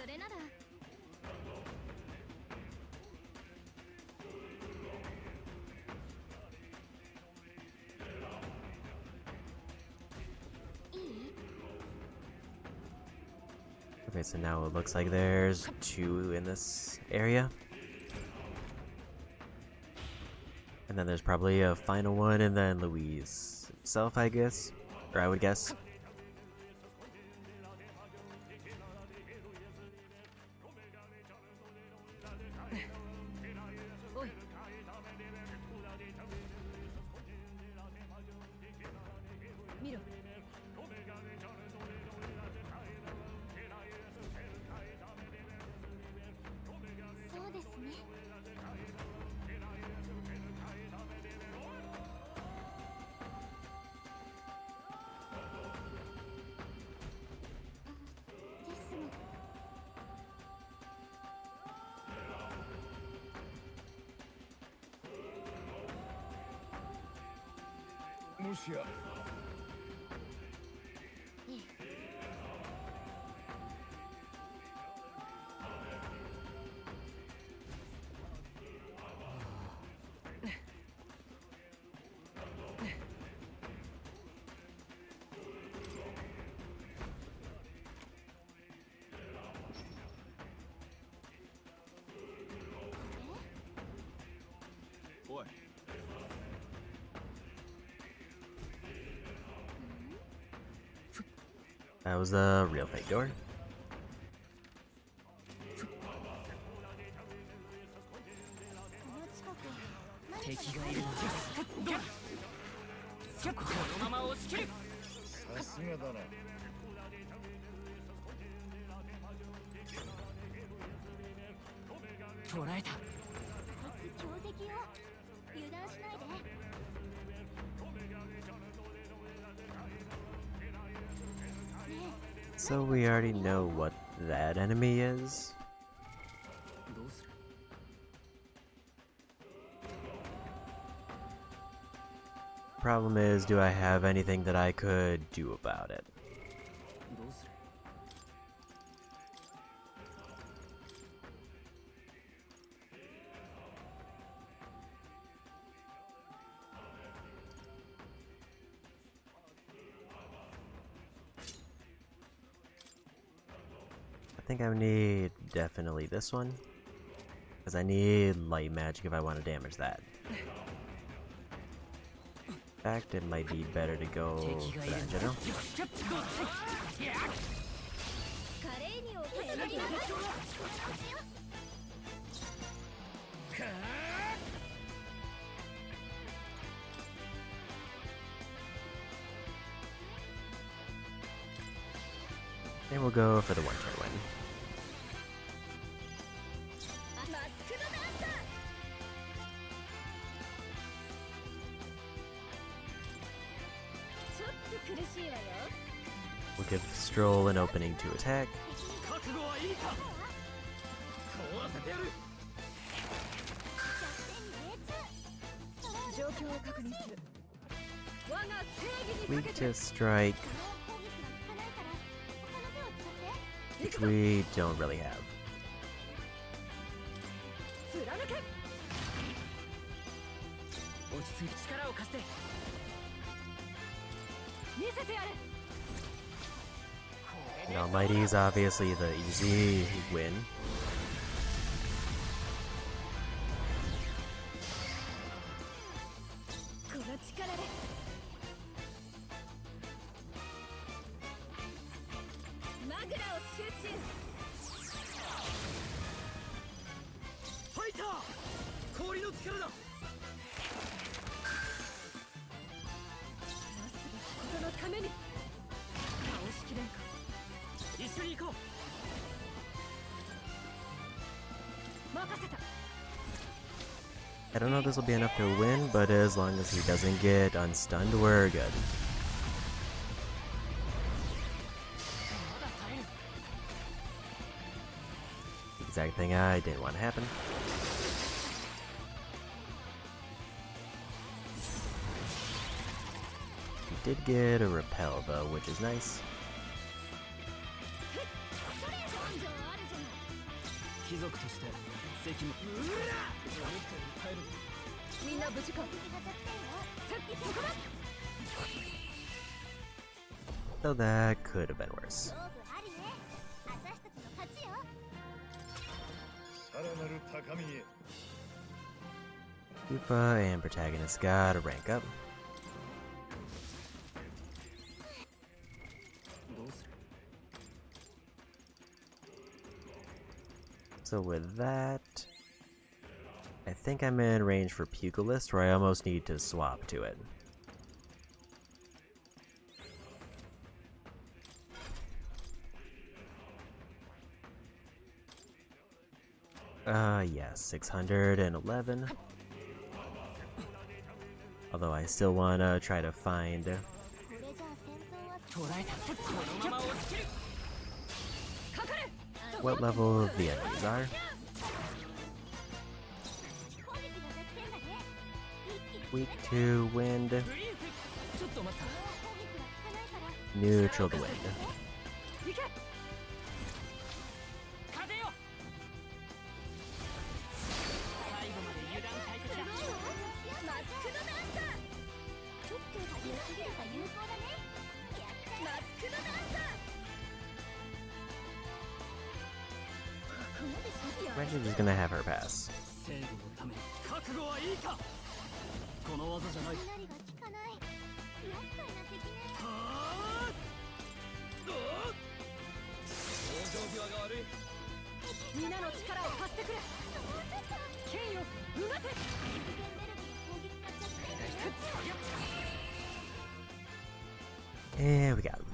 それならいい？ Okay, so now it looks like there's 2 in this area. And then there's probably a final one, and then Louise himself, I guess. Or I would guess. もしやおい That was a real fake door. 敵がいるなこのまま押し切るさすがだな捕らえたあいつ強敵よ油断しないで So we already know what that enemy is. どうする Problem is, do I have anything that I could do about it? どうする I think I need definitely this one. Because I need light magic if I want to damage that. In fact, it might be better to go for that in general. 華麗に落とされます And we'll go for the one-turn win. マスクのダンサー ちょっと苦しいわよ We'll give Stroll an opening to attack. 覚悟はいいか凍らせてやる状況を確認する我が正義に Weak かけて to strike, 攻撃が効かないから他の手を使って which we don't really have. 貫け落ち着いて力を貸して見せてやれ And Almighty is obviously the easy win. この力でマグラを集中 ファイター氷の力だなすべきことのために倒しきれんか一緒に行こう 任せた I don't know if this will be enough to win, but as long as he doesn't get unstunned, we're good. まだ耐える The exact thing I didn't want to happen. He did get a repel though, which is nice. 根性あるじゃない 貴族として責務みんな無事か 敵が弱点よそこだ So that could have been worse. 勝負ありね私たちの勝ちよさらなる高みへ Yufa and protagonist gotta rank up. どうする So with that, I think I'm in range for Pugilist, where I almost need to swap to it. Yes, 611. Although I still wanna try to find これじゃあ戦闘は捕らえたこのまま押し切る what level the enemies are. 攻撃が弱点だね一気に Weak to wind. ブリンスちょっと待った。 Neutral the wind. 行け。風よ。最後まで油断大敵だ。マスクドダンサー。ちょっと強すぎるが有効だね。マスクドダンサー。ここまでしよ We're actually just gonna have her pass. 正義のために覚悟はいいか。この技じゃない。かなりが効かない。厄介な敵ね。往生際が悪い。皆の力を貸してくれ。剣よ、うがて。ゲンベルグの攻撃が着点。 And we got him.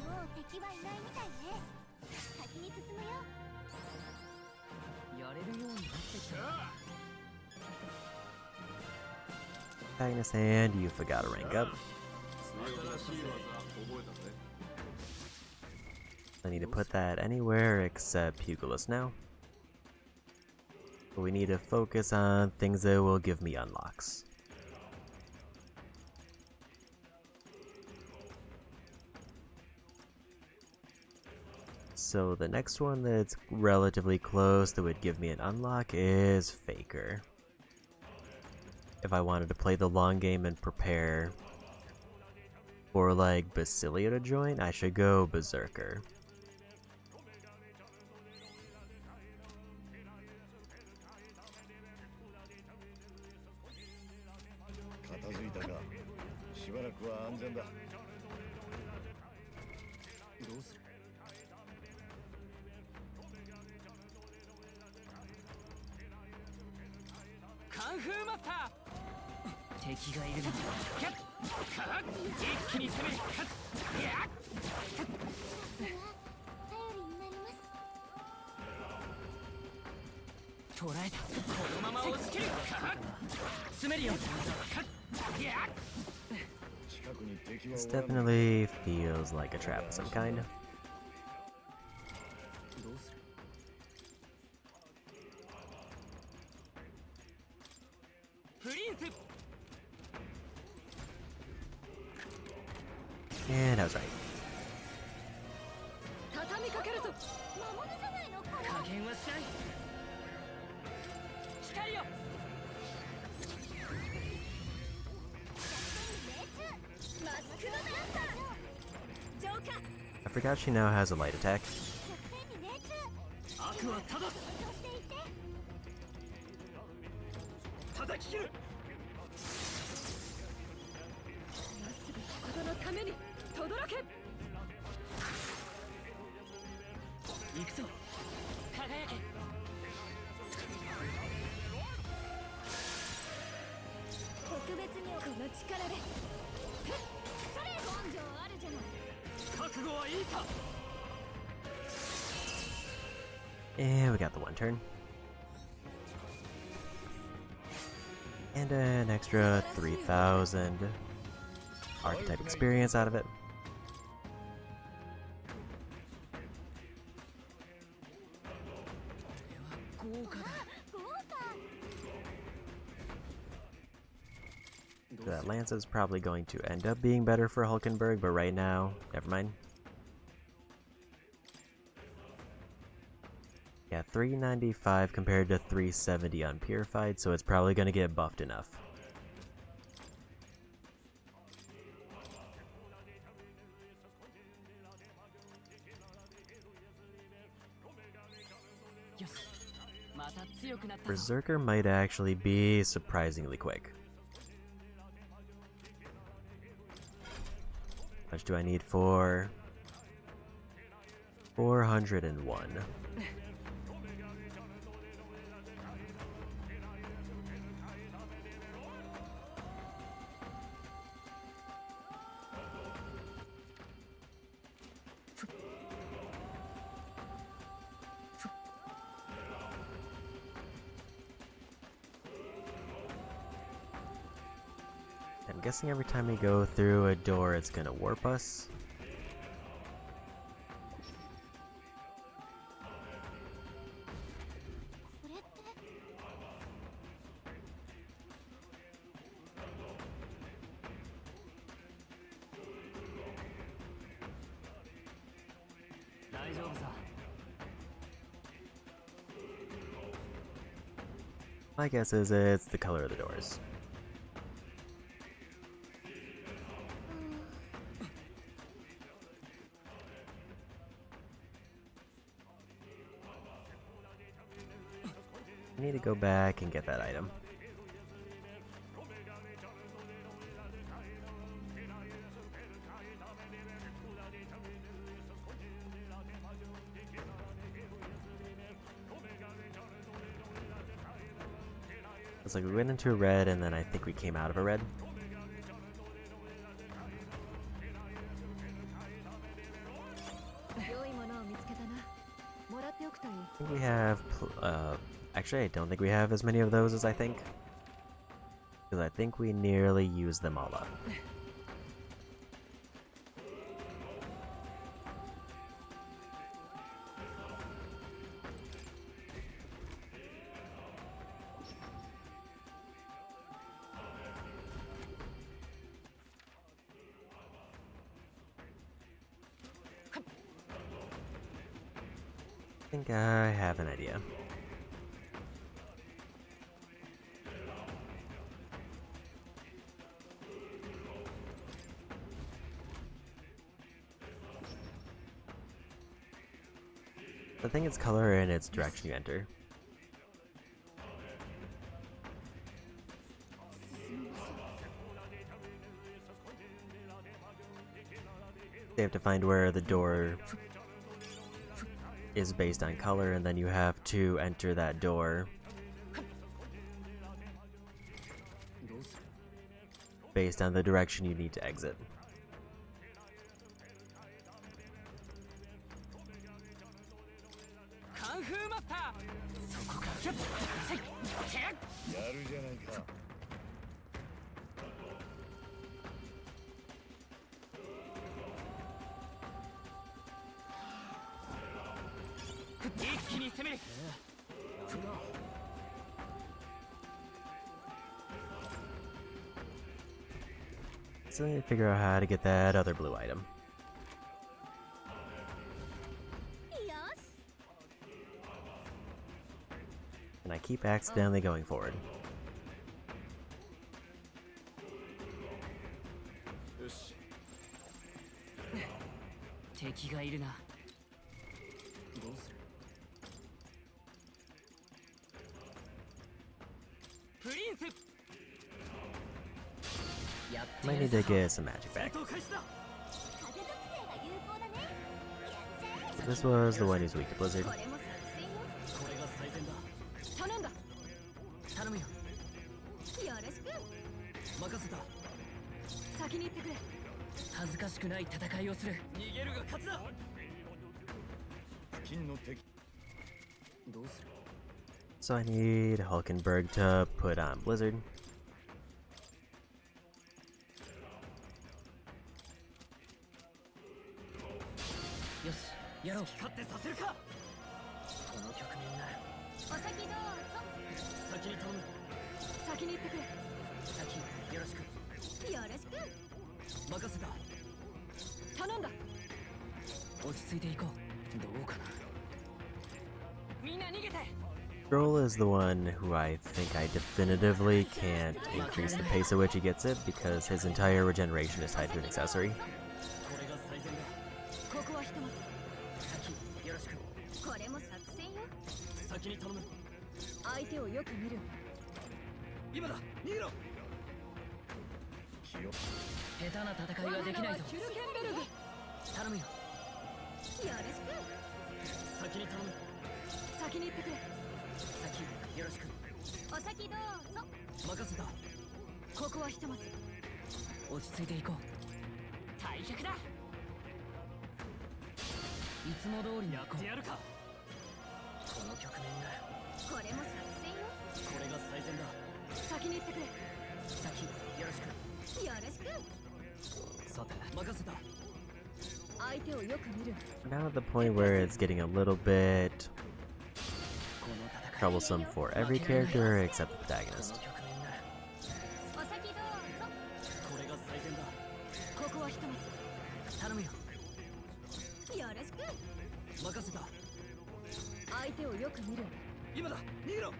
もう敵はいないみたいね。先に進むよ。やれるようになってきた。 Antagonist hand, you forgot to rank up. I need to put that anywhere except Pugilist now. But we need to focus on things that will give me unlocks. So the next one that's relatively close that would give me an unlock is Faker. If I wanted to play the long game and prepare for like Basilia to join, I should go Berserker. Kankfu Master! 敵がいるの。一気に攻める。頼りになります。捕らえた。このまま押し切る。詰めるよ。 This definitely feels like a trap of some kind. どうする？ プリンス。 And I was right. 畳みかけるぞ。魔物じゃないのこれ。加減はしない。光よ。 マスクドダンサー。浄化。 I forgot she now has a light attack. 弱点に命中。悪はただ。そしていて。叩き切る。今すぐことのために轟け。行くぞ。輝け。特別にこの力で。それ根性あるじゃない。覚悟はいいか。 And we got the one turn. And an extra 3,000 archetype experience out of it. 豪華だ。豪華。 That Lance is probably going to end up being better for Hulkenberg, but right now, never mind. Yeah, 395 compared to 370 on Purified, so it's probably going to get buffed enough. Berserker might actually be surprisingly quick. How much do I need for 401? I'm guessing every time we go through a door, it's gonna warp us. 大丈夫さ。 My guess is it's the color of the doors. I need to go back and get that item. It's like we went into a red and then I think we came out of a red. I think we have, actually I don't think we have as many of those as I think. Because I think we nearly used them all up. I think I have an idea. I think it's color and its direction you enter. You have to find where the door is based on color, and then you have to enter that door based on the direction you need to exit. So I need to figure out how to get that other blue item. And I keep accidentally going forward. 敵がいるな。どうする？プリンス。 Might need to get some magic back. This was the one who's weak to Blizzard. 恥ずかしくない戦いをする。逃げるが勝つだ。金の敵。どうする？ So I need Hulkenberg to put on Blizzard. よし、やろう。勝ってさせるか。この局面なら。お先どうぞ。先に頼む。先に行ってくれ。先よろしく。よろしく。任せた。頼んだ。落ち着いていこう。どうかな。みんな逃げて。 Stroll is the one who I think I definitively can't increase the pace at which he gets it because his entire regeneration is tied to an accessory. ここはひとまず。先よろしく。これも作戦よ。先に頼む。相手をよく見る。今だ。逃げろ。下手な戦いはできないぞ。ヒュルケンベルグ。頼むよ。よろしく。先に頼む。先に行ってくれ。先よろしく。お先どうぞ。任せた。ここはひとまず。落ち着いていこう。退却だ。いつも通りにやってやるか。この局面なら。これも作戦よ。これが最善だ。先に行ってくれ。先よろしく。よろしく。さて任せた。相手をよく見る。 Now at the point where it's getting a little bit troublesome for every character except the protagonist. お先どうぞ。これが最善だ。ここはひとまず。頼むよ。よろしく。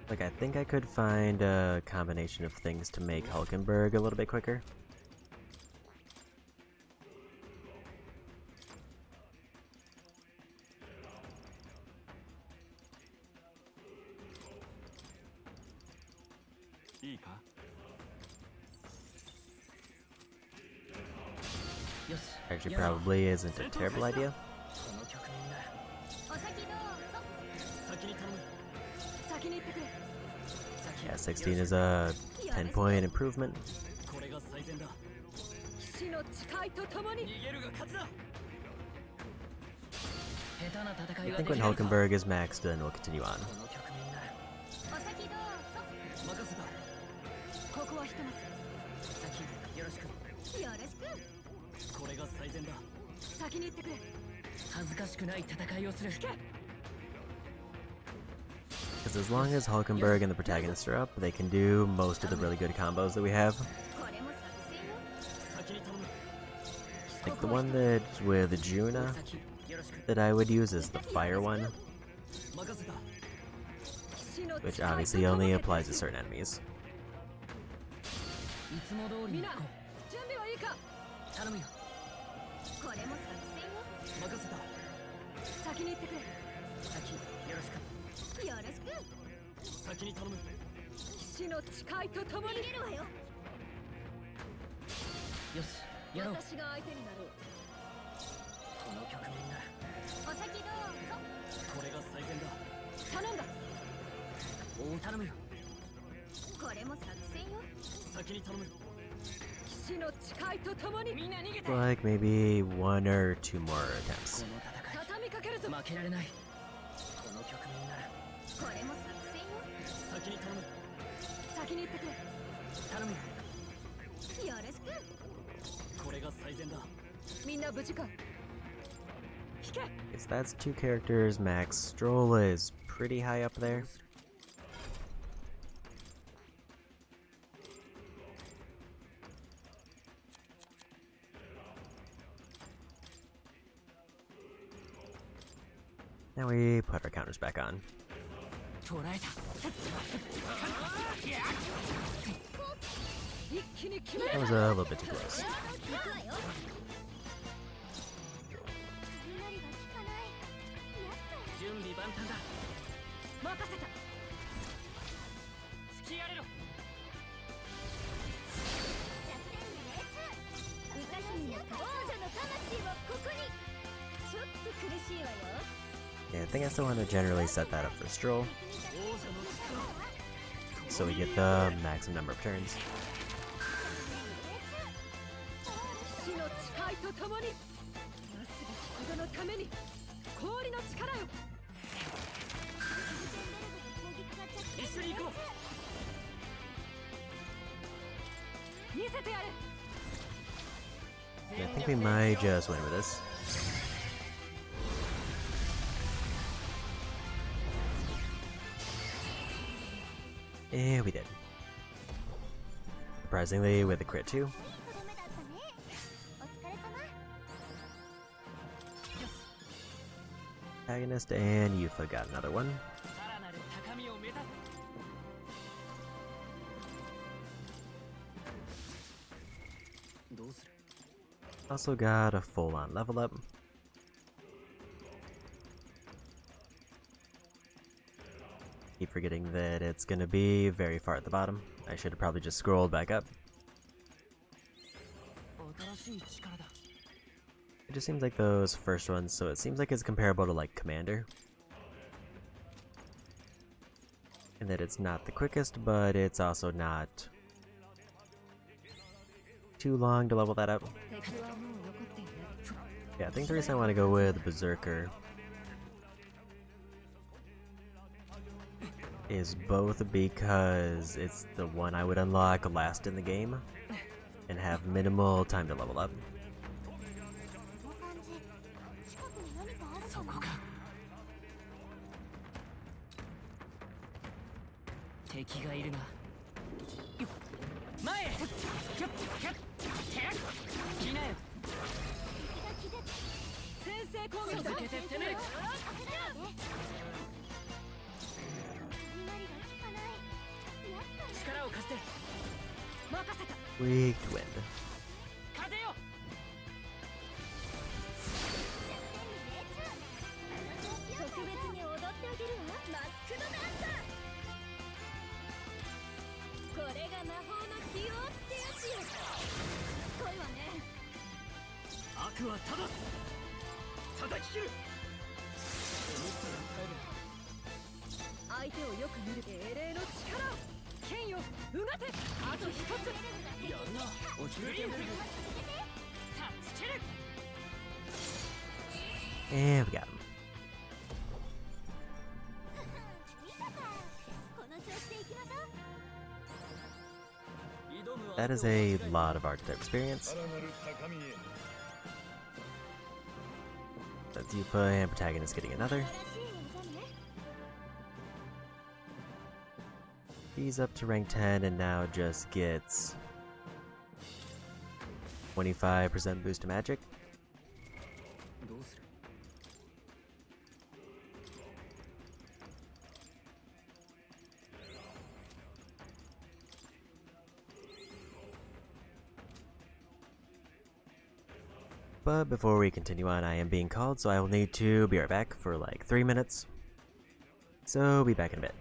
Like, I think I could find a combination of things to make Hulkenberg a little bit quicker. Actually, probably isn't a terrible idea. Yeah, 16 is a 10-point improvement. I think when Hulkenberg is maxed, then we'll continue on. Because as long as Hulkenberg and the protagonist are up, they can do most of the really good combos that we have. Like the one that's with Juna that I would use is the fire one, which obviously only applies to certain enemies. Like maybe 1 or 2 more attempts. Yes, that's 2 characters max. Stroll is pretty high up there. Now we put our counters back on. That was a little bit too close. Yeah, I think I still want to generally set that up for Stroll, so we get the maximum number of turns. Yeah, I think we might just win with this. Yeah, we did. Surprisingly, with a crit too. Antagonist and Yufa got another one. Also got a full-on level up. Keep forgetting that it's gonna be very far at the bottom. I should have probably just scrolled back up. It just seems like those first ones, so it seems like it's comparable to like Commander. And that it's not the quickest, but it's also not too long to level that up. Yeah, I think the reason I want to go with Berserker is both because it's the one I would unlock last in the game and have minimal time to level up. Weak wind. 風よ 特別に踊ってあげるわマスクドダンサーこれが魔法の起用ってやつよすごいわね悪は正す叩き切る相手をよく見るで英霊の力を剣ようがてあと一つやるな落ちるけんタッチキル And we got him. 見たかこの調子でいきましょう 挑む That is a lot of archetype experience. さらなる高みへ That's Yupa and protagonist getting another. らしい技ね He's up to rank 10 and now just gets 25% boost to magic. どうする But before we continue on, I am being called, so I will need to be right back for like 3 minutes. So, be back in a bit.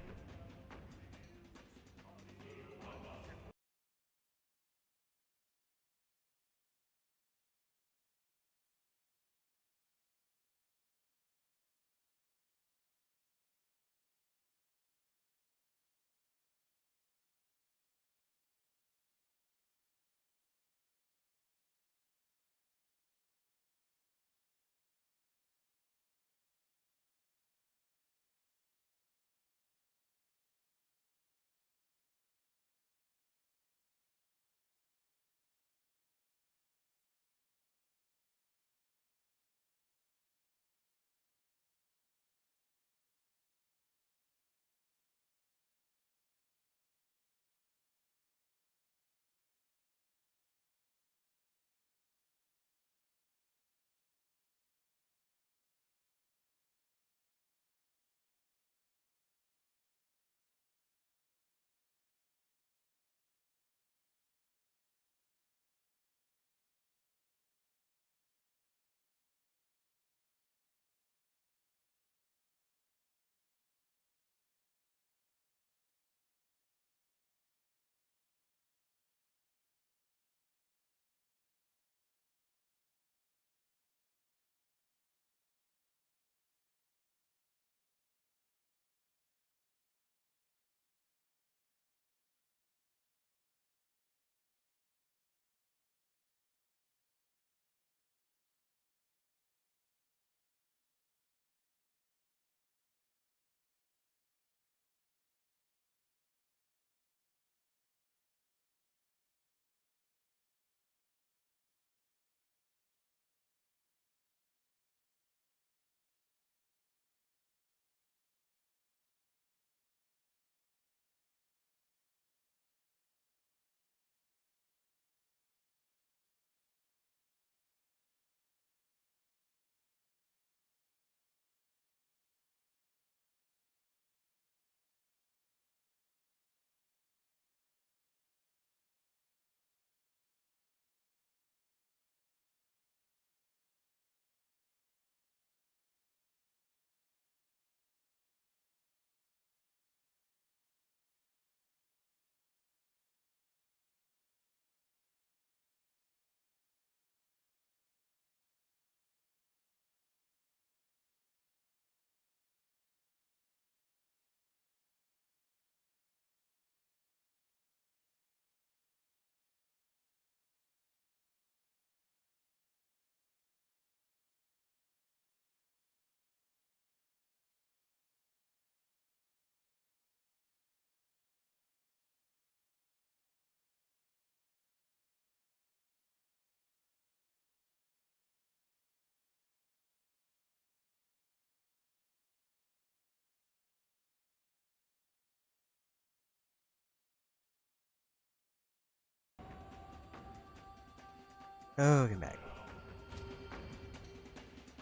Welcome back.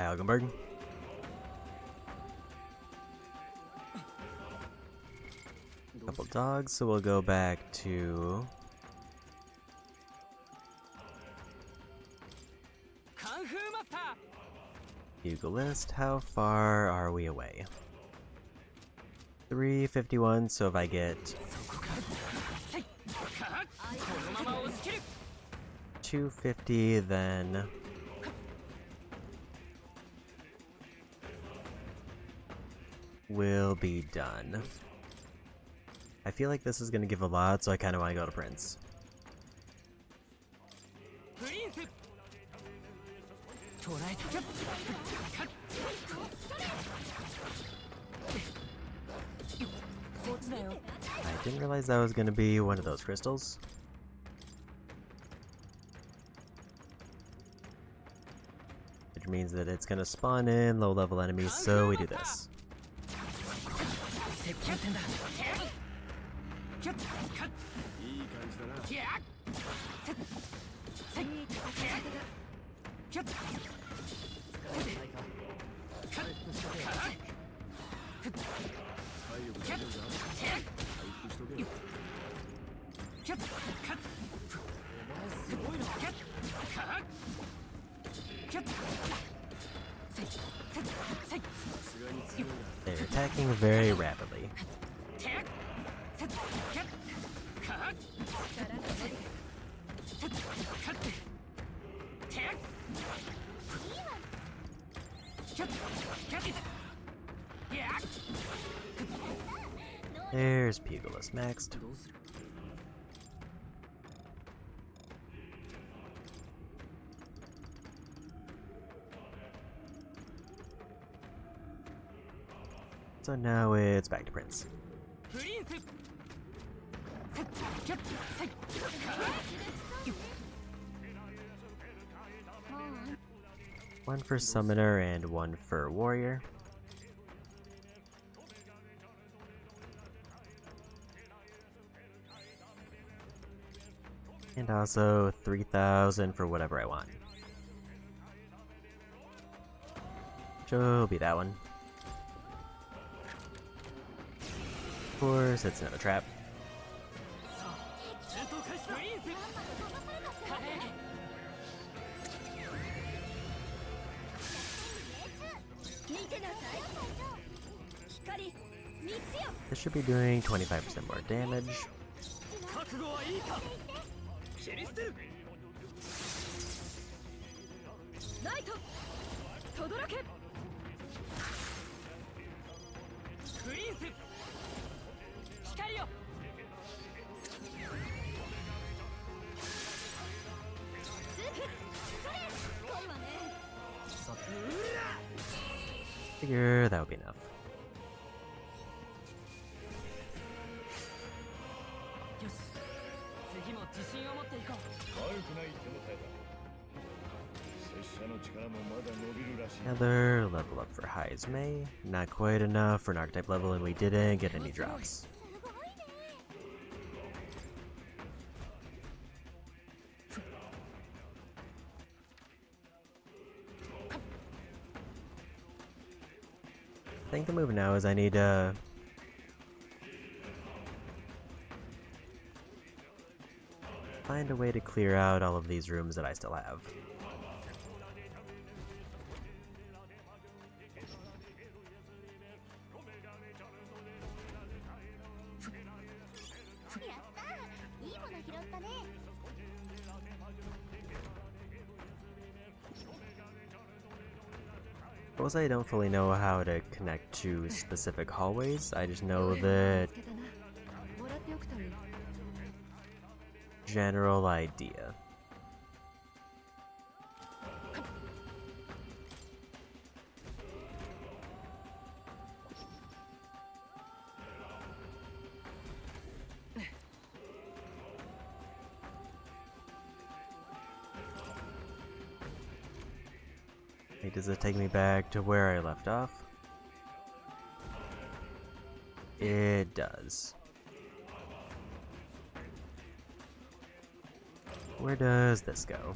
Algenberg. Couple dogs, so we'll go back to Pugilist, how far are we away? 351, so if I get 250, then we'll be done. I feel like this is gonna give a lot, so I kinda wanna go to Prince. I didn't realize that was gonna be one of those crystals. Which means that it's gonna spawn in low-level enemies, so we do this. They're attacking very rapidly. There's Pugilist maxed. So now it's back to Prince. One for Summoner and one for Warrior. And also 3,000 for whatever I want. Which will be that one. Of course, it's another trap. This should be doing 25% more damage. Figure that would be enough. Another level up for Heismei. Not quite enough for an archetype level, and we didn't get any drops. I think the move now is I need to find a way to clear out all of these rooms that I still have. Suppose I don't fully know how to connect to specific hallways. I just know the general idea. Wait, does it take me back to where I left off? It does. Where does this go?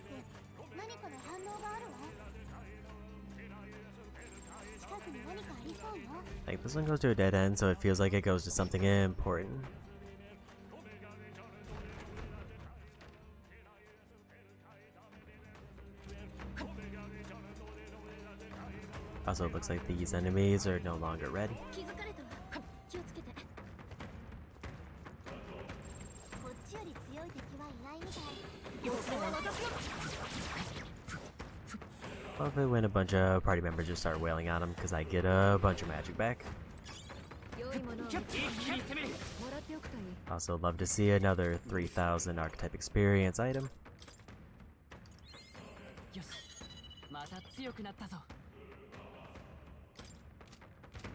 く何かの反応があるわ。近くに何かありそうよ。 Like, this one goes to a dead end, so it feels like it goes to something important. Also, it looks like these enemies are no longer red. 気づかれたわ。気をつけて。こっちより強い敵はいないみたい。 Love it when a bunch of party members just start wailing on them because I get a bunch of magic back. 良いものを見つけてもらっておくといい。 Also, love to see another 3000 archetype experience item. よし、また強くなったぞ。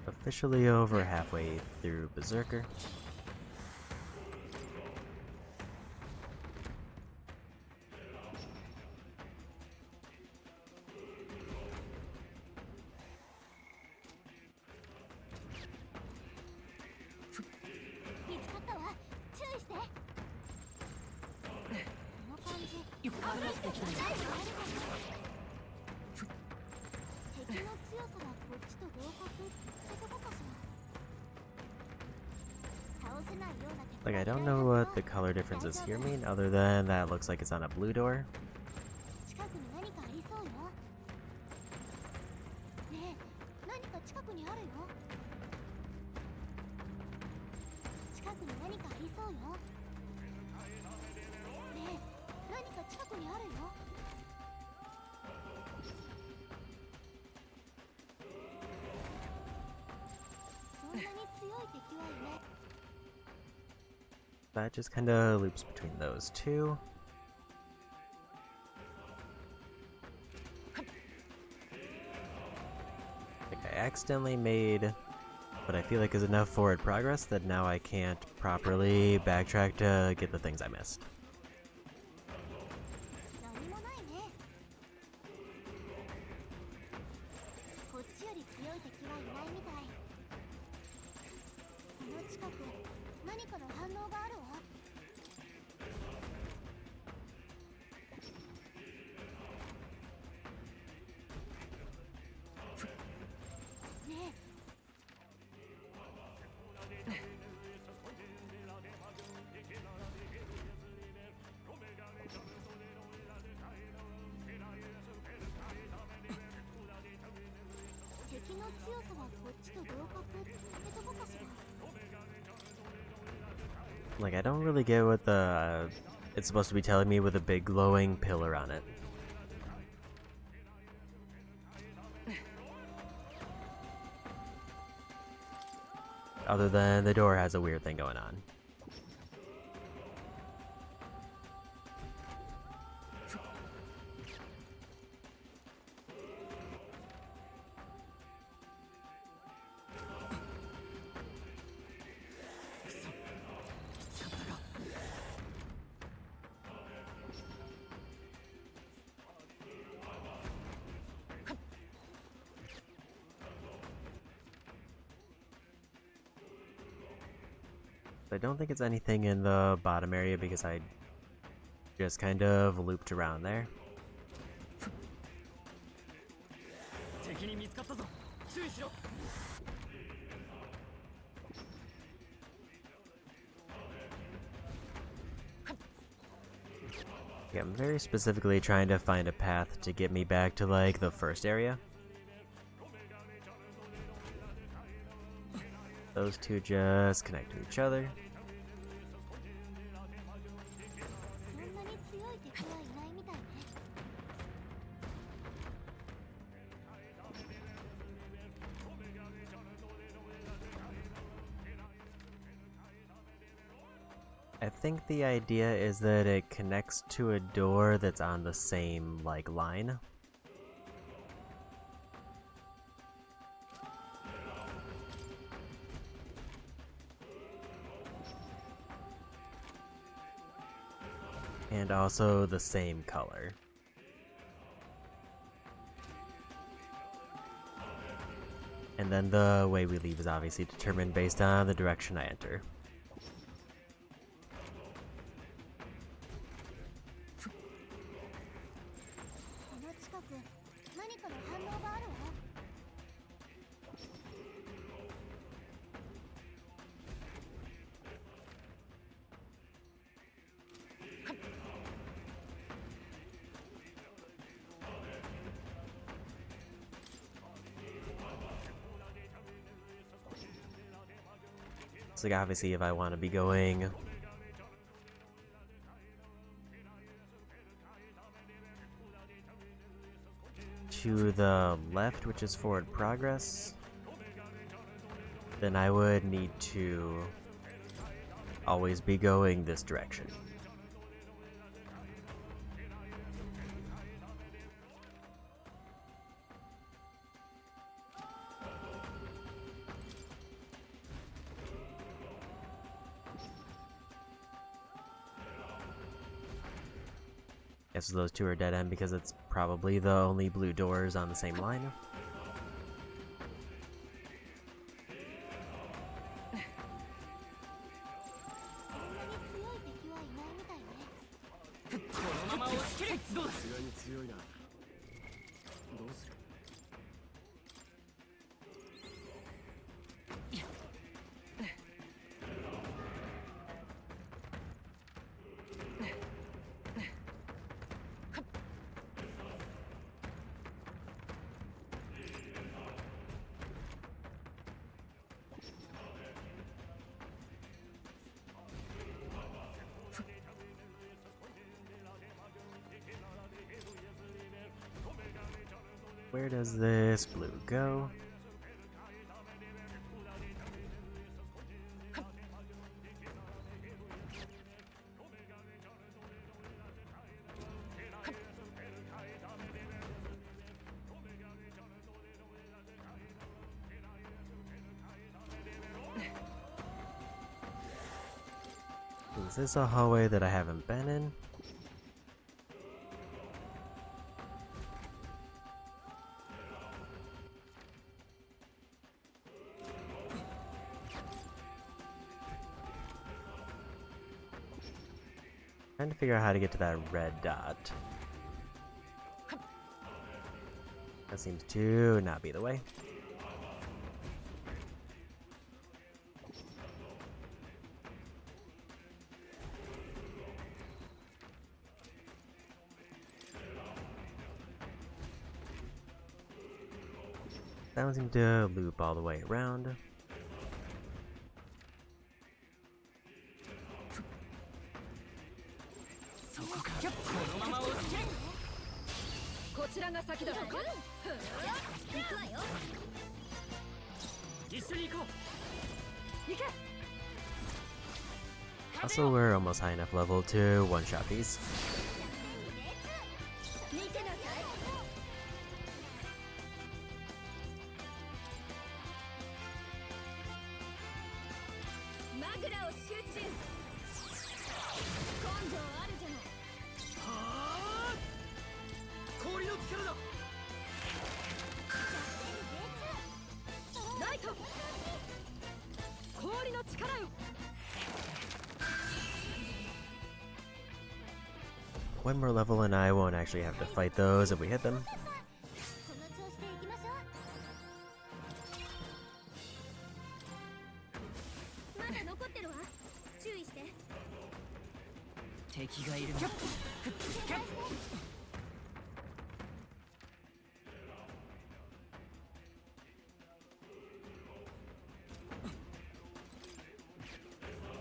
Officially over halfway through Berserker. Like, I don't know what the color differences here mean, other than that it looks like it's on a blue door. 近くに何かありそうよ。ねえ、何か近くにあるよ。近くに何かありそうよ。ねえ、何か近くにあるよ。そんなに強い敵はいない。 That just kind of loops between those two. Like, I accidentally made what I feel like is enough forward progress that now I can't properly backtrack to get the things I missed. 何もないね。こっちより強い敵はいないみたい。この近く何かの反応があるわ。ねえ。 敵の強さはこっちと同格ってとこかしら。 Like, I don't really get what the it's supposed to be telling me with a big glowing pillar on it. Other than the door has a weird thing going on. I don't think it's anything in the bottom area because I just kind of looped around there. 敵に見つかったぞ。注意しろ。 Yeah, I'm very specifically trying to find a path to get me back to like the first area. Those two just connect to each other. そんなに強い敵はいないみたいね。 I think the idea is that it connects to a door that's on the same, like, line. And also the same color. And then the way we leave is obviously determined based on the direction I enter. 何かの反応があるわ。So like, obviously if I want to be going to the left, which is forward progress, then I would need to always be going this direction. Guess those two are dead end because it's probably the only blue doors on the same line. Where does this blue go? Is this a hallway that I haven't been in? Trying to figure out how to get to that red dot. That seems to not be the way. That one seemed to loop all the way around. Also, we're almost high enough level to one-shot these. One more level and I won't actually have to fight those if we hit them.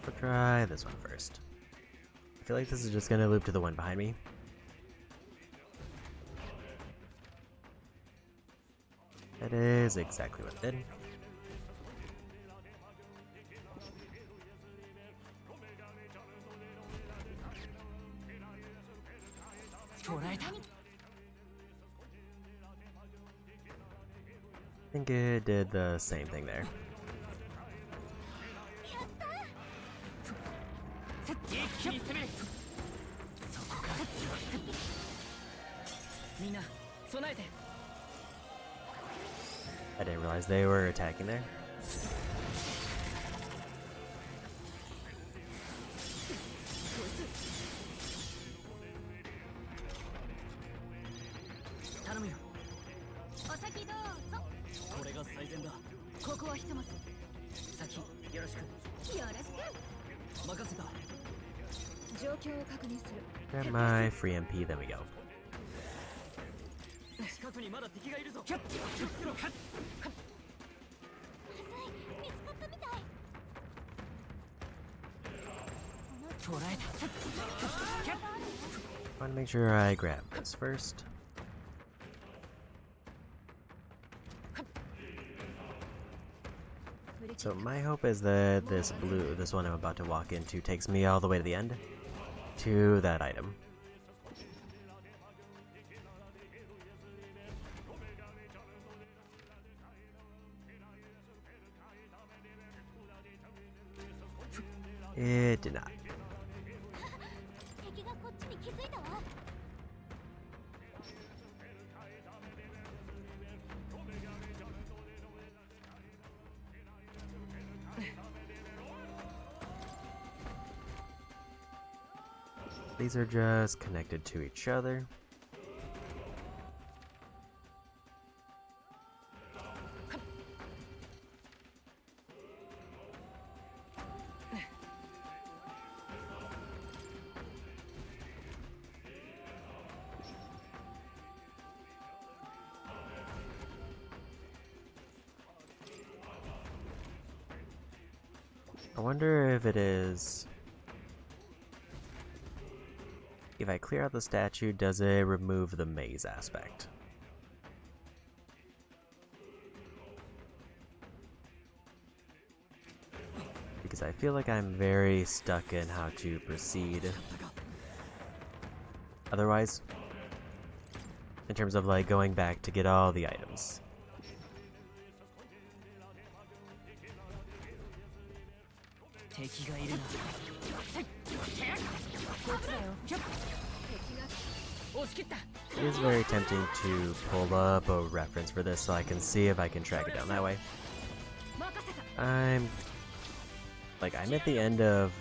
We'll try this one first. I feel like this is just gonna loop to the one behind me. That is exactly what it did. I think it did the same thing there. I didn't realize they were attacking there. お先どうぞ。これが最善だ。ここはひとまず先よろしく。よろしく。任せた。状況を確認する。 Grab my free MP, then we go. 近くにまだ敵がいるぞ。キャッ気をつけろ。まずい、見つかったみたい。捕らえた。 I want to make sure I grab this first. So my hope is that this one I'm about to walk into, takes me all the way to the end, to that item. It did not. 敵がこっちに気づいたわ。 These are just connected to each other. I wonder if it is... If I clear out the statue, does it remove the maze aspect? Because I feel like I'm very stuck in how to proceed. Otherwise, in terms of like going back to get all the items. It is very tempting to pull up a reference for this so I can see if I can track it down that way. I'm at the end of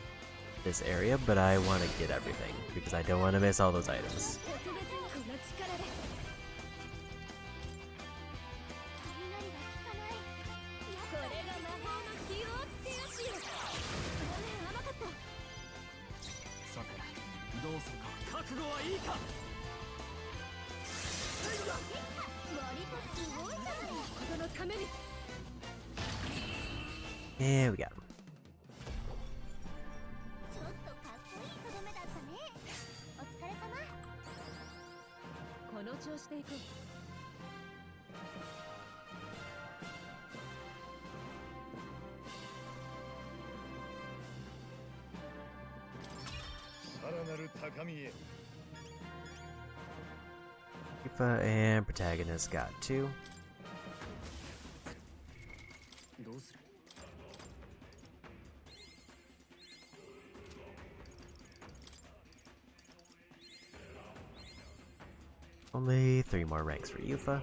this area, but I want to get everything because I don't want to miss all those items. Here we go. ちょっとかっこいいとどめだったね。お疲れ様。この調子でいこう。さらなる高みへ。 Tifa and protagonist got 2. どうする？ Only 3 more ranks for Yufa.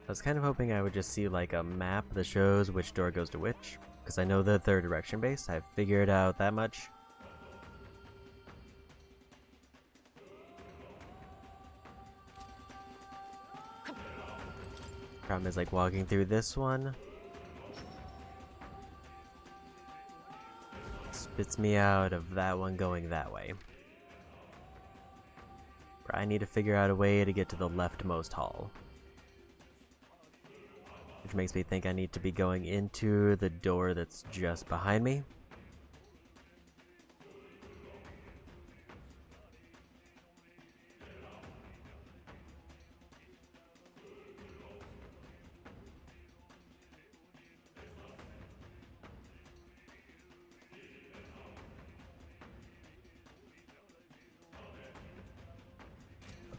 I was kind of hoping I would just see like a map that shows which door goes to which, because I know the third direction base. I've figured out that much. Problem is like walking through this one. Spits me out of that one going that way. I need to figure out a way to get to the leftmost hall. Which makes me think I need to be going into the door that's just behind me.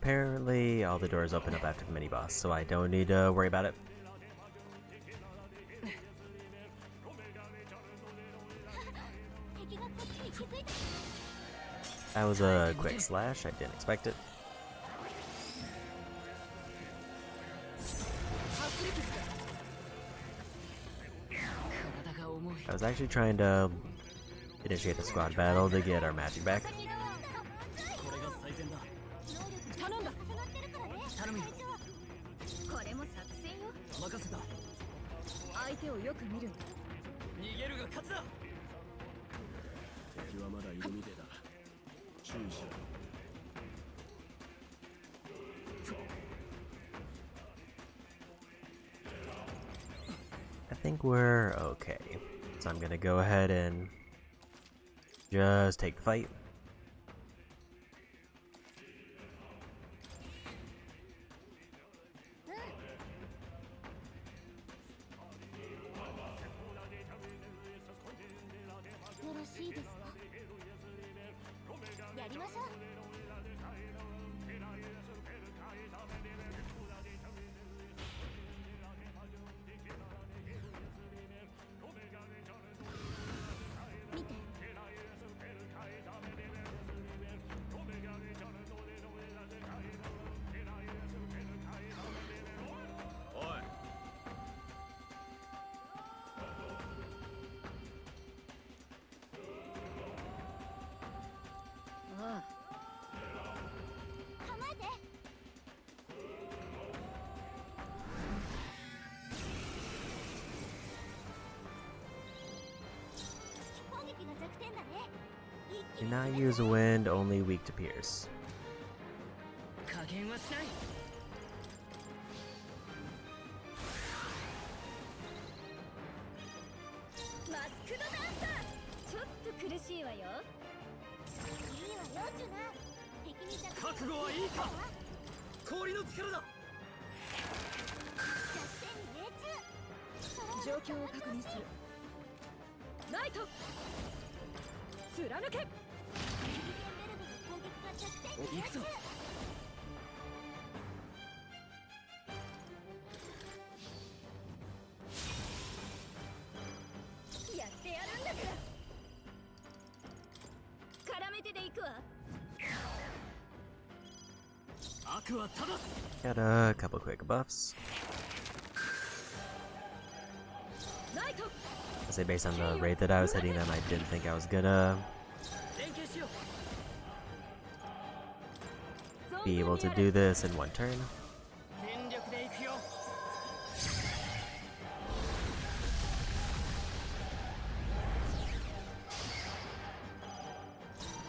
Apparently, all the doors open up after the mini-boss, so I don't need to worry about it. That was a quick slash, I didn't expect it. I was actually trying to initiate the squad battle to get our magic back. 頼んだ。頼むよ。これも作戦よ。任せた。相手をよく見る。逃げるが勝つだ。敵はまだいるみてえだ。注意しろ。I think we're okay. So I'm gonna go ahead and just take the fight. Do not use wind, only weak to pierce. 加減はしない。マスクドダンサー、ちょっと苦しいわよ。いいわよ、ジュナ。敵に着覚悟はいいか。氷の力だ。作戦に命中。状況を確認する。ライト貫け。行くぞ。やってやるんだから。絡めてで行くわ。悪は正す。 Got a couple quick buffs. ライト I say based on the rate that I was hitting them, I didn't think I was gonna 連携しよう。 be able to do this in one turn. 全力で行くよ。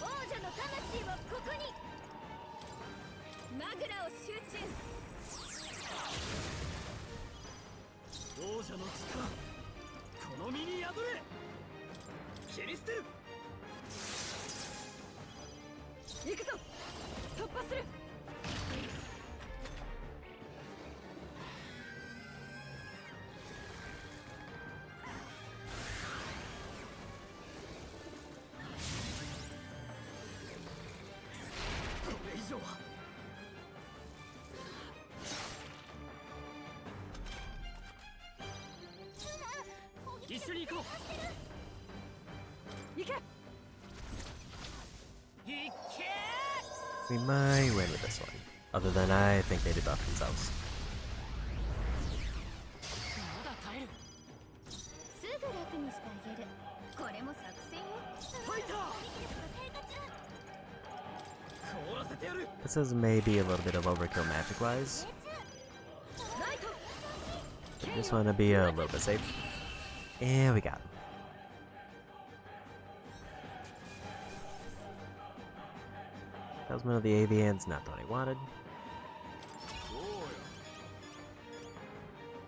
王者の魂をここに。マグラを集中。王者の力、この身に宿れ。切り捨てる。行くぞ。突破する。これ以上は。一緒に行こう。行け。行け。 We might win with this one. Other than I think they debuffed themselves. まだ耐える。すぐ楽にしてあげる。これも作戦よ。ファイター。凍らせてやる。 This is maybe a little bit of overkill magic-wise. ライト Just want to be a little bit safe. And we got him. That was one of the avians, not the one I wanted.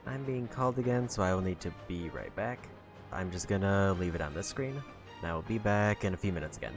I'm being called again, so I will need to be right back. I'm just gonna leave it on this screen, and I will be back in a few minutes again.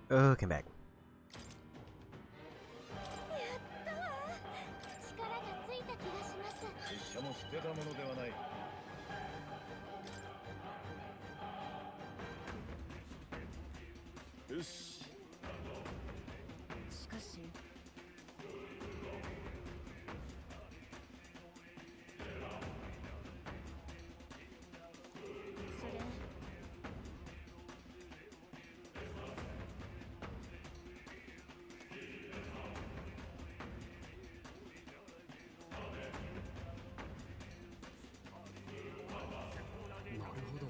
Okay, back. やったわ。力がついた気がします。拙者も捨てたものではない。よし。しかしそれなるほど。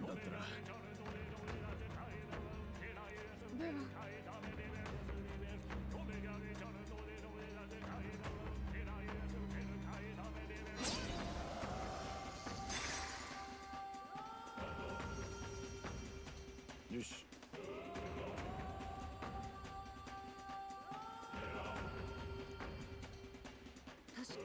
だったらではよし。確か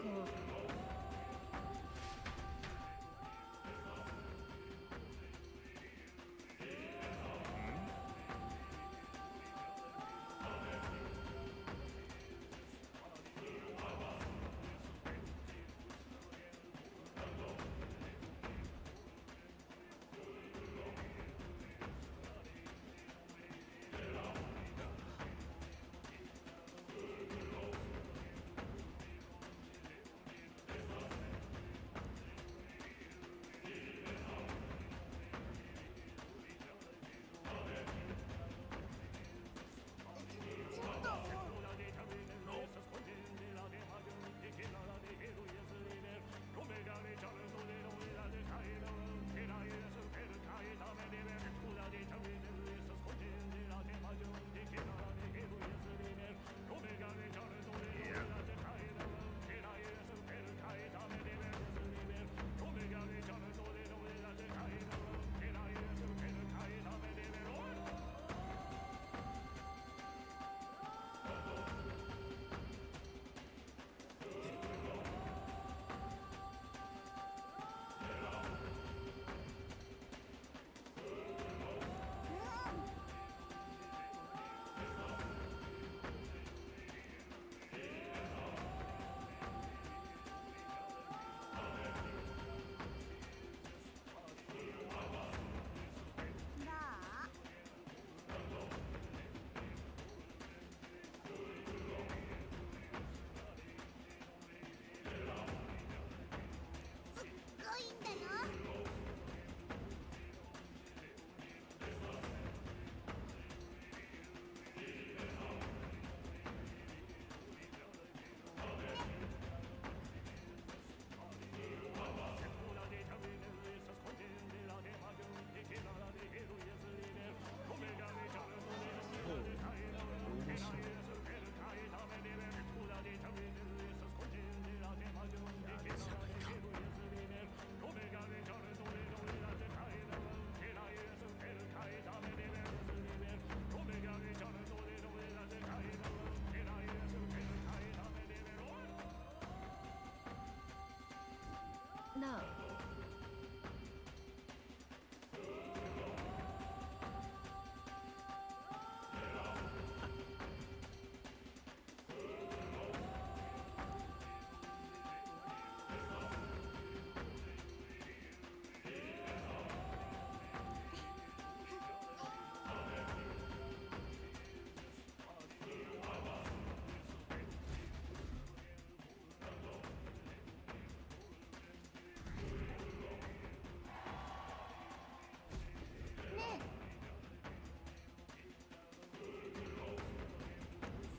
なあ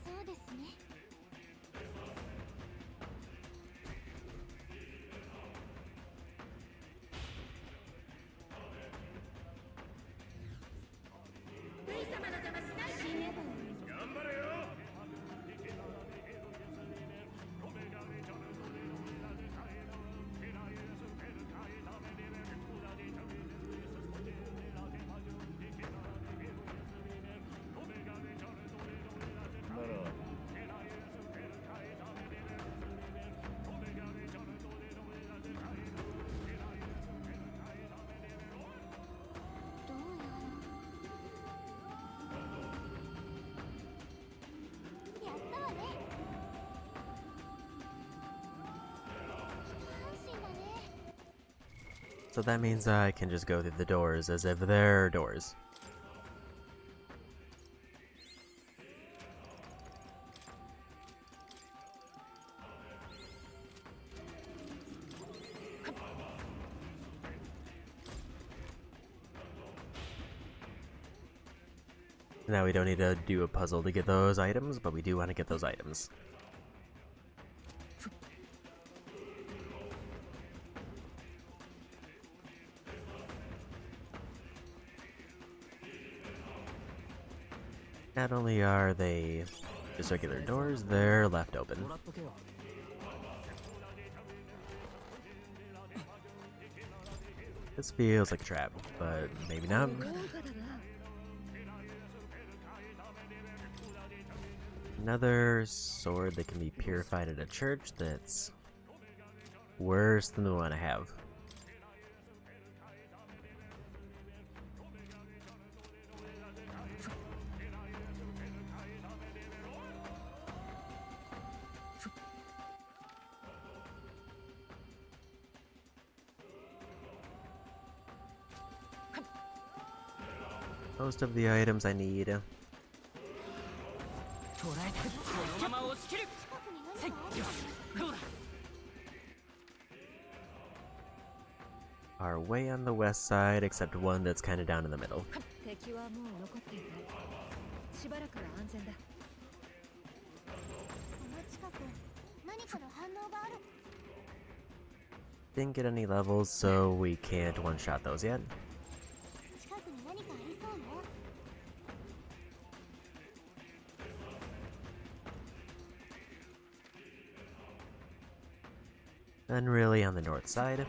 そうですね。ルイ様の邪魔しないで。死ねばいい。頑張れよ。So that means I can just go through the doors as if they're doors. Now we don't need to do a puzzle to get those items, but we do want to get those items. Not only are they just regular doors, they're left open. This feels like a trap, but maybe not. Another sword that can be purified at a church that's worse than the one I have. Most of the items I need are way on the west side, except one that's kind of down in the middle. Didn't get any levels, so we can't one-shot those yet. And really on the north side.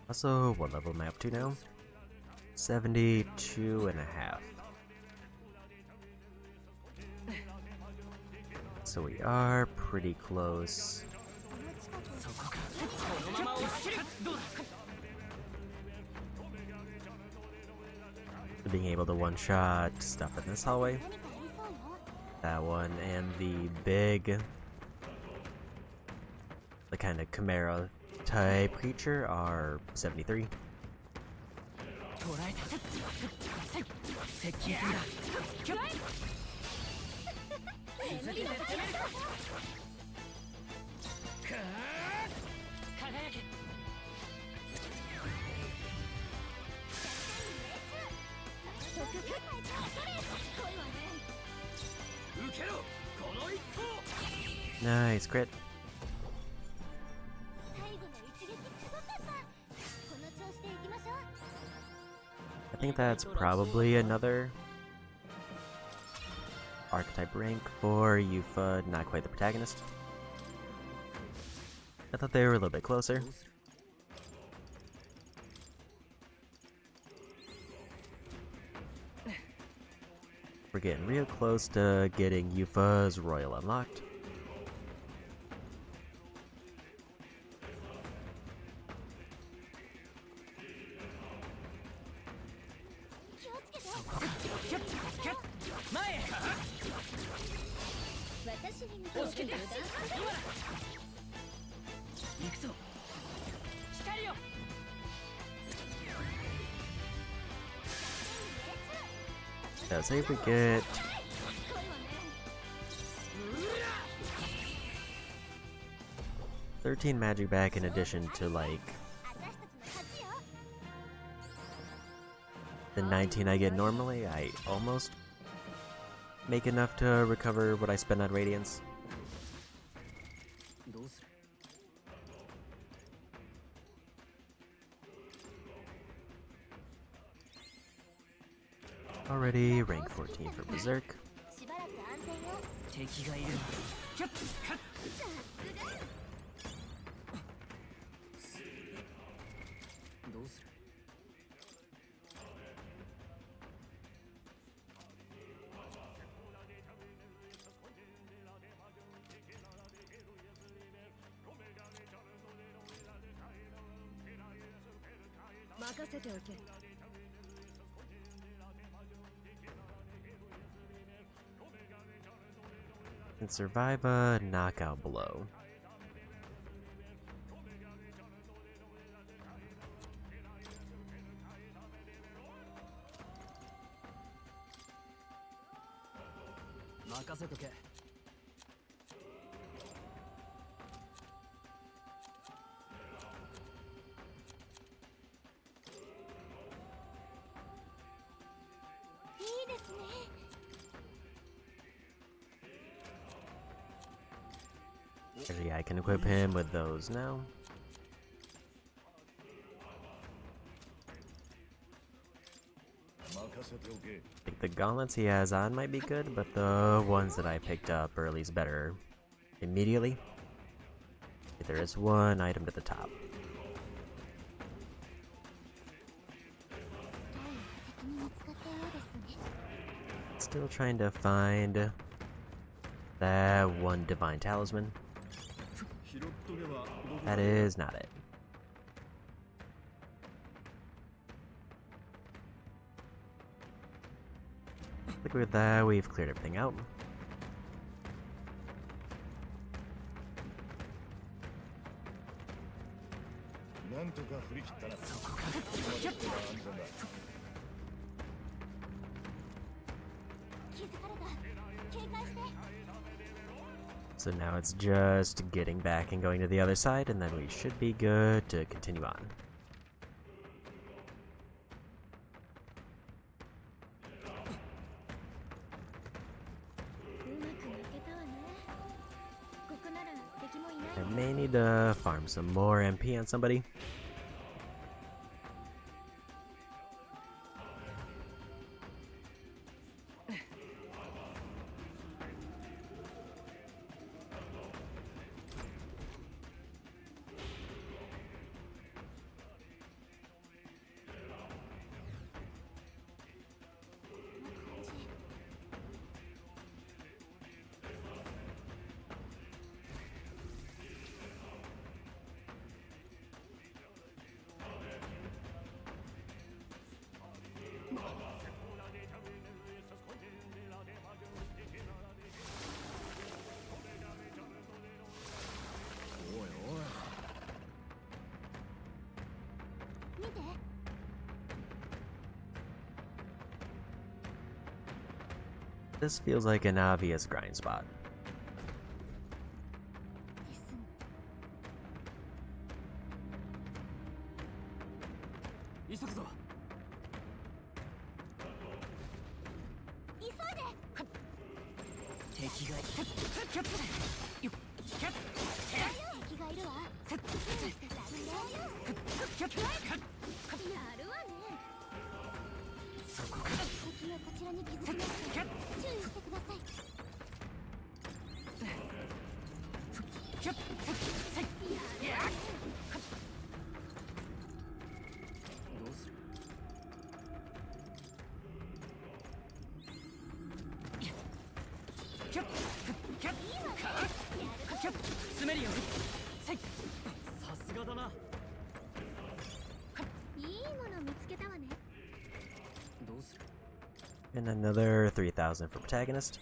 Also, what level am I up to now? 72 and a half. So we are pretty close. To being able to one-shot stuff in this hallway. That one and the big, the kind of Chimera type creature are 73. Nice crit. I think that's probably another archetype rank for Yufa, not quite the protagonist. I thought they were a little bit closer. We're getting real close to getting Yufa's Royal unlocked. Say if we get 13 magic back in addition to like the 19 I get normally, I almost make enough to recover what I spend on Radiance. Already rank 14 for Berserk. can survive a knockout blow. Actually, I can equip him with those now. I think the gauntlets he has on might be good, but the ones that I picked up are at least better immediately. There is one item to the top. Still trying to find that one divine talisman. That is not it. I think with that, we've cleared everything out. So now it's just getting back and going to the other side, and then we should be good to continue on. I may need to farm some more MP on somebody. This feels like an obvious grind spot. And another 3,000 for protagonist.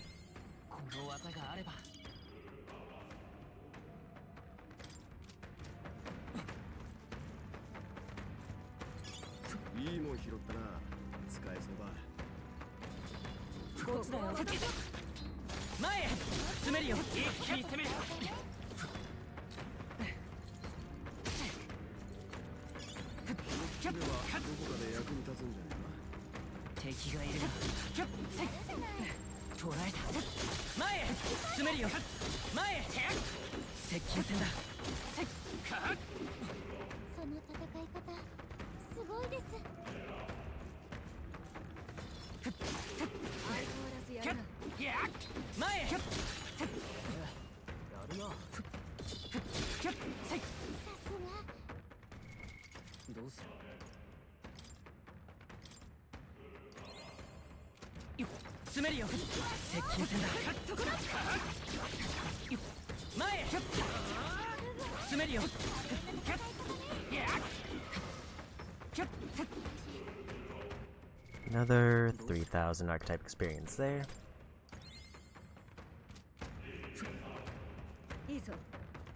Another 3,000 archetype experience there.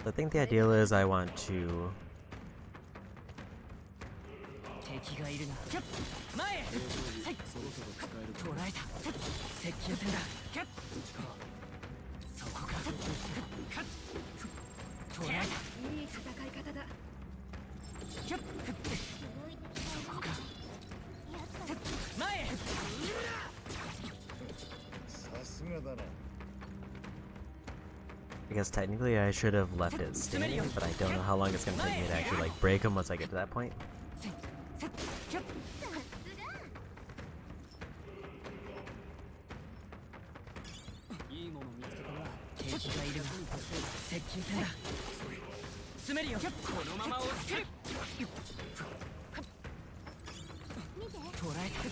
I think the ideal is I want to... 敵がいるな。前へ。はい。そろそろ使えるか。捕らえた。接近戦だ。そこか。捕らえた。いい戦い方だ。そこか。前へ。さすがだな。 I guess technically I should have left it standing, but I don't know how long it's gonna take me to actually like break him once I get to that point. いいもの見つけたな。敵がいるな。接近戦だ。詰めるよ。このまま押し切る。捕らえた。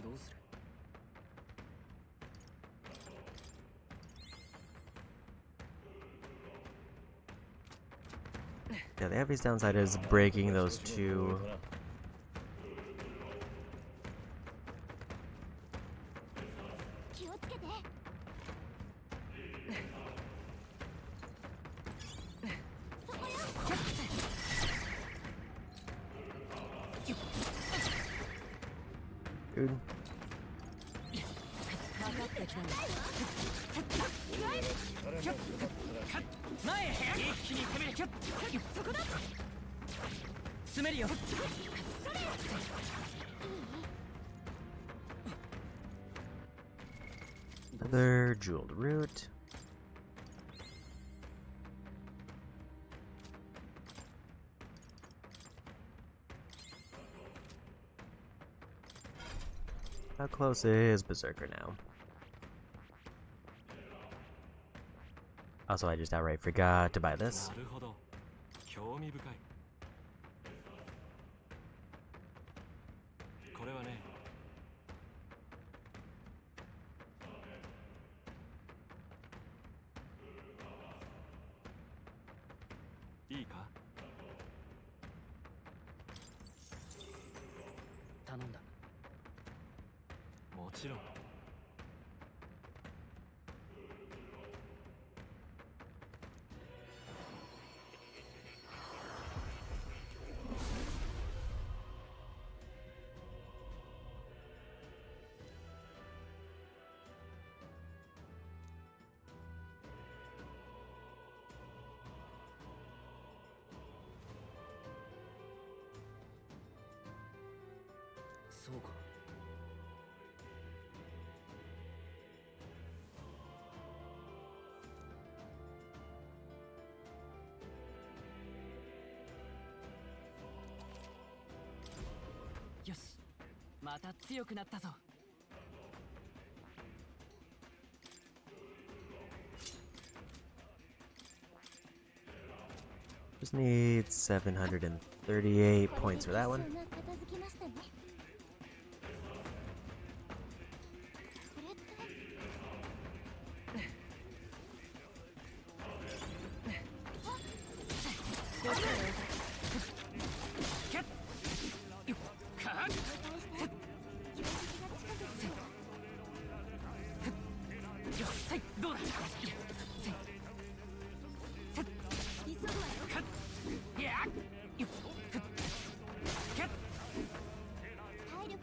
どうする？ Yeah, the obvious downside is breaking those two. 気をつけて。 Dude. 前へ。一気に攻める。そこだ。詰めるよ。 Another jeweled root. How close is Berserker now? Also, I just outright forgot to buy this. なるほど。興味深い。これはね。いいか？頼んだ。もちろん。そうか。よし。また強くなったぞ。 Just need 738 points for that one. そんな片付きましたね。これってどうだ。急ぐわよ。いや。体力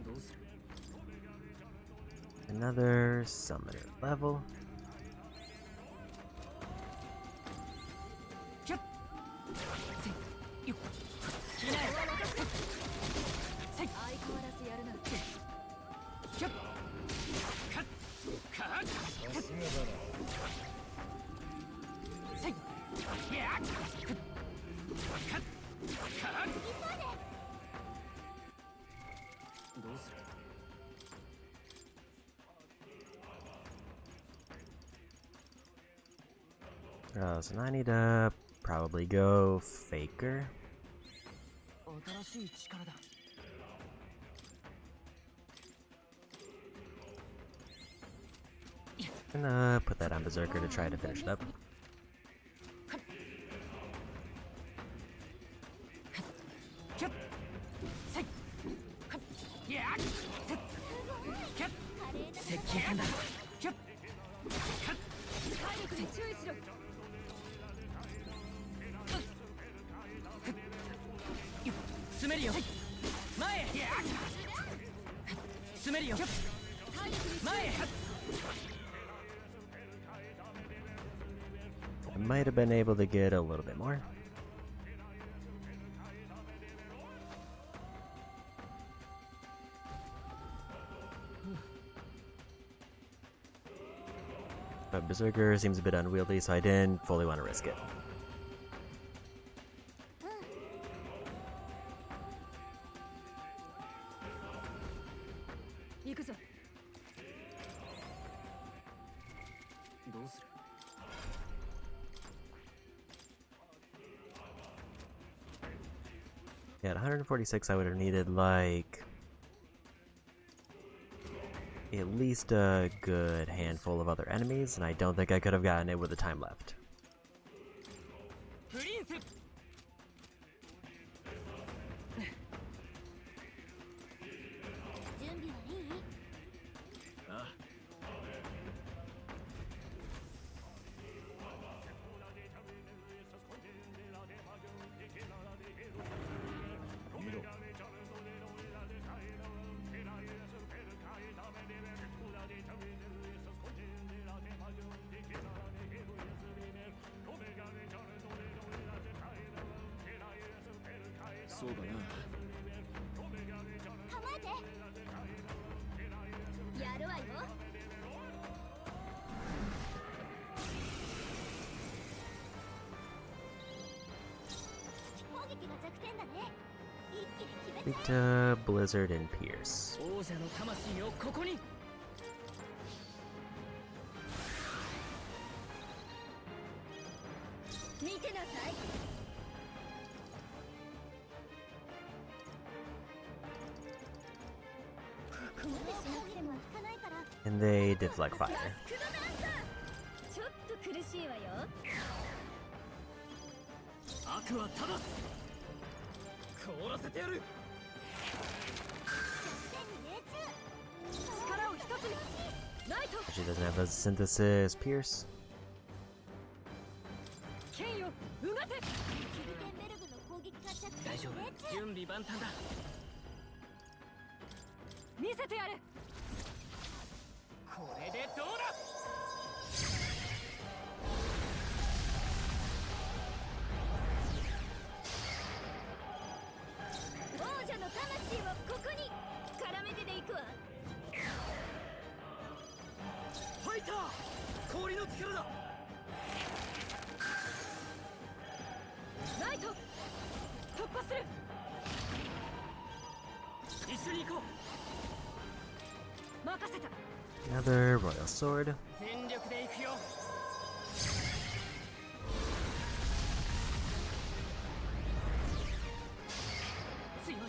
どうする？ Another summoner level. So now I need to probably go Faker. 新しい力だ。 Gonna put that on Berserker to try to finish it up. 意しろ。詰めるよ。前へ。詰めるよ。前へ。 I might have been able to get a little bit more. But Berserker seems a bit unwieldy, so I didn't fully want to risk it. 行くぞ。どうする？ Yeah, at 146 I would have needed like at least a good handful of other enemies, and I don't think I could have gotten it with the time left. プリンス。 準備はいい？ああ。 見ろ。 そうだな。 構えて。やるわよ。攻撃が弱点だね。一気に決めて。 Blizzard and Pierce. 王者の魂をここに。 見てなさい。 ここまでしなくても効かないから。 And they deflect fire. ちょっと苦しいわよ。 悪は正す。凍らせてやる。 力を一つに。ライト。 She doesn't have a synthesis Pierce. 剣よ、うがて。ヒルケンベルグの攻撃が弱点。大丈夫。準備万端だ。 見せてやれ。 これでどうだ。 王者の魂をここに。絡めてでいくわ。 ファイター。氷の力だ。 ライト。突破する。 一緒に行こう。 任せた。 Another Royal Sword. 全力で行くよ。 強い。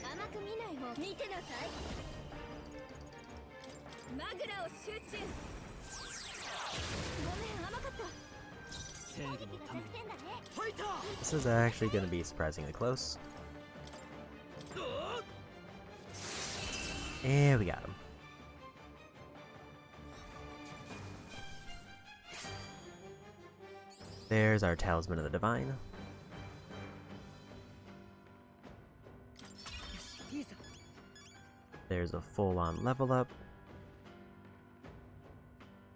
甘く見ない方。見てなさい。マグラを集中。ごめん、甘かった。 正義のために。 ファイター。 This is actually going to be surprisingly close. And we got him. There's our Talisman of the Divine. いいぞ。 There's a full-on level up.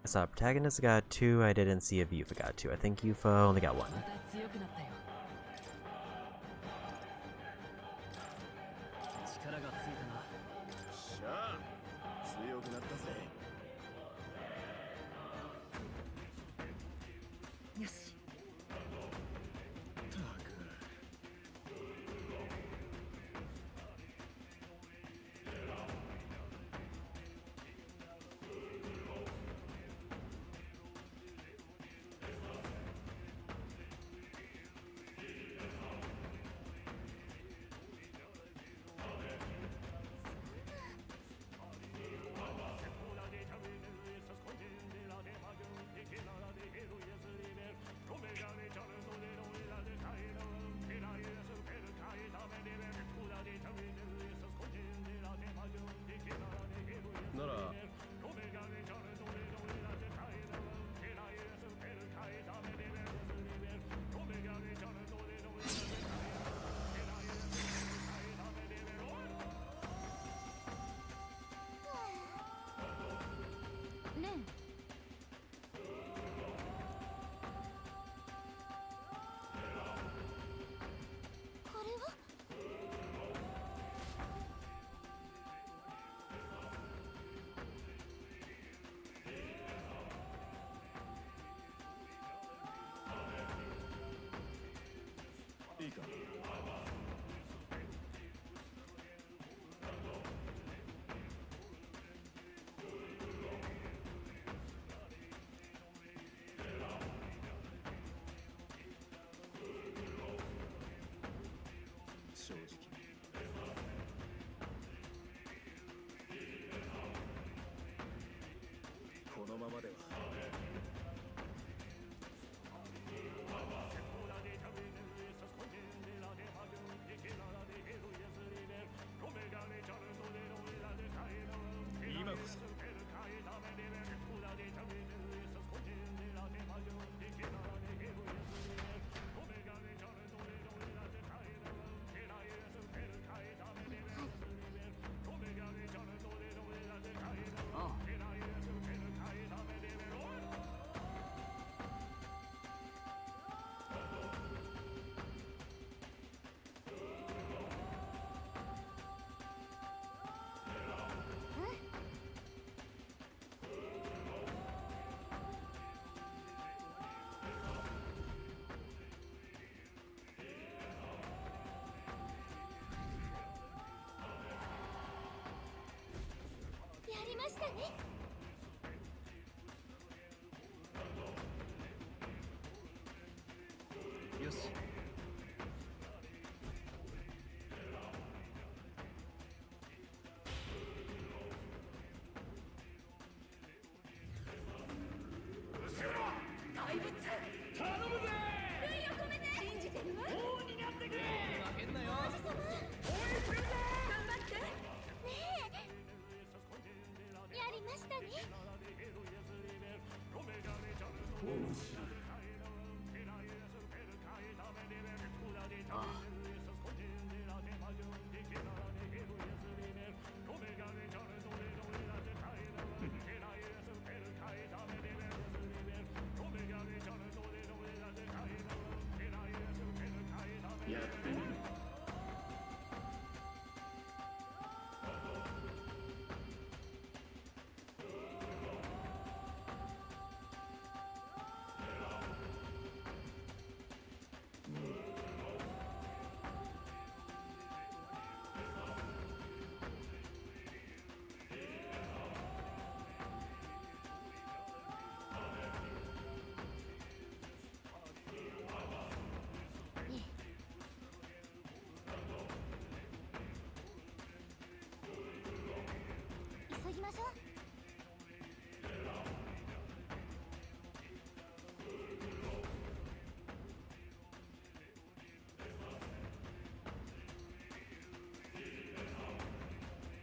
I saw Protagonist got 2, I didn't see if Yufa got 2. I think Yufa only got 1. また強くなったよ。 力がついたな。しゃあ、強くなったぜ。 よし。 たく。 Alright, のままでは。今こそ。やりましたね。よし。怪物頼むぜ。類を込めて信じてるわ。王になってくれ。負けんなよ。王子様応援してるぞ。頑張ってねえ。やりましたね。面白い。ああ。やってみる。急ぎましょう。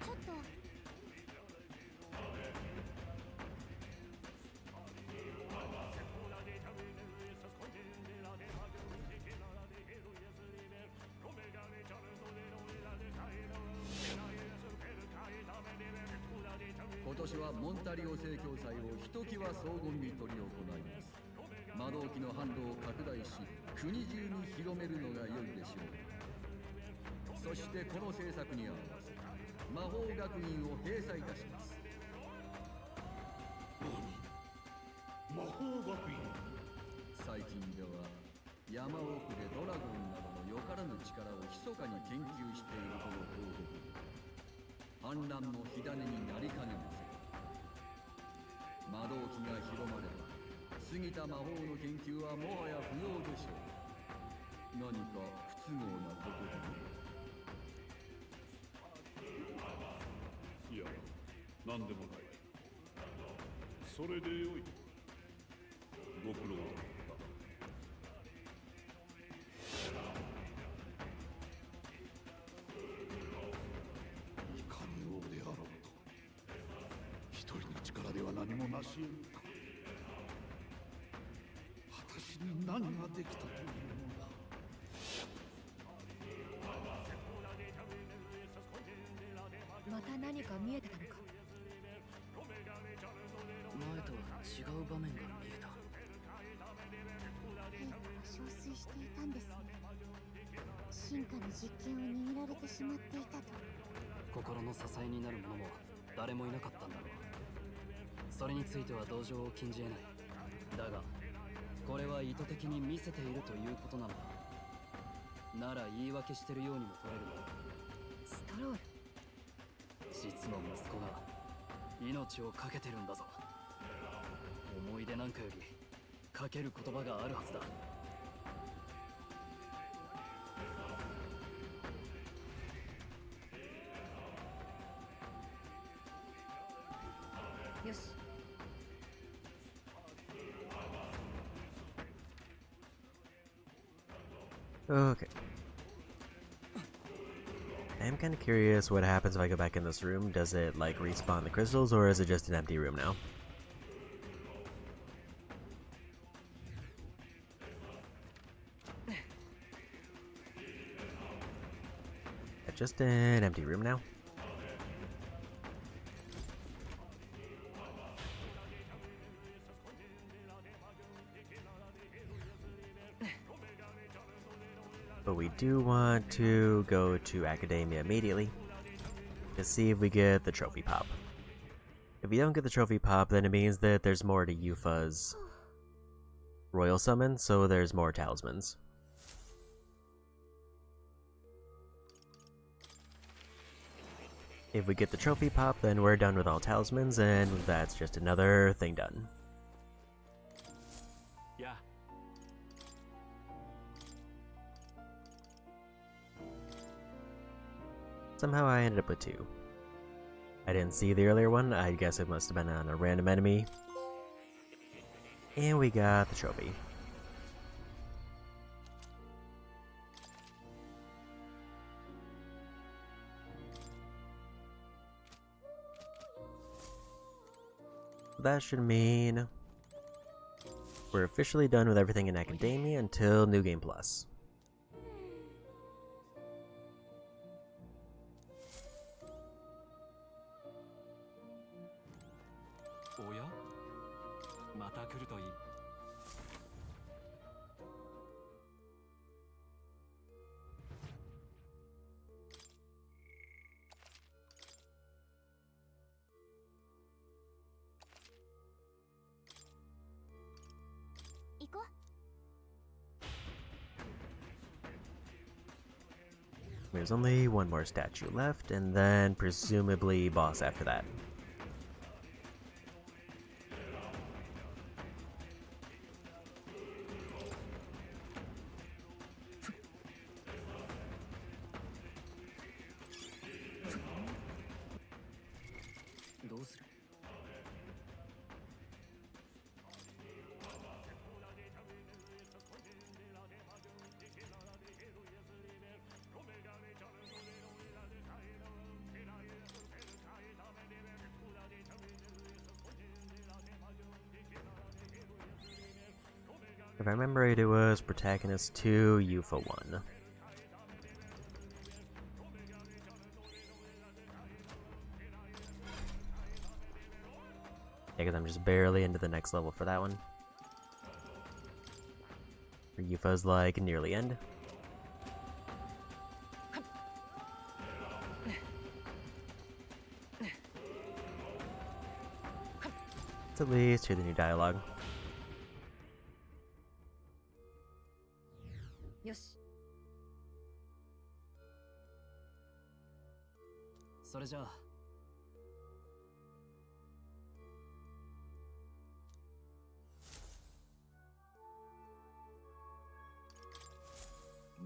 ちょっと今年はモンタリオ盛況祭をひときわ荘厳に執り行います。魔導機の販路を拡大し、国中に広めるのが良いでしょう。そしてこの政策に合わせ魔法学院を閉鎖いたします。魔法学院。最近では山奥でドラゴンなどのよからぬ力を密かに研究しているとの報告。反乱の火種になりかねません。魔導機が広まれば過ぎた魔法の研究はもはや不要でしょう。何か不都合なことでも。いや、何でもない。それでよい。ご苦労だった。いかに王であろうと、一人の力では何も成し得ぬか。私に何ができたというのだ。また何か見えてたのか。前とは違う場面が見えた。陛下は憔悴していたんですね。進化の実験を握られてしまっていたと。心の支えになる者も誰もいなかったんだろう。それについては同情を禁じ得ない。だがこれは意図的に見せているということなのか。なら言い訳してるようにも取れる。ストロール。実の息子が命を懸けてるんだぞ。思い出なんかよりかける言葉があるはずだ。よし、Okay. I'm kind of curious what happens if I go back in this room. Does it, like, respawn the crystals, or is it just an empty room now? Just an empty room now. But we do want to go to Academia immediately to see if we get the trophy pop. If we don't get the trophy pop, then it means that there's more to Yufa's royal summon, so there's more talismans. If we get the trophy pop, then we're done with all talismans, and that's just another thing done. Yeah. Somehow I ended up with 2. I didn't see the earlier one, I guess it must have been on a random enemy. And we got the trophy. That should mean we're officially done with everything in Academia until New Game Plus. Oh yeah? また来るといい。行こう。 There's only one more statue left, and then presumably boss after that. If I remember right, it was Protagonist 2, Yufa 1. Yeah, because I'm just barely into the next level for that one. Yufa's like nearly end. Let's at least hear the new dialogue. よし。それじゃあ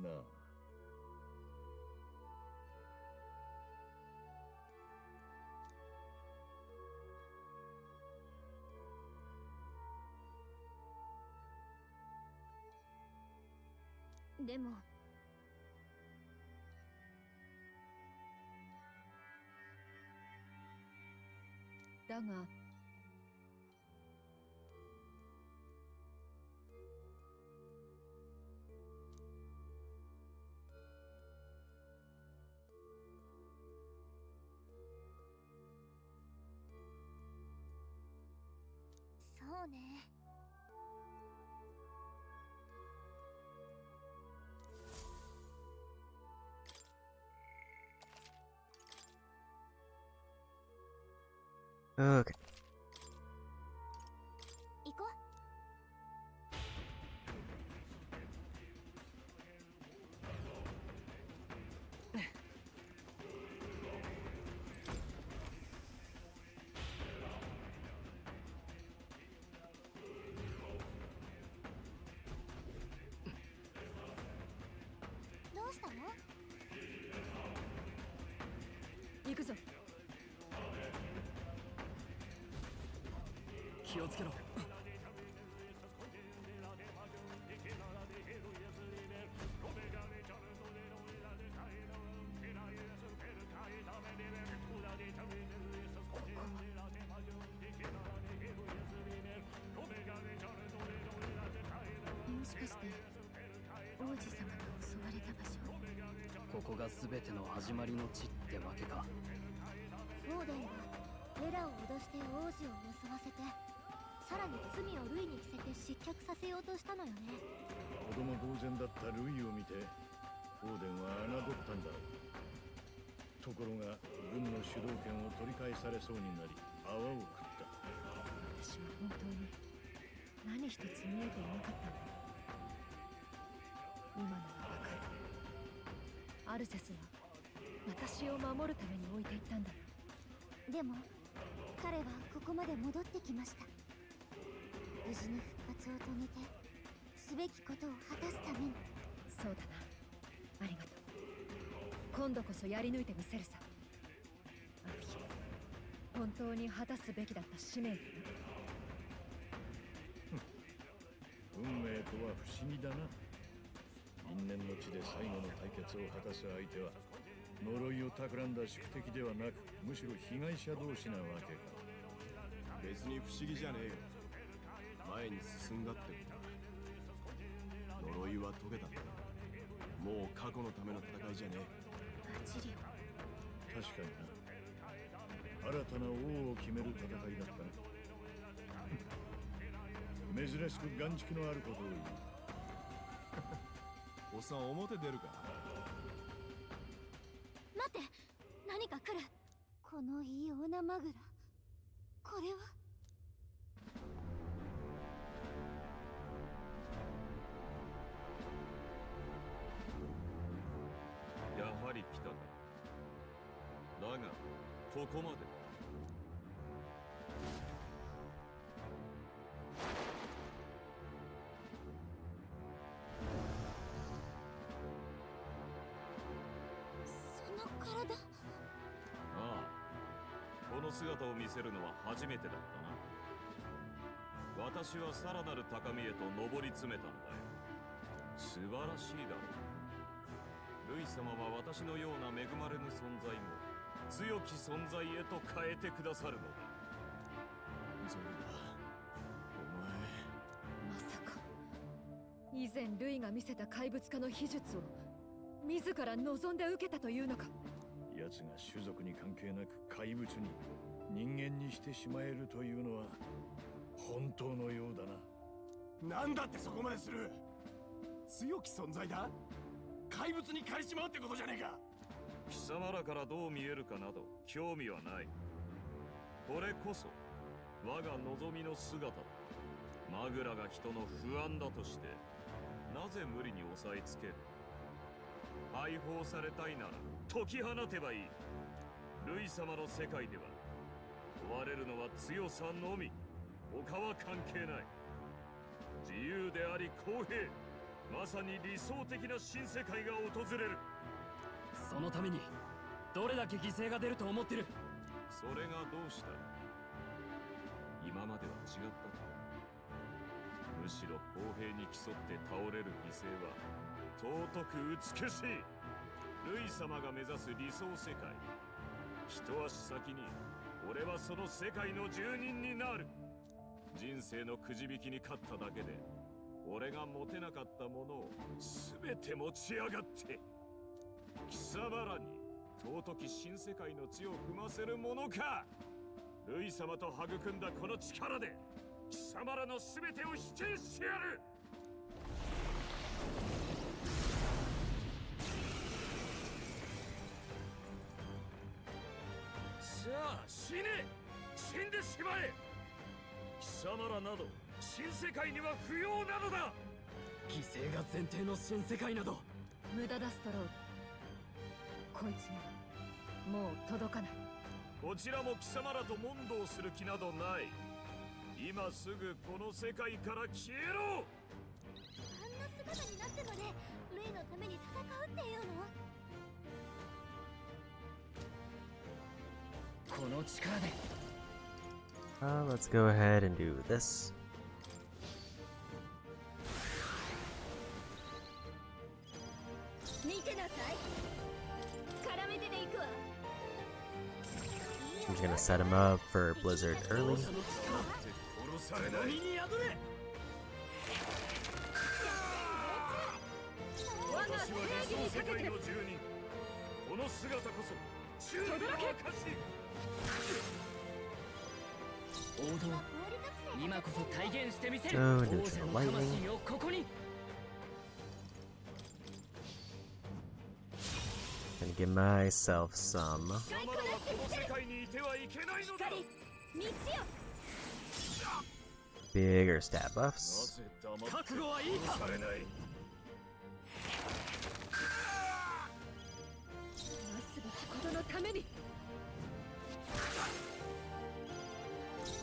なあ。でもだがそうね。Okay. 行こう。どうしたの？行くぞ。気をつけろ。かして王子様が襲われた場所。ここが全ての始まりの地ってわけか。オーデンがレラを脅して王子を襲わせて、さらに罪をルイに着せて失脚させようとしたのよね。子供同然だったルイを見てオーデンは侮ったんだろう。ところが軍の主導権を取り返されそうになり泡を食った。私は本当に何一つ見えていなかったんだよ。今ならわかる。アルセスは私を守るために置いていったんだよ。でも彼はここまで戻ってきました。無事に復活を遂げてすべきことを果たすために。そうだな、ありがとう。今度こそやり抜いてみせるさ。あの日本当に果たすべきだった使命だな。運命とは不思議だな。因縁の地で最後の対決を果たす相手は呪いを企んだ宿敵ではなく、むしろ被害者同士なわけか。別に不思議じゃねえよ。前に進んだってことだ。呪いは解けたんだ。もう過去のための戦いじゃねえ。バジリオ。確かにな。新たな王を決める戦いだったね。珍しく眼蓄のあることを言う。おっさん表出るか。待って、何か来る。この異様なマグラ、これは。やはり来たか。だがここまで。その体。ああ、この姿を見せるのは初めてだったな。私はさらなる高みへと上り詰めたんだよ。素晴らしいだろう。ルイ様は私のような恵まれぬ存在も強き存在へと変えてくださるのだ。ゾルダ、まさか以前ルイが見せた怪物化の秘術を自ら望んで受けたというのか。奴が種族に関係なく怪物に人間にしてしまえるというのは本当のようだな。なんだってそこまでする。強き存在だ。怪物に借りちまうってことじゃねえか。貴様らからどう見えるかなど興味はない。これこそ我が望みの姿だ。マグラが人の不安だとしてなぜ無理に押さえつける。解放されたいなら解き放てばいい。ルイ様の世界では問われるのは強さのみ。他は関係ない。自由であり公平、まさに理想的な新世界が訪れる。そのためにどれだけ犠牲が出ると思ってる。それがどうした。今までは違ったと。むしろ公平に競って倒れる犠牲は尊く美しい。ルイ様が目指す理想世界、一足先に俺はその世界の住人になる。人生のくじ引きに勝っただけで俺が持てなかったものを全て持ち上がって貴様らに尊き新世界の地を踏ませるものか。ルイ様と育んだこの力で貴様らの全てを否定してやる。さあ死ね、死んでしまえ。貴様らなど新世界には不要なのだ。犠牲が前提の新世界など無駄だストロール。こいつにはもう届かない。こちらも貴様らと問答する気などない。今すぐこの世界から消えろ。あんな姿になってまでルイのために戦うっていうの。この力で。Let's go ahead and do this. 見てなさい。絡めてでいくわ。 I'm just gonna set him up for Blizzard early. 殺されない。界の住人この姿こそ忠義の証。王道、今こそ体現してみせる。 Oh, 王 neutral 者の lightning. 魂をここに。 Gonna give myself some 貴様らはこの世界にいてはいけないのだ。道よ bigger stat buffs. なぜ黙って覚悟はいいか。殺されない。なすべきことのために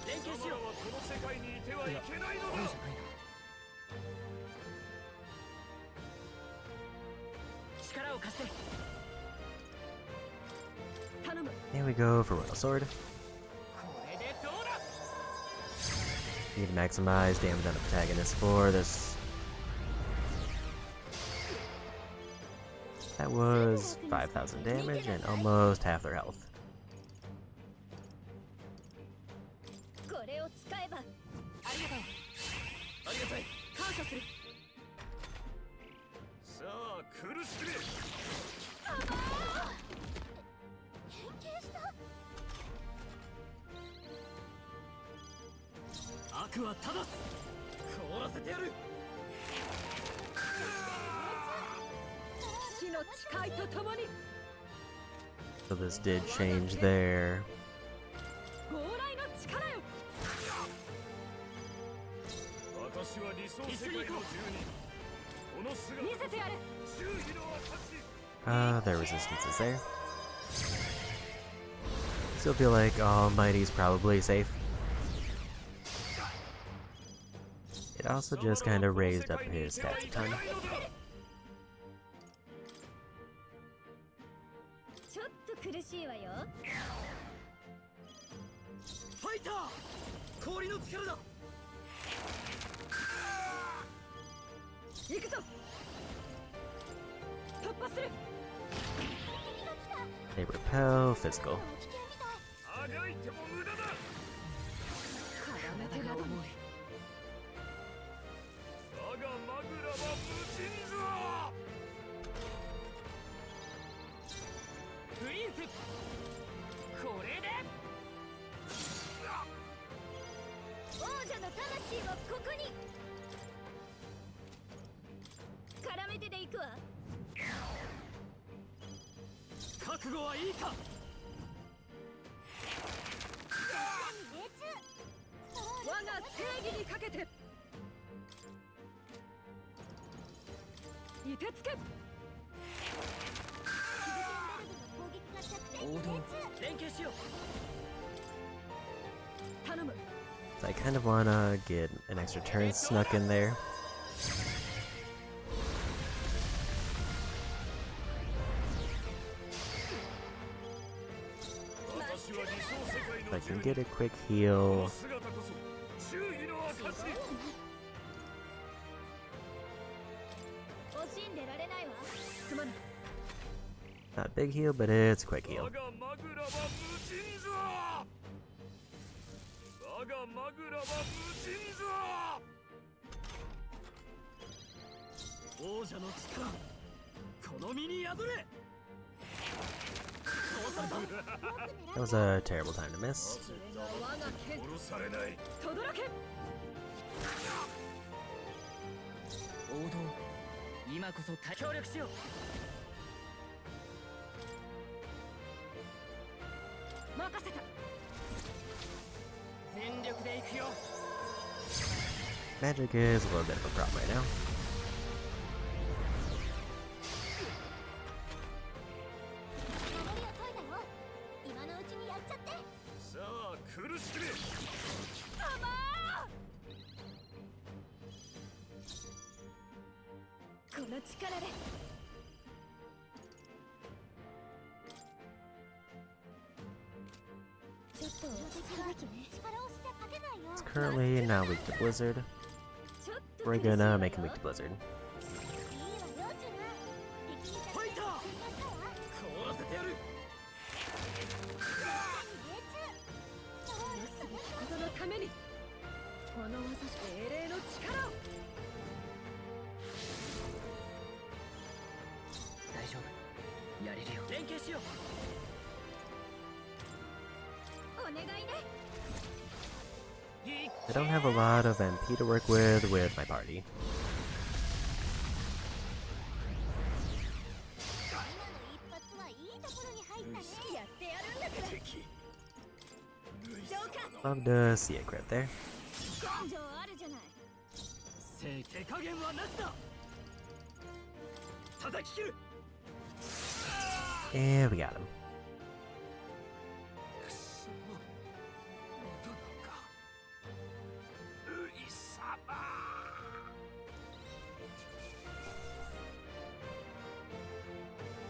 連携しよう。貴様らはこの世界にいてはいけないのだ。王じゃないな。力を貸して。頼む。 Here we go for Royal Sword. これでどうだ。 Need to maximize damage on the protagonist for this. That was 5,000 damage and almost half their health. これを使えばありがとう。ありがたい。感謝する。さあ苦しめ。変形した悪は正す。凍らせてやる。死の誓いとともに So this did change their 強来の力よ。私は理想世界の住人この姿見せてやれ。忠義の証。their resistances there. Still feel like Almighty's probably safe. It also just kind of raised up his stats a ton. ちょっと苦しいわよ。ファイター。氷の力だ。行くぞ。突破する。 They repel physical. あがいても無駄だ。体が重い。我がマグラは無尽蔵。プリンス。これで。王者の魂をここに絡めてでいくわ。覚悟はいいか。我が正義にかけて。凍てつけ。王道、連携しよう。頼む。 So I kind of wanna get an extra turn snuck in there. If I can get a quick heal. 姿こそ忠義の証。惜しんでられないわ。すまぬ。 Not big heal, but it's a quick heal. 我がマグラは無尽蔵。我がマグラは無尽蔵。王者の力、この身に宿れ。 That was a terrible time to miss. 我が剣殺されない。とどろけ。王道、今こそ協力しよう。任せた。全力で行くよ。 Magic is a little bit of a problem right now. 守りを解いたよ。今のうちにやっちゃって。さあ苦しめ。この力でちょっと落ち着くべきね。力をして勝てないよ。 It's currently now weak to Blizzard. ちょっと We're gonna make him weak to Blizzard. いいわよ、チュナ。敵にファイター。凍らせてやる。ことのためにこの技精霊の力を。大丈やれるよ。連携しよう。お願いね。 I don't have a lot of MP to work with my party. 今の一発はいいところに入ったね。やってやるんだから。ジョーカー Love to see a crit there. 根性あるじゃない。手加減はなしだ。叩き切る。 And we got him.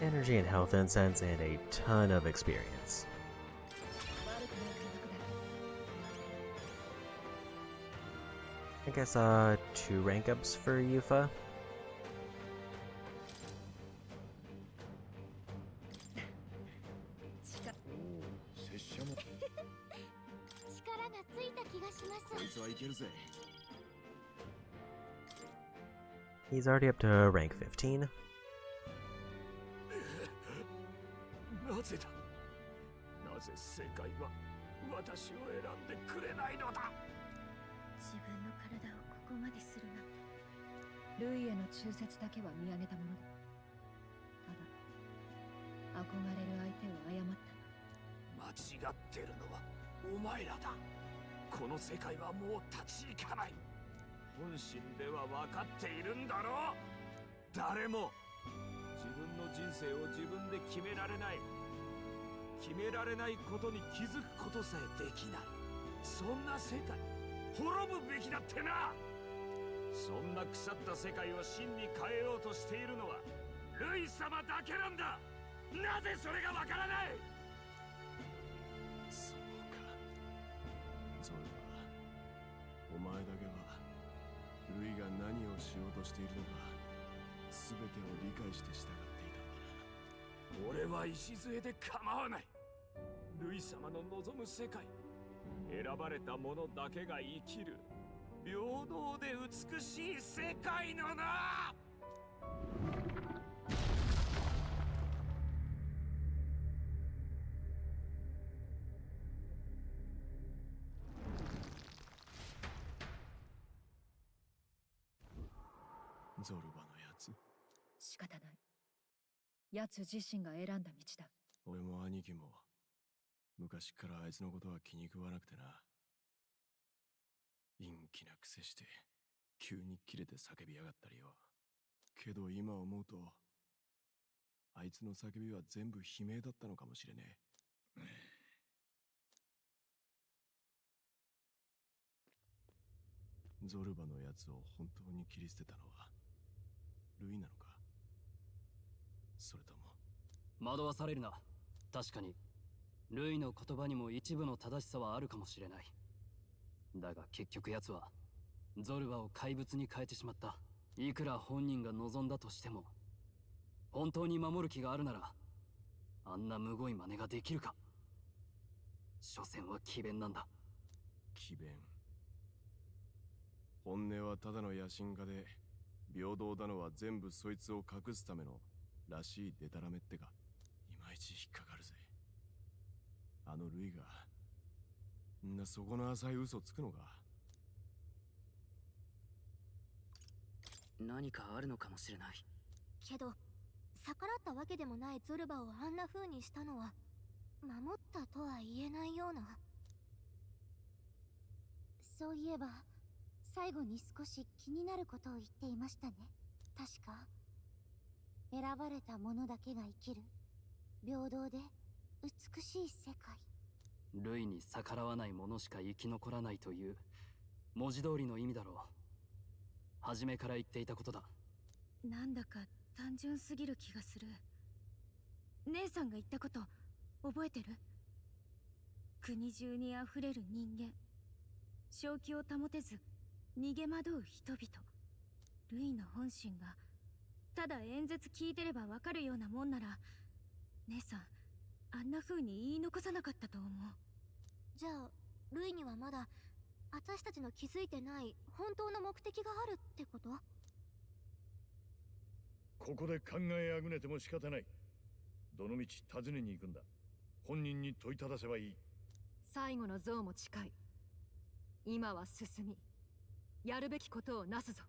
Energy and health incense and a ton of experience. I guess 2 rank ups for Yufa. 拙者も力がついた気がします。こいつはいけるぜ。 He's already up to rank 15. なぜだ。なぜ世界は私を選んでくれないのだ。自分の体をここまでするなんて。ルイへの忠説だけは見上げたものだ。ただ憧れる相手を誤った間違ってるのはお前らだ。この世界はもう立ち行かない。本心では分かっているんだろう。誰も自分の人生を自分で決められない。決められないことに気づくことさえできない。そんな世界滅ぶべきだってな。そんな腐った世界を真に変えようとしているのはルイ様だけなんだ。なぜそれがわからない。そうか。ゾルバ、お前だけはルイが何をしようとしているのか全てを理解して従っていたんだな。俺は礎で構わない。ルイ様の望む世界、選ばれた者だけが生きる平等で美しい世界のな。ゾルバのやつ。仕方ない。奴自身が選んだ道だ。俺も兄貴も昔からあいつのことは気に食わなくてな。陰気な癖して急にキレて叫びやがったりよ。けど今思うとあいつの叫びは全部悲鳴だったのかもしれねえ。ゾルバのやつを本当に切り捨てたのはルイなのか、それとも。惑わされるな。確かにルイの言葉にも一部の正しさはあるかもしれない。だが結局奴はゾルバを怪物に変えてしまった。いくら本人が望んだとしても、本当に守る気があるならあんなむごい真似ができるか。所詮は詭弁なんだ。詭弁。本音はただの野心家で、平等だのは全部そいつを隠すためのらしいデタラメってか。いまいち引っかかるぜ。あのルイがんな底の浅い嘘つくのか。何かあるのかもしれない。けど逆らったわけでもないゾルバをあんな風にしたのは守ったとは言えないような。そういえば最後に少し気になることを言っていましたね。確か選ばれた者だけが生きる平等で美しい世界。ルイに逆らわない者しか生き残らないという文字通りの意味だろう。初めから言っていたことだ。なんだか単純すぎる気がする。姉さんが言ったこと覚えてる？国中にあふれる人間、正気を保てず逃げ惑う人々。ルイの本心がただ演説聞いてればわかるようなもんなら、姉さんあんな風に言い残さなかったと思う。じゃあルイにはまだ私たちの気づいてない本当の目的があるってこと？ここで考えあぐねても仕方ない。どの道尋ねに行くんだ。本人に問いただせばいい。最後の像も近い。今は進み、やるべきことをなすぞ。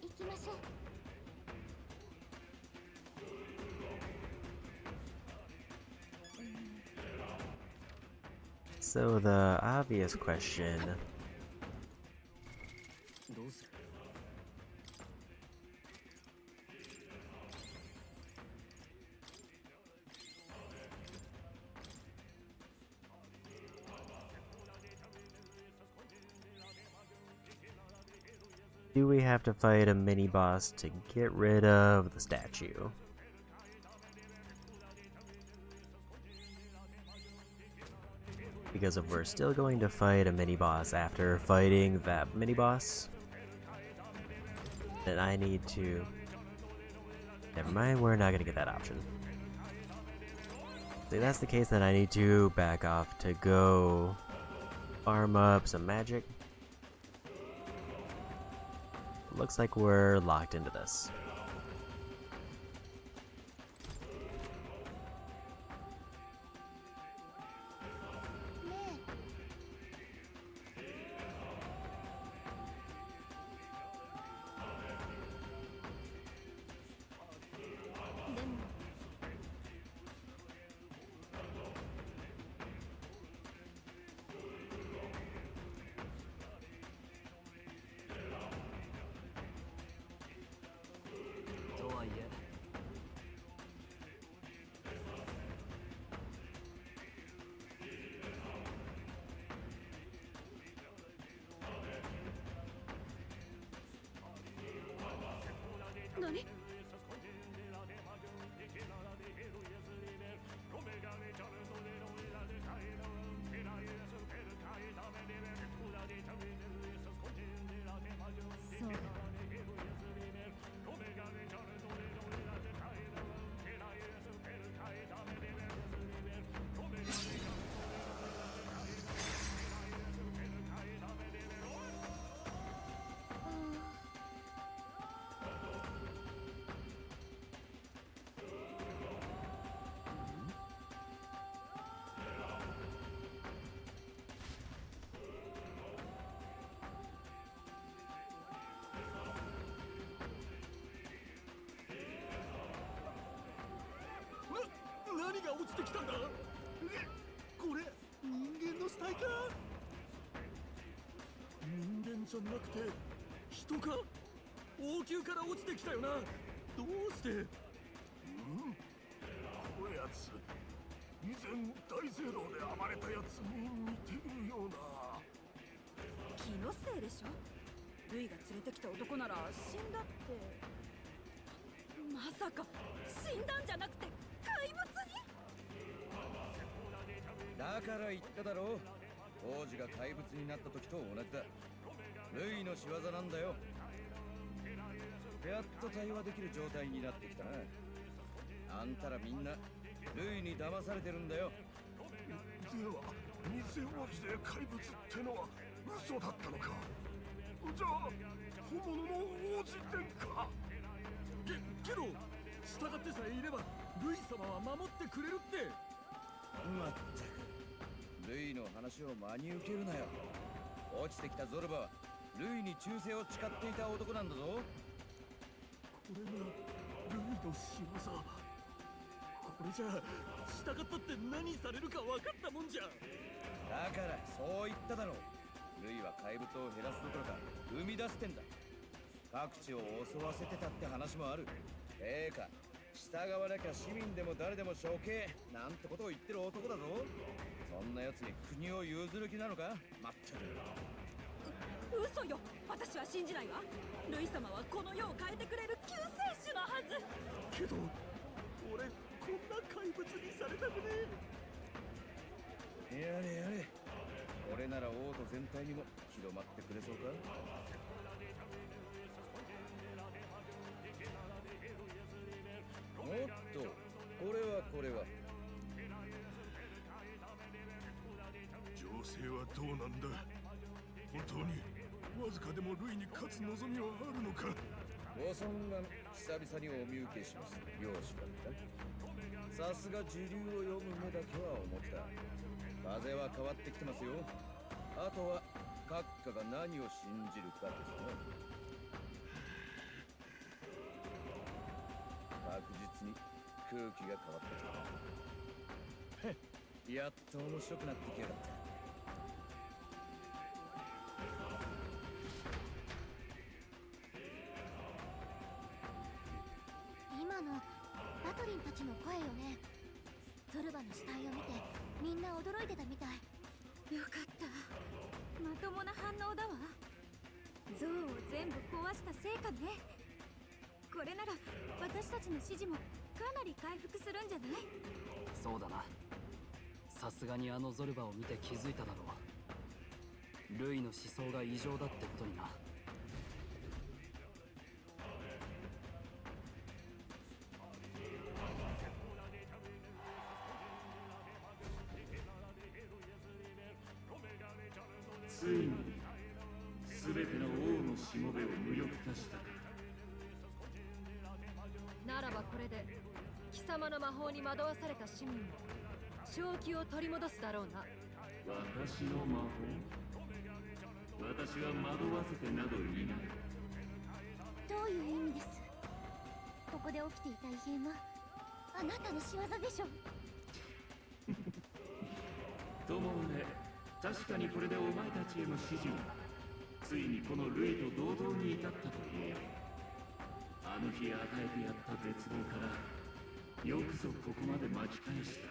行きましょう。So the obvious question. Do we have to fight a mini-boss to get rid of the statue? Because if we're still going to fight a mini-boss after fighting that mini-boss, then I need to... Never mind, we're not gonna get that option. So if that's the case, then I need to back off to go farm up some magic. Looks like we're locked into this. わずかでもルイに勝つ望みはあるのか。ご尊顔、久々にお見受けします。よろしかった。さすが時流を読む目だけはお持ちだ。風は変わってきてますよ。あとは閣下が何を信じるかですね。確実に空気が変わってきた。へっ、やっと面白くなってきやがった。今のバトリンたちの声よね。ゾルバの死体を見てみんな驚いてたみたい。よかった、まともな反応だわ。像を全部壊した成果ね。これなら私たちの指示もかなり回復するんじゃない？そうだな。さすがにあのゾルバを見て気づいただろう。ルイの思想が異常だってことにな。ついに全ての王のしもべを無力化したか。ならばこれで貴様の魔法に惑わされた市民も正気を取り戻すだろうな。私の魔法、私は惑わせてなどいない。どういう意味です？ここで起きていた異変はあなたの仕業でしょ。ともあれ、確かにこれでお前たちへの指示はついにこのルイと同等に至ったと言えよう。あの日与えてやった絶望からよくぞここまで巻き返した。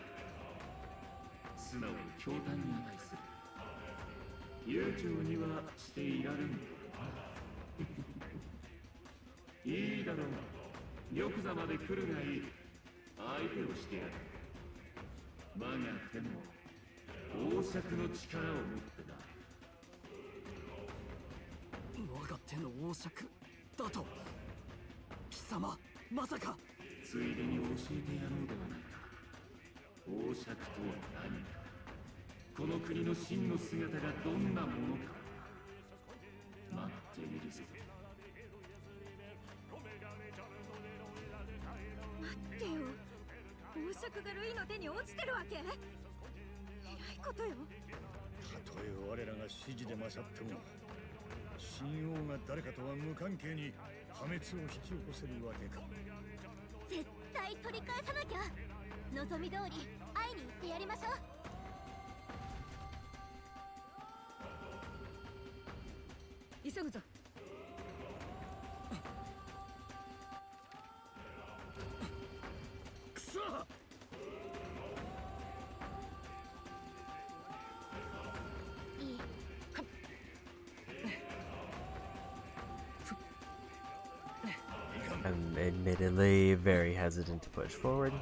素直に驚嘆に値する。悠長にはしていられんけどな。いいだろう、玉座まで来るがいい。相手をしてやる。我が手も王爵の力を持ってな。我が手の王爵だと？貴様、まさか。ついでに教えてやろうではないか。王爵とは何か、この国の真の姿がどんなものか。待ってみるぞ。待ってよ、王爵がルイの手に落ちてるわけ？えらいことよ。たとえ我らが指示で勝っても、神王が誰かとは無関係に破滅を引き起こせるわけか。絶対取り返さなきゃ。望み通り会いに行ってやりましょう。急ぐぞ。くそ！いい。I'm admittedly very hesitant to push forward.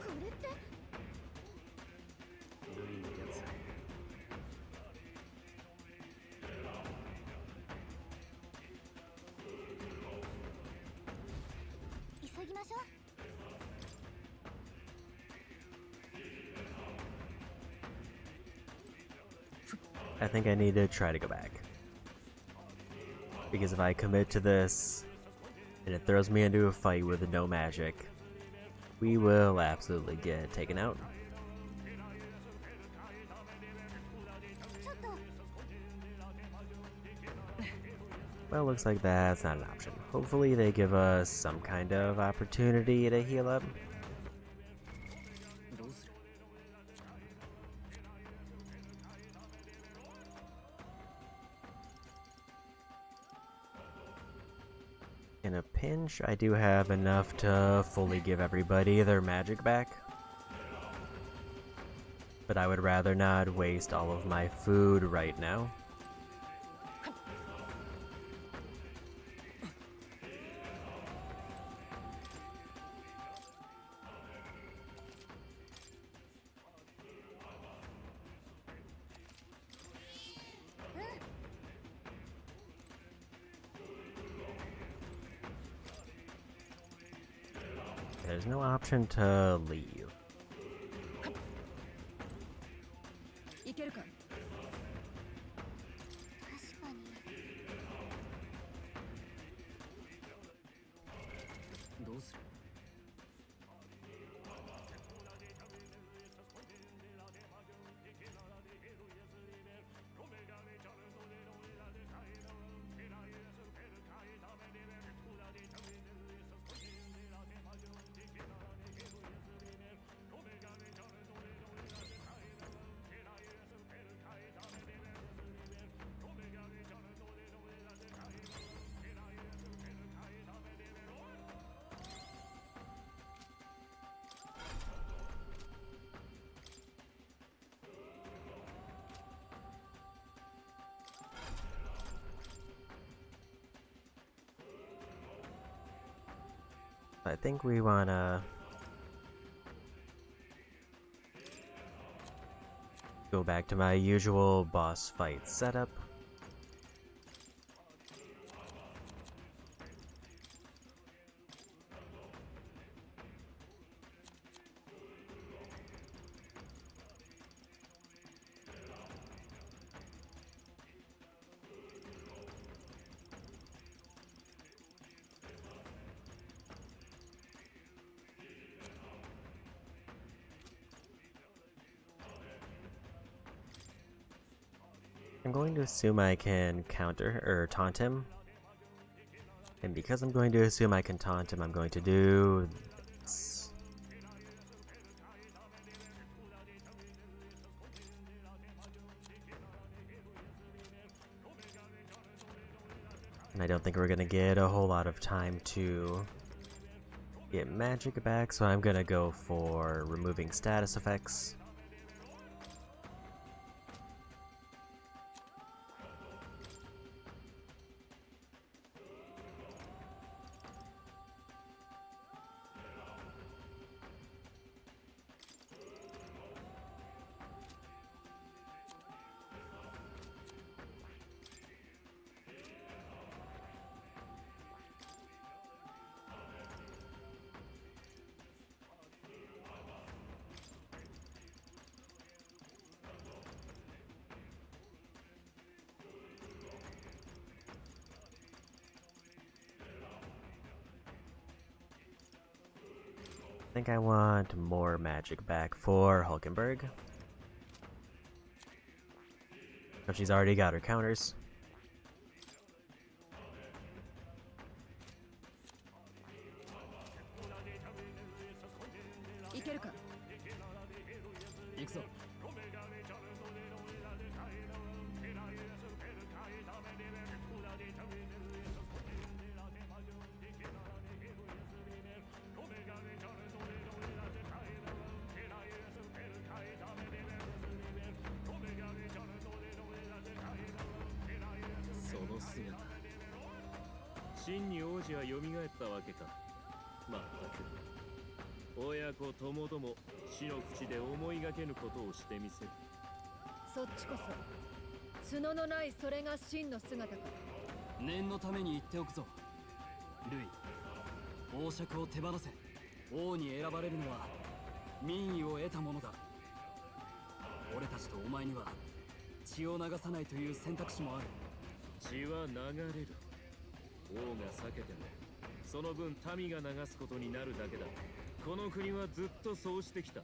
これって？急ぎましょう。I think I need to try to go back. Because if I commit to this, and it throws me into a fight with no magic, we will absolutely get taken out. ちょっと。 Well, looks like that's not an option. Hopefully they give us some kind of opportunity to heal up. In a pinch, I do have enough to fully give everybody their magic back. But I would rather not waste all of my food right now. There's no option to leave. いけるか？ I think we wanna go back to my usual boss fight setup. I'm going to assume I can counter or taunt him. And because I'm going to assume I can taunt him, I'm going to do this. And I don't think we're gonna get a whole lot of time to get magic back, so I'm gonna go for removing status effects. I think I want more magic back for Hulkenberg. But she's already got her counters.真に王子は蘇ったわけか。まったく親子ともども死の口で思いがけぬことをしてみせる。そっちこそ角のないそれが真の姿か。念のために言っておくぞルイ。王爵を手放せ。王に選ばれるのは民意を得たものだ。俺たちとお前には血を流さないという選択肢もある。血は流れる。王が避けてもその分民が流すことになるだけだ。この国はずっとそうしてきた。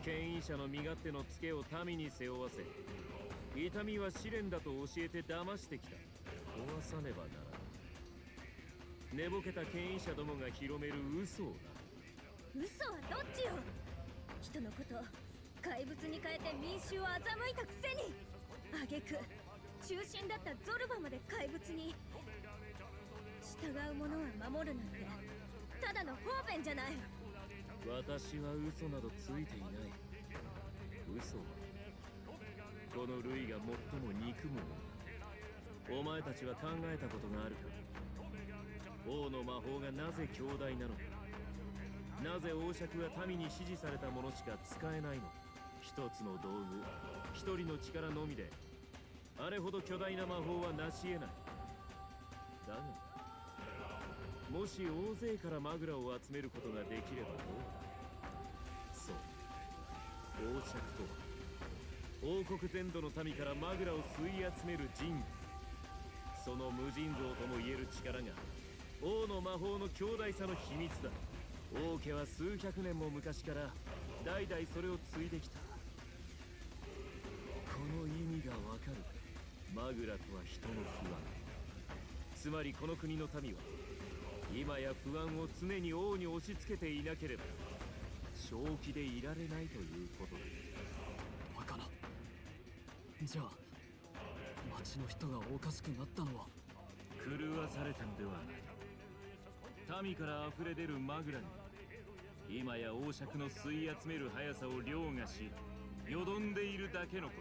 権威者の身勝手のツケを民に背負わせ、痛みは試練だと教えて騙してきた。壊さねばならん。寝ぼけた権威者どもが広める嘘をな。嘘はどっちよ。人のこと怪物に変えて民衆を欺いたくせに、挙句中心だったゾルバまで怪物に。従う者は守るなんてただの方便じゃない。私は嘘などついていない。嘘はこの類が最も憎むもの。お前たちは考えたことがあるか。王の魔法がなぜ強大なのか。なぜ王爵が民に支持されたものしか使えないのか。一つの道具、一人の力のみであれほど巨大な魔法は成し得ない。だがもし大勢からマグラを集めることができればどうだ。そう、王爵とは王国全土の民からマグラを吸い集める人類。その無尽蔵ともいえる力が王の魔法の強大さの秘密だ。王家は数百年も昔から代々それを継いできた。この意味がわかる。マグラとは人の不安。つまりこの国の民は今や不安を常に王に押し付けていなければ正気でいられないということだ。バカな。じゃあ町の人がおかしくなったのは狂わされたのではない。民から溢れ出るマグラに今や王爵の吸い集める速さを凌駕しよどんでいるだけのこ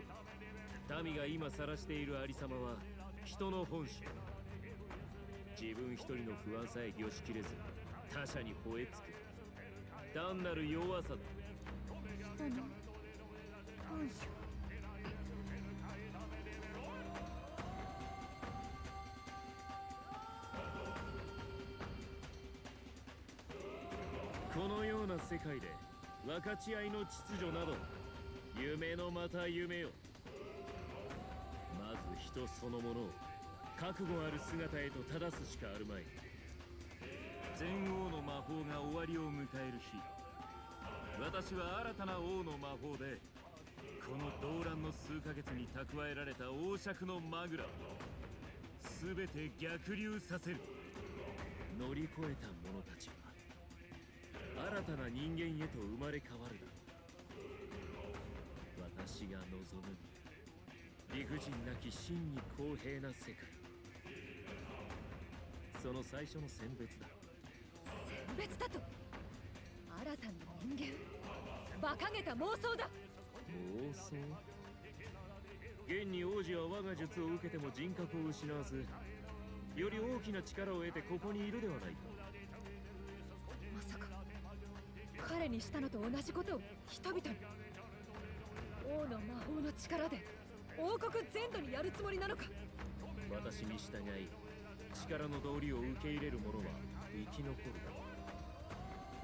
と。民が今晒しているありさまは人の本性。自分一人の不安さえ御しきれず他者に吠えつく単なる弱さだ。人の本性。このような世界で分かち合いの秩序など夢のまた夢よ。まず人そのものを覚悟ある姿へと正すしかあるまい。全王の魔法が終わりを迎える日、私は新たな王の魔法でこの動乱の数ヶ月に蓄えられた王爵のマグラを全て逆流させる。乗り越えた者たちは新たな人間へと生まれ変わるだろう。私が望む理不尽なき真に公平な世界、その最初の選別だ。選別だと？新たな人間？馬鹿げた妄想だ。妄想？現に王子は我が術を受けても人格を失わず、より大きな力を得てここにいるではないか。まさか彼にしたのと同じことを人々に。王の魔法の力で王国全土にやるつもりなのか。私に従い力の道理を受け入れる者は生き残るだろう。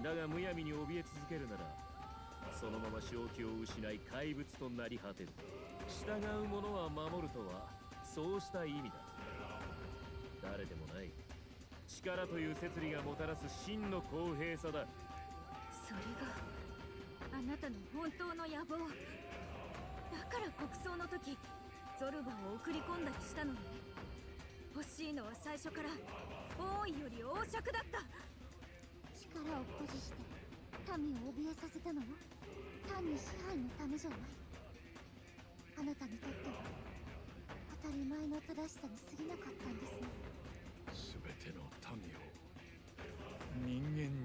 だがむやみに怯え続けるならそのまま正気を失い怪物となり果てる。従う者は守るとはそうした意味だ。誰でもない力という摂理がもたらす真の公平さだ。それがあなたの本当の野望だから国葬の時ゾルバを送り込んだりしたのね。欲しいのは最初から王位より王爵だった。力を誇示して民を怯えさせたのも単に支配のためじゃない。あなたにとっては当たり前の正しさに過ぎなかったんですね。全ての民を人間に。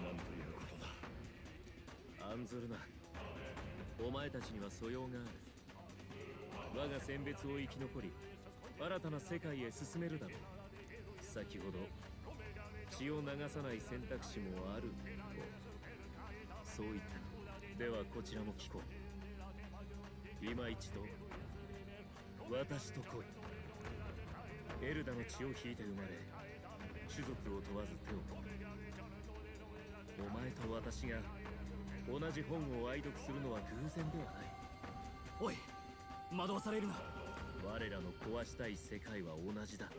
なんということだ。案ずるな。お前たちには素養がある。我が選別を生き残り新たな世界へ進めるだろう。先ほど血を流さない選択肢もあるとそう言った。ではこちらも聞こう。今一度私と来い。エルダの血を引いて生まれ種族を問わず手を取る。お前と私が同じ本を愛読するのは偶然ではない。おい、惑わされるな。我らの壊したい世界は同じだ。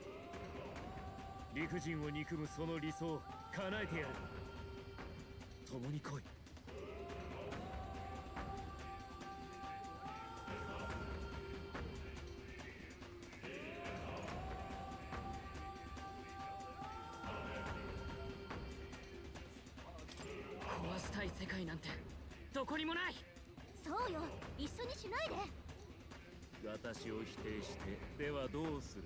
理不尽を憎むその理想を叶えてやる。共に来い。壊したい世界なんてどこにもない。そうよ、一緒にしないで。私を否定してではどうする。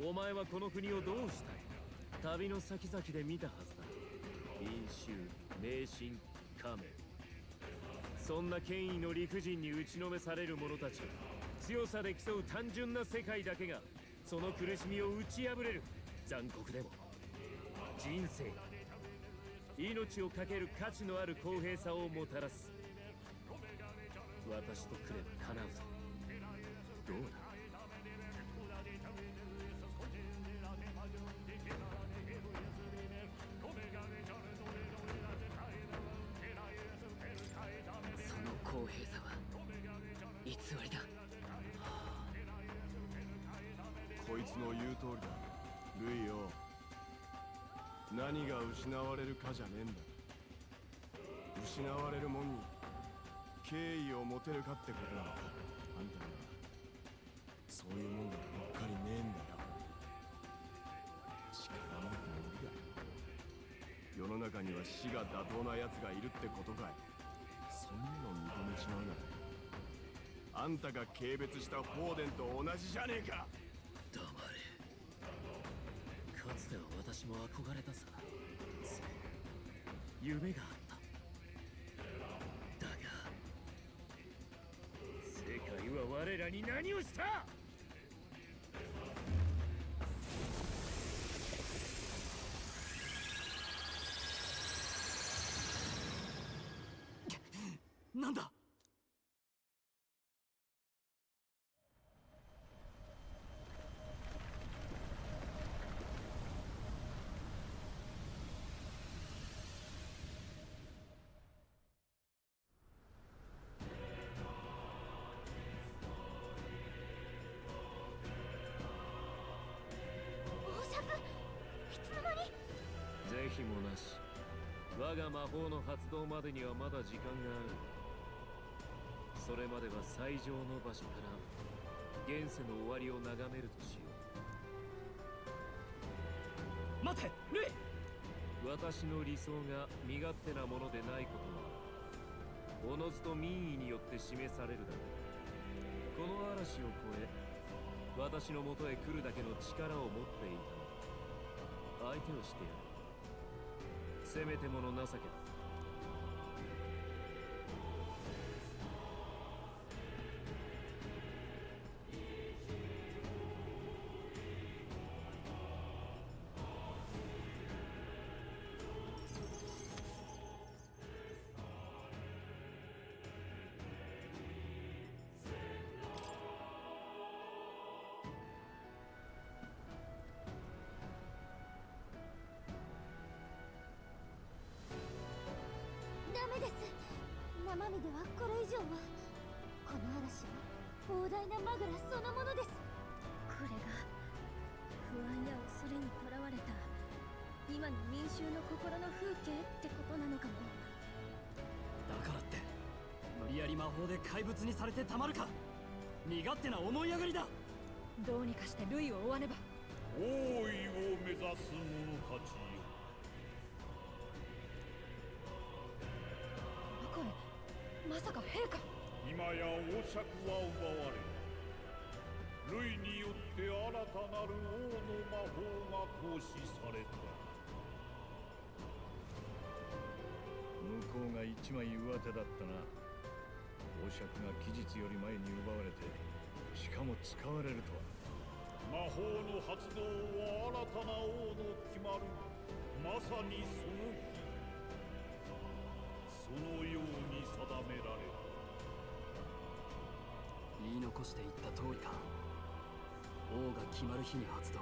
お前はこの国をどうしたい。旅の先々で見たはずだ。民衆、迷信、仮面、そんな権威の理不尽に打ちのめされる者たち、強さで競う単純な世界だけがその苦しみを打ち破れる。残酷でも人生、命を懸ける価値のある公平さをもたらす。私と来れば叶うぞ。どうだ。その公平さは偽りだ。こいつの言う通りだ。ルイよ、何が失われるかじゃねえんだ。失われるもんに敬意を持てるかってことなんだ。あんたにはそういうもんがばっかりねえんだよ。力なんて無理だ。世の中には死が妥当な奴がいるってことかい。そんなの認めちまうなら、あんたが軽蔑したフォーデンと同じじゃねえか。黙れ。かつては私も憧れたさ。そう、夢があった。だが世界は我らに何をした。なんだ。王爵、いつの間に。是非もなし。我が魔法の発動までにはまだ時間がある。それまでは最上の場所から現世の終わりを眺めるとしよう。待て、ルイ。私の理想が身勝手なものでないことはおのずと民意によって示されるだろう。この嵐を越え私のもとへ来るだけの力を持っていたの。相手をしてやる。せめてもの情けだ。ダメです。生身ではこれ以上は。この嵐は膨大なマグラそのものです。これが不安や恐れにとらわれた今の民衆の心の風景ってことなのかも。だからって無理やり魔法で怪物にされてたまるか。身勝手な思い上がりだ。どうにかしてルイを追わねば。王位を目指す者たちよ。この声、まさか陛下。今や王爵は奪われ、ルイによって新たなる王の魔法が行使された。向こうが一枚上手だったな。王爵が期日より前に奪われて、しかも使われるとは。魔法の発動は新たな王の決まる、まさにその日、そのように定められる。言い残していった通りか。王が決まる日に発動。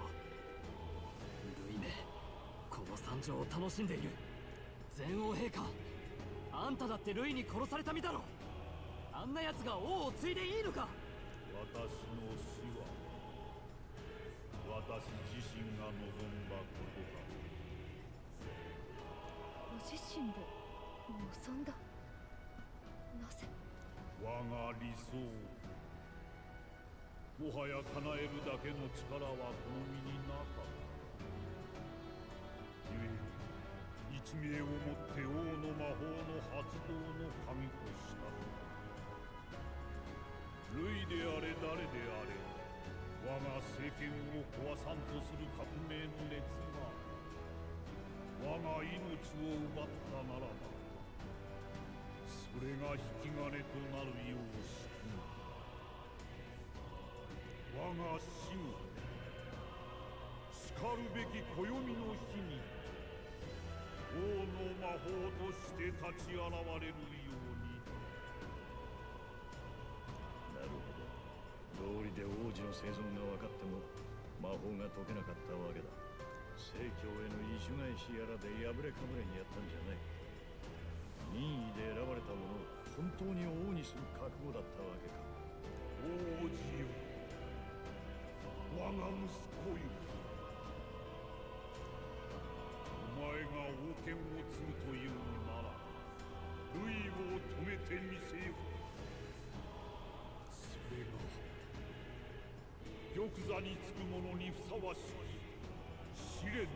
ルイめ、この惨状を楽しんでいる。全王陛下、あんただってルイに殺された身だろ。あんな奴が王を継いでいいのか。私の死は私自身が望んだことだ。ご自身で望んだ。なぜ。我が理想、もはや叶えるだけの力はこの身になかった。ゆえ一命をもって王の魔法の発動の神とした。ルイであれ誰であれ、我が政権を壊さんとする革命の熱が我が命を奪ったならば、それが引き金となるよう仕組む。我が死後、しかるべき暦の日に王の魔法として立ち現れるように。なるほど。道理で王子の生存が分かっても魔法が解けなかったわけだ。聖教への意種返しやらで破れかぶれにやったんじゃない。任意で選ばれた者を本当に王にする覚悟だったわけか。王子よ、我が息子よ、お前が王権を継ぐというのならルイを止めてみせよ。それが玉座につく者にふさわしき試練である。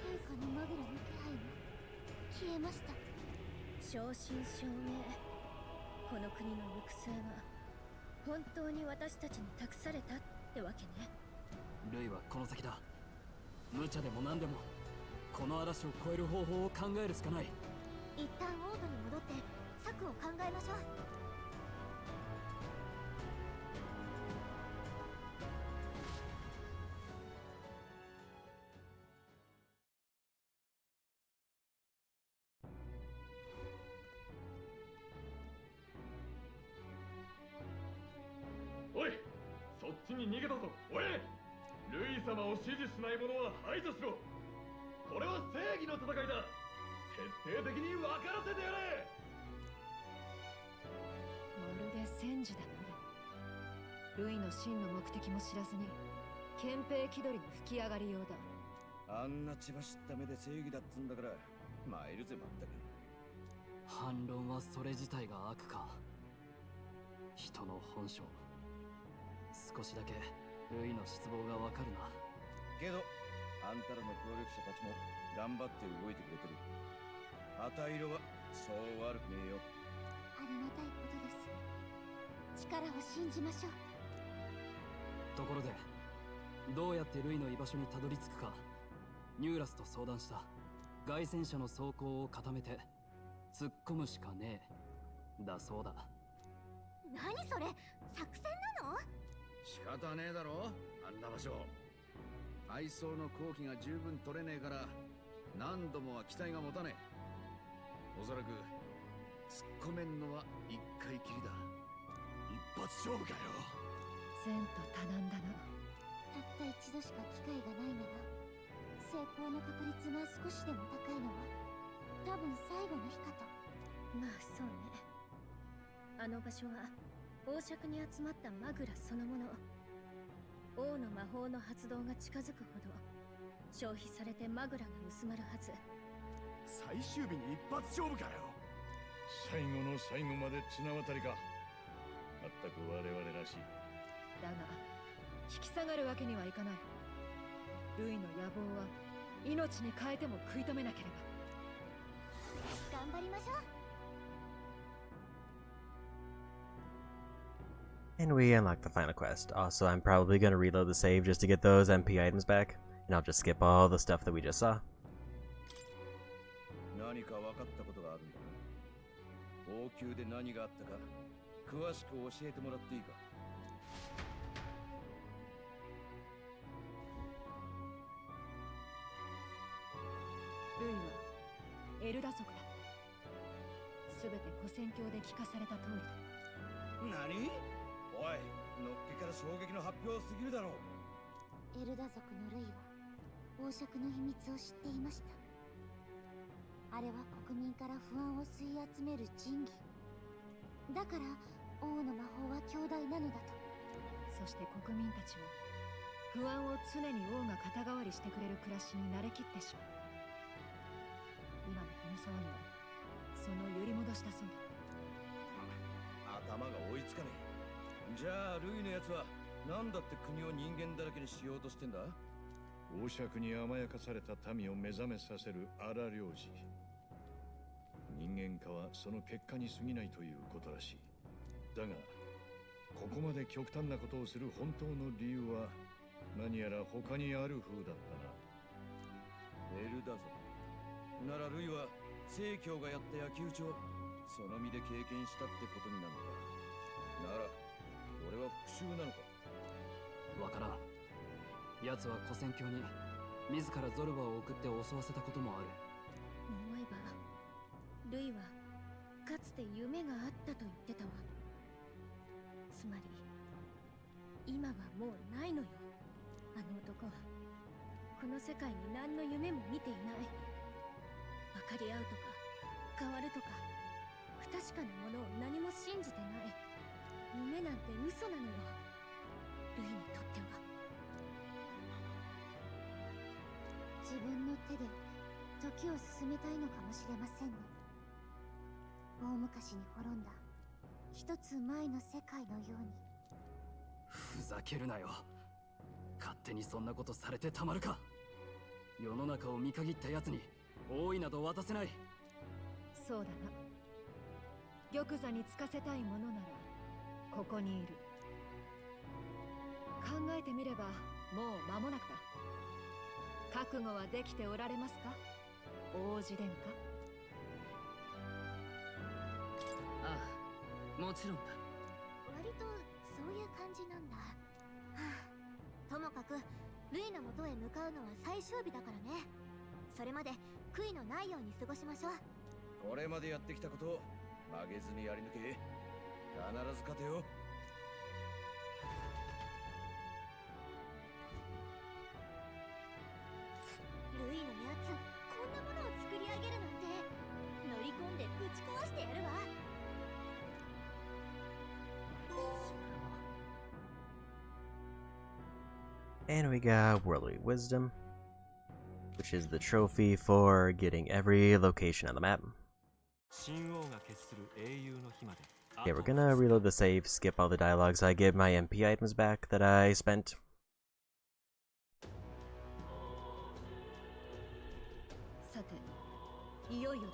陛下のマグラの気配も消えました。正真正銘、この国の行く末は本当に私たちに託されたってわけね。ルイはこの先だ。無茶でも何でもこの嵐を越える方法を考えるしかない。一旦王都に戻って策を考えましょう。けたぞ。おい、ルイ様を支持しない者は排除しろ。これは正義の戦いだ。徹底的に分からせてやれ。まるで戦時だな。ルイの真の目的も知らずに憲兵気取りの吹き上がりようだ。あんな血走った目で正義だっつんだから参るぜまったく。反論はそれ自体が悪か。人の本性、少しだけルイの失望がわかるな。けどあんたらの協力者たちも頑張って動いてくれてる。旗色はそう悪くねえよ。ありがたいことです。力を信じましょう。ところで、どうやってルイの居場所にたどり着くかニューラスと相談した。外戦車の装甲を固めて突っ込むしかねえだそうだ。何それ、作戦なの？仕方ねえだろあんな場所。配送の後期が十分取れねえから何度もは期待が持たねえ。おそらく突っ込めんのは一回きりだ。一発勝負かよ。前途多難だな。たった一度しか機会がないなら成功の確率が少しでも高いのは多分最後の日かと。まあそうね。あの場所は王爵に集まったマグラそのもの。王の魔法の発動が近づくほど消費されてマグラが盗まるはず。最終日に一発勝負かよ。最後の最後まで綱渡りか。まったく我々らしい。だが引き下がるわけにはいかない。ルイの野望は命に変えても食い止めなければ。頑張りましょう。And we unlock the final quest. Also, I'm probably going to reload the save just to get those MP items back, and I'll just skip all the stuff that we just saw. 何か分かったことがあるんだな。王宮で何があったか詳しく教えてもらっていいか。ルイはエルダ族だ。すべて古戦郷で聞かされた通りだ。何？おい、のっけから衝撃の発表すぎるだろう。エルダ族のルイは王爵の秘密を知っていました。あれは国民から不安を吸い集める仁義だから、王の魔法は強大なのだと。そして国民たちは不安を常に王が肩代わりしてくれる暮らしに慣れきってしまう。今のこの騒ぎはその揺り戻したそうだ。頭が追いつかねえ。じゃあルイのやつは何だって国を人間だらけにしようとしてんだ。王爵に甘やかされた民を目覚めさせる荒領事。人間化はその結果に過ぎないということらしい。だがここまで極端なことをする本当の理由は何やら他にある風だったな。エルダ族ならルイは正教がやった焼き討ちをその身で経験したってことになるのか。なら俺は復讐なのか。わからん。奴は古戦郷に自らゾルバを送って襲わせたこともある。思えばルイはかつて夢があったと言ってたわ。つまり今はもうないのよ。あの男はこの世界に何の夢も見ていない。分かり合うとか変わるとか不確かなものを何も信じてない。夢なんて嘘なのよ、ルイにとっては。自分の手で時を進めたいのかもしれませんね。大昔に滅んだ一つ前の世界のように。ふざけるなよ。勝手にそんなことされてたまるか。世の中を見限った奴に王位など渡せない。そうだな。玉座につかせたいものならここにいる。考えてみればもう間もなくだ。覚悟はできておられますか、王子殿下。ああ、もちろんだ。割とそういう感じなんだ。はあ、ともかくルイの元へ向かうのは最終日だからね。それまで悔いのないように過ごしましょう。これまでやってきたことを曲げずにやり抜け。必ず勝てよ。ルイのやつこんなものを作り上げるなんて乗り込んでぶち壊してやるわ。 And we got Worldly Wisdom, which is the trophy for getting every location on the map. Okay, we're gonna reload the save, skip all the dialogues, I get my MP items back that I spent. さて、いよいよだ。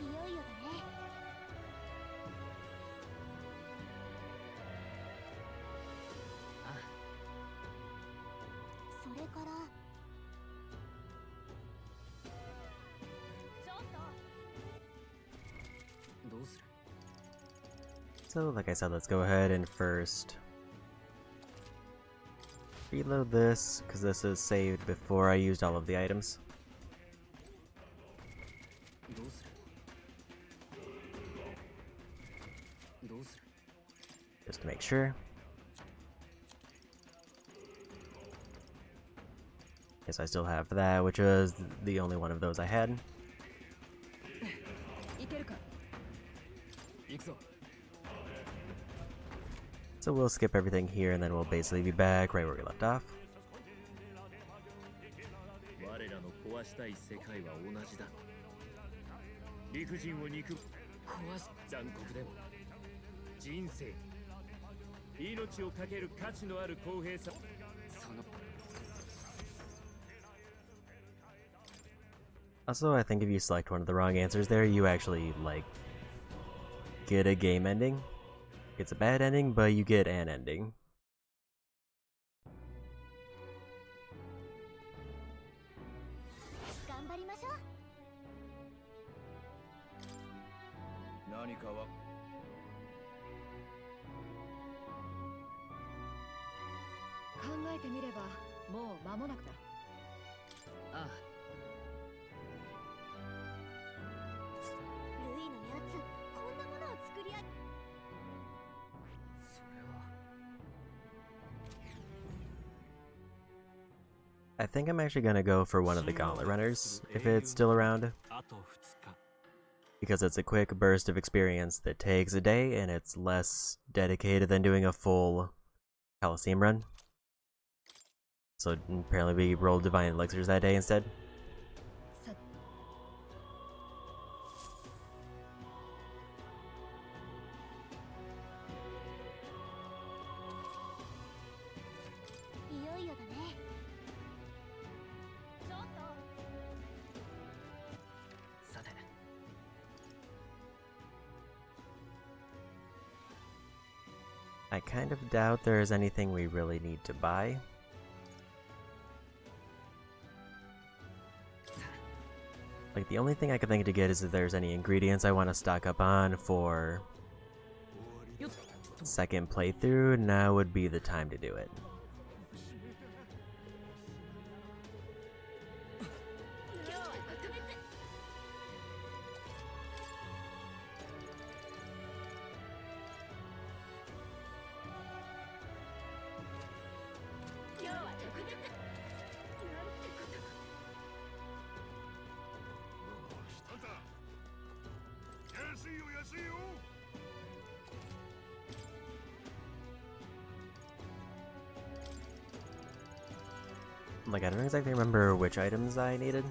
いよいよだね。それからちょっと。どうする？ So, like I said, let's go ahead and first reload this, because this is saved before I used all of the items. どうする？どうする？ Just to make sure. Yes, I still have that, which was the only one of those I had. いけるか。行くぞ。 So we'll skip everything here, and then we'll basically be back right where we left off. 我らの壊したい世界は同じだ。陸人を憎む壊し残酷でも人生命をかける価値のある公平さ。その Also, I think if you select one of the wrong answers there, you actually, like, get a game ending. It's a bad ending, but you get an ending. 頑張りましょう。何かは考えてみれば、もう間もなくだ。ああ。ルイのやつこんなものを作り上げ。 それは。 I think I'm actually gonna go for one of the Gauntlet Runners, if it's still around. Because it's a quick burst of experience that takes a day, and it's less dedicated than doing a full Coliseum run. So apparently we rolled Divine Elixirs that day instead. さいよいよだね。ちょっと。さて。 I kind of doubt there's anything we really need to buy. Like, the only thing I can think to get is if there's any ingredients I want to stock up on for second playthrough, now would be the time to do it. Like, I don't exactly remember which items I needed.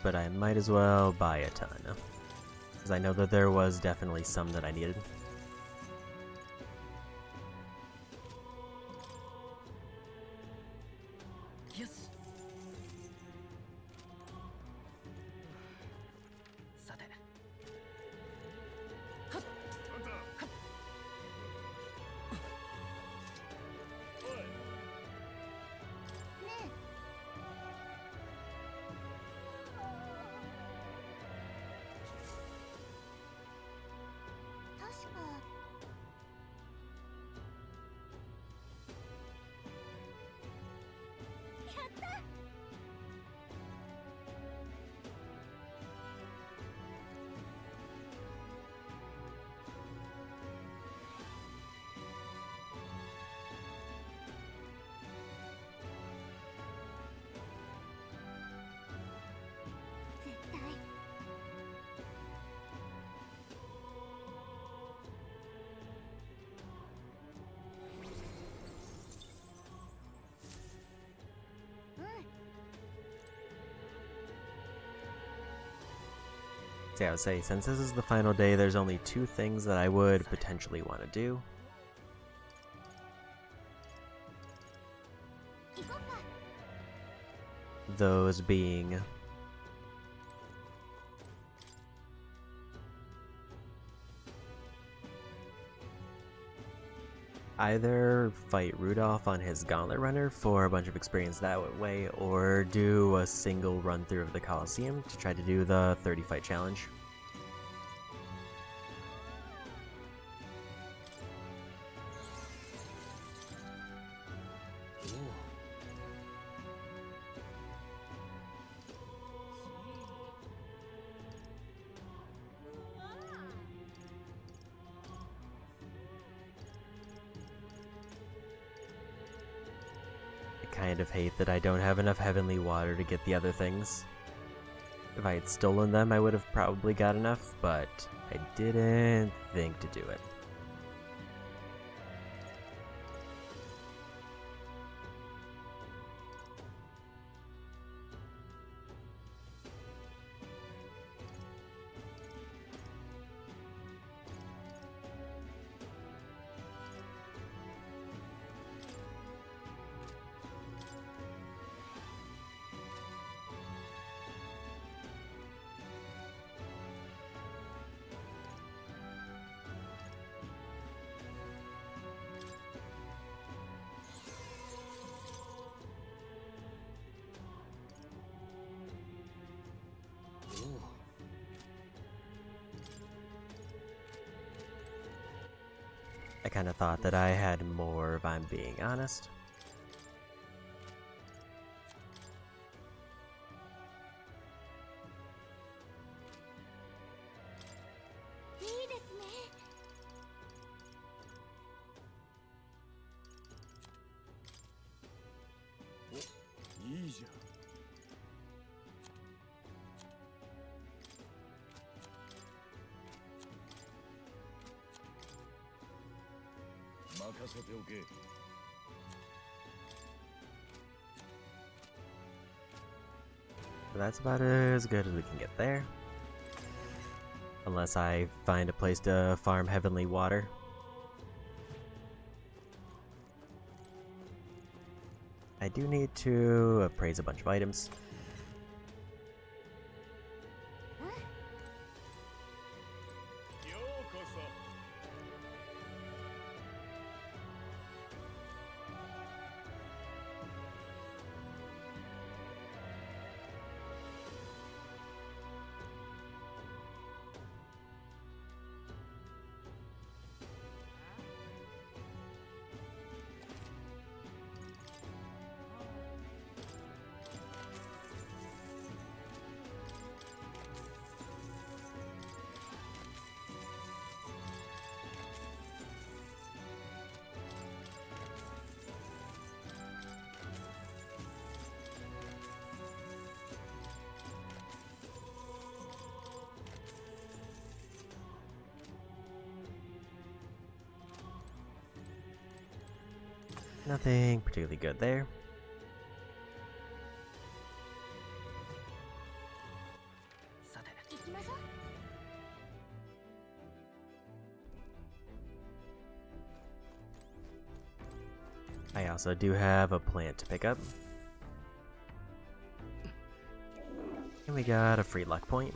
But I might as well buy a ton. Because I know that there was definitely some that I needed. Yes. さて。はっ。はっ。ねえ。確か。やった。絶対。So yeah, I would say, since this is the final day, there's only 2 things that I would potentially want to do. 行こっか。 Those being either fight Rudolph on his Gauntlet Runner for a bunch of experience that way, or do a single run through of the Coliseum to try to do the 30 fight challenge. I kind of hate that I don't have enough heavenly water to get the other things. If I had stolen them, I would have probably got enough, but I didn't think to do it. I kind of thought that I had more, if I'm being honest. いいですね。お、いいじゃん。任せておけ。 So that's about as good as we can get there. Unless I find a place to farm heavenly water. I do need to appraise a bunch of items. Nothing particularly good there. 行きましょう。I also do have a plant to pick up. And we got a free luck point.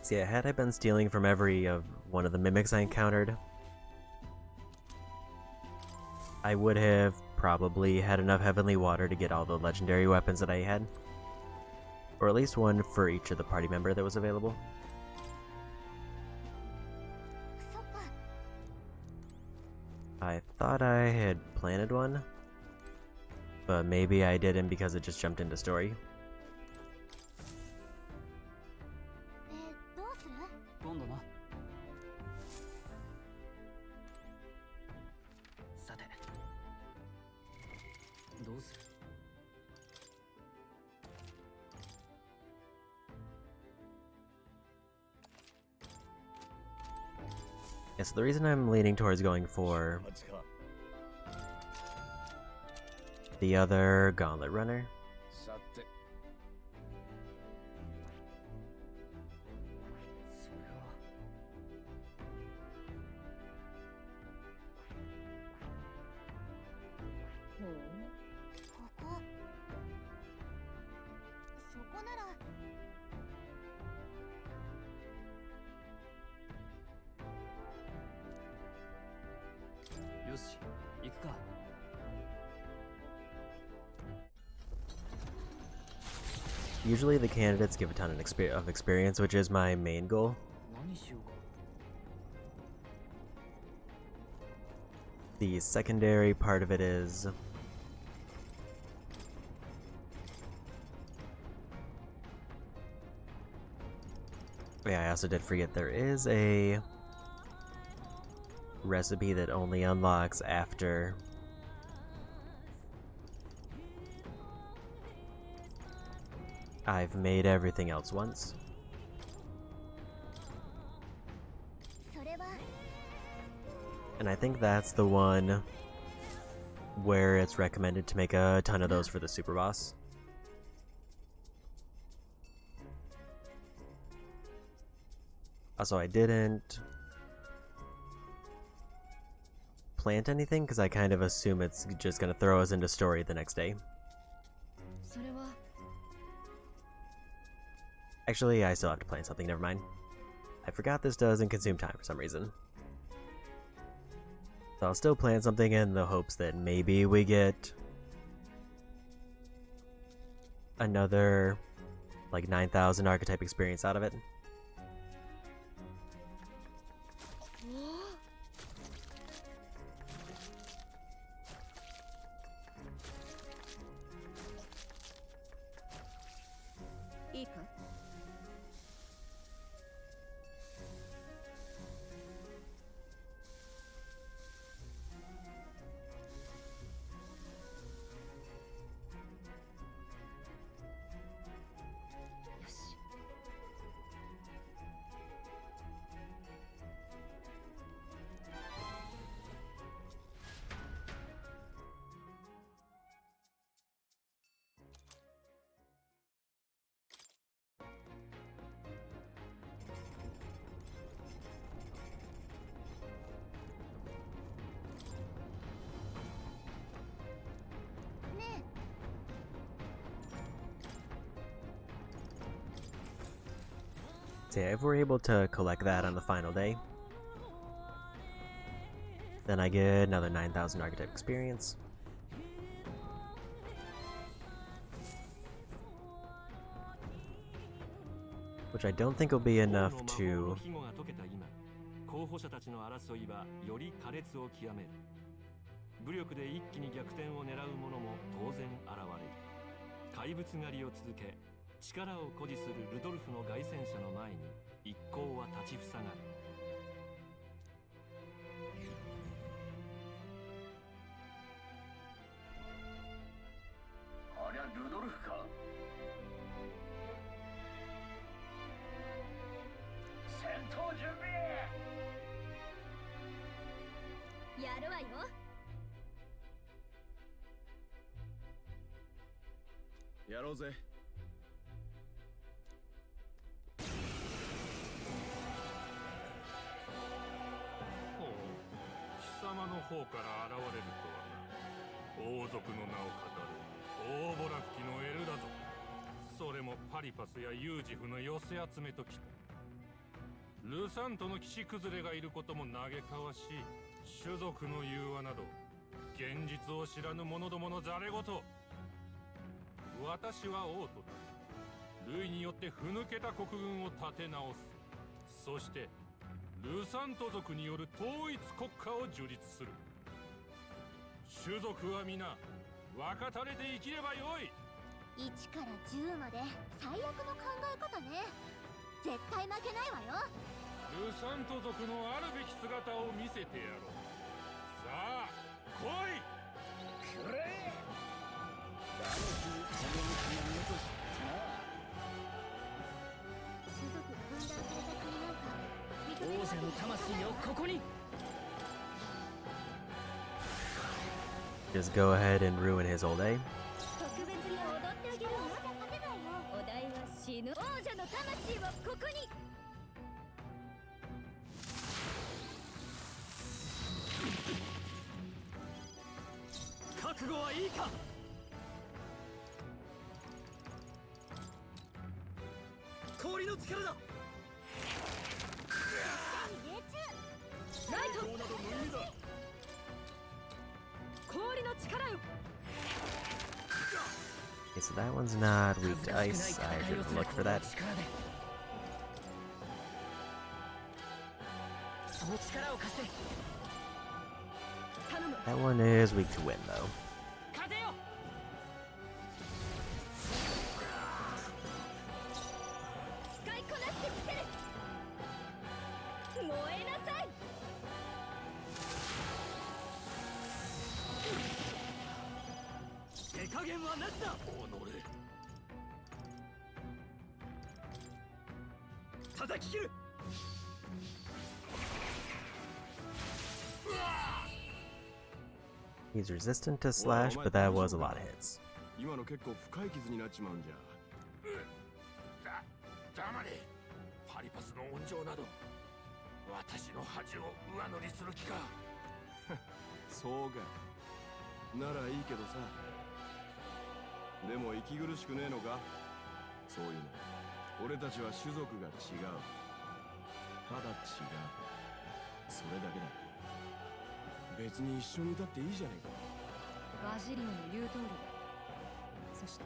See, had I been stealing from every one of the mimics I encountered, I would have probably had enough heavenly water to get all the legendary weapons that I had. Or at least one for each of the party member that was available. I thought I had planted one, but maybe I didn't because it just jumped into story. 今度な。さて、どうする？ Yeah, so the reason I'm leaning towards going for the other gauntlet runnerよし、行くか。 Usually the candidates give a ton of experience, which is my main goal. 何しようか。 The secondary part of it is yeah, I also did forget there is a recipe that only unlocks after I've made everything else once. And I think that's the one where it's recommended to make a ton of those for the super boss. Also, I didn't plant anything because I kind of assume it's just going to throw us into story the next day. Actually, I still have to plant something, never mind. I forgot this doesn't consume time for some reason. So I'll still plant something in the hopes that maybe we get another, like, 9,000 archetype experience out of it. So yeah, if we're able to collect that on the final day, then I get another 9,000 archetype experience. Which I don't think will be enough to... 候補者たちの争いはより苛烈を極める。武力で一気に逆転を狙う者も当然現れる。怪物狩りを続け、力を誇示するルドルフの凱旋者の前に一行は立ちふさがる。ありゃルドルフか。戦闘準備。るわよ。やろうぜ。ほう、貴様の方から現れるとはな。王族の名を語る大ボラ吹きのエルダ族。それもパリパスやユージフの寄せ集めときた。ルサントの騎士崩れがいることも嘆かわしい。種族の融和など現実を知らぬ者どものざれ言。私は王となる。ルイによってふぬけた国軍を立て直す。そしてルサント族による統一国家を樹立する。種族は皆分かたれて生きればよい。1から10まで最悪の考え方ね。絶対負けないわよ。ルサント族のあるべき姿を見せてやろう。さあ来い。くれ。種族が分断された国なんか認めるわけ王者の魂をここに。 Just go ahead and ruin his whole day. 特別に踊ってあげるわ。勝てないよ。お題は死ぬ。王者の魂をここに。覚悟はいいか。氷の力だ。ライト氷の力よ。 Okay, so that one's not weak to ice. I should have looked for that. その力を貸して。 That one is weak to wind, though. 風よ。使いこなしてみせる。燃えなさい。手加減はなしだ。叩き切る。 He's resistant to slash, but that was a lot of hits. 今の結構深い傷になっちまうんじゃ。黙れ。パリパスの温情など私の恥を上乗りする気か。そうか。ならいいけどさ。でも息苦しくねえのか。そういうの。俺たちは種族が違う。ただ違う。それだけだ。別に一緒にいたっていいじゃねえか。バジリオの言う通りだ。そして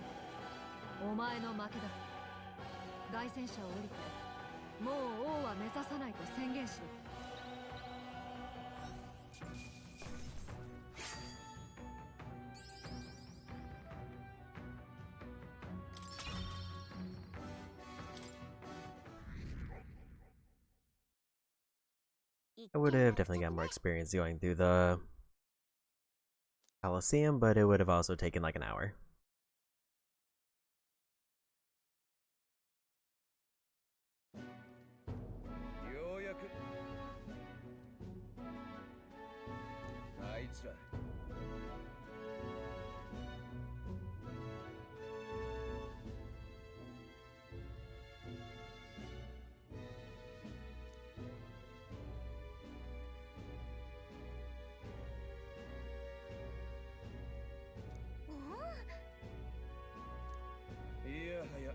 お前の負けだ。凱旋者を降りてもう王は目指さないと宣言しろ。 I would have definitely got more experience going through the Coliseum, but it would have also taken like an hour. ようやくあいつらいやはや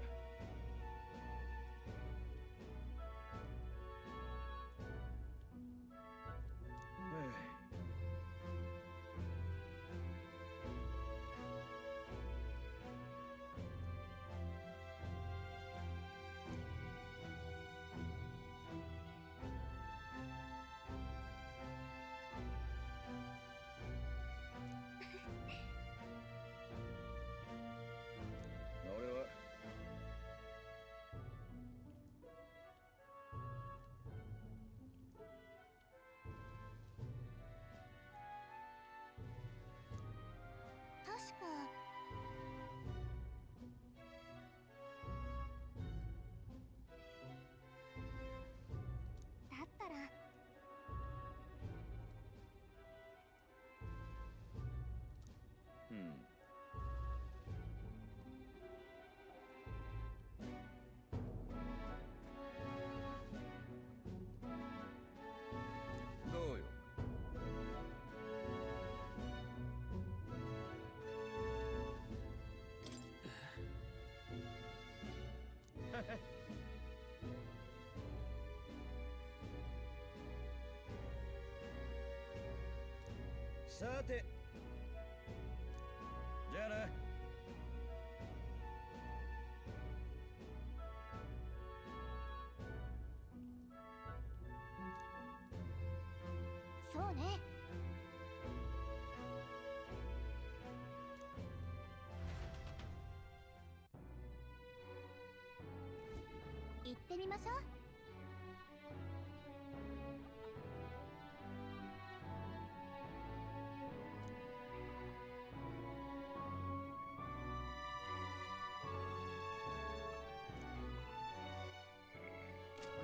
さて、じゃあな。そうね。行ってみましょう。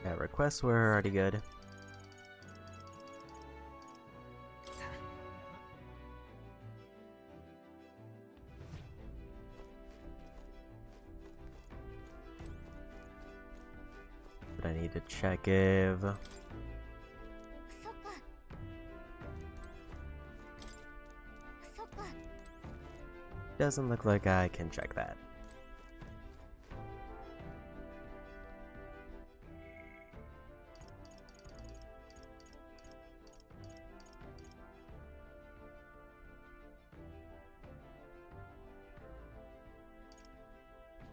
Yeah, requests were already good. But I need to check if...そっか。そっか。 Doesn't look like I can check that.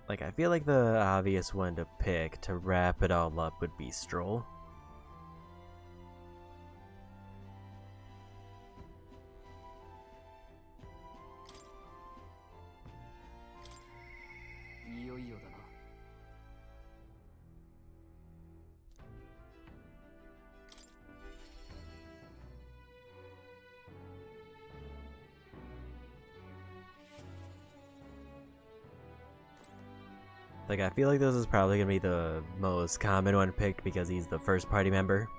Like, I feel like the obvious one to pick to wrap it all up would be Stroll. Like, I feel like this is probably gonna be the most common one picked because he's the first party member.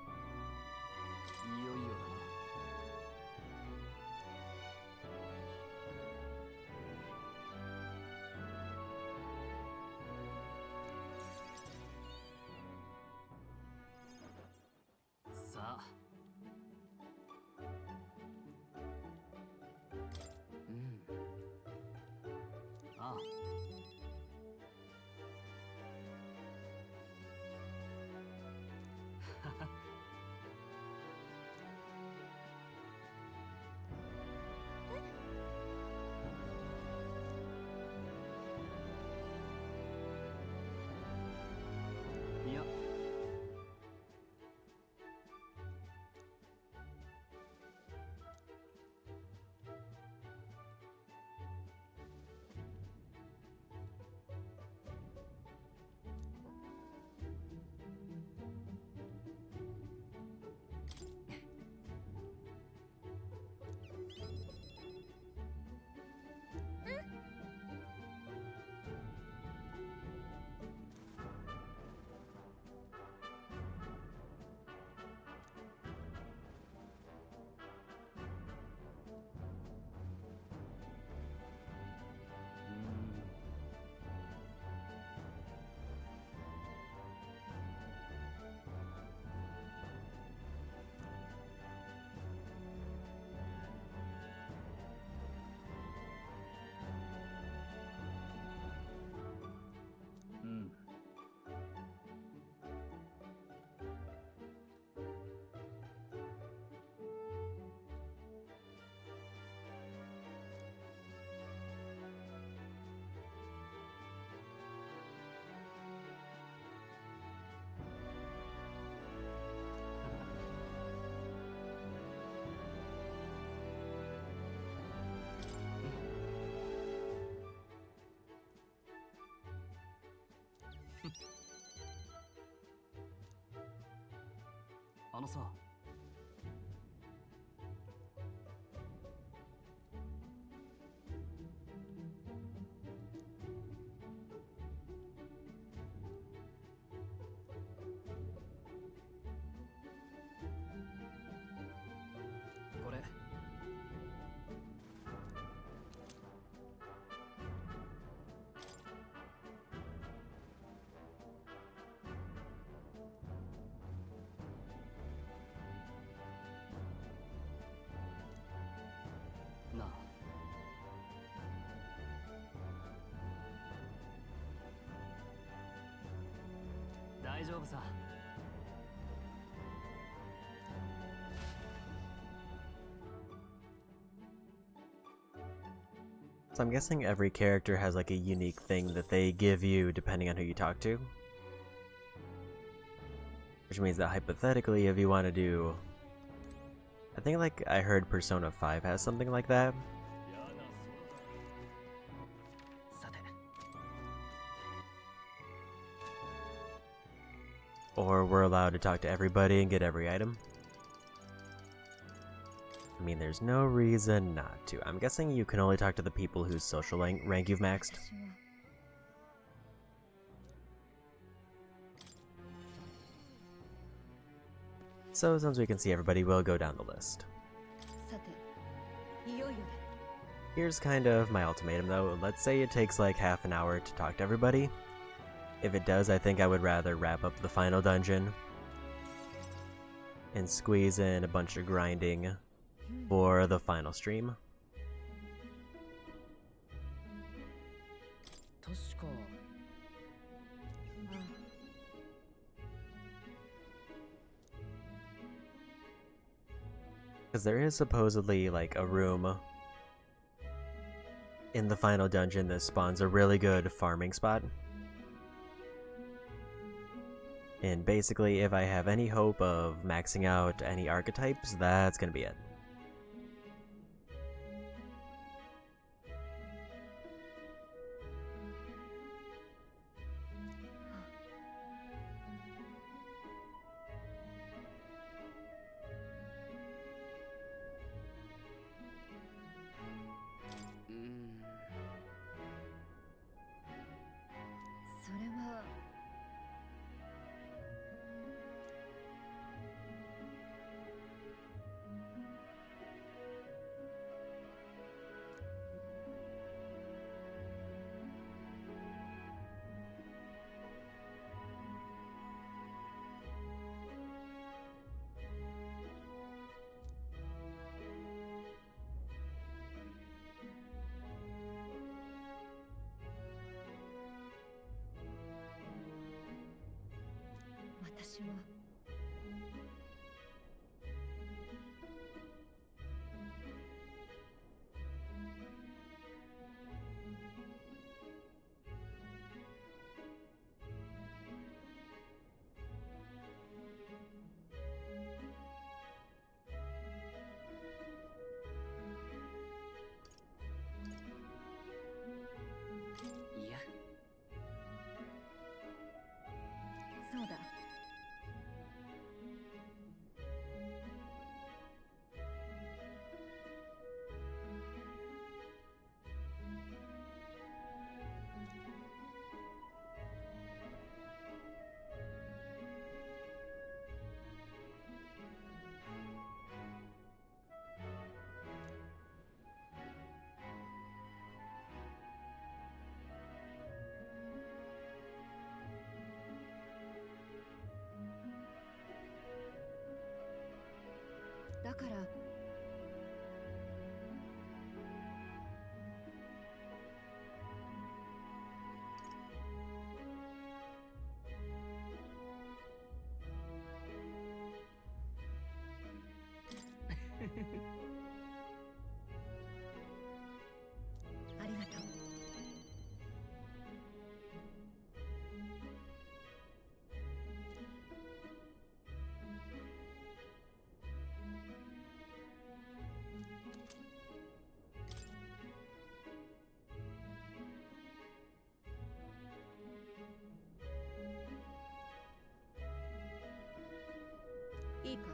丈夫さ。 So I'm guessing every character has like a unique thing that they give you depending on who you talk to. Which means that hypothetically, if you want to do... I think like I heard Persona 5 has something like that. Or we're allowed to talk to everybody and get every item. I mean, there's no reason not to. I'm guessing you can only talk to the people whose social rank you've maxed. So since we can see everybody, we'll go down the list. Here's kind of my ultimatum though. Let's say it takes like half an hour to talk to everybody. If it does, I think I would rather wrap up the final dungeon and squeeze in a bunch of grinding for the final stream. Because there is supposedly like a room in the final dungeon that spawns a really good farming spot. And basically, if I have any hope of maxing out any archetypes, that's gonna be it.だからありがとう。いいか？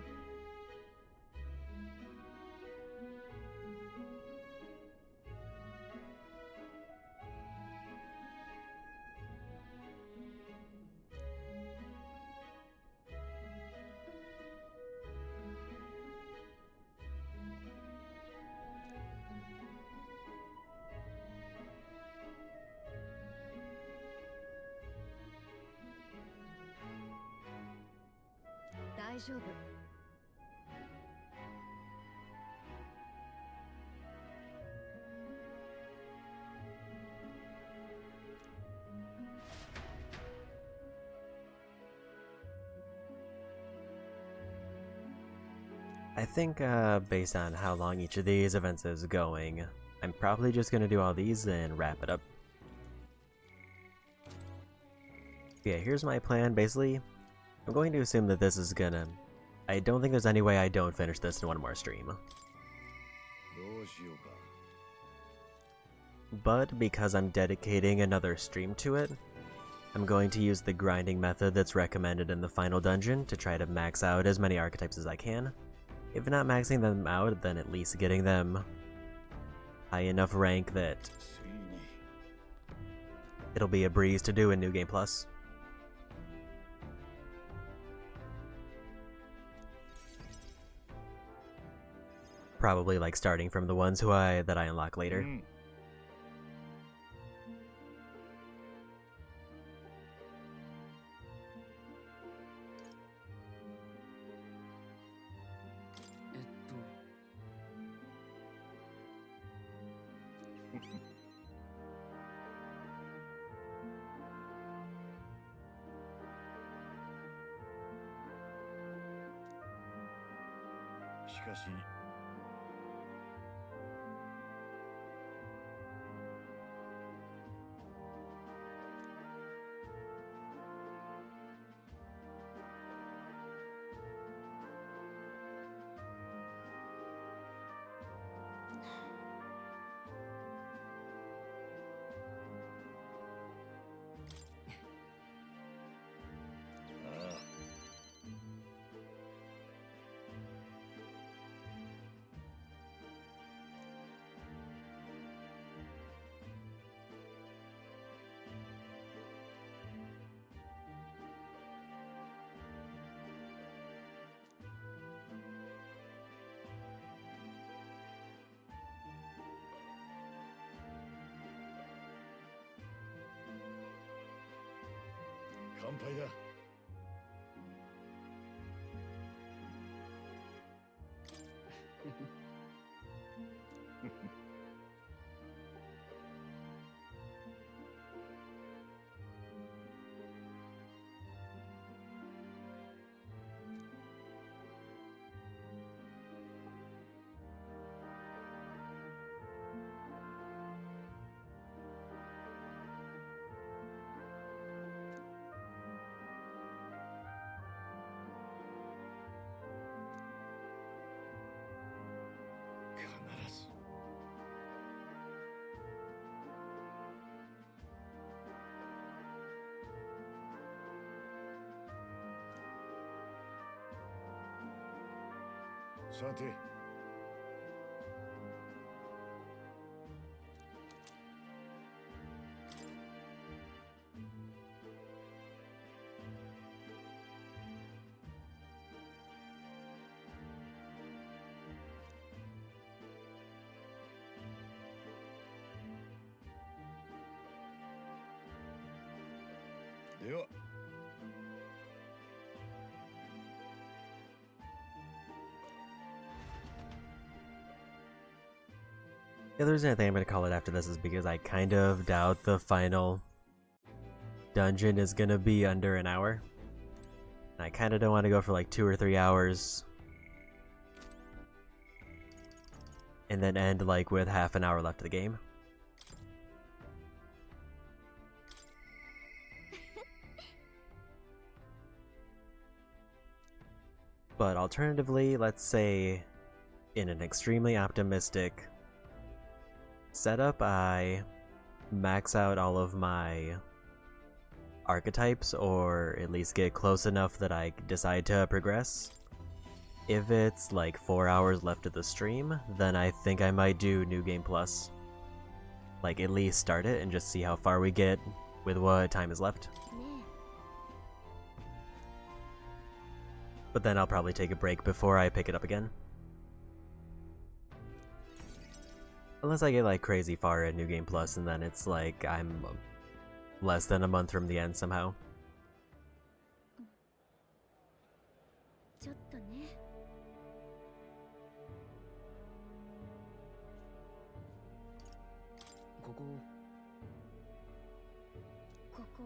大丈夫。I think based on how long each of these events is going, I'm probably just going to do all these and wrap it up. Yeah, here's my plan. Basically, I'm going to assume that this is gonna... I don't think there's any way I don't finish this in one more stream. But because I'm dedicating another stream to it, I'm going to use the grinding method that's recommended in the final dungeon to try to max out as many archetypes as I can. If not maxing them out, then at least getting them high enough rank that it'll be a breeze to do in New Game Plus. Probably like starting from the ones that I unlock later.さてではThe other reason I think I'm going to call it after this is because I kind of doubt the final dungeon is going to be under an hour. I kind of don't want to go for like 2 or 3 hours and then end like with half an hour left of the game. But alternatively, let's say in an extremely optimistic setup, I max out all of my archetypes, or at least get close enough that I decide to progress. If it's like 4 hours left of the stream, then I think I might do New Game Plus. Like at least start it and just see how far we get with what time is left. But then I'll probably take a break before I pick it up again. Unless I get like crazy far at New Game Plus and then it's like I'm less than a month from the end somehow. ちょっとね。ここここ。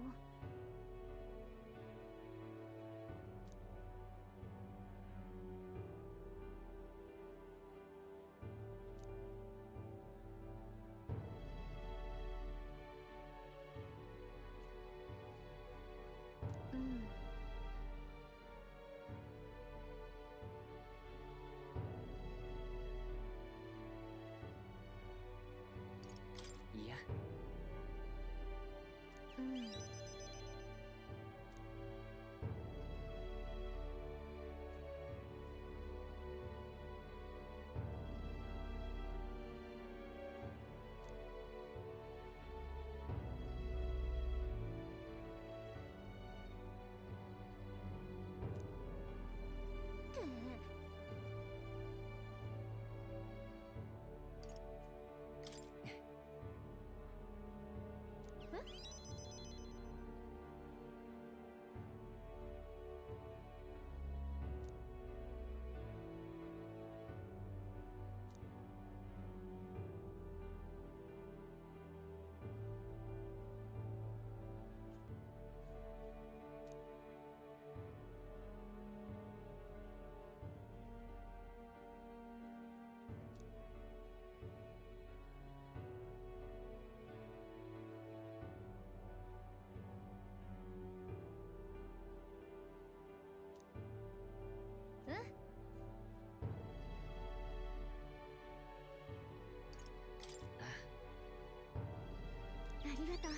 とう。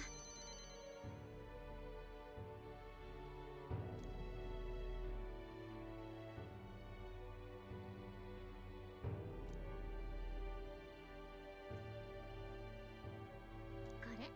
これね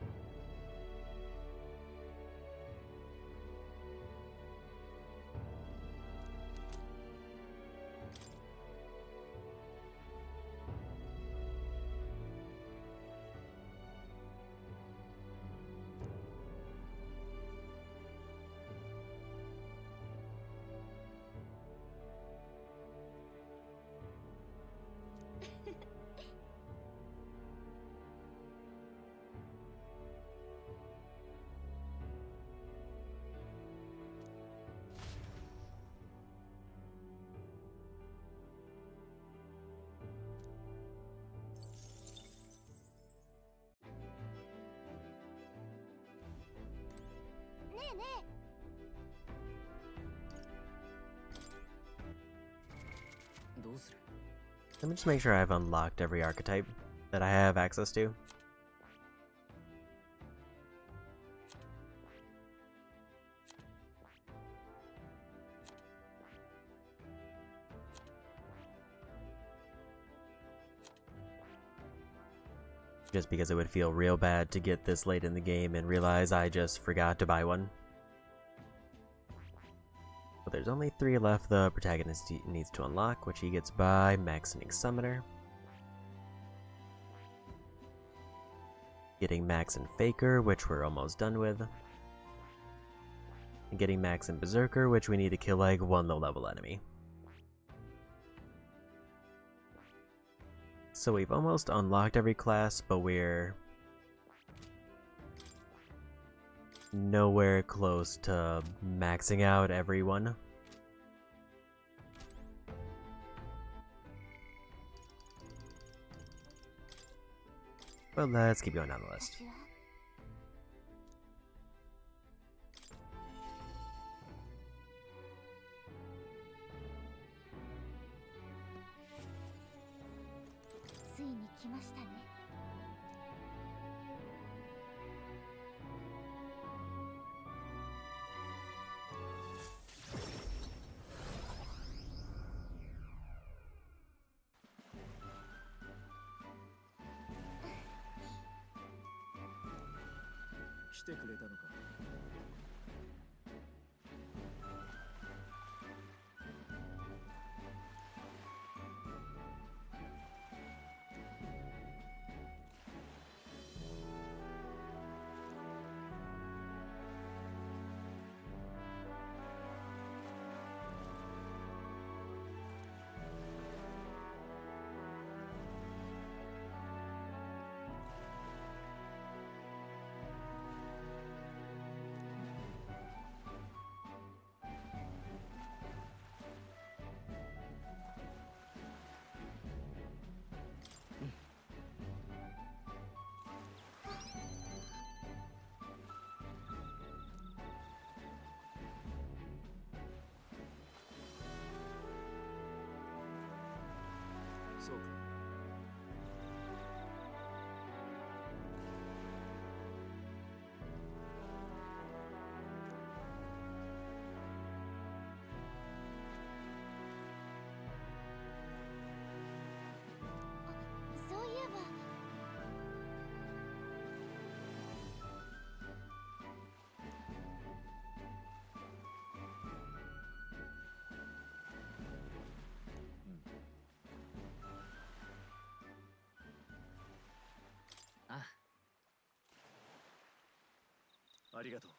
えねどうする？ Let me just make sure I've unlocked every archetype that I have access to. Just because it would feel real bad to get this late in the game and realize I just forgot to buy one. But there's only 3 left the protagonist needs to unlock, which he gets by maxing Summoner, getting Max and Faker, which we're almost done with, and getting Max and Berserker, which we need to kill like 1 low-level enemy. So we've almost unlocked every class, but we're nowhere close to maxing out everyone. But let's keep going down the list. 私はついに来ましたね。来てくれたのか。そうか。そういえばありがとう。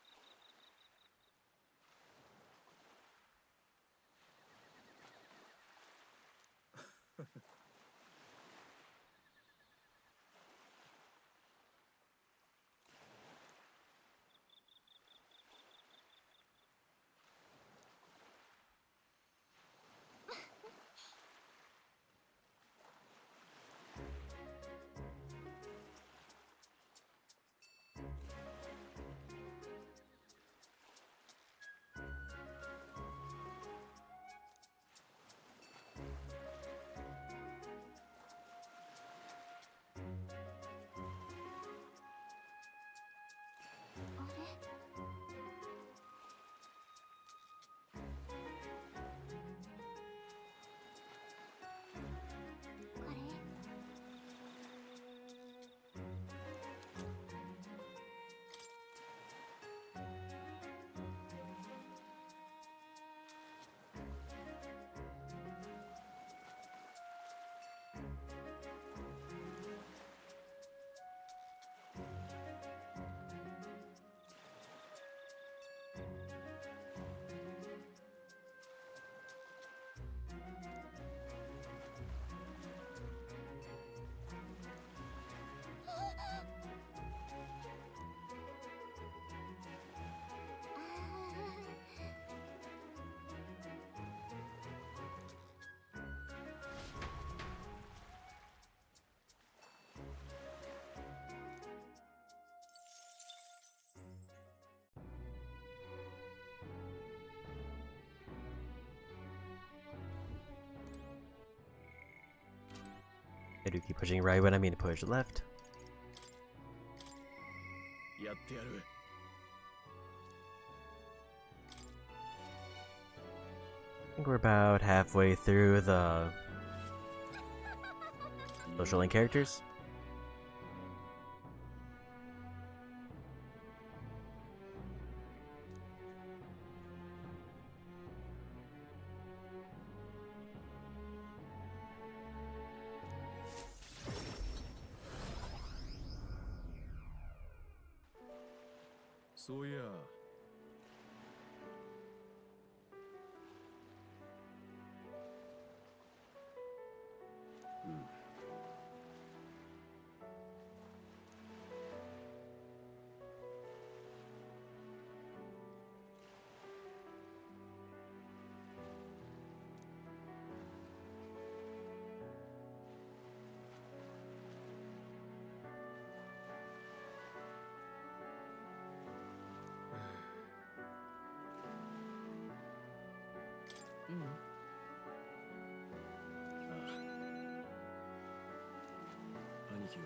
I do keep pushing right when I mean to push left. やってやる。I think we're about halfway through the social link characters. So yeah. Mm. 兄貴は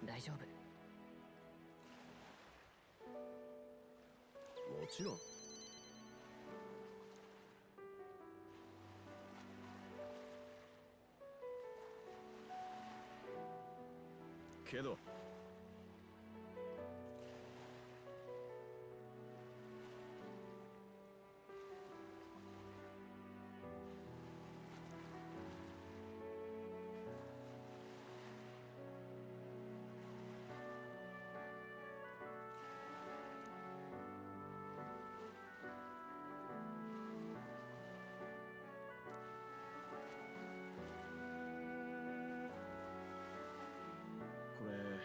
大丈夫。もちろん。けどこれ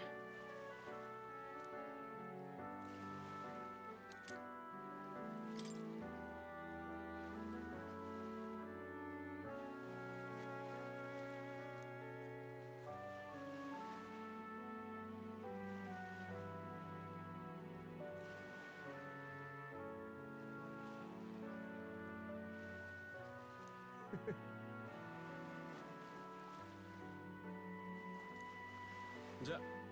じゃあ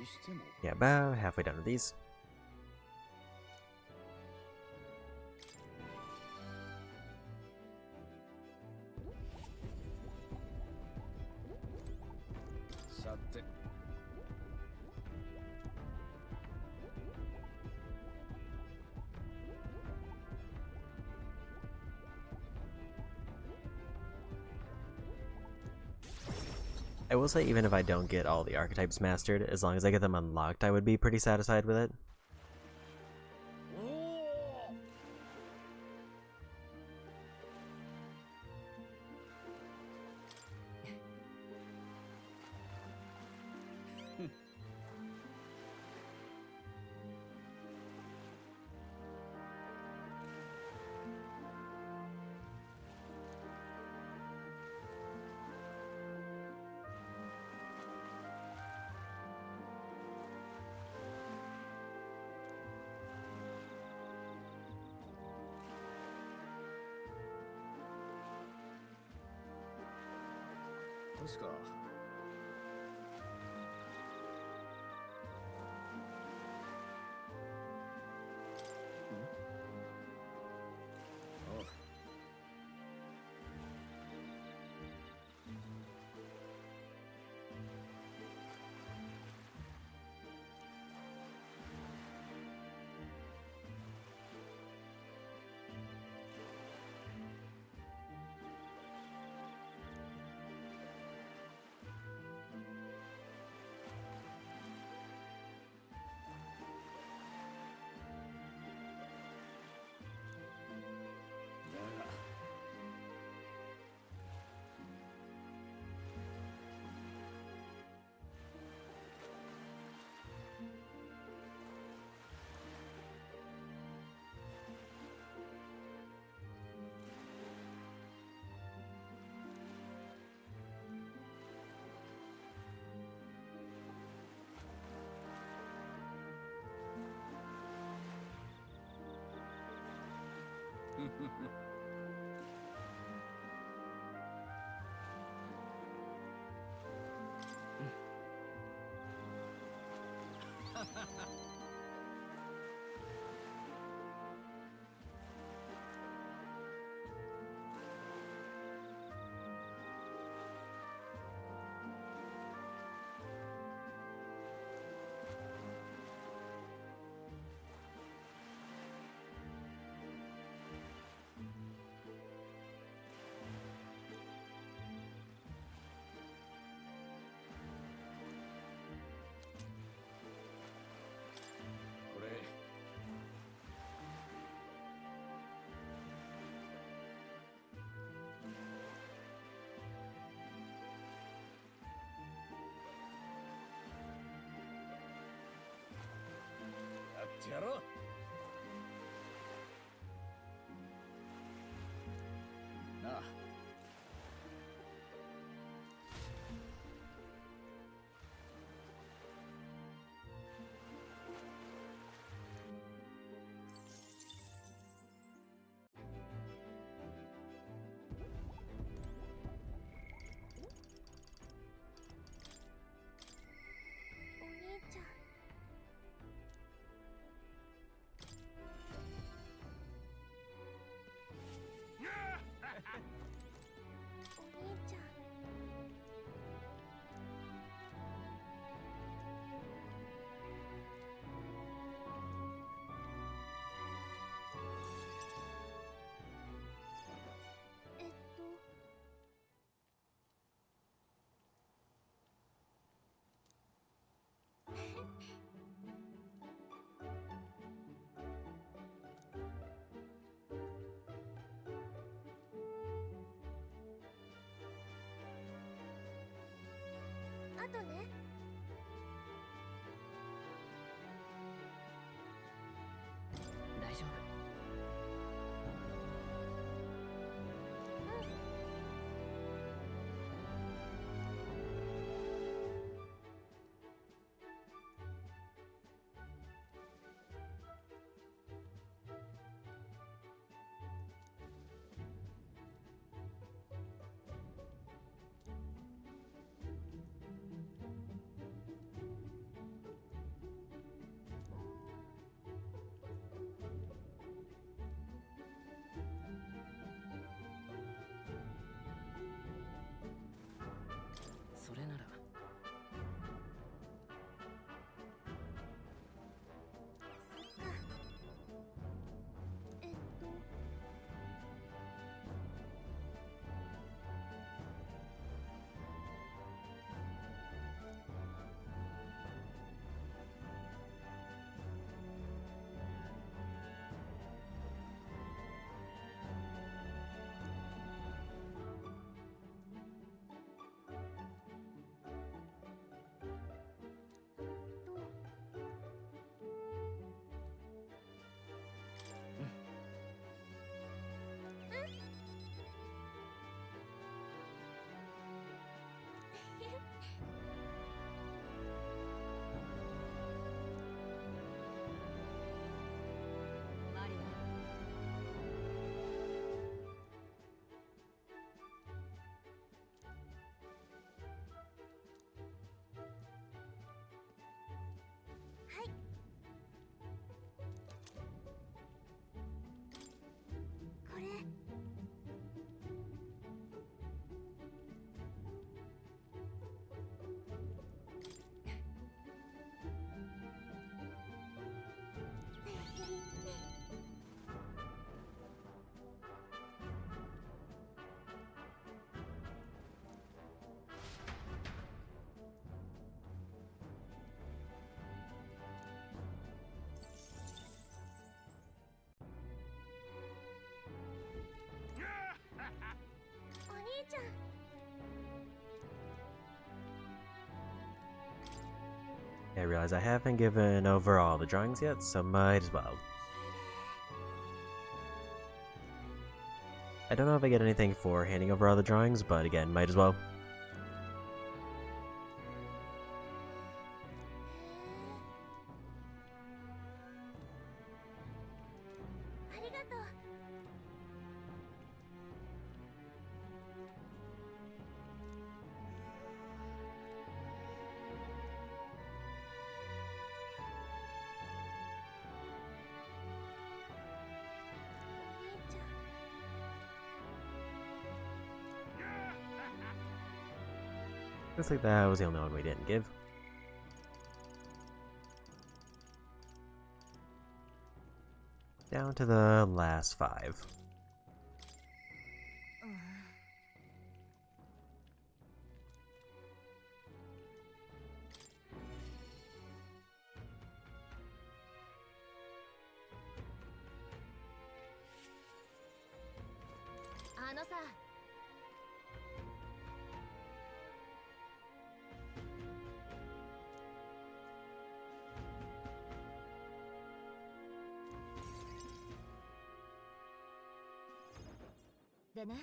にしても Yeah, about halfway done with these. さて I will say, even if I don't get all the archetypes mastered, as long as I get them unlocked, I would be pretty satisfied with it. やってやろう。なあ。お兄ちゃん。お兄ちゃん。あとね。大丈夫。それならそっか。マリア。はい。これ。お兄ちゃん。I realize I haven't given over all the drawings yet, so might as well. I don't know if I get anything for handing over all the drawings, but again, might as well. ありがとう。Looks like that was the only one we didn't give. Down to the last 5.でね。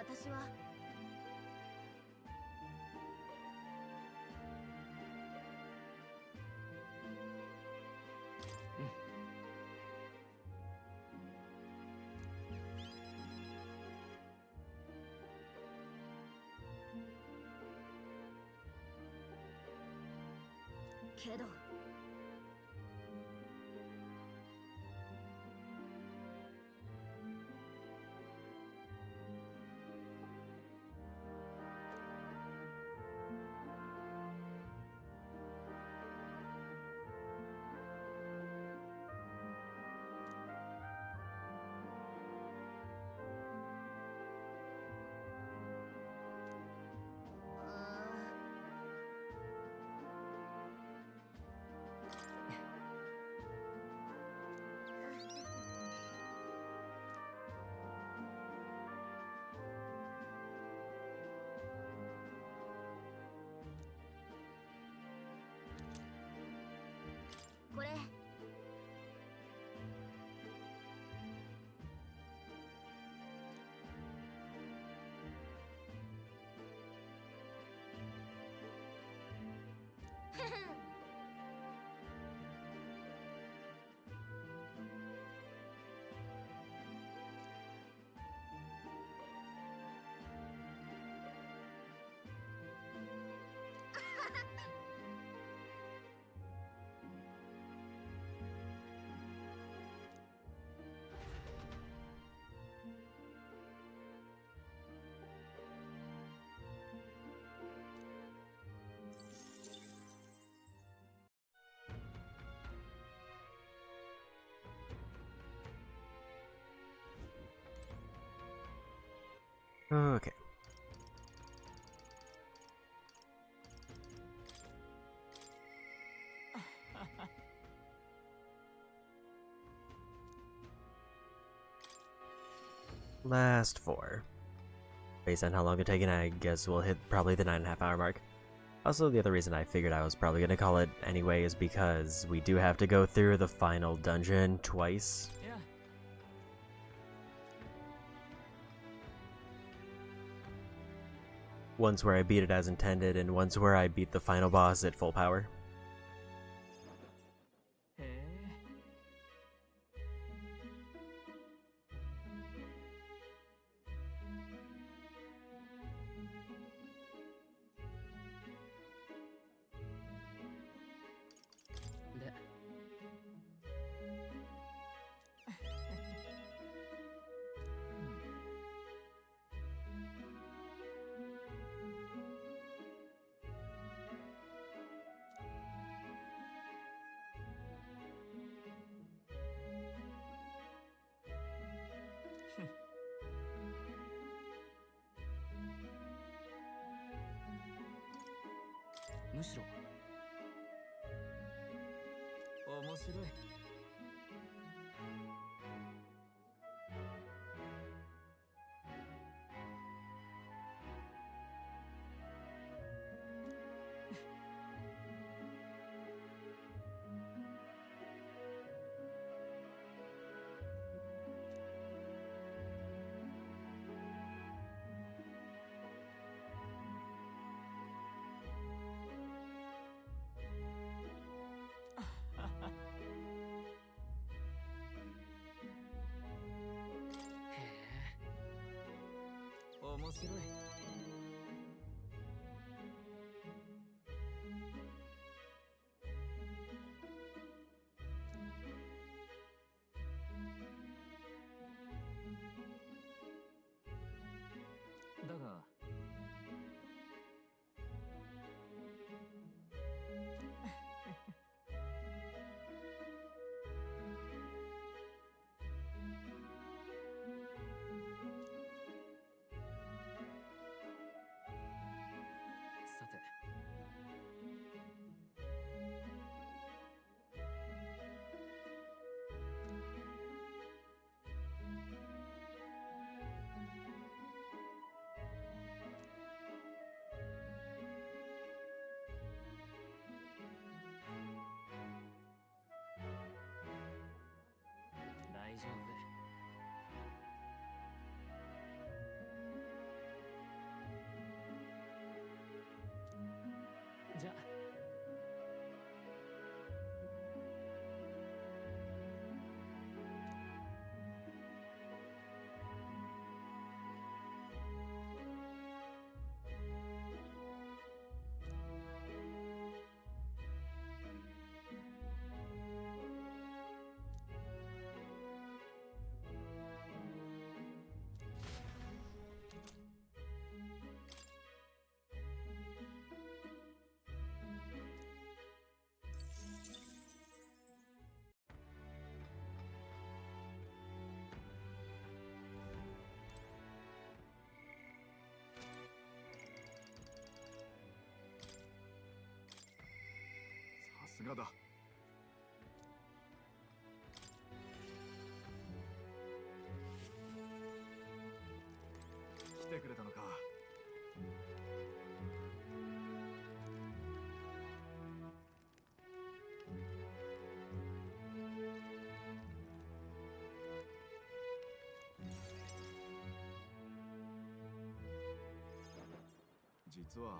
私はけどこれOkay. Last 4. Based on how long it's taken, I guess we'll hit probably the 9.5 hour mark. Also, the other reason I figured I was probably going to call it anyway is because we do have to go through the final dungeon twice. Yeah. Once where I beat it as intended, and once where I beat the final boss at full power. むしろ面白い。面白い。だがさて、大丈夫。じゃさすがだ。来てくれたのか。実は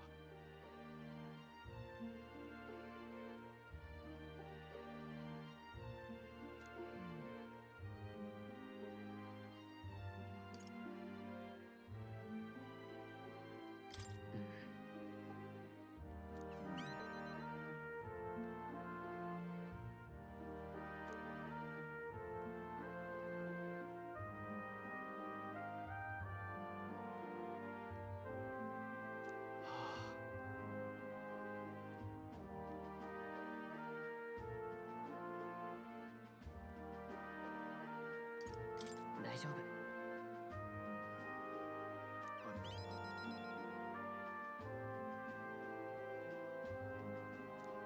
大丈夫。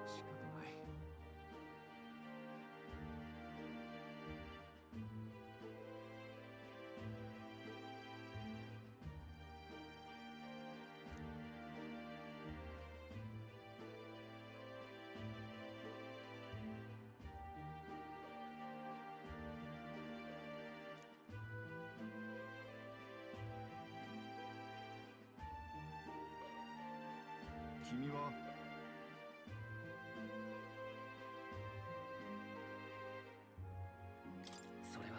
仕方ない。君はそれは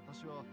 私は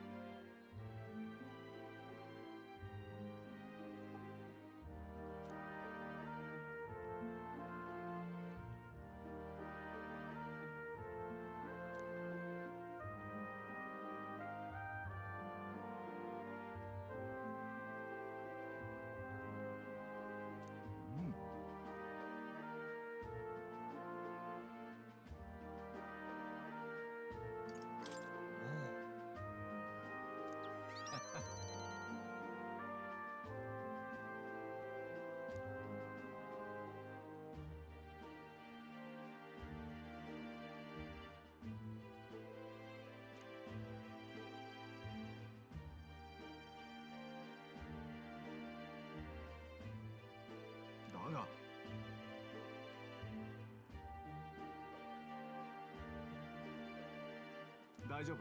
大丈夫。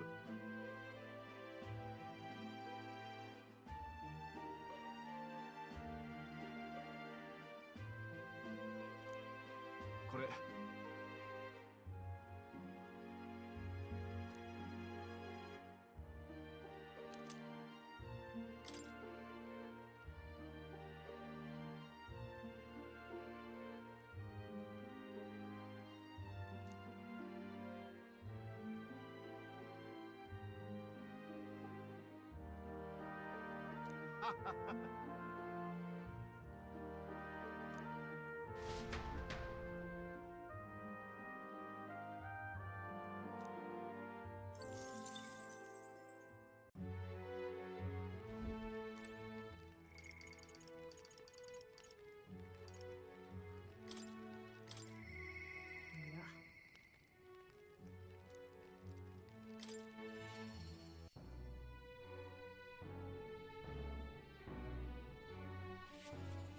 これ。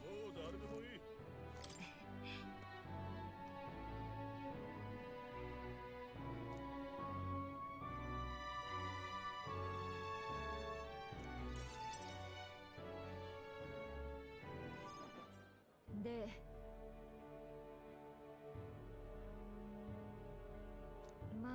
もう誰でもいい。で、まあ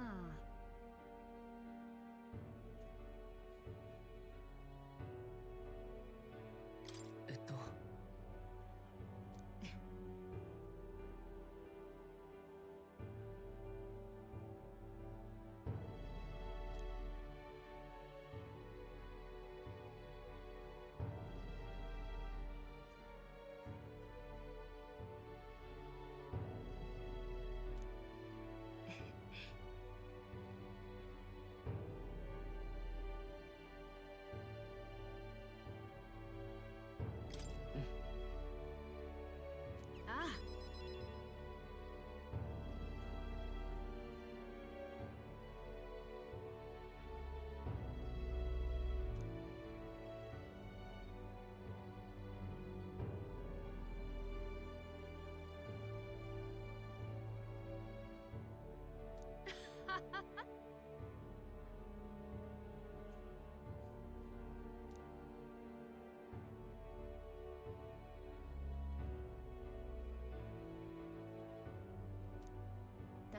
ああ、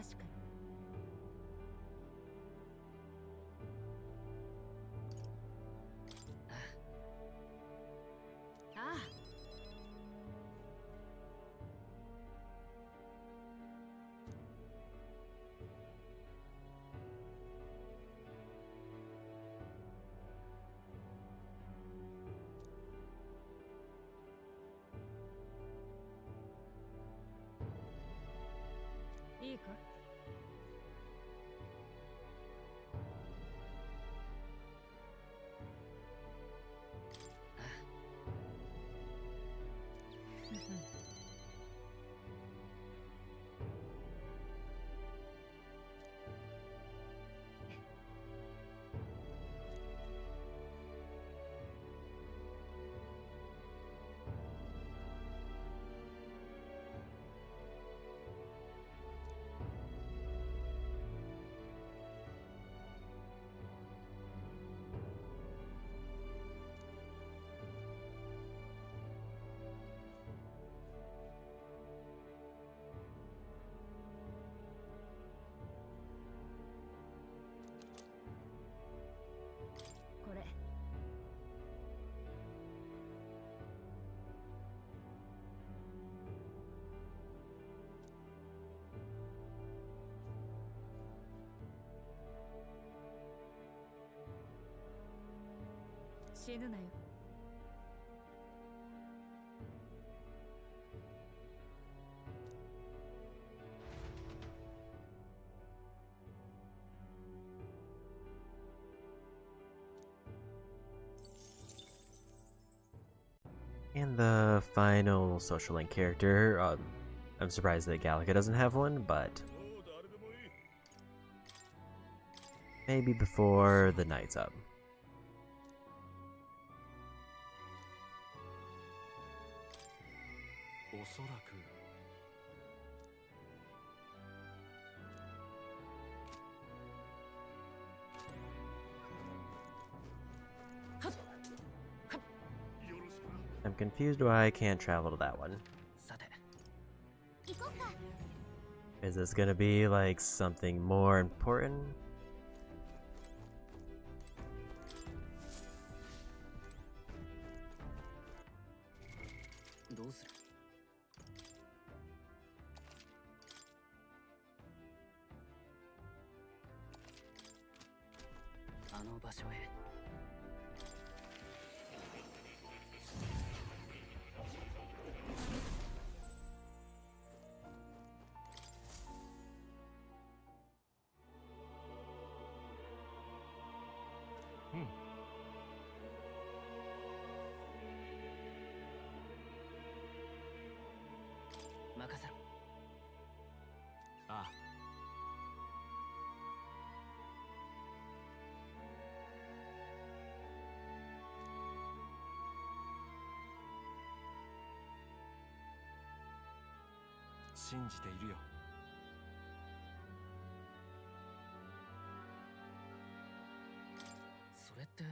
確かに。ああ、いいか。これ。死ぬなよ。And the final social link character, I'm surprised that Gallica doesn't have one, but maybe before the night's up. おそらく confused why I can't travel to that one. さて 行こうか。 Is this gonna be like something more important? どうする？あの場所へ。うん。任せろ。ああ。信じているよ。それって。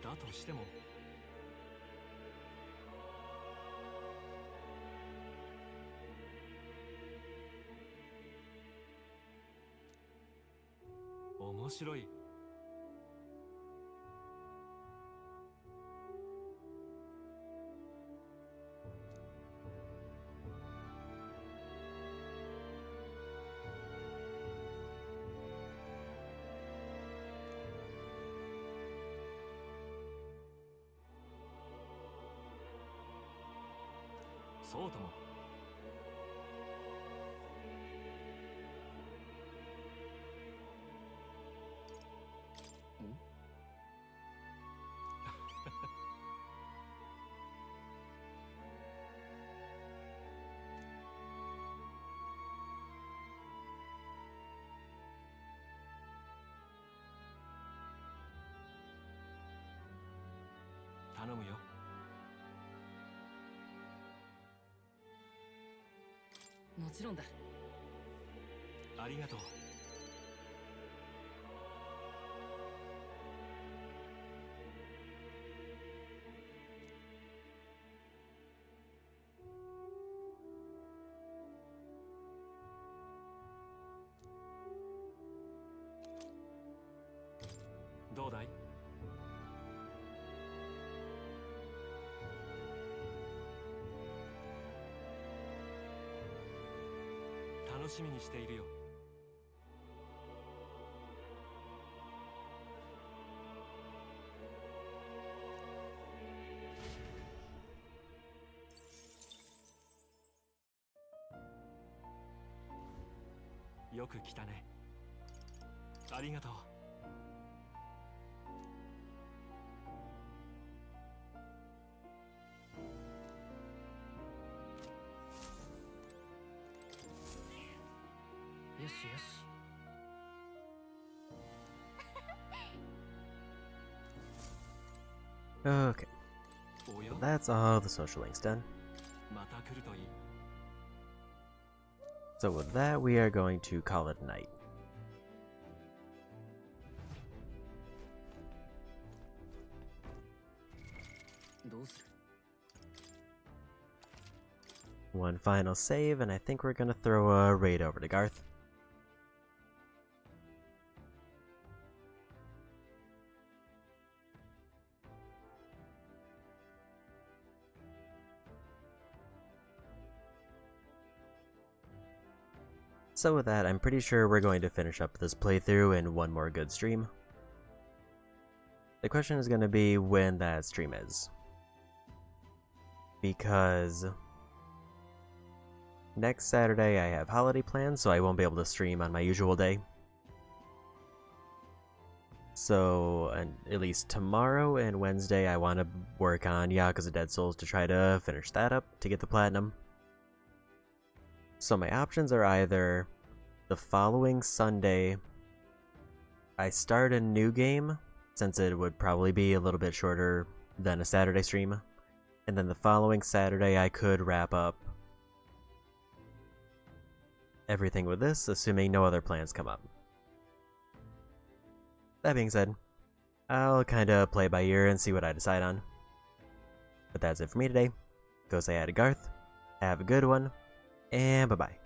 だとしても。面白い。そうとも。頼むよ。もちろんだ。ありがとう。どうだい？楽しみにしているよ。よく来たね。ありがとう。よしよし。Okay. That's all the social links done. また来るといい。So with that, we are going to call it a night. どうする？ One final save, and I think we're gonna throw a raid over to Garth. So with that, I'm pretty sure we're going to finish up this playthrough in one more good stream. The question is going to be when that stream is. Because next Saturday I have holiday plans, so I won't be able to stream on my usual day. So, and at least tomorrow and Wednesday I want to work on Yakuza Dead Souls to try to finish that up to get the platinum. So my options are either the following Sunday I start a new game, since it would probably be a little bit shorter than a Saturday stream, and then the following Saturday I could wrap up everything with this, assuming no other plans come up. That being said, I'll kind of play it by ear and see what I decide on. But that's it for me today. Go say hi to Garth, have a good one, and bye-bye.